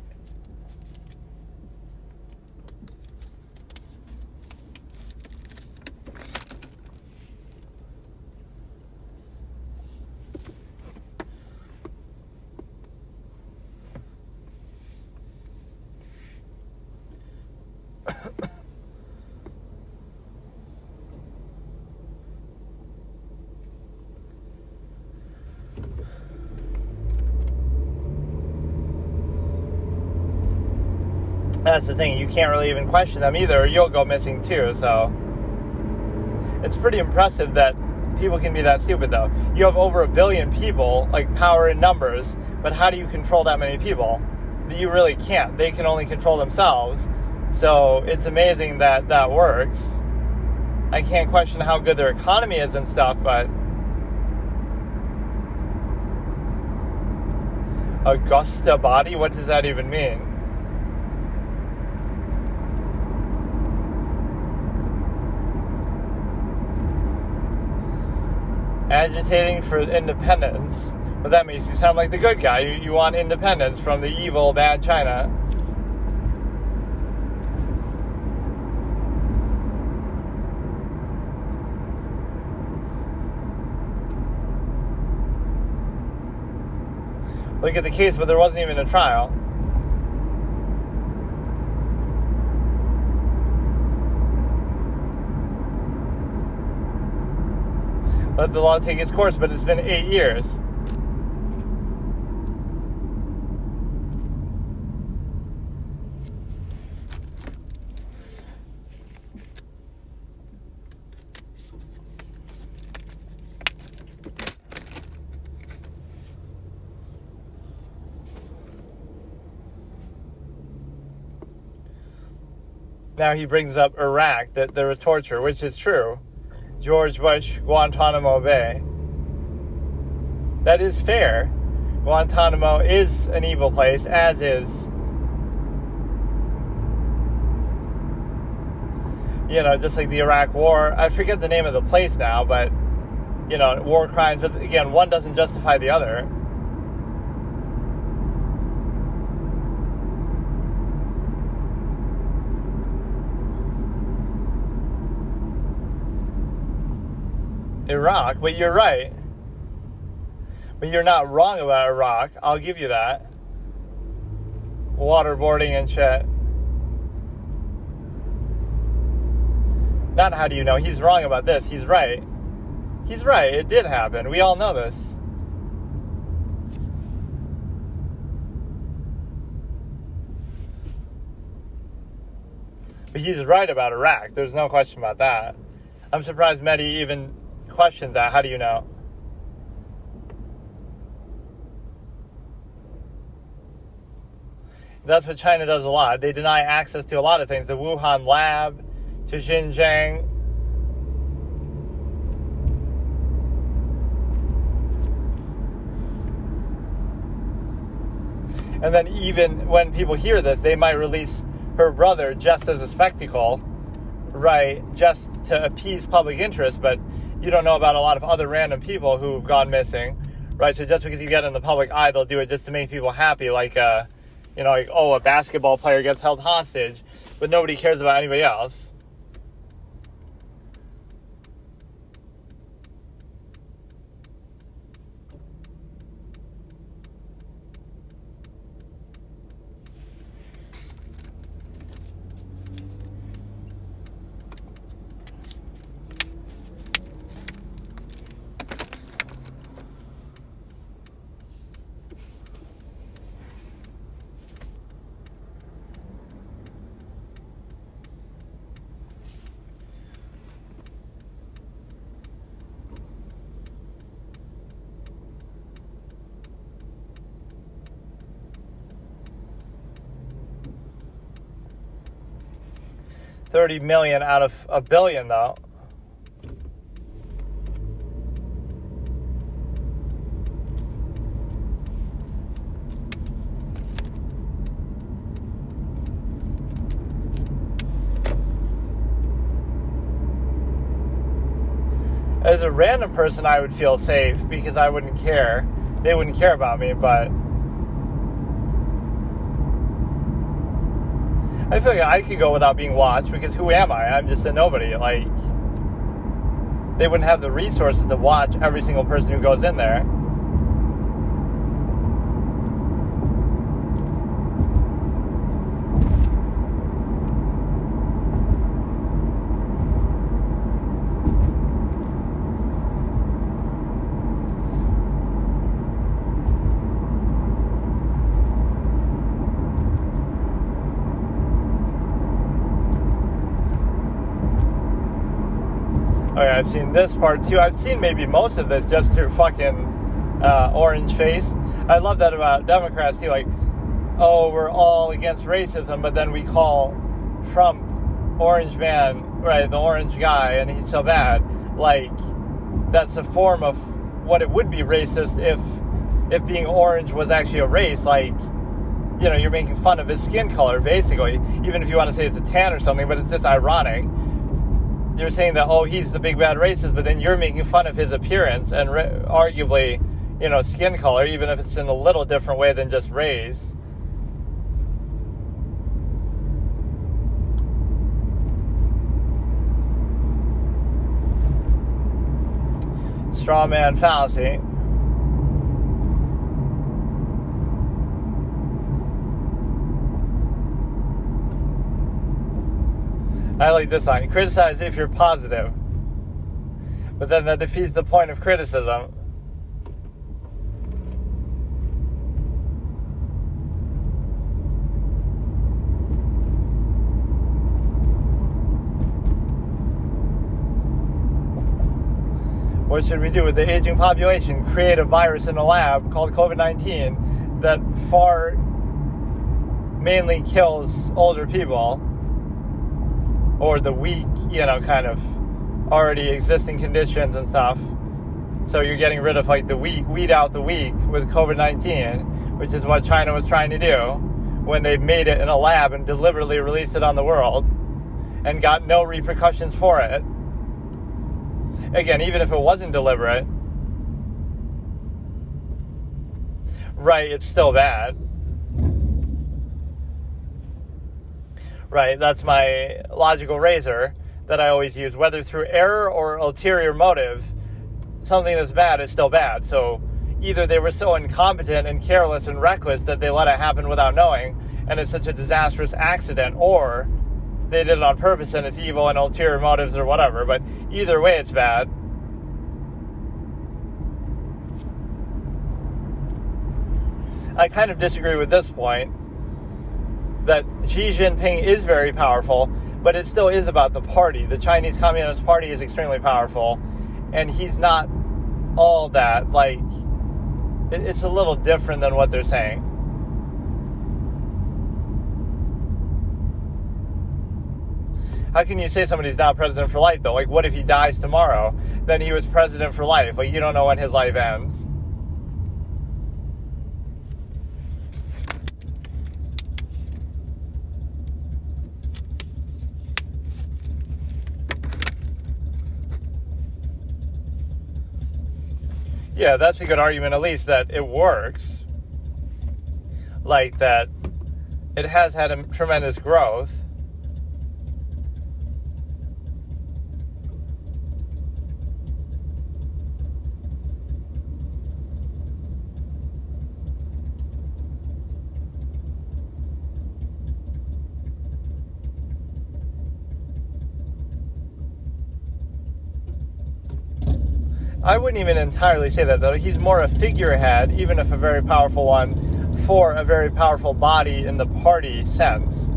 That's the thing, you can't really even question them either, or you'll go missing too, so. It's pretty impressive that people can be that stupid, though. You have over 1 billion people, like power in numbers, but how do you control that many people? You really can't. They can only control themselves, so it's amazing that that works. I can't question how good their economy is and stuff, but Augusta body? What does that even mean? Agitating for independence. But that makes you sound like the good guy. You want independence from the evil, bad China. Look at the case, but there wasn't even a trial. Let the law take its course, but it's been 8 years. Now he brings up Iraq, that there was torture, which is true. George Bush, Guantanamo Bay. That is fair. Guantanamo is an evil place, as is, just like the Iraq War. I forget the name of the place now, but, war crimes. But again, one doesn't justify the other. Iraq, but you're right. But you're not wrong about Iraq. I'll give you that. Waterboarding and shit. Not how do you know? He's wrong about this. He's right. He's right. It did happen. We all know this. But he's right about Iraq. There's no question about that. I'm surprised Mehdi even questioned that. How do you know? That's what China does a lot. They deny access to a lot of things. The Wuhan lab, to Xinjiang. And then even when people hear this, they might release her brother just as a spectacle, right? Just to appease public interest, but you don't know about a lot of other random people who've gone missing, right? So just because you get in the public eye, they'll do it just to make people happy, like, a basketball player gets held hostage, but nobody cares about anybody else. 30 million out of a billion, though. As a random person, I would feel safe because I wouldn't care. They wouldn't care about me, but I feel like I could go without being watched because who am I? I'm just a nobody. Like, they wouldn't have the resources to watch every single person who goes in there. Okay, I've seen this part too. I've seen maybe most of this just through fucking orange face. I love that about Democrats too. Like, oh, we're all against racism, but then we call Trump orange man, right, the orange guy, and he's so bad. Like, that's a form of what it would be racist if being orange was actually a race. Like, you know, you're making fun of his skin color, basically, even if you want to say it's a tan or something, but it's just ironic. You're saying that, oh, he's the big bad racist, but then you're making fun of his appearance and arguably, you know, skin color, even if it's in a little different way than just race. Straw man fallacy. I like this line. Criticize if you're positive. But then that defeats the point of criticism. What should we do with the aging population? Create a virus in a lab called COVID-19 that far mainly kills older people. Or the weak, you know, kind of already existing conditions and stuff. So you're getting rid of, like, the weak, weed out the weak with COVID-19, which is what China was trying to do when they made it in a lab and deliberately released it on the world and got no repercussions for it. Again, even if it wasn't deliberate, right, it's still bad. Right, that's my logical razor that I always use. Whether through error or ulterior motive, something that's bad is still bad. So either they were so incompetent and careless and reckless that they let it happen without knowing, and it's such a disastrous accident, or they did it on purpose and it's evil and ulterior motives or whatever. But either way, it's bad. I kind of disagree with this point. That Xi Jinping is very powerful, but it still is about the party. The Chinese Communist Party is extremely powerful, and he's not all that. Like, it's a little different than what they're saying. How can you say somebody's not president for life, though? Like, what if he dies tomorrow? Then he was president for life. Like, you don't know when his life ends. Yeah, that's a good argument, at least, that it works. Like, that it has had a tremendous growth. I wouldn't even entirely say that, though. He's more a figurehead, even if a very powerful one, for a very powerful body in the party sense,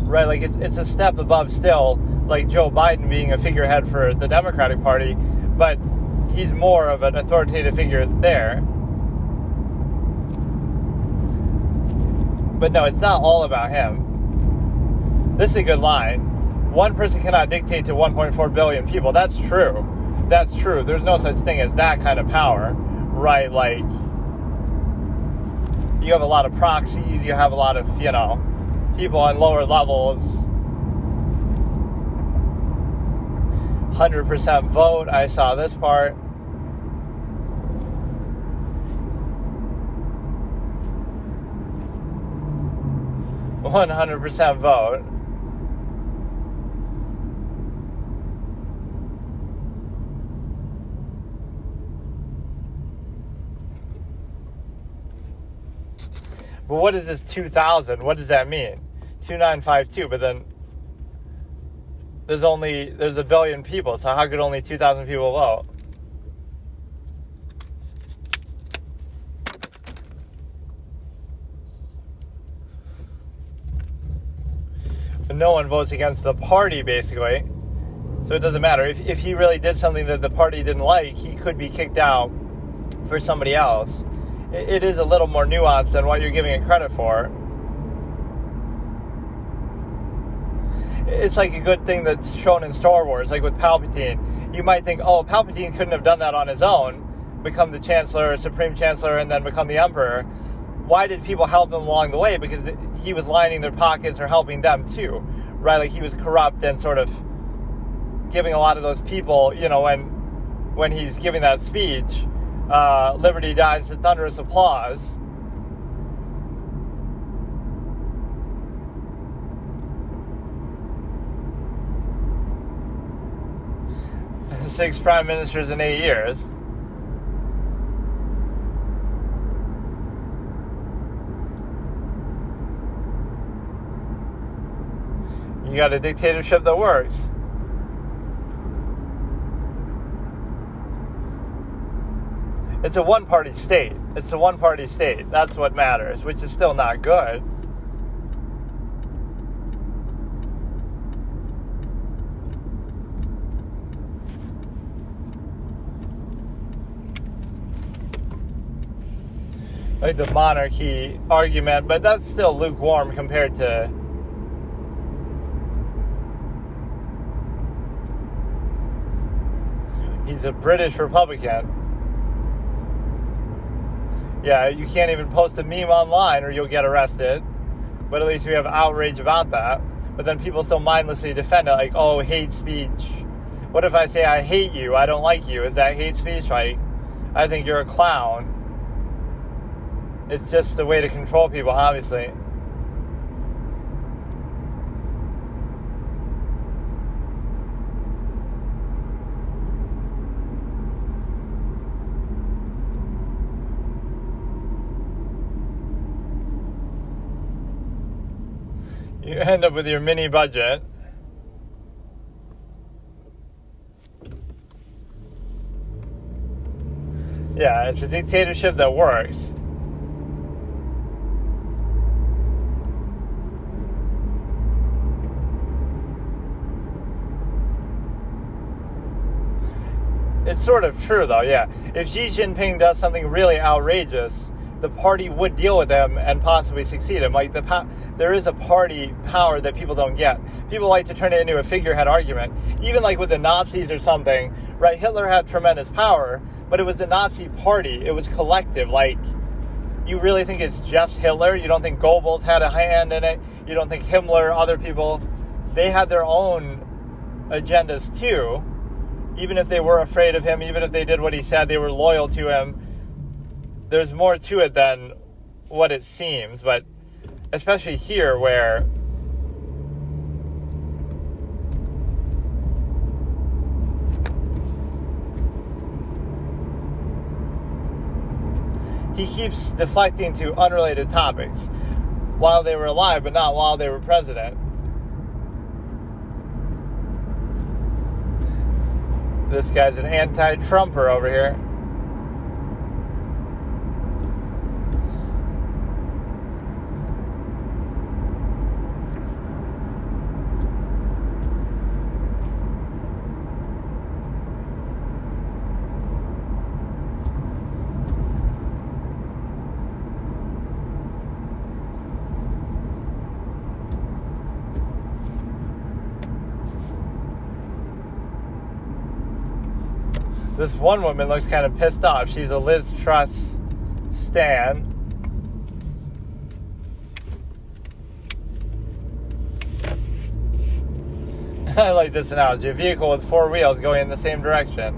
right? Like, it's a step above still, like Joe Biden being a figurehead for the Democratic Party, but he's more of an authoritative figure there. But no, it's not all about him. This is a good line. one person cannot dictate to 1.4 billion people. That's true. That's true. There's no such thing as that kind of power, right? Like, you have a lot of proxies, you have a lot of, people on lower levels. 100% vote, I saw this part. "100% vote." But what is this 2,000? What does that mean? 2952, but then there's a billion people, so how could only 2,000 people vote? But no one votes against the party, basically. So it doesn't matter. If he really did something that the party didn't like, he could be kicked out for somebody else. It is a little more nuanced than what you're giving it credit for. It's like a good thing that's shown in Star Wars, like with Palpatine. You might think, oh, Palpatine couldn't have done that on his own, become the Chancellor, Supreme Chancellor, and then become the Emperor. Why did people help him along the way? Because he was lining their pockets or helping them too, right? Like he was corrupt and sort of giving a lot of those people, when he's giving that speech, liberty dies to thunderous applause. Six prime ministers in 8 years. You got a dictatorship that works. It's a one-party state. It's a one-party state. That's what matters, which is still not good. Like the monarchy argument, but that's still lukewarm compared to he's a British Republican. Yeah, you can't even post a meme online or you'll get arrested. But at least we have outrage about that. But then people still mindlessly defend it, like, oh, hate speech. What if I say I hate you, I don't like you? Is that hate speech? Like, I think you're a clown. It's just a way to control people, obviously. You end up with your mini budget. Yeah, it's a dictatorship that works. It's sort of true, though, yeah. If Xi Jinping does something really outrageous, the party would deal with him and possibly succeed him. Like, there is a party power that people don't get. People like to turn it into a figurehead argument. Even like with the Nazis or something, right? Hitler had tremendous power, but it was the Nazi party. It was collective. Like, you really think it's just Hitler? You don't think Goebbels had a hand in it? You don't think Himmler, other people? They had their own agendas too. Even if they were afraid of him, even if they did what he said, they were loyal to him. There's more to it than what it seems, but especially here where he keeps deflecting to unrelated topics while they were alive, but not while they were president. This guy's an anti-Trumper over here. This one woman looks kind of pissed off. She's a Liz Truss stan. I like this analogy. A vehicle with 4 wheels going in the same direction.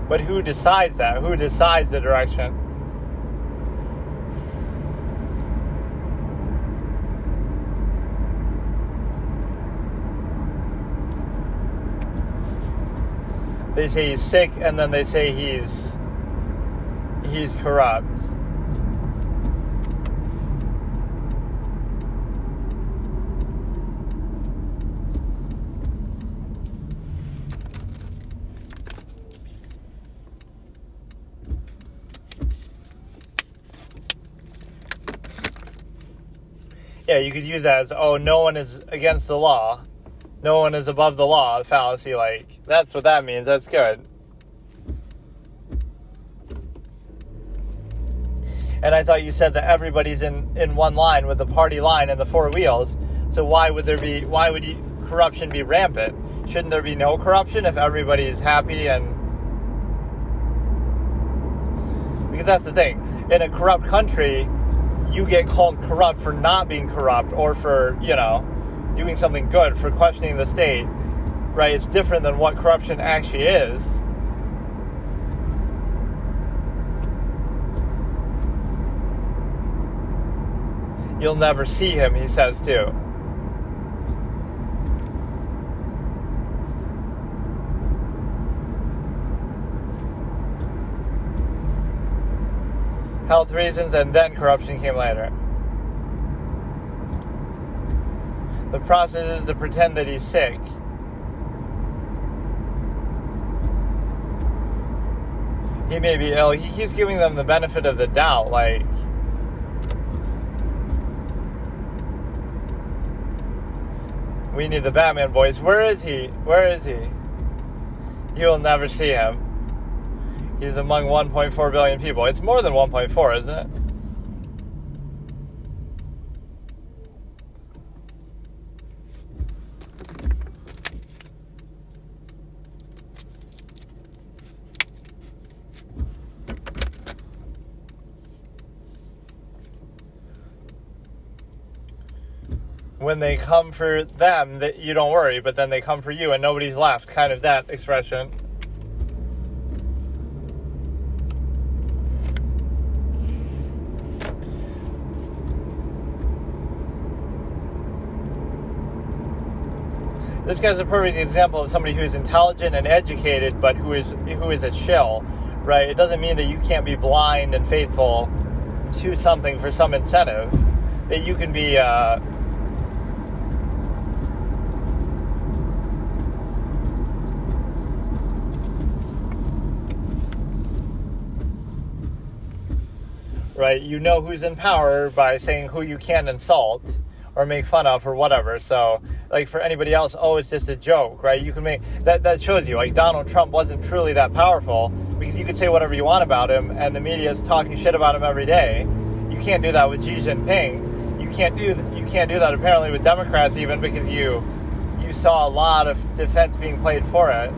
But who decides that? Who decides the direction? They say he's sick, and then they say he's corrupt. Yeah, you could use that as, oh, no one is against the law. No one is above the law, fallacy, like, that's what that means, that's good. And I thought you said that everybody's in one line with the party line and the 4 wheels, so why would corruption be rampant? Shouldn't there be no corruption if everybody is happy and... Because that's the thing, in a corrupt country, you get called corrupt for not being corrupt or for, doing something good, for questioning the state, right? It's different than what corruption actually is. You'll never see him, he says too. Health reasons, and then corruption came later. The process is to pretend that he's sick. He may be ill. He keeps giving them the benefit of the doubt, like... We need the Batman voice. Where is he? Where is he? You will never see him. He's among 1.4 billion people. It's more than 1.4, isn't it? When they come for them, that you don't worry, but then they come for you and nobody's left. Kind of that expression. This guy's a perfect example of somebody who is intelligent and educated, but who is a shill, right? It doesn't mean that you can't be blind and faithful to something for some incentive. That you can be... right, you know who's in power by saying who you can insult or make fun of or whatever. So, like, for anybody else, oh, it's just a joke, right? You can make that shows you, like, Donald Trump wasn't truly that powerful because you could say whatever you want about him, and the media is talking shit about him every day. You can't do that with Xi Jinping. You can't do that apparently with Democrats even, because you saw a lot of defense being played for it.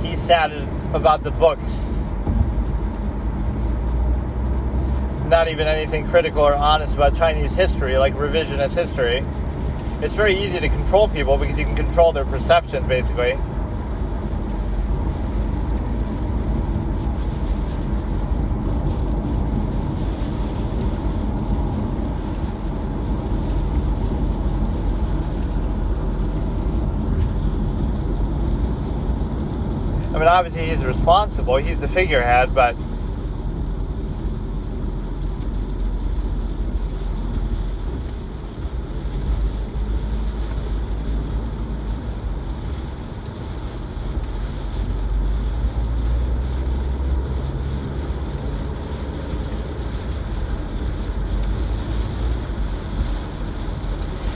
He's sad about the books. Not even anything critical or honest about Chinese history, like revisionist history. It's very easy to control people because you can control their perception, basically. I mean, obviously he's responsible. He's the figurehead, but...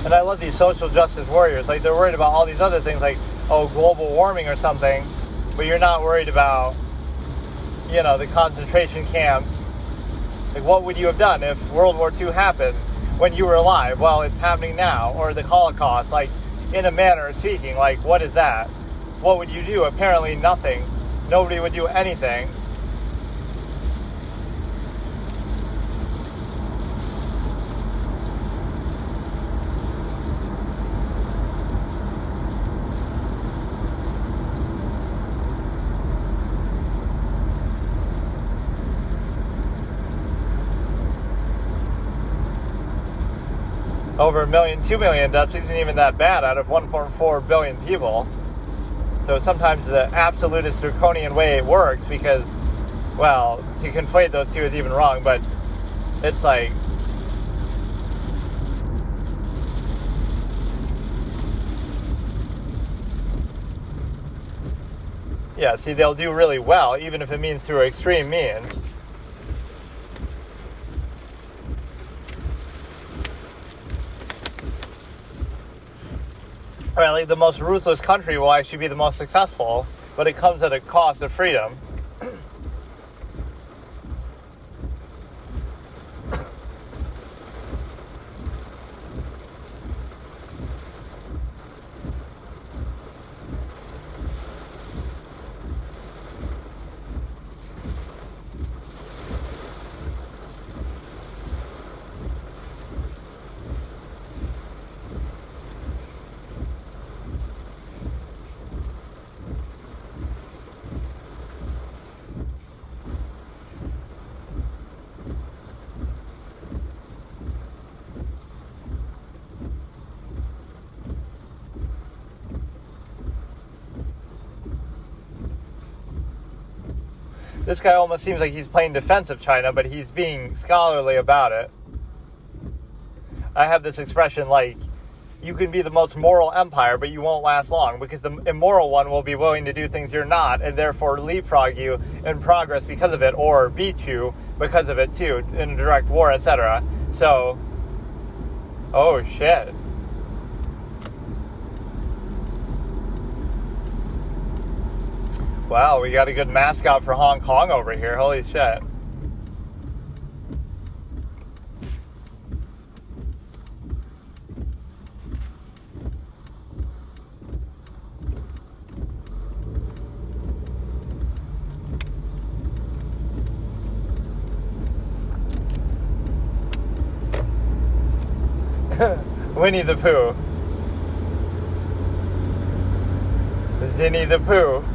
And I love these social justice warriors. Like, they're worried about all these other things, like, oh, global warming or something. But you're not worried about, the concentration camps Like, what would you have done if World War II happened when you were alive? Well, it's happening now. Or the Holocaust, like, in a manner of speaking, like, what is that? What would you do? Apparently nothing. Nobody would do anything. Over 1 million, 2 million deaths isn't even that bad out of 1.4 billion people. So sometimes the absolutist draconian way it works because, well, to conflate those two is even wrong, but it's like, yeah, see, they'll do really well, even if it means through extreme means. Right, like the most ruthless country will actually be the most successful, but it comes at a cost of freedom. This guy almost seems like he's playing defense of China, but he's being scholarly about it. I have this expression like, you can be the most moral empire, but you won't last long because the immoral one will be willing to do things you're not and therefore leapfrog you in progress because of it or beat you because of it too in a direct war, etc. So, oh shit. Wow, we got a good mascot for Hong Kong over here. Holy shit. Winnie the Pooh. Zinnie the Pooh.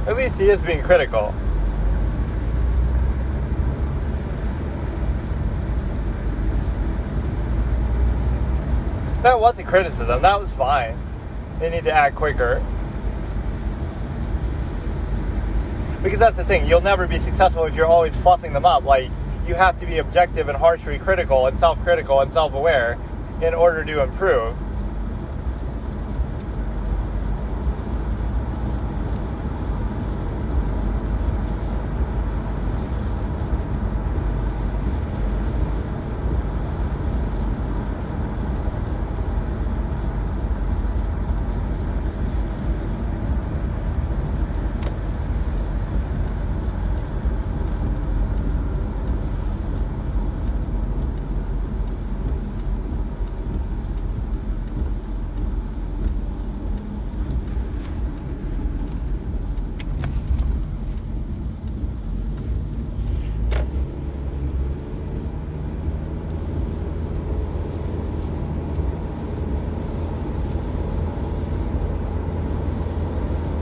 At least he is being critical. That wasn't criticism. That was fine. They need to act quicker. Because that's the thing. You'll never be successful if you're always fluffing them up. Like, you have to be objective and harshly critical and self-critical and self-aware in order to improve.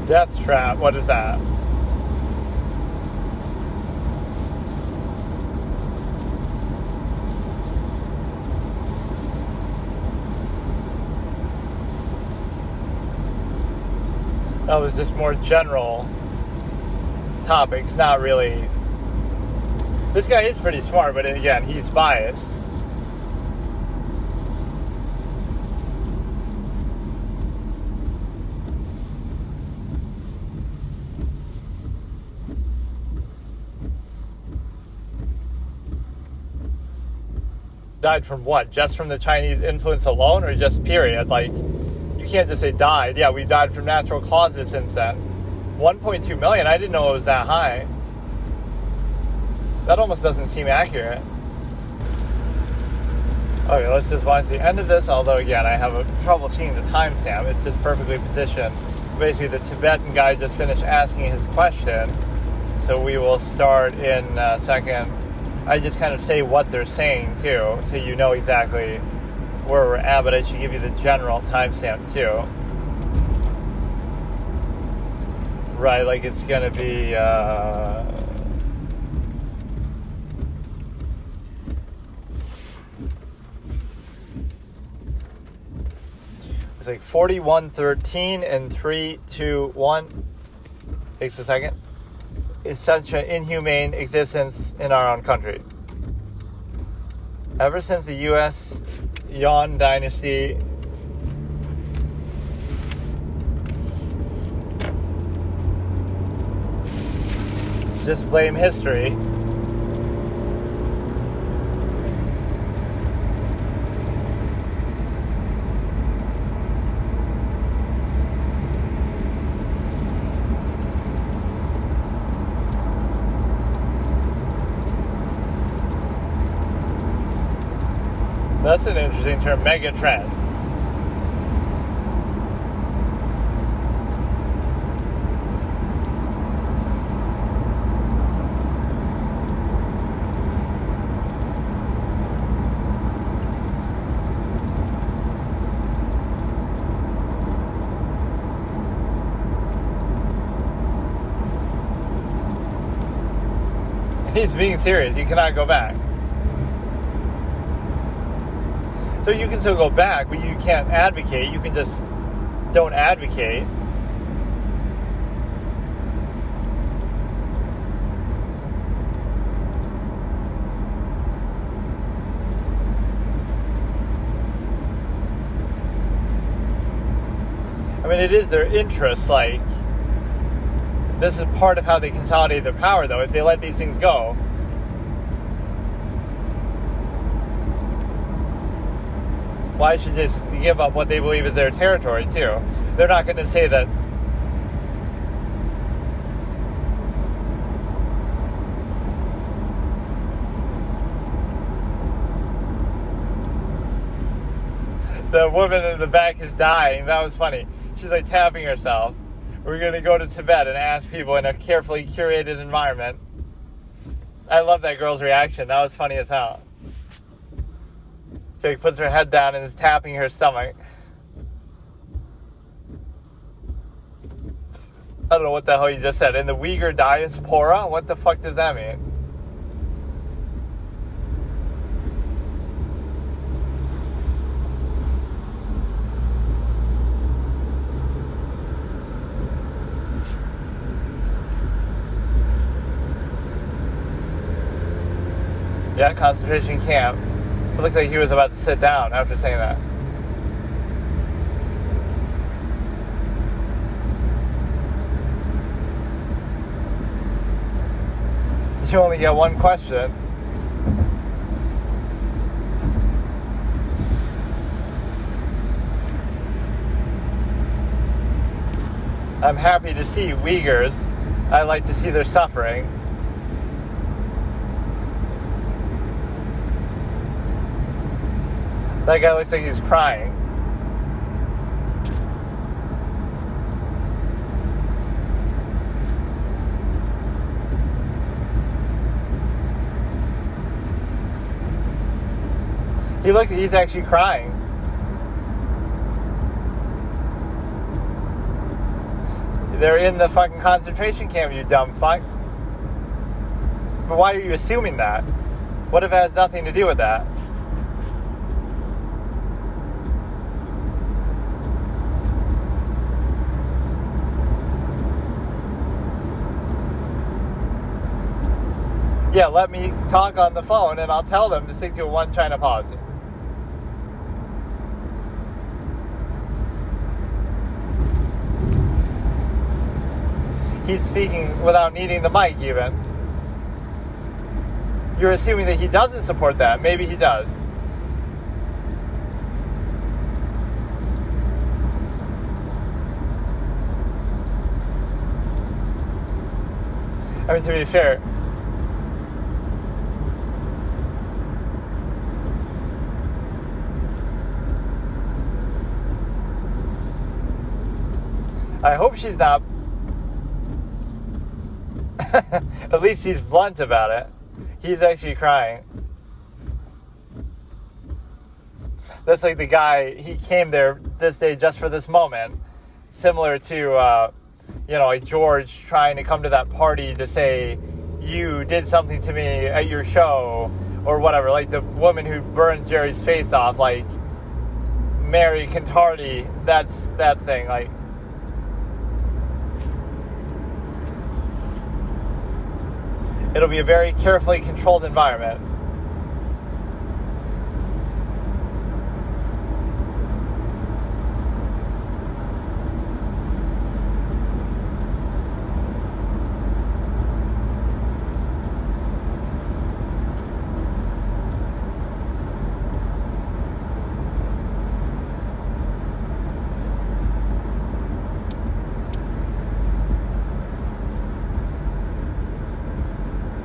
Death trap, what is that? That was just more general topics, not really. This guy is pretty smart, but again, he's biased. Died from what? Just from the Chinese influence alone, or just period? Like, you can't just say died. Yeah, we've died from natural causes since then. 1.2 million? I didn't know it was that high. That almost doesn't seem accurate. Okay, let's just watch the end of this, although, again, I have trouble seeing the timestamp. It's just perfectly positioned. Basically, the Tibetan guy just finished asking his question, so we will start in a second. I just kind of say what they're saying, too, so you know exactly where we're at, but I should give you the general timestamp, too. Right, like it's going to be... It's like 41:13 and 3, 2, 1. Takes a second. Is such an inhumane existence in our own country. Ever since the U.S. Yuan dynasty just blame history. That's an interesting term, mega trend. He's being serious. You cannot go back. So you can still go back, but you can't advocate. You can just don't advocate. I mean, it is their interest, like, this is part of how they consolidate their power, though. If they let these things go, why should they just give up what they believe is their territory, too? They're not going to say that the woman in the back is dying. That was funny. She's like tapping herself. We're going to go to Tibet and ask people in a carefully curated environment. I love that girl's reaction. That was funny as hell. She puts her head down and is tapping her stomach. I don't know what the hell you just said. In the Uyghur diaspora? What the fuck does that mean? Yeah, concentration camp. It looks like he was about to sit down after saying that. You only get one question. I'm happy to see Uyghurs. I like to see their suffering. That guy looks like he's crying. He's actually crying. They're in the fucking concentration camp, you dumb fuck. But why are you assuming that? What if it has nothing to do with that? Yeah, let me talk on the phone and I'll tell them to stick to a one China policy. He's speaking without needing the mic even. You're assuming that he doesn't support that. Maybe he does. I mean, to be fair, I hope she's not. At least he's blunt about it. He's actually crying. That's like the guy, he came there this day just for this moment. Similar to, like George trying to come to that party to say, you did something to me at your show, or whatever. Like the woman who burns Jerry's face off, like Mary Cantardi, that's that thing. Like, it'll be a very carefully controlled environment.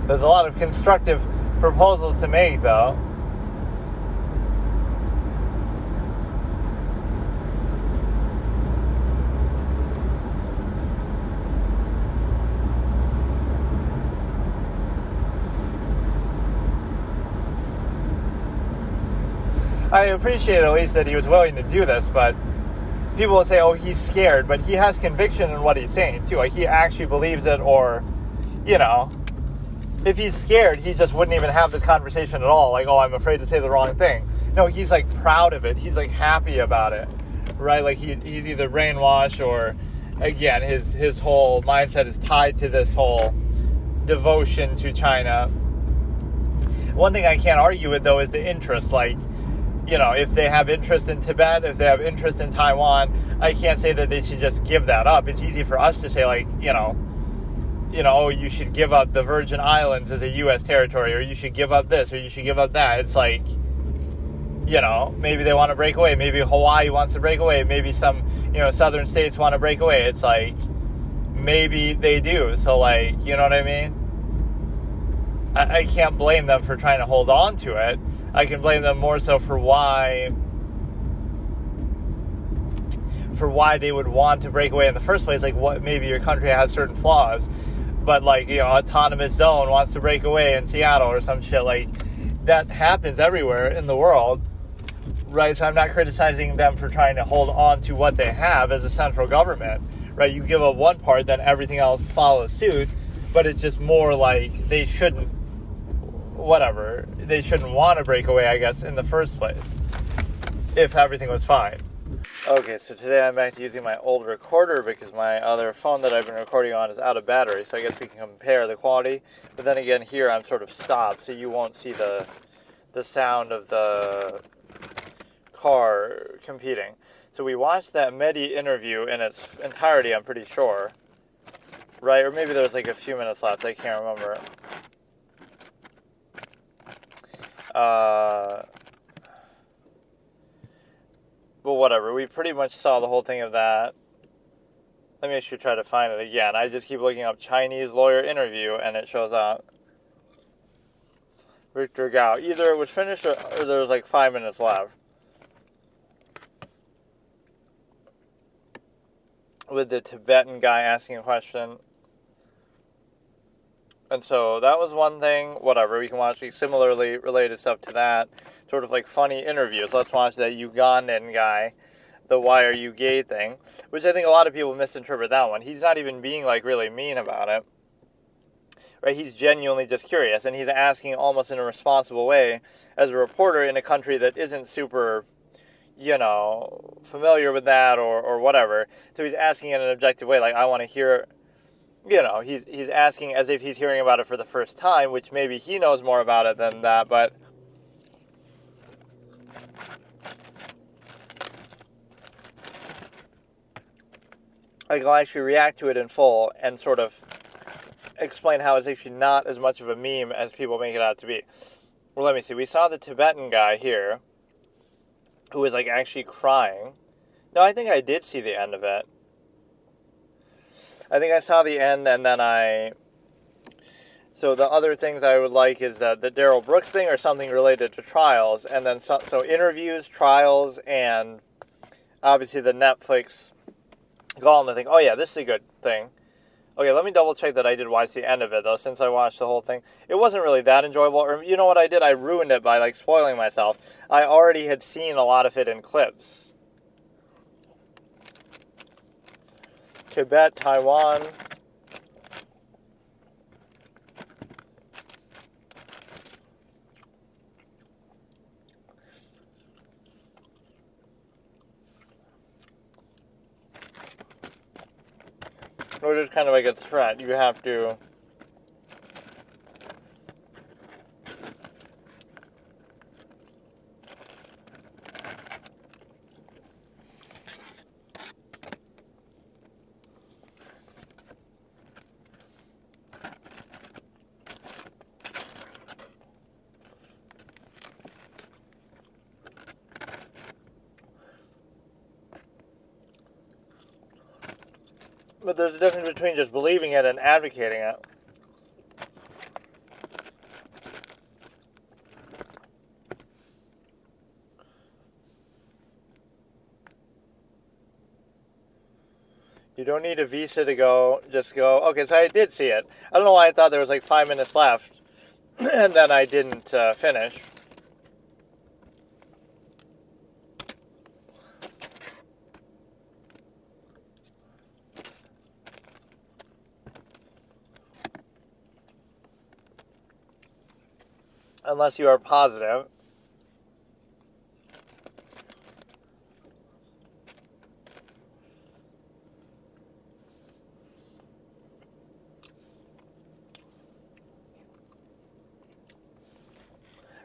There's a lot of constructive proposals to make, though. I appreciate at least that he was willing to do this, but people will say, oh, he's scared, but he has conviction in what he's saying, too. Like, he actually believes it, or, if he's scared, he just wouldn't even have this conversation at all. Like, oh, I'm afraid to say the wrong thing. No, he's, like, proud of it. He's, like, happy about it, right? Like, he's either brainwashed or, again, his whole mindset is tied to this whole devotion to China. One thing I can't argue with, though, is the interest. Like, if they have interest in Tibet, if they have interest in Taiwan, I can't say that they should just give that up. It's easy for us to say, like, oh, you should give up the Virgin Islands as a U.S. territory, or you should give up this, or you should give up that. It's like, maybe they want to break away. Maybe Hawaii wants to break away. Maybe some, southern states want to break away. It's like, maybe they do. So, like, you know what I mean? I can't blame them for trying to hold on to it. I can blame them more so for why they would want to break away in the first place. Like, what, maybe your country has certain flaws, but like, autonomous zone wants to break away in Seattle or some shit. Like, that happens everywhere in the world, right? So I'm not criticizing them for trying to hold on to what they have as a central government, right? You give up one part, then everything else follows suit, but it's just more like they shouldn't want to break away, I guess, in the first place, if everything was fine. Okay, so today I'm back to using my old recorder because my other phone that I've been recording on is out of battery, so I guess we can compare the quality. But then again, here I'm sort of stopped, so you won't see the sound of the car competing. So we watched that Mehdi interview in its entirety, I'm pretty sure. Right? Or maybe there's like a few minutes left, I can't remember. But whatever, we pretty much saw the whole thing of that. Let me actually try to find it again. I just keep looking up Chinese lawyer interview and it shows up. Victor Gao. Either it was finished or there was like 5 minutes left. With the Tibetan guy asking a question. And so that was one thing, whatever, we can watch like similarly related stuff to that, sort of like funny interviews. Let's watch that Ugandan guy, the why are you gay thing, which I think a lot of people misinterpret that one. He's not even being like really mean about it, right? He's genuinely just curious, and he's asking almost in a responsible way as a reporter in a country that isn't super, familiar with that or whatever. So he's asking in an objective way, like, I want to hear. He's asking as if he's hearing about it for the first time, which maybe he knows more about it than that, but like, I'll actually react to it in full and sort of explain how it's actually not as much of a meme as people make it out to be. Well, let me see. We saw the Tibetan guy here who was like actually crying. No, I think I did see the end of it. I think I saw the end, and then I So the other things I would like is the Daryl Brooks thing or something related to trials, and then so interviews, trials, and obviously the Netflix Gauntlet thing. Oh yeah, this is a good thing. Okay, let me double check that I did watch the end of it though, since I watched the whole thing. It wasn't really that enjoyable. Or you know what I did? I ruined it by like spoiling myself. I already had seen a lot of it in clips. Tibet, Taiwan. Or just kind of like a threat. You have to... But there's a difference between just believing it and advocating it. You don't need a visa to go. Just go. Okay, so I did see it. I don't know why I thought there was like 5 minutes left. And then I didn't finish. Unless you are positive.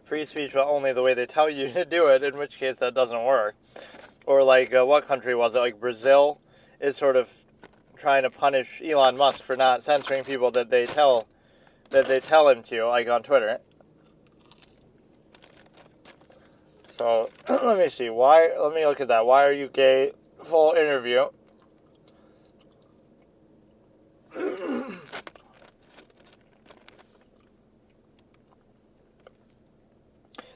Free speech, but only the way they tell you to do it, in which case that doesn't work. Or like, what country was it? Like Brazil is sort of trying to punish Elon Musk for not censoring people that they tell him to, like on Twitter. So, let me see. Let me look at that. Why are you gay? Full interview.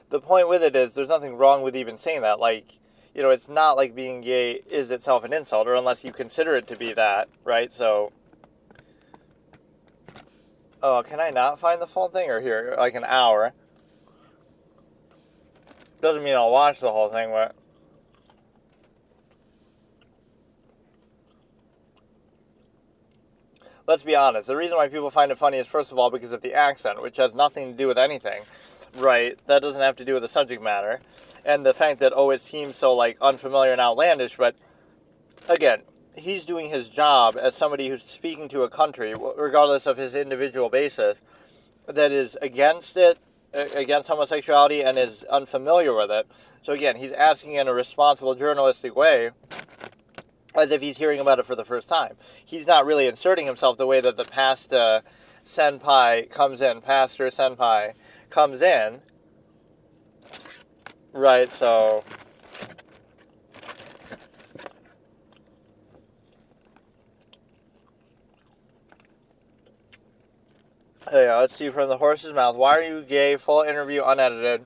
The point with it is there's nothing wrong with even saying that. Like, you know, it's not like being gay is itself an insult, or unless you consider it to be that, right? So, oh, can I not find the full thing? Or here, like an hour. Doesn't mean I'll watch the whole thing, but... Let's be honest. The reason why people find it funny is, first of all, because of the accent, which has nothing to do with anything, right? That doesn't have to do with the subject matter. And the fact that, oh, it seems so, like, unfamiliar and outlandish, but, again, he's doing his job as somebody who's speaking to a country, regardless of his individual basis, that is against it, against homosexuality, and is unfamiliar with it. So again, he's asking in a responsible journalistic way, as if he's hearing about it for the first time. He's not really inserting himself the way that the pastor senpai comes in, right? So yeah, let's see from the horse's mouth. Why are you gay? Full interview, unedited.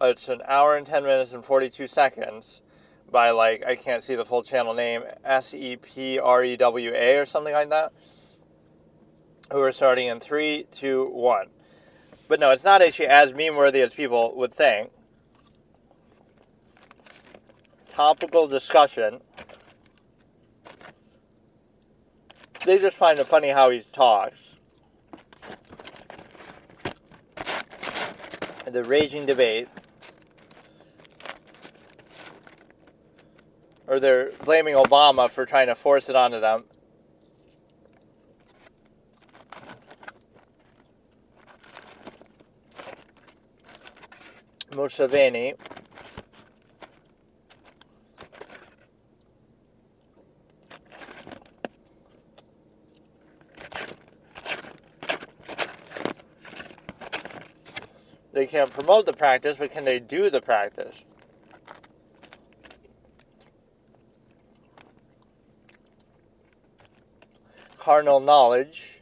It's an hour and 10 minutes and 42 seconds by, like, I can't see the full channel name, SEPREWA or something like that. Who are starting in 3, 2, 1. But no, it's not actually as meme-worthy as people would think. Topical discussion. They just find it funny how he talks. The raging debate. Or they're blaming Obama for trying to force it onto them. Museveni. They can't promote the practice, but can they do the practice? Carnal knowledge.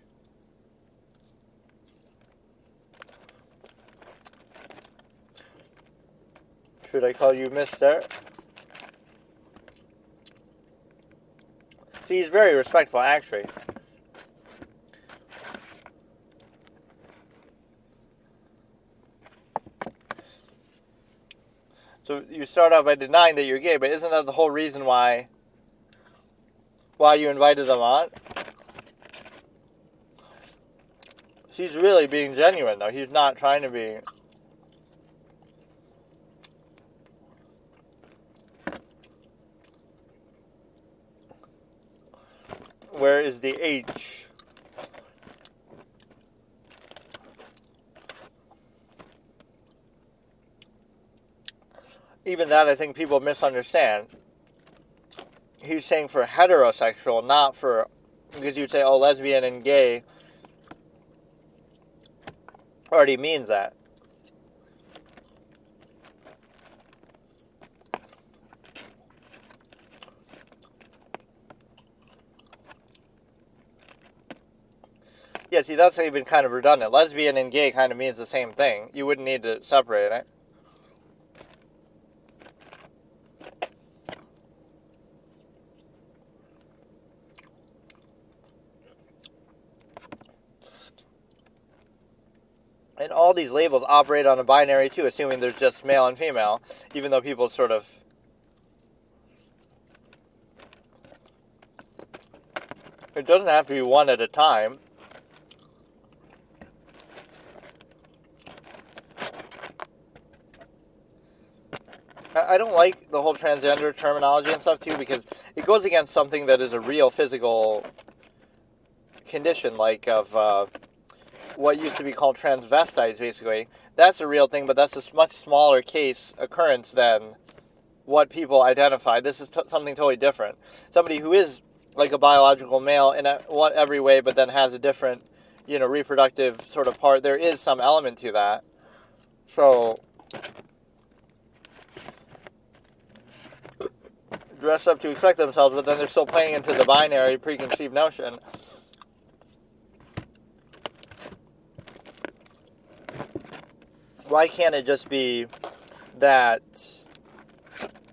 Should I call you Mister? He's very respectful, actually. So you start out by denying that you're gay, but isn't that the whole reason why you invited them on? He's really being genuine, though. He's not trying to be... Where is the H? Even that, I think people misunderstand. He's saying for heterosexual, not for... Because you'd say, oh, lesbian and gay already means that. Yeah, see, that's even kind of redundant. Lesbian and gay kind of means the same thing. You wouldn't need to separate it. And all these labels operate on a binary too, assuming there's just male and female, even though people sort of... It doesn't have to be one at a time. I don't like the whole transgender terminology and stuff too, because it goes against something that is a real physical condition, like of what used to be called transvestites, basically. That's a real thing, but that's a much smaller case occurrence than what people identify. This is something totally different. Somebody who is like a biological male in every way, but then has a different, reproductive sort of part. There is some element to that. So... dress up to expect themselves, but then they're still playing into the binary preconceived notion. Why can't it just be that...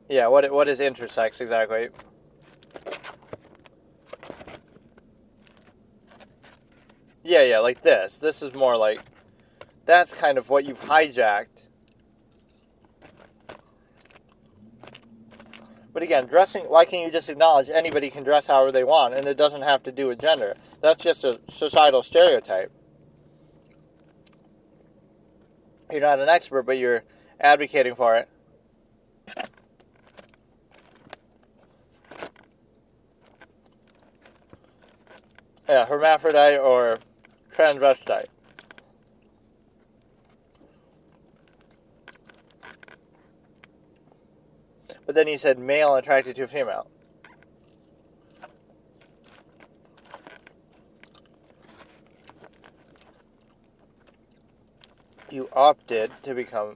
Yeah, what is intersex exactly? Yeah, like this. This is more like... That's kind of what you've hijacked. But again, dressing, why can't you just acknowledge anybody can dress however they want, and it doesn't have to do with gender? That's just a societal stereotype. You're not an expert, but you're advocating for it. Yeah, hermaphrodite or transvestite. But then he said male attracted to a female. You opted to become...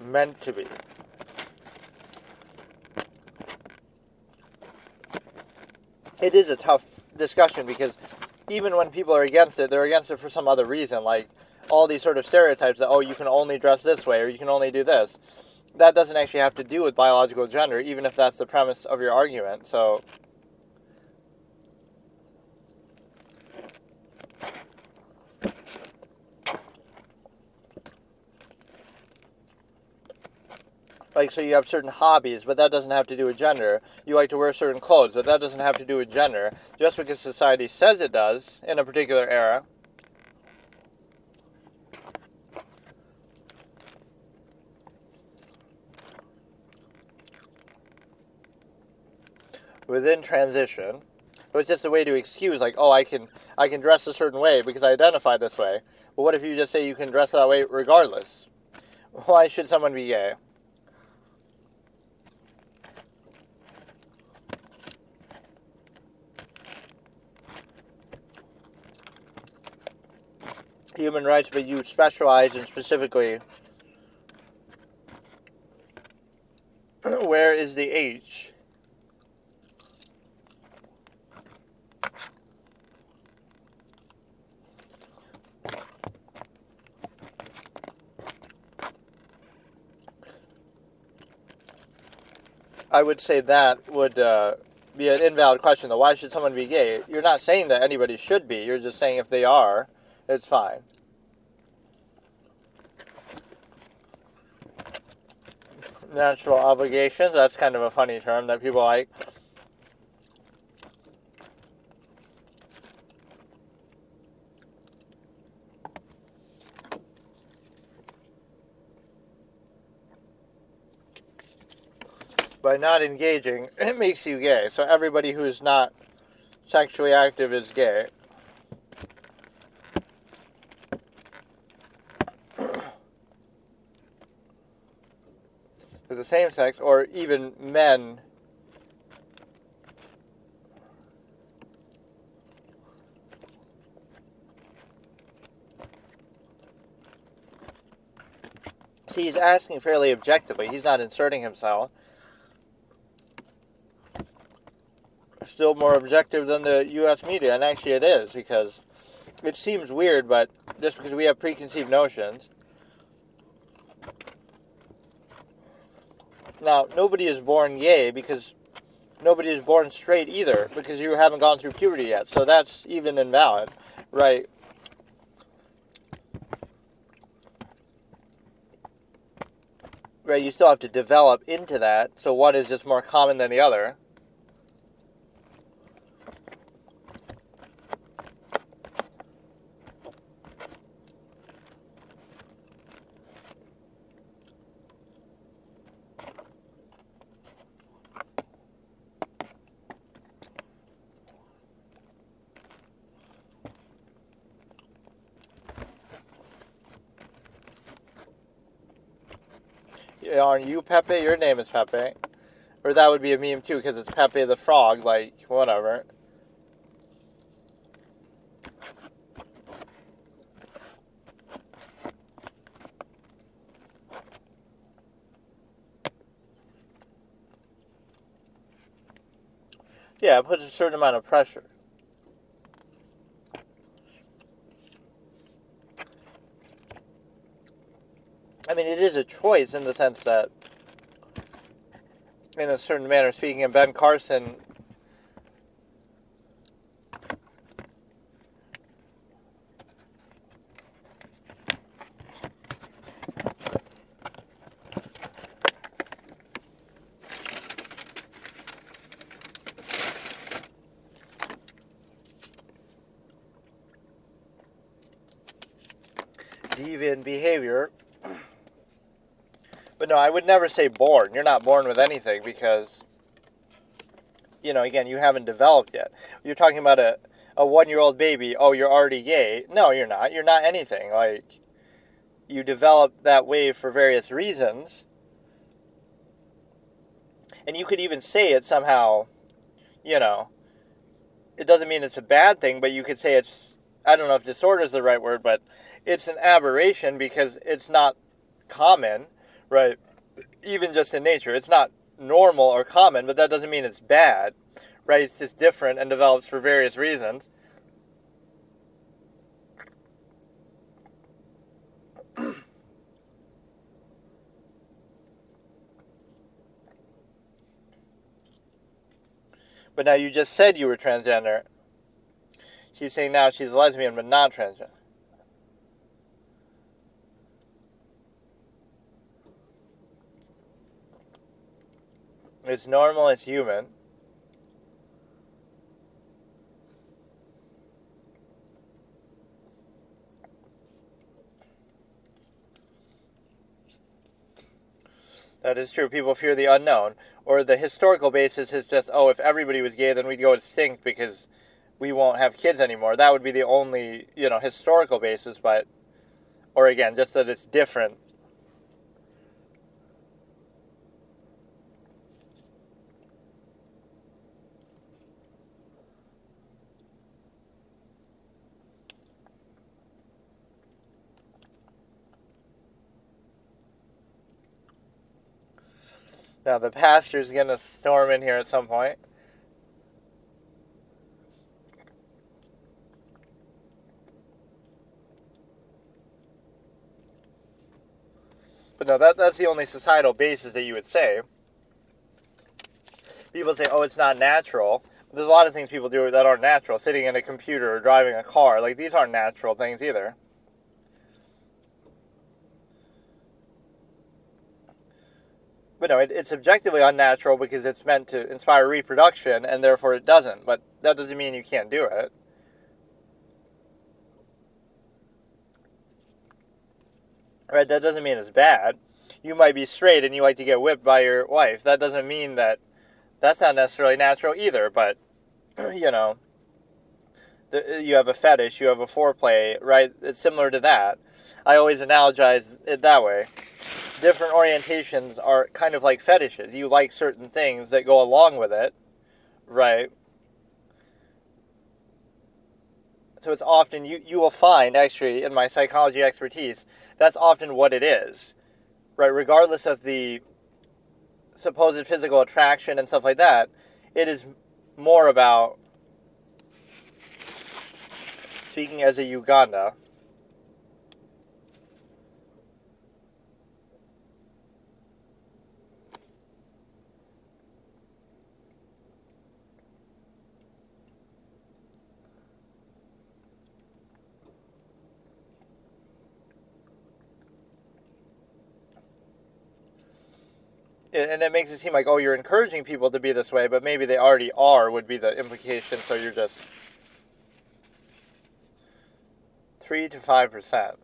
meant to be. It is a tough discussion because even when people are against it, they're against it for some other reason, like all these sort of stereotypes that, oh, you can only dress this way or you can only do this. That doesn't actually have to do with biological gender, even if that's the premise of your argument. So, like, so you have certain hobbies, but that doesn't have to do with gender. You like to wear certain clothes, but that doesn't have to do with gender. Just because society says it does in a particular era. Within transition, so it's just a way to excuse, like, oh, I can dress a certain way because I identify this way. But what if you just say you can dress that way regardless? Why should someone be gay? Human rights, but you specialize in specifically is the H? I would say that would be an invalid question, though. Why should someone be gay? You're not saying that anybody should be. You're just saying if they are, it's fine. Natural obligations, that's kind of a funny term that people like. By not engaging, it makes you gay. So everybody who's not sexually active is gay. Because the same sex, or even men, see, he's asking fairly objectively. He's not inserting himself. Still more objective than the U.S. media, and actually it is, because it seems weird, but just because we have preconceived notions. Now, nobody is born gay, because nobody is born straight either, because you haven't gone through puberty yet, so that's even invalid, right? Right, you still have to develop into that, so one is just more common than the other. Aren't you Pepe? Your name is Pepe. Or that would be a meme too, because it's Pepe the Frog, like, whatever. Yeah, it puts a certain amount of pressure. I mean, it is a choice in the sense that, in a certain manner, speaking of Ben Carson, deviant behavior. But no, I would never say born. You're not born with anything because, again, you haven't developed yet. You're talking about a 1-year-old baby. Oh, you're already gay. No, you're not. You're not anything. Like, you develop that way for various reasons. And you could even say it somehow, it doesn't mean it's a bad thing, but you could say it's, I don't know if disorder is the right word, but it's an aberration because it's not common, right? Even just in nature. It's not normal or common, but that doesn't mean it's bad, right? It's just different and develops for various reasons. But now you just said you were transgender. She's saying now she's a lesbian, but not transgender. It's normal, it's human. That is true. People fear the unknown. Or the historical basis is just, if everybody was gay, then we'd go extinct because we won't have kids anymore. That would be the only, historical basis, or again, just that it's different. Now the pastor's gonna storm in here at some point. But no, that's the only societal basis that you would say. People say, oh, it's not natural. There's a lot of things people do that aren't natural. Sitting in a computer or driving a car. Like, these aren't natural things either. But no, it's objectively unnatural because it's meant to inspire reproduction, and therefore it doesn't. But that doesn't mean you can't do it. Right? That doesn't mean it's bad. You might be straight and you like to get whipped by your wife. That doesn't mean that that's not necessarily natural either. But, you know, you have a fetish, you have a foreplay, right? It's similar to that. I always analogize it that way. Different orientations are kind of like fetishes. You like certain things that go along with it, right? So it's often, you will find, actually, in my psychology expertise, that's often what it is, right? Regardless of the supposed physical attraction and stuff like that, it is more about, speaking as a Uganda, and it makes it seem like, oh, you're encouraging people to be this way, but maybe they already are, would be the implication, so you're just 3 to 5%.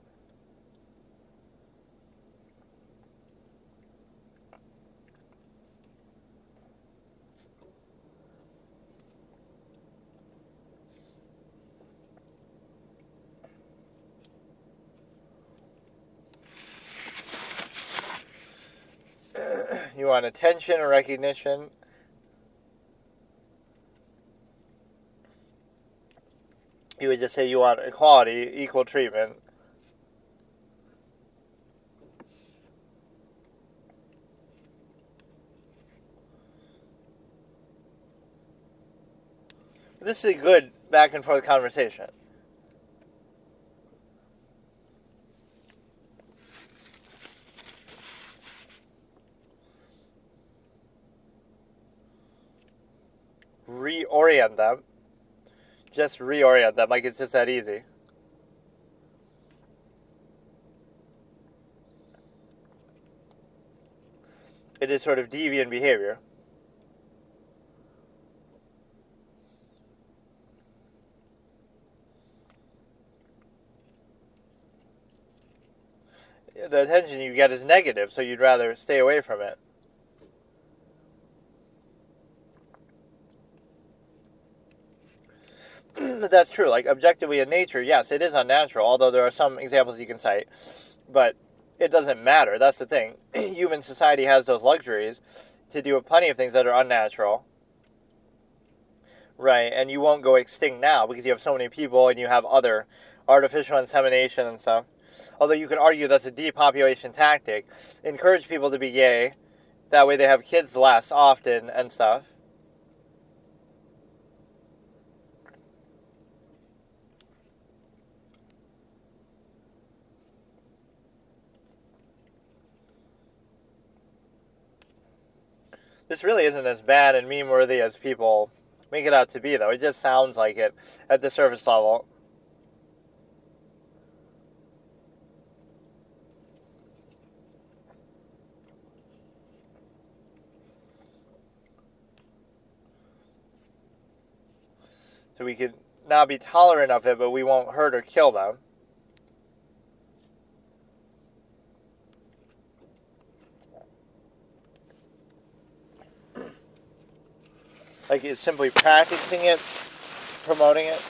You want attention or recognition? You would just say you want equality, equal treatment. This is a good back and forth conversation. Reorient them. Just reorient them, like it's just that easy. It is sort of deviant behavior. The attention you get is negative, so you'd rather stay away from it. That's true. Like, objectively in nature, yes, it is unnatural, although there are some examples you can cite. But it doesn't matter. That's the thing. Human society has those luxuries to do plenty of things that are unnatural. Right, and you won't go extinct now because you have so many people and you have other artificial insemination and stuff. Although you could argue that's a depopulation tactic. Encourage people to be gay. That way they have kids less often and stuff. This really isn't as bad and meme-worthy as people make it out to be, though. It just sounds like it at the surface level. So we could now be tolerant of it, but we won't hurt or kill them. Like, it's simply practicing it, promoting it.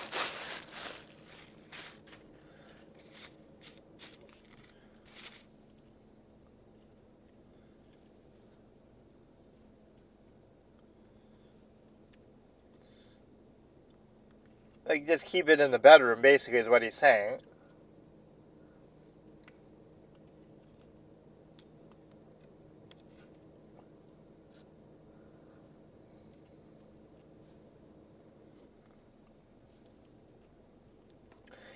Like, just keep it in the bedroom, basically, is what he's saying.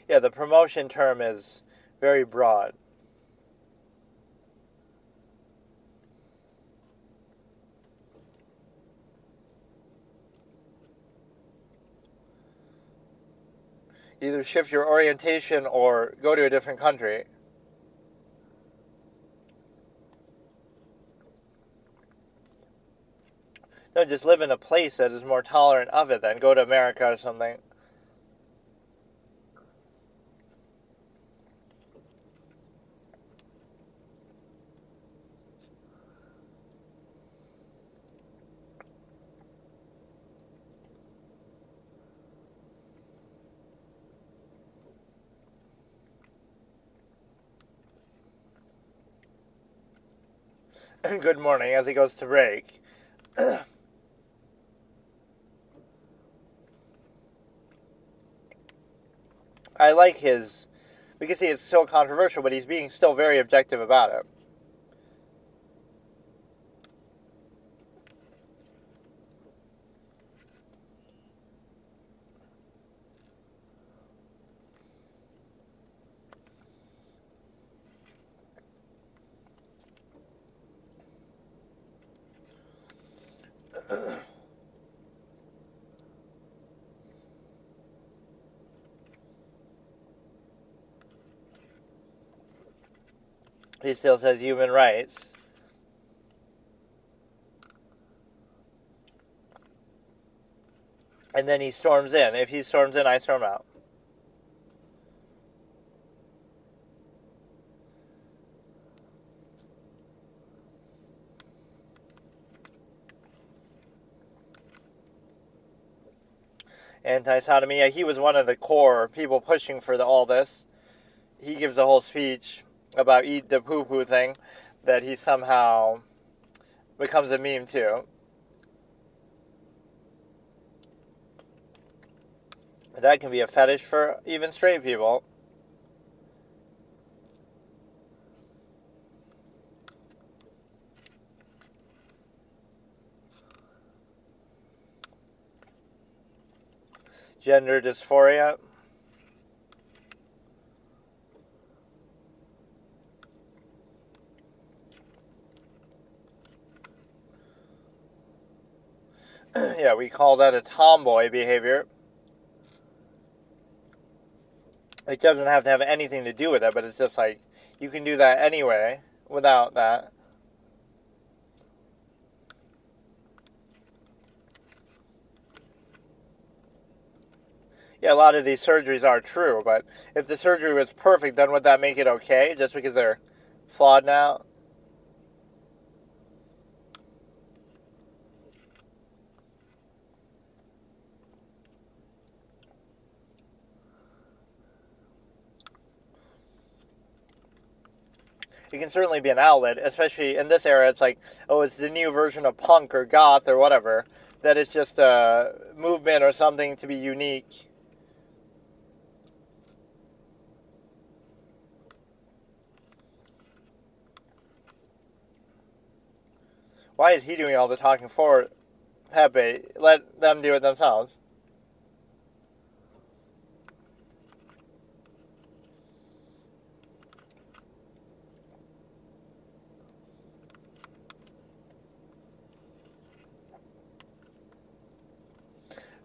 Yeah, the promotion term is very broad. Either shift your orientation or go to a different country. No, just live in a place that is more tolerant of it then. Go to America or something. Good morning as he goes to break. I like his, because he is so controversial, but he's being still very objective about it. He still says human rights. And then he storms in. If he storms in, I storm out. Anti-sodomy, yeah, he was one of the core people pushing for all this. He gives a whole speech about eat the poo-poo thing that he somehow becomes a meme too. That can be a fetish for even straight people. Gender dysphoria. Yeah, we call that a tomboy behavior. It doesn't have to have anything to do with it, but it's just like, you can do that anyway without that. Yeah, a lot of these surgeries are true, but if the surgery was perfect, then would that make it okay just because they're flawed now? It can certainly be an outlet, especially in this era. It's like, oh, it's the new version of punk or goth or whatever. That it's just a movement or something to be unique. Why is he doing all the talking for Pepe? Let them do it themselves.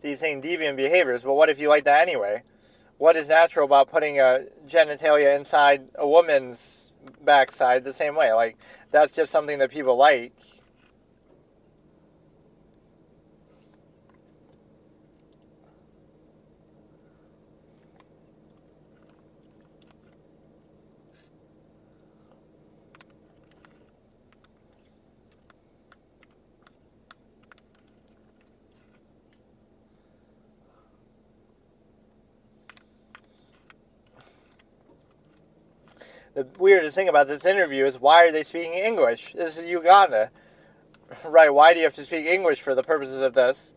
So he's saying deviant behaviors, but what if you like that anyway? What is natural about putting a genitalia inside a woman's backside the same way? Like, that's just something that people like. The weirdest thing about this interview is, why are they speaking English? This is Uganda. Right, why do you have to speak English for the purposes of this?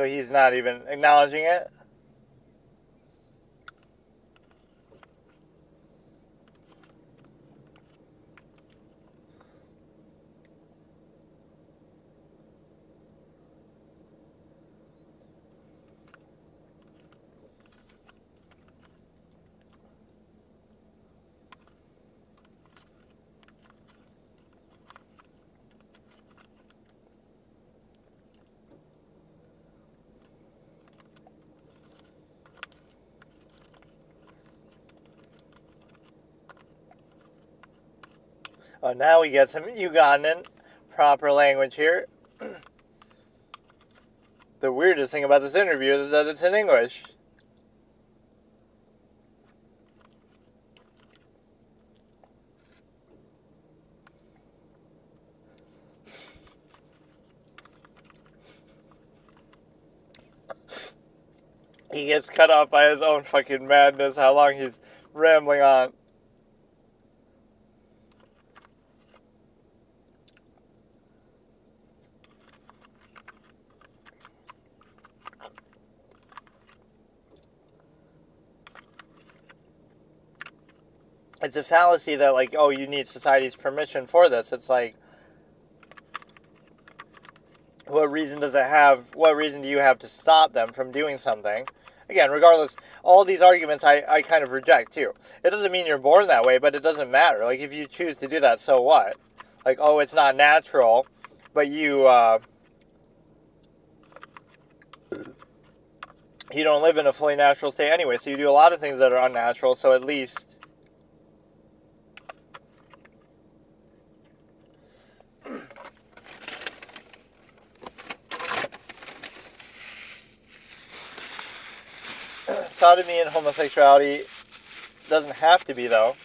So he's not even acknowledging it? Oh, now we get some Ugandan proper language here. The weirdest thing about this interview is that it's in English. He gets cut off by his own fucking madness, how long he's rambling on. It's a fallacy that, like, oh, you need society's permission for this. It's like, what reason does it have? What reason do you have to stop them from doing something? Again, regardless, all these arguments I kind of reject too. It doesn't mean you're born that way, but it doesn't matter. Like, if you choose to do that, so what? Like, oh, it's not natural, but you don't live in a fully natural state anyway, so you do a lot of things that are unnatural, so at least... Sodomy and homosexuality doesn't have to be, though.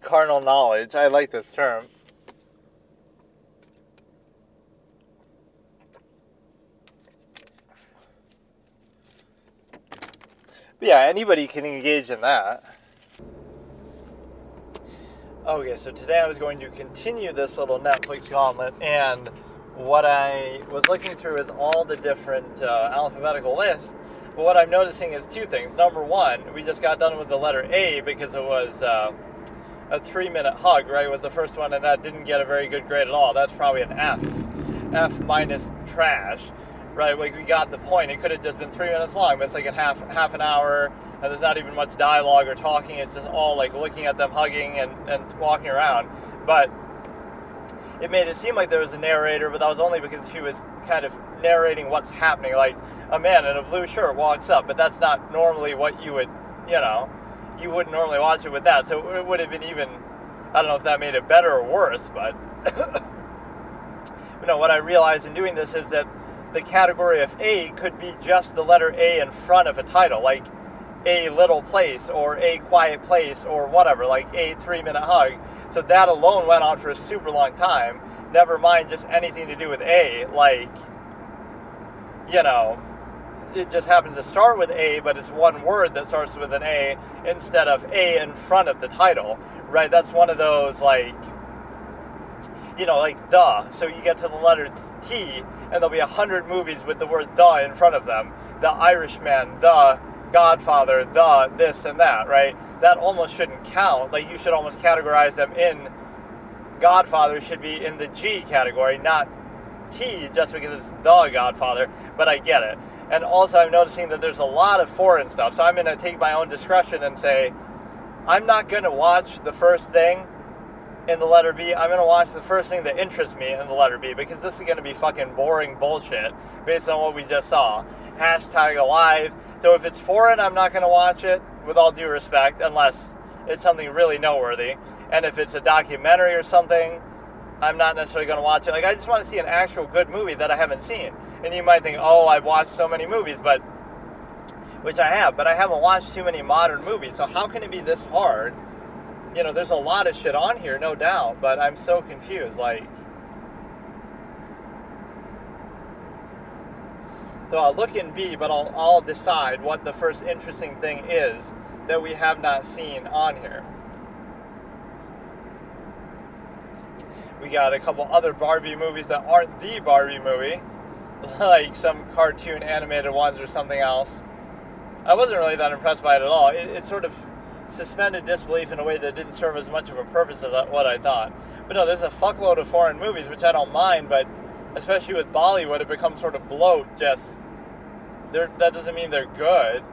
Carnal knowledge. I like this term. But yeah, anybody can engage in that. Okay, so today I was going to continue this little Netflix gauntlet, and what I was looking through is all the different alphabetical lists, but what I'm noticing is two things. Number one, we just got done with the letter A because it was a 3-minute hug, right? It was the first one, and that didn't get a very good grade at all. That's probably an F. F minus trash, right? Like, we got the point. It could have just been 3 minutes long, but it's like half an hour, and there's not even much dialogue or talking. It's just all like looking at them hugging and walking around. But it made it seem like there was a narrator, but that was only because he was kind of narrating what's happening. Like, a man in a blue shirt walks up, but that's not normally what you would, you wouldn't normally watch it with that. So it would have been even, I don't know if that made it better or worse, but what I realized in doing this is that the category of A could be just the letter A in front of a title, like A little place or A quiet place or whatever, like A 3-minute hug. So that alone went on for a super long time. Never mind just anything to do with A, like, it just happens to start with A, but it's one word that starts with an A instead of A in front of the title, right? That's one of those, like, like the. So you get to the letter T, and there'll be 100 movies with the word the in front of them. The Irishman, the Godfather, the this and that, right? That almost shouldn't count. Like, you should almost categorize them in Godfather should be in the G category, not T, just because it's the Godfather, but I get it. And also I'm noticing that there's a lot of foreign stuff, so I'm going to take my own discretion and say, I'm not going to watch the first thing in the letter B. I'm going to watch the first thing that interests me in the letter B, because this is going to be fucking boring bullshit based on what we just saw. Hashtag alive. So if it's foreign, I'm not going to watch it, with all due respect, unless it's something really noteworthy. And if it's a documentary or something, I'm not necessarily going to watch it. Like, I just want to see an actual good movie that I haven't seen. And you might think, oh, I've watched so many movies, which I have, but I haven't watched too many modern movies. So how can it be this hard? There's a lot of shit on here, no doubt, but I'm so confused. Like, so I'll look in B, but I'll decide what the first interesting thing is that we have not seen on here. We got a couple other Barbie movies that aren't the Barbie movie, like some cartoon animated ones or something else. I wasn't really that impressed by it at all. It sort of suspended disbelief in a way that didn't serve as much of a purpose as what I thought. But no, there's a fuckload of foreign movies, which I don't mind, but especially with Bollywood, it becomes sort of bloat. Just that doesn't mean they're good.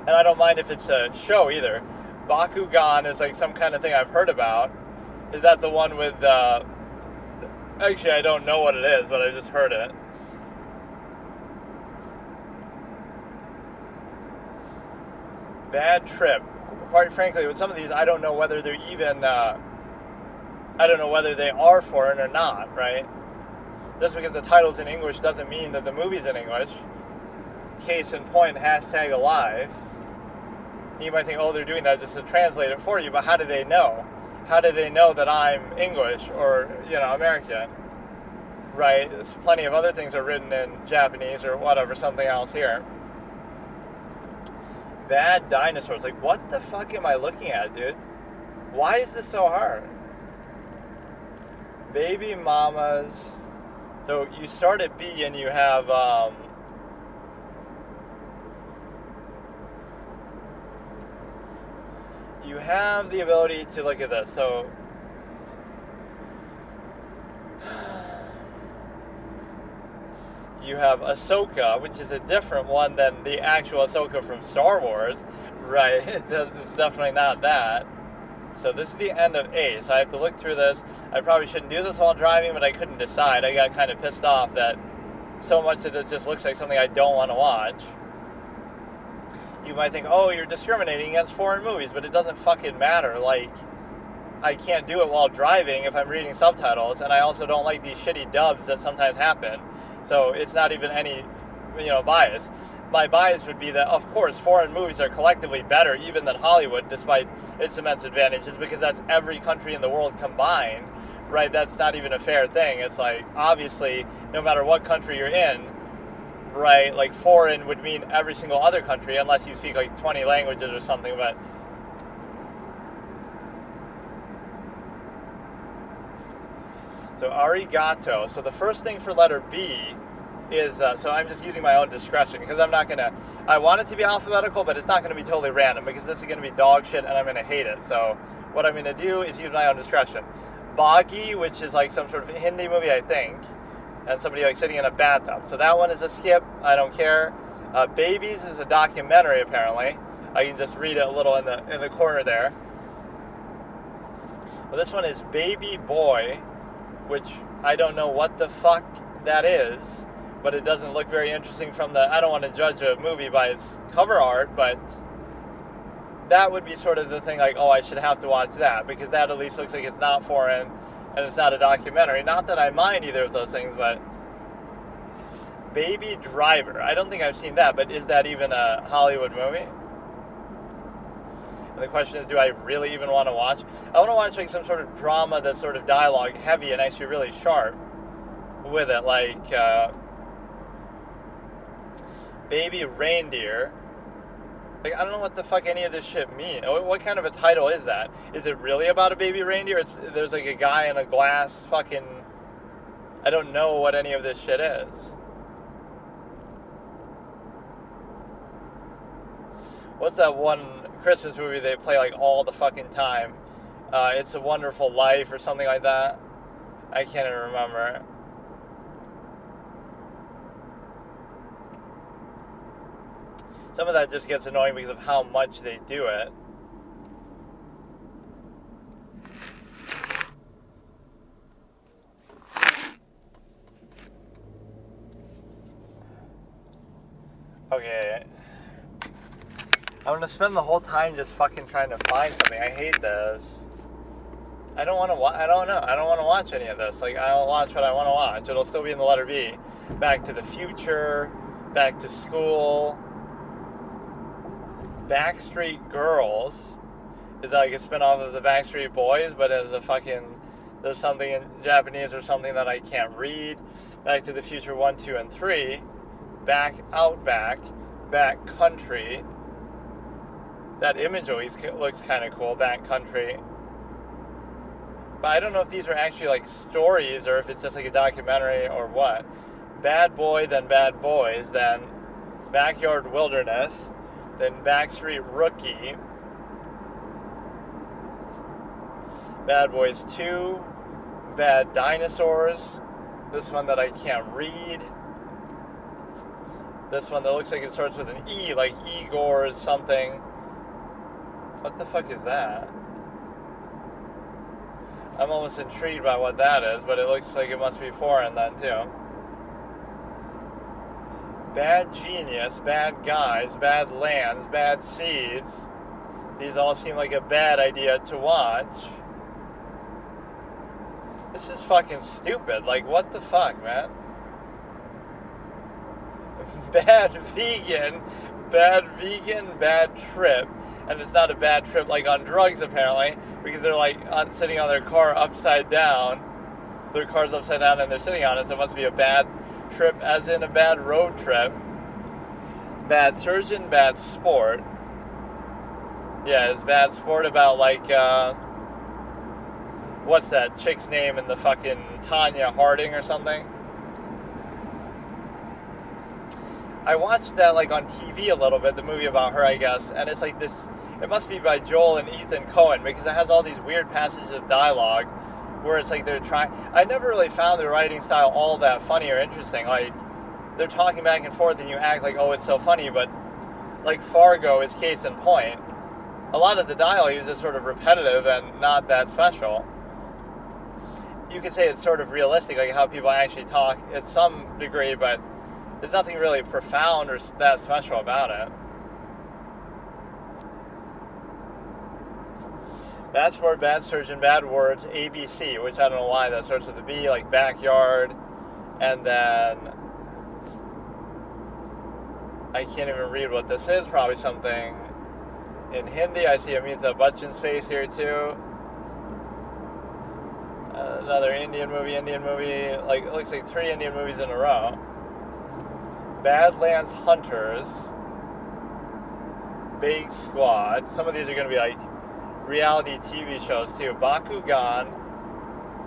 And I don't mind if it's a show either. Bakugan is like some kind of thing I've heard about. Is that the one with, actually I don't know what it is, but I just heard it. Bad Trip. Quite frankly, with some of these, I don't know whether they're even, I don't know whether they are foreign or not, right? Just because the title's in English doesn't mean that the movie's in English. Case in point, #alive. You might think, oh, they're doing that just to translate it for you, but how do they know? How do they know that I'm English or, American? Right? There's plenty of other things are written in Japanese or whatever, something else here. Bad Dinosaurs. Like, what the fuck am I looking at, dude? Why is this so hard? Baby Mamas. So you start at B and you have, you have the ability to look at this. So you have Ahsoka, which is a different one than the actual Ahsoka from Star Wars, right? It's definitely not that. So this is the end of A, so I have to look through this. I probably shouldn't do this while driving, but I couldn't decide. I got kind of pissed off that so much of this just looks like something I don't want to watch. You might think, oh, you're discriminating against foreign movies, but it doesn't fucking matter. Like, I can't do it while driving if I'm reading subtitles, and I also don't like these shitty dubs that sometimes happen. So it's not even any, bias. My bias would be that, of course, foreign movies are collectively better even than Hollywood, despite its immense advantages, because that's every country in the world combined, right? That's not even a fair thing. It's like, obviously, no matter what country you're in, right, like foreign would mean every single other country, unless you speak like 20 languages or something, but so arigato. So the first thing for letter B is, so I'm just using my own discretion, because I'm not going to, I want it to be alphabetical, but it's not going to be totally random, because this is going to be dog shit, and I'm going to hate it. So what I'm going to do is use my own discretion. Boggy, which is like some sort of Hindi movie, I think, and somebody like sitting in a bathtub. So that one is a skip. I don't care. Babies is a documentary, apparently. I can just read it a little in the corner there. Well, this one is Baby Boy, which I don't know what the fuck that is, but it doesn't look very interesting from the, I don't want to judge a movie by its cover art, but that would be sort of the thing like, oh, I should have to watch that, because that at least looks like it's not foreign, and it's not a documentary. Not that I mind either of those things, but Baby Driver. I don't think I've seen that, but is that even a Hollywood movie? And the question is, do I really even want to watch? I want to watch like some sort of drama that's sort of dialogue heavy and actually really sharp with it, like Baby Reindeer. Like, I don't know what the fuck any of this shit means. What kind of a title is that? Is it really about a baby reindeer? There's like a guy in a glass fucking... I don't know what any of this shit is. What's that one Christmas movie they play like all the fucking time? It's a Wonderful Life or something like that. I can't even remember. Some of that just gets annoying because of how much they do it. Okay. I'm gonna spend the whole time just fucking trying to find something. I hate this. I don't want to watch. I don't know. I don't want to watch any of this. Like, I'll watch what I want to watch. It'll still be in the letter B. Back to the Future. Back to School. Backstreet Girls is like a spin-off of the Backstreet Boys, but as a fucking, there's something in Japanese or something that I can't read. Back to the Future 1, 2, and 3. Back Outback. Back Country. That image always looks kind of cool. Back Country. But I don't know if these are actually like stories or if it's just like a documentary or what. Bad Boy, then Bad Boys, then Backyard Wilderness, then Backstreet Rookie, Bad Boys 2, Bad Dinosaurs, this one that I can't read, this one that looks like it starts with an E, like Igor something. What the fuck is that? I'm almost intrigued by what that is, but it looks like it must be foreign then too. Bad Genius, Bad Guys, Bad Lands, Bad Seeds. These all seem like a bad idea to watch. This is fucking stupid. Like, what the fuck, man? Bad Vegan, Bad Trip. And it's not a bad trip like on drugs, apparently, because they're like sitting on their car upside down. Their car's upside down and they're sitting on it, so it must be a bad trip, as in a bad road trip. Bad Surgeon, Bad Sport. Yeah, is Bad Sport about like, what's that chick's name in the fucking Tanya Harding or something? I watched that like on TV a little bit, the movie about her, I guess, and it's like this, it must be by Joel and Ethan Coen, because it has all these weird passages of dialogue where it's like they're trying, I never really found their writing style all that funny or interesting. Like, they're talking back and forth and you act like, oh, it's so funny, but like Fargo is case in point. A lot of the dialogue is just sort of repetitive and not that special. You could say it's sort of realistic, like how people actually talk at some degree, but there's nothing really profound or that special about it. Bad Sport, Bad Surgeon, Bad Words, ABC, which I don't know why that starts with a B, like Backyard, and then I can't even read what this is, probably something in Hindi. I see Amitabh Bachchan's face here too. Another Indian movie, like it looks like 3 Indian movies in a row. Badlands Hunters, Big Squad. Some of these are going to be like reality TV shows too. Bakugan,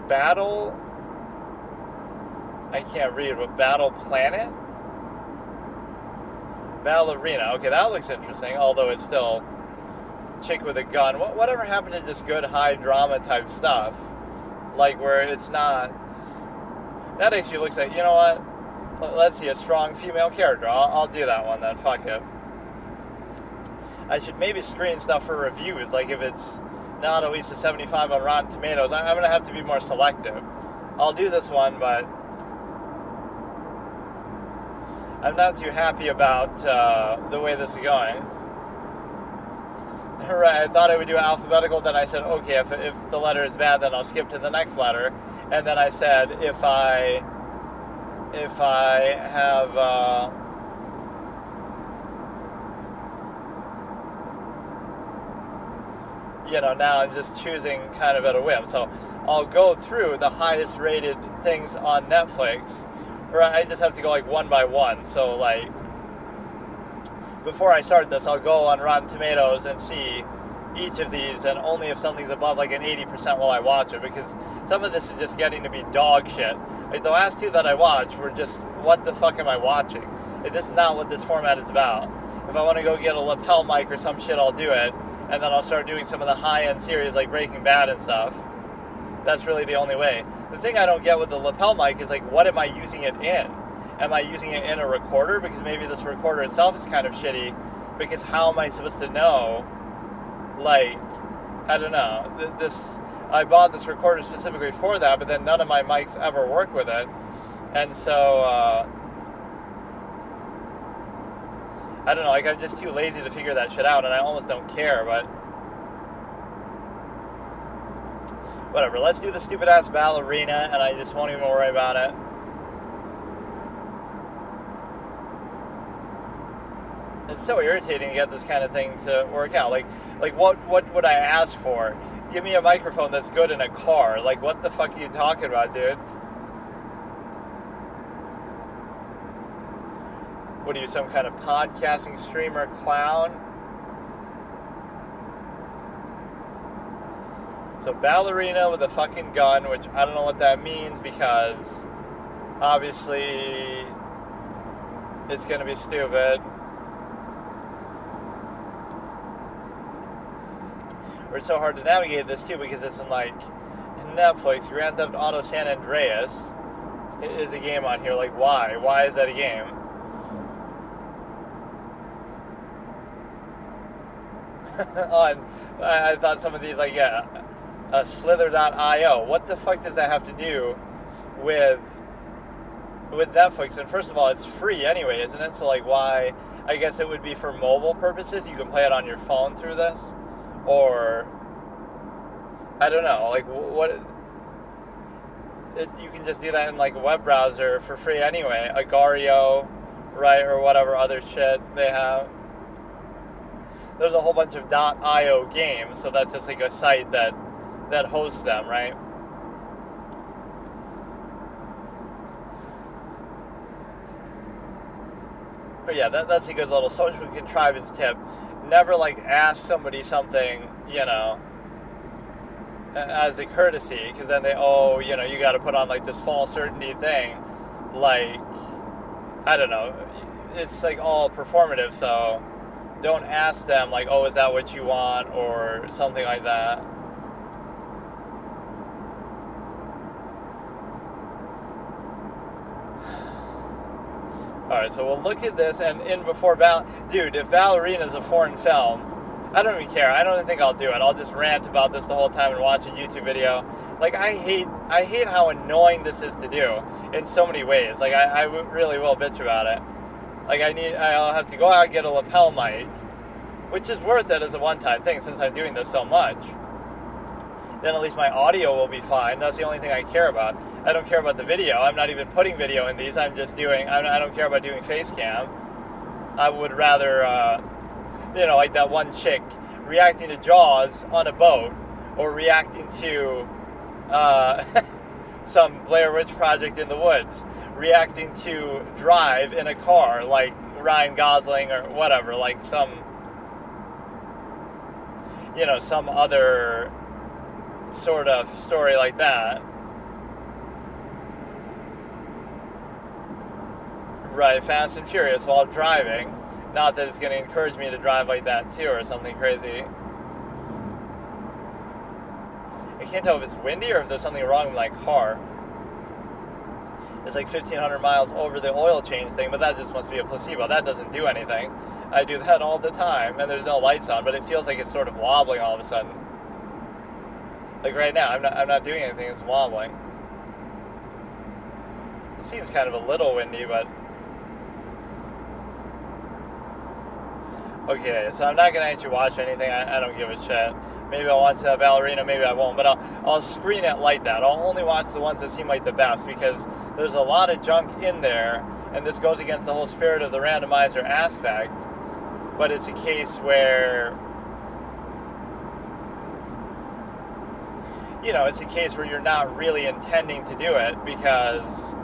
Battle, I can't read, but Battle Planet? Ballerina. Okay, that looks interesting, although it's still chick with a gun. Whatever happened to just good high drama type stuff? Like where it's not... That actually looks like, you know what? Let's see, a strong female character. I'll do that one then. Fuck it. I should maybe screen stuff for reviews. Like if it's not at least a 75 on Rotten Tomatoes, I'm going to have to be more selective. I'll do this one, but I'm not too happy about the way this is going. Right, I thought I would do alphabetical, then I said, okay, if the letter is bad, then I'll skip to the next letter. And then I said, if I have, now I'm just choosing kind of at a whim. So I'll go through the highest rated things on Netflix, or I just have to go like one by one. So like, before I start this, I'll go on Rotten Tomatoes and see each of these, and only if something's above like an 80% will I watch it, because some of this is just getting to be dog shit. Like the last 2 that I watched were just, what the fuck am I watching? Like, this is not what this format is about. If I want to go get a lapel mic or some shit, I'll do it, and then I'll start doing some of the high-end series like Breaking Bad and stuff. That's really the only way. The thing I don't get with the lapel mic is like, what am I using it in? Am I using it in a recorder? Because maybe this recorder itself is kind of shitty, because how am I supposed to know? Like, I don't know. I bought this recorder specifically for that, but then none of my mics ever work with it. And so, I don't know, like I'm just too lazy to figure that shit out, and I almost don't care, but whatever. Let's do the stupid ass ballerina, and I just won't even worry about it. It's so irritating to get this kind of thing to work out. Like what would I ask for? Give me a microphone that's good in a car. Like, what the fuck are you talking about, dude? What are you, some kind of podcasting streamer clown? So ballerina with a fucking gun, which I don't know what that means because obviously it's going to be stupid. Or it's so hard to navigate this too because it's in like Netflix. Grand Theft Auto San Andreas is a game on here. Like, why? Why is that a game? I thought some of these, like, Slither.io. What the fuck does that have to do with Netflix? And first of all, it's free anyway, isn't it? So, like, why? I guess it would be for mobile purposes. You can play it on your phone through this. Or, I don't know, like, you can just do that in, like, a web browser for free anyway. Agario, right, or whatever other shit they have. There's a whole bunch of .io games, so that's just like a site that hosts them, right? But yeah, that's a good little social contrivance tip. Never, like, ask somebody something, as a courtesy, because then they, you got to put on, like, this false certainty thing. Like, I don't know. It's, like, all performative, so don't ask them, like, oh, is that what you want, or something like that. Alright, so we'll look at this, and dude, if Ballerina is a foreign film, I don't even care. I don't even think I'll do it. I'll just rant about this the whole time and watch a YouTube video. Like, I hate how annoying this is to do in so many ways. Like, I really will bitch about it. Like, I'll have to go out and get a lapel mic, which is worth it as a one-time thing since I'm doing this so much. Then at least my audio will be fine. That's the only thing I care about. I don't care about the video. I'm not even putting video in these. I'm just I don't care about doing face cam. I would rather, like that one chick reacting to Jaws on a boat, or reacting to some Blair Witch Project in the woods, reacting to Drive in a car, like Ryan Gosling or whatever, like some other sort of story like that. Right, Fast and Furious while driving. Not that it's going to encourage me to drive like that too, or something crazy. I can't tell if it's windy or if there's something wrong with my car. It's like 1,500 miles over the oil change thing, but that just must be a placebo. That doesn't do anything. I do that all the time, and there's no lights on, but it feels like it's sort of wobbling all of a sudden. Like right now, I'm not doing anything, it's wobbling. It seems kind of a little windy, but... Okay, so I'm not going to actually watch anything. I don't give a shit. Maybe I'll watch that Ballerina, maybe I won't, but I'll screen it like that. I'll only watch the ones that seem like the best, because there's a lot of junk in there, and this goes against the whole spirit of the randomizer aspect, but it's a case where... it's a case where you're not really intending to do it, because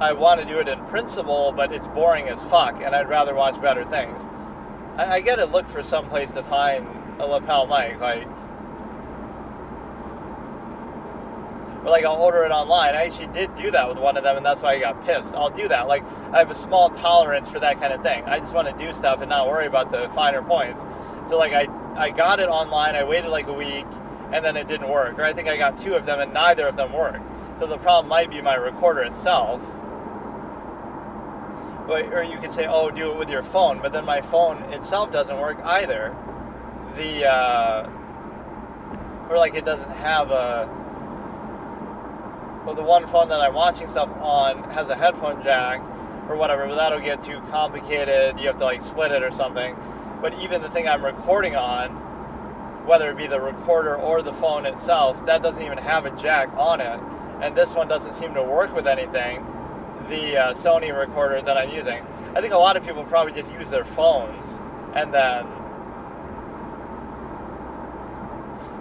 I want to do it in principle, but it's boring as fuck, and I'd rather watch better things. I gotta look for some place to find a lapel mic, I'll order it online. I actually did do that with one of them, and that's why I got pissed. I'll do that. Like, I have a small tolerance for that kind of thing. I just want to do stuff and not worry about the finer points. So, like, I got it online, I waited like a week, and then it didn't work. Or I think I got 2 of them, and neither of them worked. So the problem might be my recorder itself. Or you could say, oh, do it with your phone, but then my phone itself doesn't work either. Or like it doesn't have the one phone that I'm watching stuff on has a headphone jack or whatever, but that'll get too complicated. You have to like split it or something. But even the thing I'm recording on, whether it be the recorder or the phone itself, that doesn't even have a jack on it. And this one doesn't seem to work with anything. The Sony recorder that I'm using. I think a lot of people probably just use their phones, and then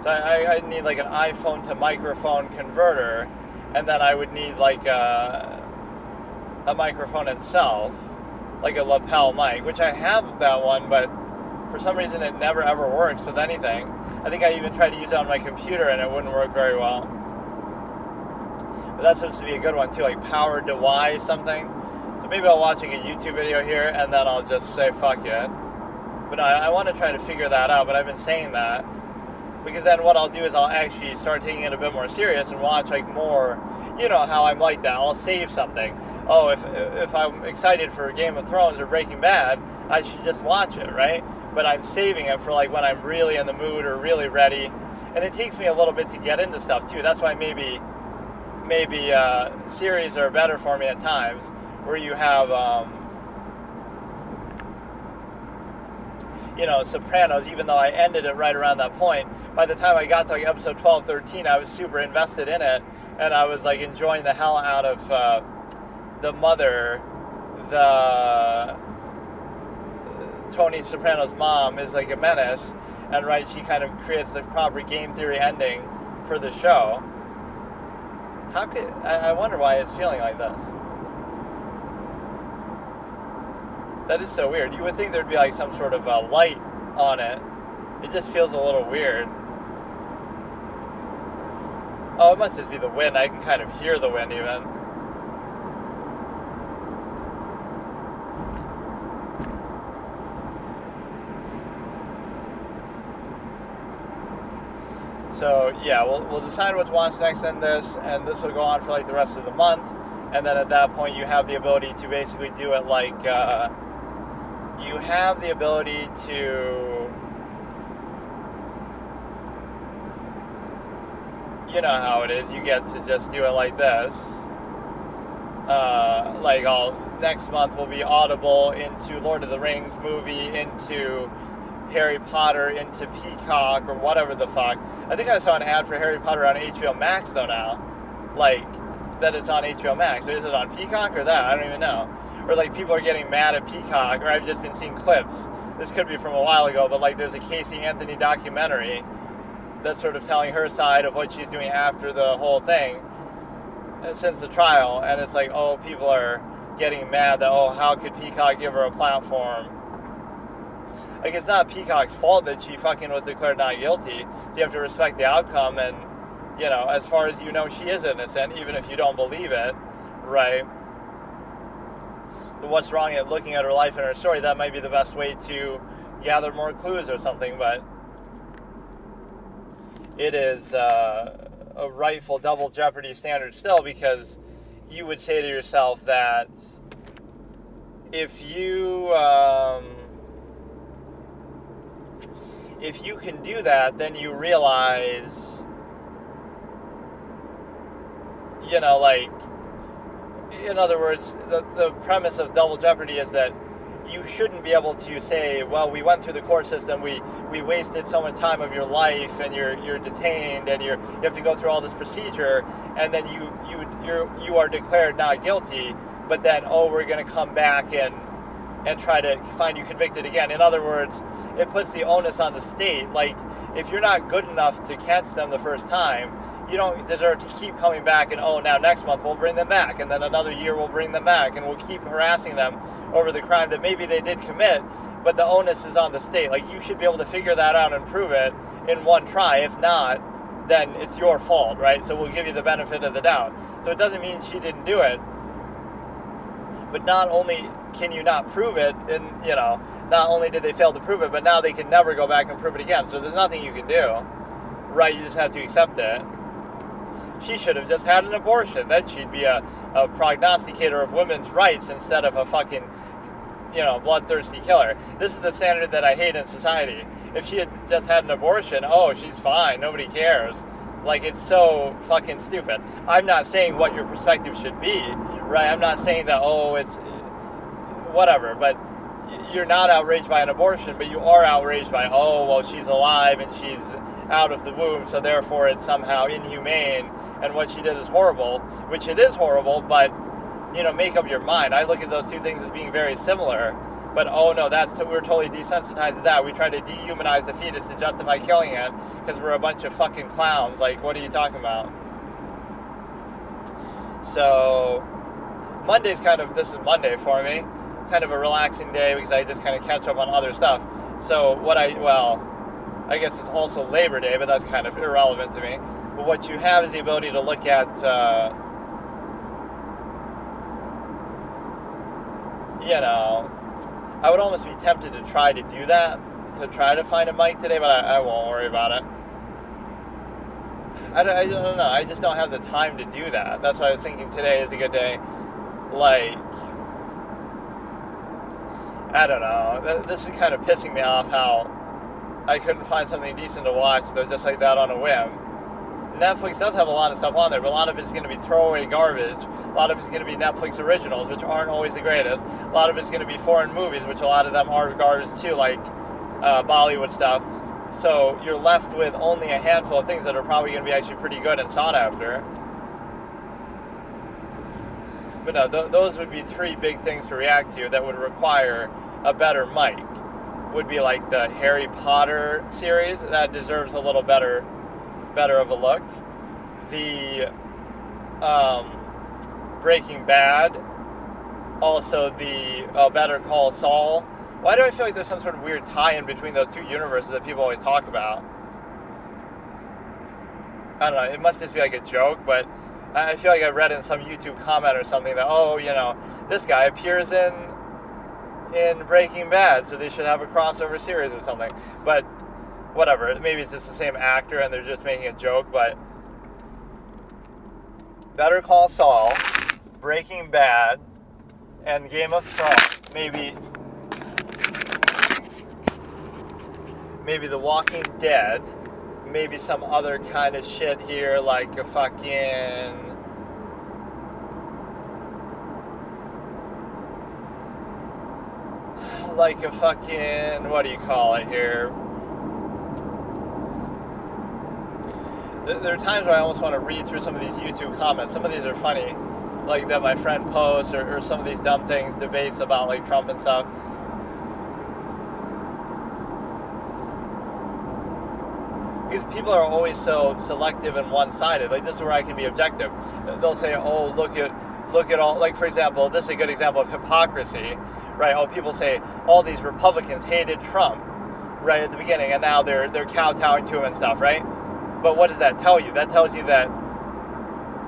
so I need like an iPhone to microphone converter, and then I would need like a microphone itself, like a lapel mic, which I have that one, but for some reason it never ever works with anything. I think I even tried to use it on my computer and it wouldn't work very well. But that seems to be a good one too, like powered to Y something. So maybe I'll watch like a YouTube video here and then I'll just say fuck it. But I want to try to figure that out, but I've been saying that. Because then what I'll do is I'll actually start taking it a bit more serious and watch like more, you know how I'm like that. I'll save something. Oh, if I'm excited for Game of Thrones or Breaking Bad, I should just watch it, right? But I'm saving it for like when I'm really in the mood or really ready. And it takes me a little bit to get into stuff too. That's why maybe series are better for me at times, where you have Sopranos. Even though I ended it right around that point, by the time I got to like episode 12, 13, I was super invested in it, and I was like enjoying the hell out of the mother. Tony Soprano's mom is like a menace, and right, she kind of creates the proper game theory ending for the show. I wonder why it's feeling like this. That is so weird. You would think there'd be like some sort of light on it. It just feels a little weird. Oh, it must just be the wind. I can kind of hear the wind even. So yeah, we'll decide what to watch next in this, and this will go on for like the rest of the month. And then at that point, you have the ability to basically do it like you have the ability to, you know how it is. You get to just do it like this. Next month will be Audible into Lord of the Rings movie, into Harry Potter, into Peacock, or whatever the fuck. I think I saw an ad for Harry Potter on HBO Max though now. Like, that it's on HBO Max. Or is it on Peacock or that? I don't even know. Or like people are getting mad at Peacock, or I've just been seeing clips. This could be from a while ago, but like there's a Casey Anthony documentary that's sort of telling her side of what she's doing after the whole thing, since the trial, and it's like, oh, people are getting mad that, oh, how could Peacock give her a platform? Like, it's not Peacock's fault that she fucking was declared not guilty. So you have to respect the outcome, and, you know, as far as you know, she is innocent, even if you don't believe it, right? But what's wrong at looking at her life and her story? That might be the best way to gather more clues or something, but it is a rightful double jeopardy standard still, because you would say to yourself that if you can do that, then you realize, you know, like, in other words, the premise of double jeopardy is that you shouldn't be able to say, well, we went through the court system, we wasted so much time of your life, and you're detained, and you have to go through all this procedure, and then you are declared not guilty, but then, oh, we're going to come back and try to find you convicted again. In other words, it puts the onus on the state. Like, if you're not good enough to catch them the first time, you don't deserve to keep coming back and, oh, now next month we'll bring them back, and then another year we'll bring them back, and we'll keep harassing them over the crime that maybe they did commit, but the onus is on the state. Like, you should be able to figure that out and prove it in one try. If not, then it's your fault, right? So we'll give you the benefit of the doubt. So it doesn't mean she didn't do it, but not only can you not prove it, and, you know, not only did they fail to prove it, but now they can never go back and prove it again. So there's nothing you can do, right? You just have to accept it. She should have just had an abortion. Then she'd be a prognosticator of women's rights instead of a fucking, you know, bloodthirsty killer. This is the standard that I hate in society. If she had just had an abortion, oh, she's fine, nobody cares. Like, it's so fucking stupid. I'm not saying what your perspective should be, right? I'm not saying that, oh, it's whatever, but you're not outraged by an abortion, but you are outraged by, oh, well, she's alive and she's out of the womb, so therefore it's somehow inhumane, and what she did is horrible, which it is horrible, but, you know, make up your mind. I look at those two things as being very similar, but, oh no, we're totally desensitized to that. We try to dehumanize the fetus to justify killing it, because we're a bunch of fucking clowns. Like, what are you talking about? So, this is Monday for me, kind of a relaxing day, because I just kind of catch up on other stuff. So I guess it's also Labor Day, but that's kind of irrelevant to me. But what you have is the ability to look at, I would almost be tempted to try to do that, to try to find a mic today, but I won't worry about it. I don't know. I just don't have the time to do that. That's why I was thinking today is a good day. Like, I don't know. This is kind of pissing me off how I couldn't find something decent to watch, though, just like that on a whim. Netflix does have a lot of stuff on there, but a lot of it's going to be throwaway garbage. A lot of it's going to be Netflix originals, which aren't always the greatest. A lot of it's going to be foreign movies, which a lot of them are garbage too, like Bollywood stuff. So you're left with only a handful of things that are probably going to be actually pretty good and sought after. But no, those would be three big things to react to that would require a better mic. Would be like the Harry Potter series. That deserves a little better of a look. The Breaking Bad. Also the Better Call Saul. Why do I feel like there's some sort of weird tie-in between those two universes that people always talk about? I don't know, it must just be like a joke, but I feel like I read in some YouTube comment or something that, this guy appears in Breaking Bad, so they should have a crossover series or something. But whatever, maybe it's just the same actor and they're just making a joke, but Better Call Saul, Breaking Bad, and Game of Thrones. Maybe The Walking Dead, maybe some other kind of shit here, like a fucking... what do you call it here? There are times where I almost want to read through some of these YouTube comments. Some of these are funny, like that my friend posts, or some of these dumb things, debates about like Trump and stuff. Because people are always so selective and one-sided. Like, this is where I can be objective. They'll say, oh, look at all, like, for example, this is a good example of hypocrisy, right? Oh, people say all these Republicans hated Trump, right, at the beginning, and now they're kowtowing to him and stuff, right? But what does that tell you? That tells you that,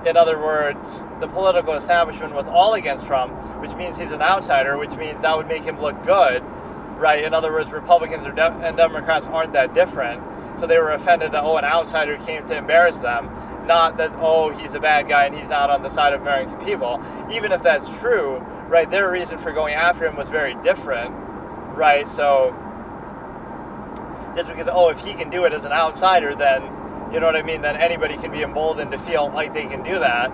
in other words, the political establishment was all against Trump, which means he's an outsider, which means that would make him look good, right? In other words, Republicans and Democrats aren't that different. So they were offended that, an outsider came to embarrass them. Not that, he's a bad guy and he's not on the side of American people. Even if that's true, right, their reason for going after him was very different, right? So just because, if he can do it as an outsider, then, you know what I mean, then anybody can be emboldened to feel like they can do that,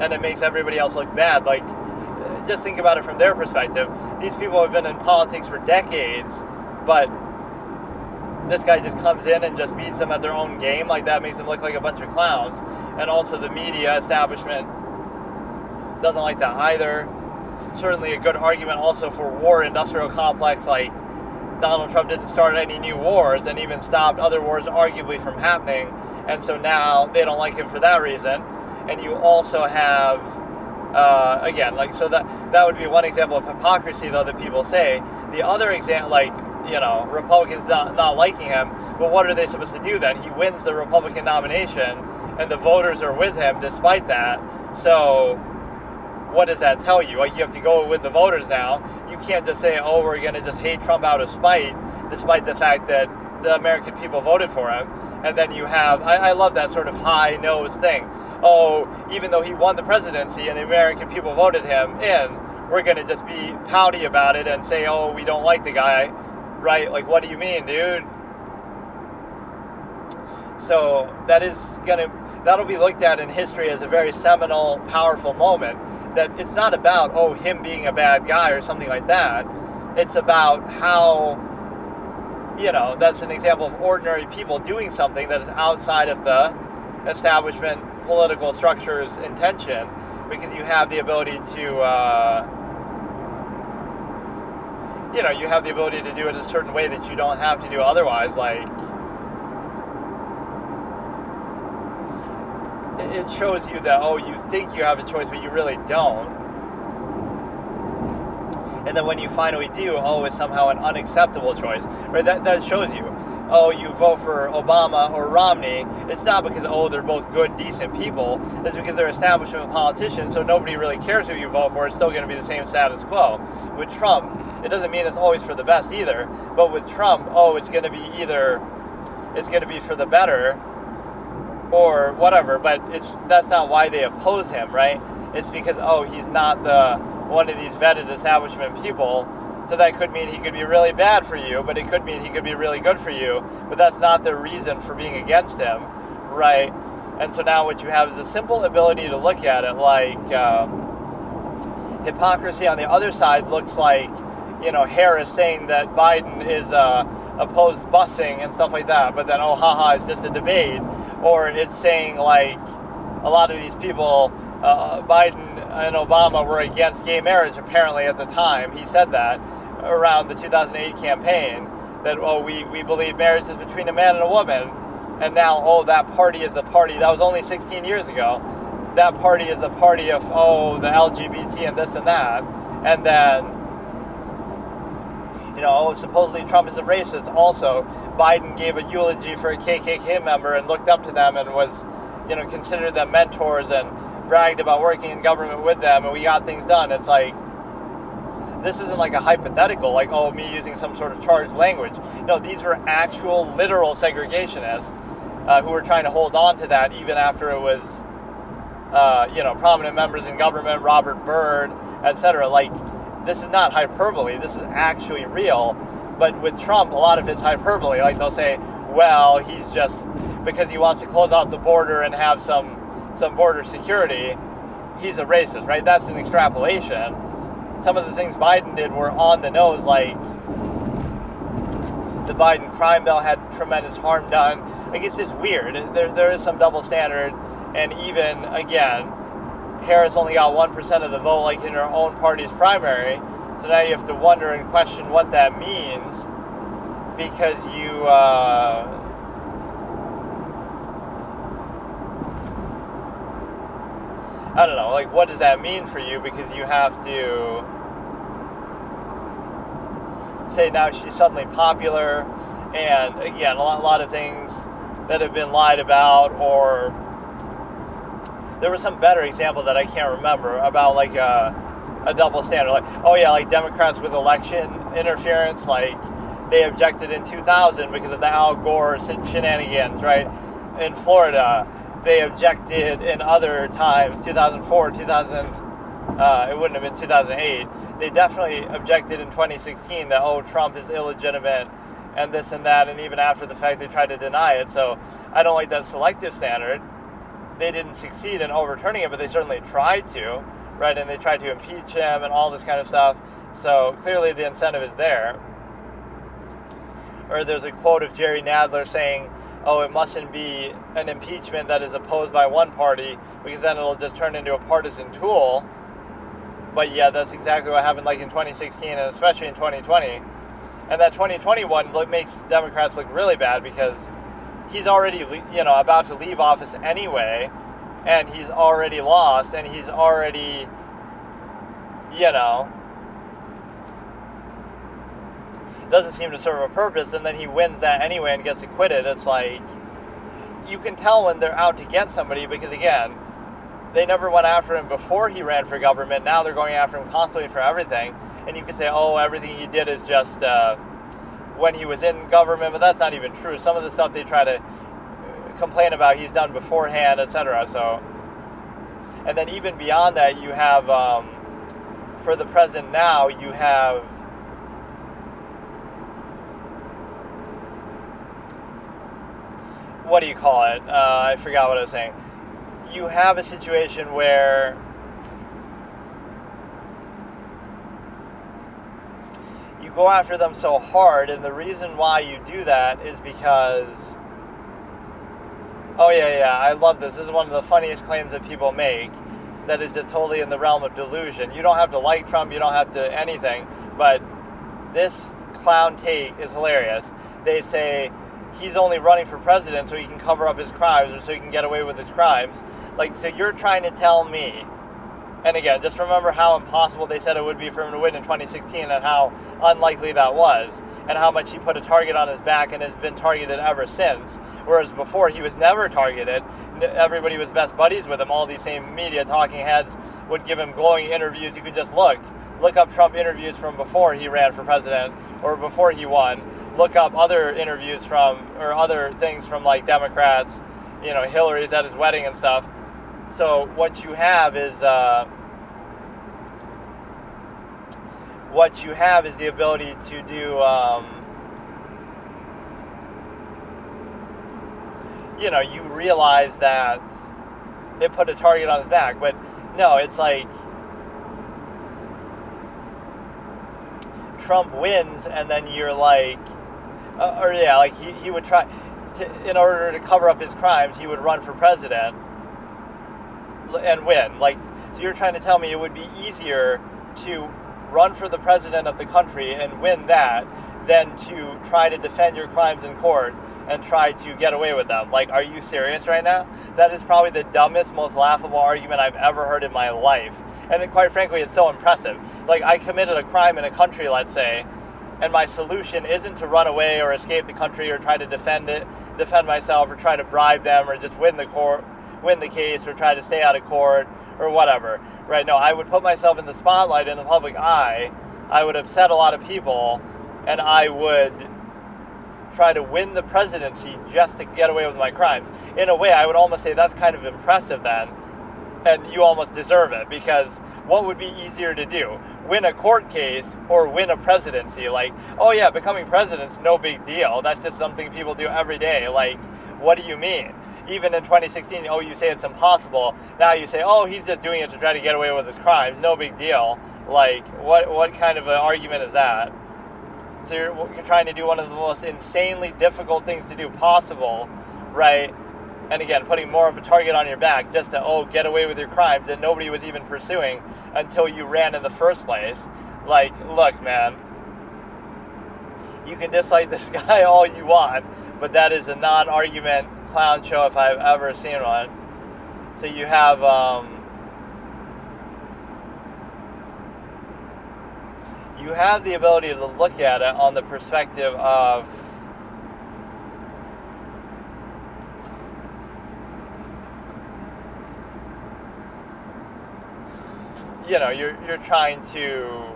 and it makes everybody else look bad. Like, just think about it from their perspective. These people have been in politics for decades, but this guy just comes in and just beats them at their own game. Like, that makes them look like a bunch of clowns. And also the media establishment doesn't like that either. Certainly a good argument also for war industrial complex, like Donald Trump didn't start any new wars and even stopped other wars arguably from happening. And so now they don't like him for that reason. And you also have, so that would be one example of hypocrisy, though, that people say. The other example, Republicans not liking him, but what are they supposed to do then? He wins the Republican nomination, and the voters are with him despite that. So what does that tell you? Like, you have to go with the voters now. You can't just say, we're going to just hate Trump out of spite, despite the fact that the American people voted for him. And then you have, I love that sort of high-nose thing. Even though he won the presidency and the American people voted him in, we're going to just be pouty about it and say, we don't like the guy, right? Like, what do you mean, dude? So that'll be looked at in history as a very seminal, powerful moment. That it's not about, him being a bad guy or something like that. It's about how, that's an example of ordinary people doing something that is outside of the establishment political structure's intention, because you have the ability to, you have the ability to do it a certain way that you don't have to do otherwise. Like, it shows you that, you think you have a choice, but you really don't. And then when you finally do, it's somehow an unacceptable choice, right? That shows you. oh, you vote for Obama or Romney, it's not because, oh, they're both good, decent people. It's because they're establishment politicians, so nobody really cares who you vote for. It's still going to be the same status quo. With Trump, it doesn't mean it's always for the best either. But with Trump, oh, it's going to be either, it's going to be for the better or whatever. But that's not why they oppose him, right? It's because, oh, he's not one of these vetted establishment people. So that could mean he could be really bad for you, but it could mean he could be really good for you. But that's not the reason for being against him, right? And so now what you have is a simple ability to look at it like hypocrisy on the other side looks like, Harris saying that Biden is opposed busing and stuff like that, but then, oh, haha, it's just a debate. Or it's saying like a lot of these people, Biden and Obama were against gay marriage apparently at the time. He said that around the 2008 campaign, that, oh, we believe marriage is between a man and a woman. And now, oh, that party is a party. That was only 16 years ago. That party is a party of, oh, the LGBT and this and that. And then, oh, supposedly Trump is a racist. Also, Biden gave a eulogy for a KKK member and looked up to them and was, considered them mentors and bragged about working in government with them, and we got things done. It's like, this isn't like a hypothetical, like, oh, me using some sort of charged language. No, these were actual, literal segregationists who were trying to hold on to that even after it was, prominent members in government, Robert Byrd, etc. Like, this is not hyperbole. This is actually real. But with Trump, a lot of it's hyperbole. Like, they'll say, well, he's just, because he wants to close out the border and have some border security, he's a racist, right? That's an extrapolation. Some of the things Biden did were on the nose, like the Biden crime bill had tremendous harm done. Like, it's just weird. There is some double standard, and even, again, Harris only got 1% of the vote, like in her own party's primary, so now you have to wonder and question what that means, because you, I don't know, like, what does that mean for you? Because you have to say now she's suddenly popular, and again, a lot of things that have been lied about, or there was some better example that I can't remember about, like, a double standard. Like, oh yeah, like Democrats with election interference, like, they objected in 2000 because of the Al Gore shenanigans, right? In Florida. They objected in other times, 2004, 2000, it wouldn't have been 2008. They definitely objected in 2016 that, oh, Trump is illegitimate and this and that, and even after the fact they tried to deny it. So I don't like that selective standard. They didn't succeed in overturning it, but they certainly tried to, right? And they tried to impeach him and all this kind of stuff. So clearly the incentive is there. Or there's a quote of Jerry Nadler saying, oh, it mustn't be an impeachment that is opposed by one party, because then it'll just turn into a partisan tool. But yeah, that's exactly what happened, like in 2016 and especially in 2020. And that 2021 makes Democrats look really bad, because he's already, about to leave office anyway, and he's already lost, and he's already, doesn't seem to serve a purpose, and then he wins that anyway and gets acquitted. It's like, you can tell when they're out to get somebody, because again, they never went after him before he ran for government. Now they're going after him constantly for everything. And you could say, oh, everything he did is just when he was in government, but that's not even true. Some of the stuff they try to complain about, he's done beforehand, etc. So, and then even beyond that, you have, for the president now, you have, what do you call it? I forgot what I was saying. You have a situation where you go after them so hard, and the reason why you do that is because, oh yeah, I love this. This is one of the funniest claims that people make that is just totally in the realm of delusion. You don't have to like Trump, you don't have to anything, but this clown take is hilarious. They say he's only running for president so he can cover up his crimes, or so he can get away with his crimes. Like, so you're trying to tell me, and again, just remember how impossible they said it would be for him to win in 2016 and how unlikely that was. and how much he put a target on his back and has been targeted ever since. Whereas before, he was never targeted. Everybody was best buddies with him. All these same media talking heads would give him glowing interviews. You could just look up Trump interviews from before he ran for president or before he won. Look up other interviews or other things from like Democrats, Hillary's at his wedding and stuff. So what you have is the ability to do, you realize that it put a target on his back. But no, it's like Trump wins, and then you're like, he would try in order to cover up his crimes, he would run for president and win. So you're trying to tell me it would be easier to run for the president of the country and win that than to try to defend your crimes in court and try to get away with them. Are you serious right now? That is probably the dumbest, most laughable argument I've ever heard in my life. And quite frankly, it's so impressive. I committed a crime in a country, let's say, and my solution isn't to run away or escape the country or try to defend myself or try to bribe them or just win the case or try to stay out of court or whatever. Right? No, I would put myself in the spotlight, in the public eye. I would upset a lot of people, and I would try to win the presidency just to get away with my crimes. In a way, I would almost say that's kind of impressive then, and you almost deserve it, because what would be easier to do? Win a court case or win a presidency? Becoming president's no big deal. That's just something people do every day. What do you mean? Even in 2016, you say it's impossible. Now you say, he's just doing it to try to get away with his crimes. No big deal. What kind of an argument is that? So you're trying to do one of the most insanely difficult things to do possible, right? And again, putting more of a target on your back just to, get away with your crimes that nobody was even pursuing until you ran in the first place. Look, man, you can dislike this guy all you want, but that is a non-argument clown show if I've ever seen one. So you have, the ability to look at it on the perspective of, you're trying to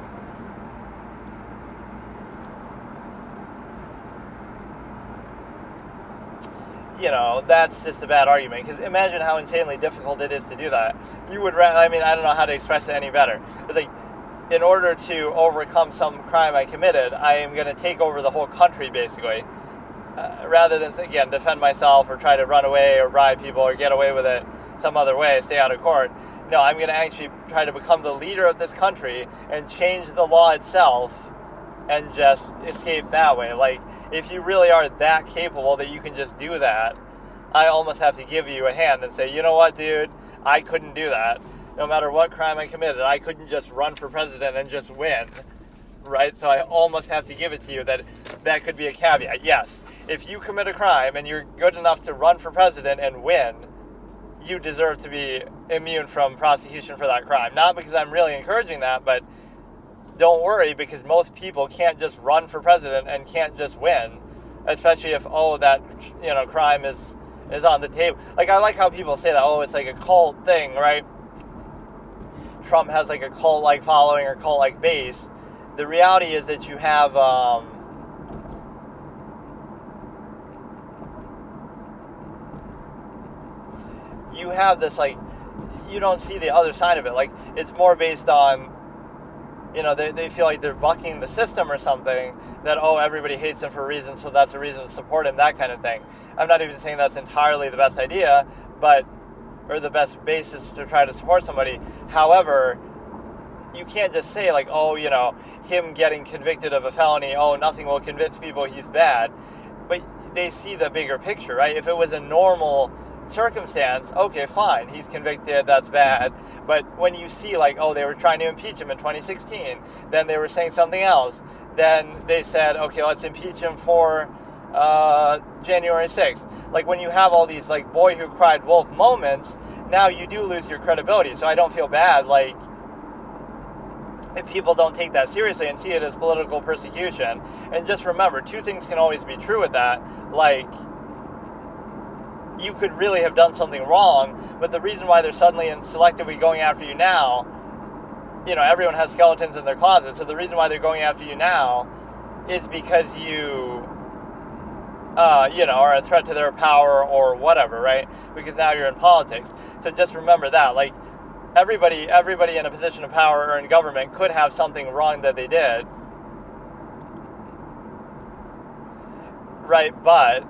that's just a bad argument, because imagine how insanely difficult it is to do that. You would I don't know how to express it any better. It's in order to overcome some crime I committed, I am going to take over the whole country, basically, rather than, again, defend myself or try to run away or bribe people or get away with it some other way, stay out of court. No, I'm going to actually try to become the leader of this country and change the law itself and just escape that way. If you really are that capable that you can just do that, I almost have to give you a hand and say, you know what, dude, I couldn't do that. No matter what crime I committed, I couldn't just run for president and just win, right? So I almost have to give it to you that could be a caveat. Yes, if you commit a crime and you're good enough to run for president and win, you deserve to be immune from prosecution for that crime. Not because I'm really encouraging that, but don't worry, because most people can't just run for president and can't just win, especially if, that, crime is on the table. I like how people say that, it's like a cult thing, right? Trump has a cult-like following or cult-like base. The reality is that you have this, you don't see the other side of it. It's more based on, they feel like they're bucking the system or something, that, everybody hates him for a reason, so that's a reason to support him, that kind of thing. I'm not even saying that's entirely the best idea, or the best basis to try to support somebody. However, you can't just say him getting convicted of a felony, nothing will convince people he's bad. But they see the bigger picture, right? If it was a normal circumstance, okay, fine, he's convicted, that's bad. But when you see they were trying to impeach him in 2016, then they were saying something else, then they said, okay, let's impeach him for January 6th. When you have all these boy who cried wolf moments, now you do lose your credibility. So I don't feel bad if people don't take that seriously and see it as political persecution. And just remember, two things can always be true with that. Like, you could really have done something wrong, but the reason why they're suddenly and selectively going after you now, everyone has skeletons in their closet, so the reason why they're going after you now is because you, are a threat to their power or whatever, right? Because now you're in politics. So just remember that, like, everybody in a position of power or in government could have something wrong that they did, right? But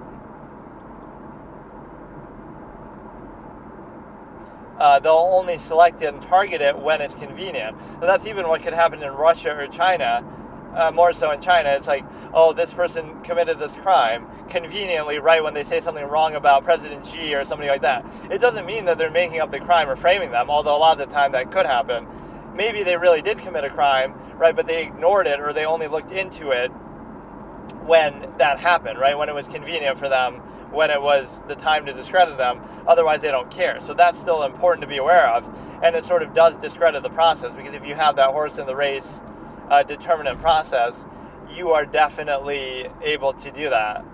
they'll only select it and target it when it's convenient. So that's even what could happen in Russia or China, more so in China. It's like, oh, this person committed this crime conveniently right when they say something wrong about President Xi or somebody like that. It doesn't mean that they're making up the crime or framing them, although a lot of the time that could happen. Maybe they really did commit a crime, right, but they ignored it or they only looked into it when that happened, right, when it was convenient for them, when it was the time to discredit them. Otherwise, they don't care. So that's still important to be aware of. And it sort of does discredit the process, because if you have that horse in the race determinant process, you are definitely able to do that.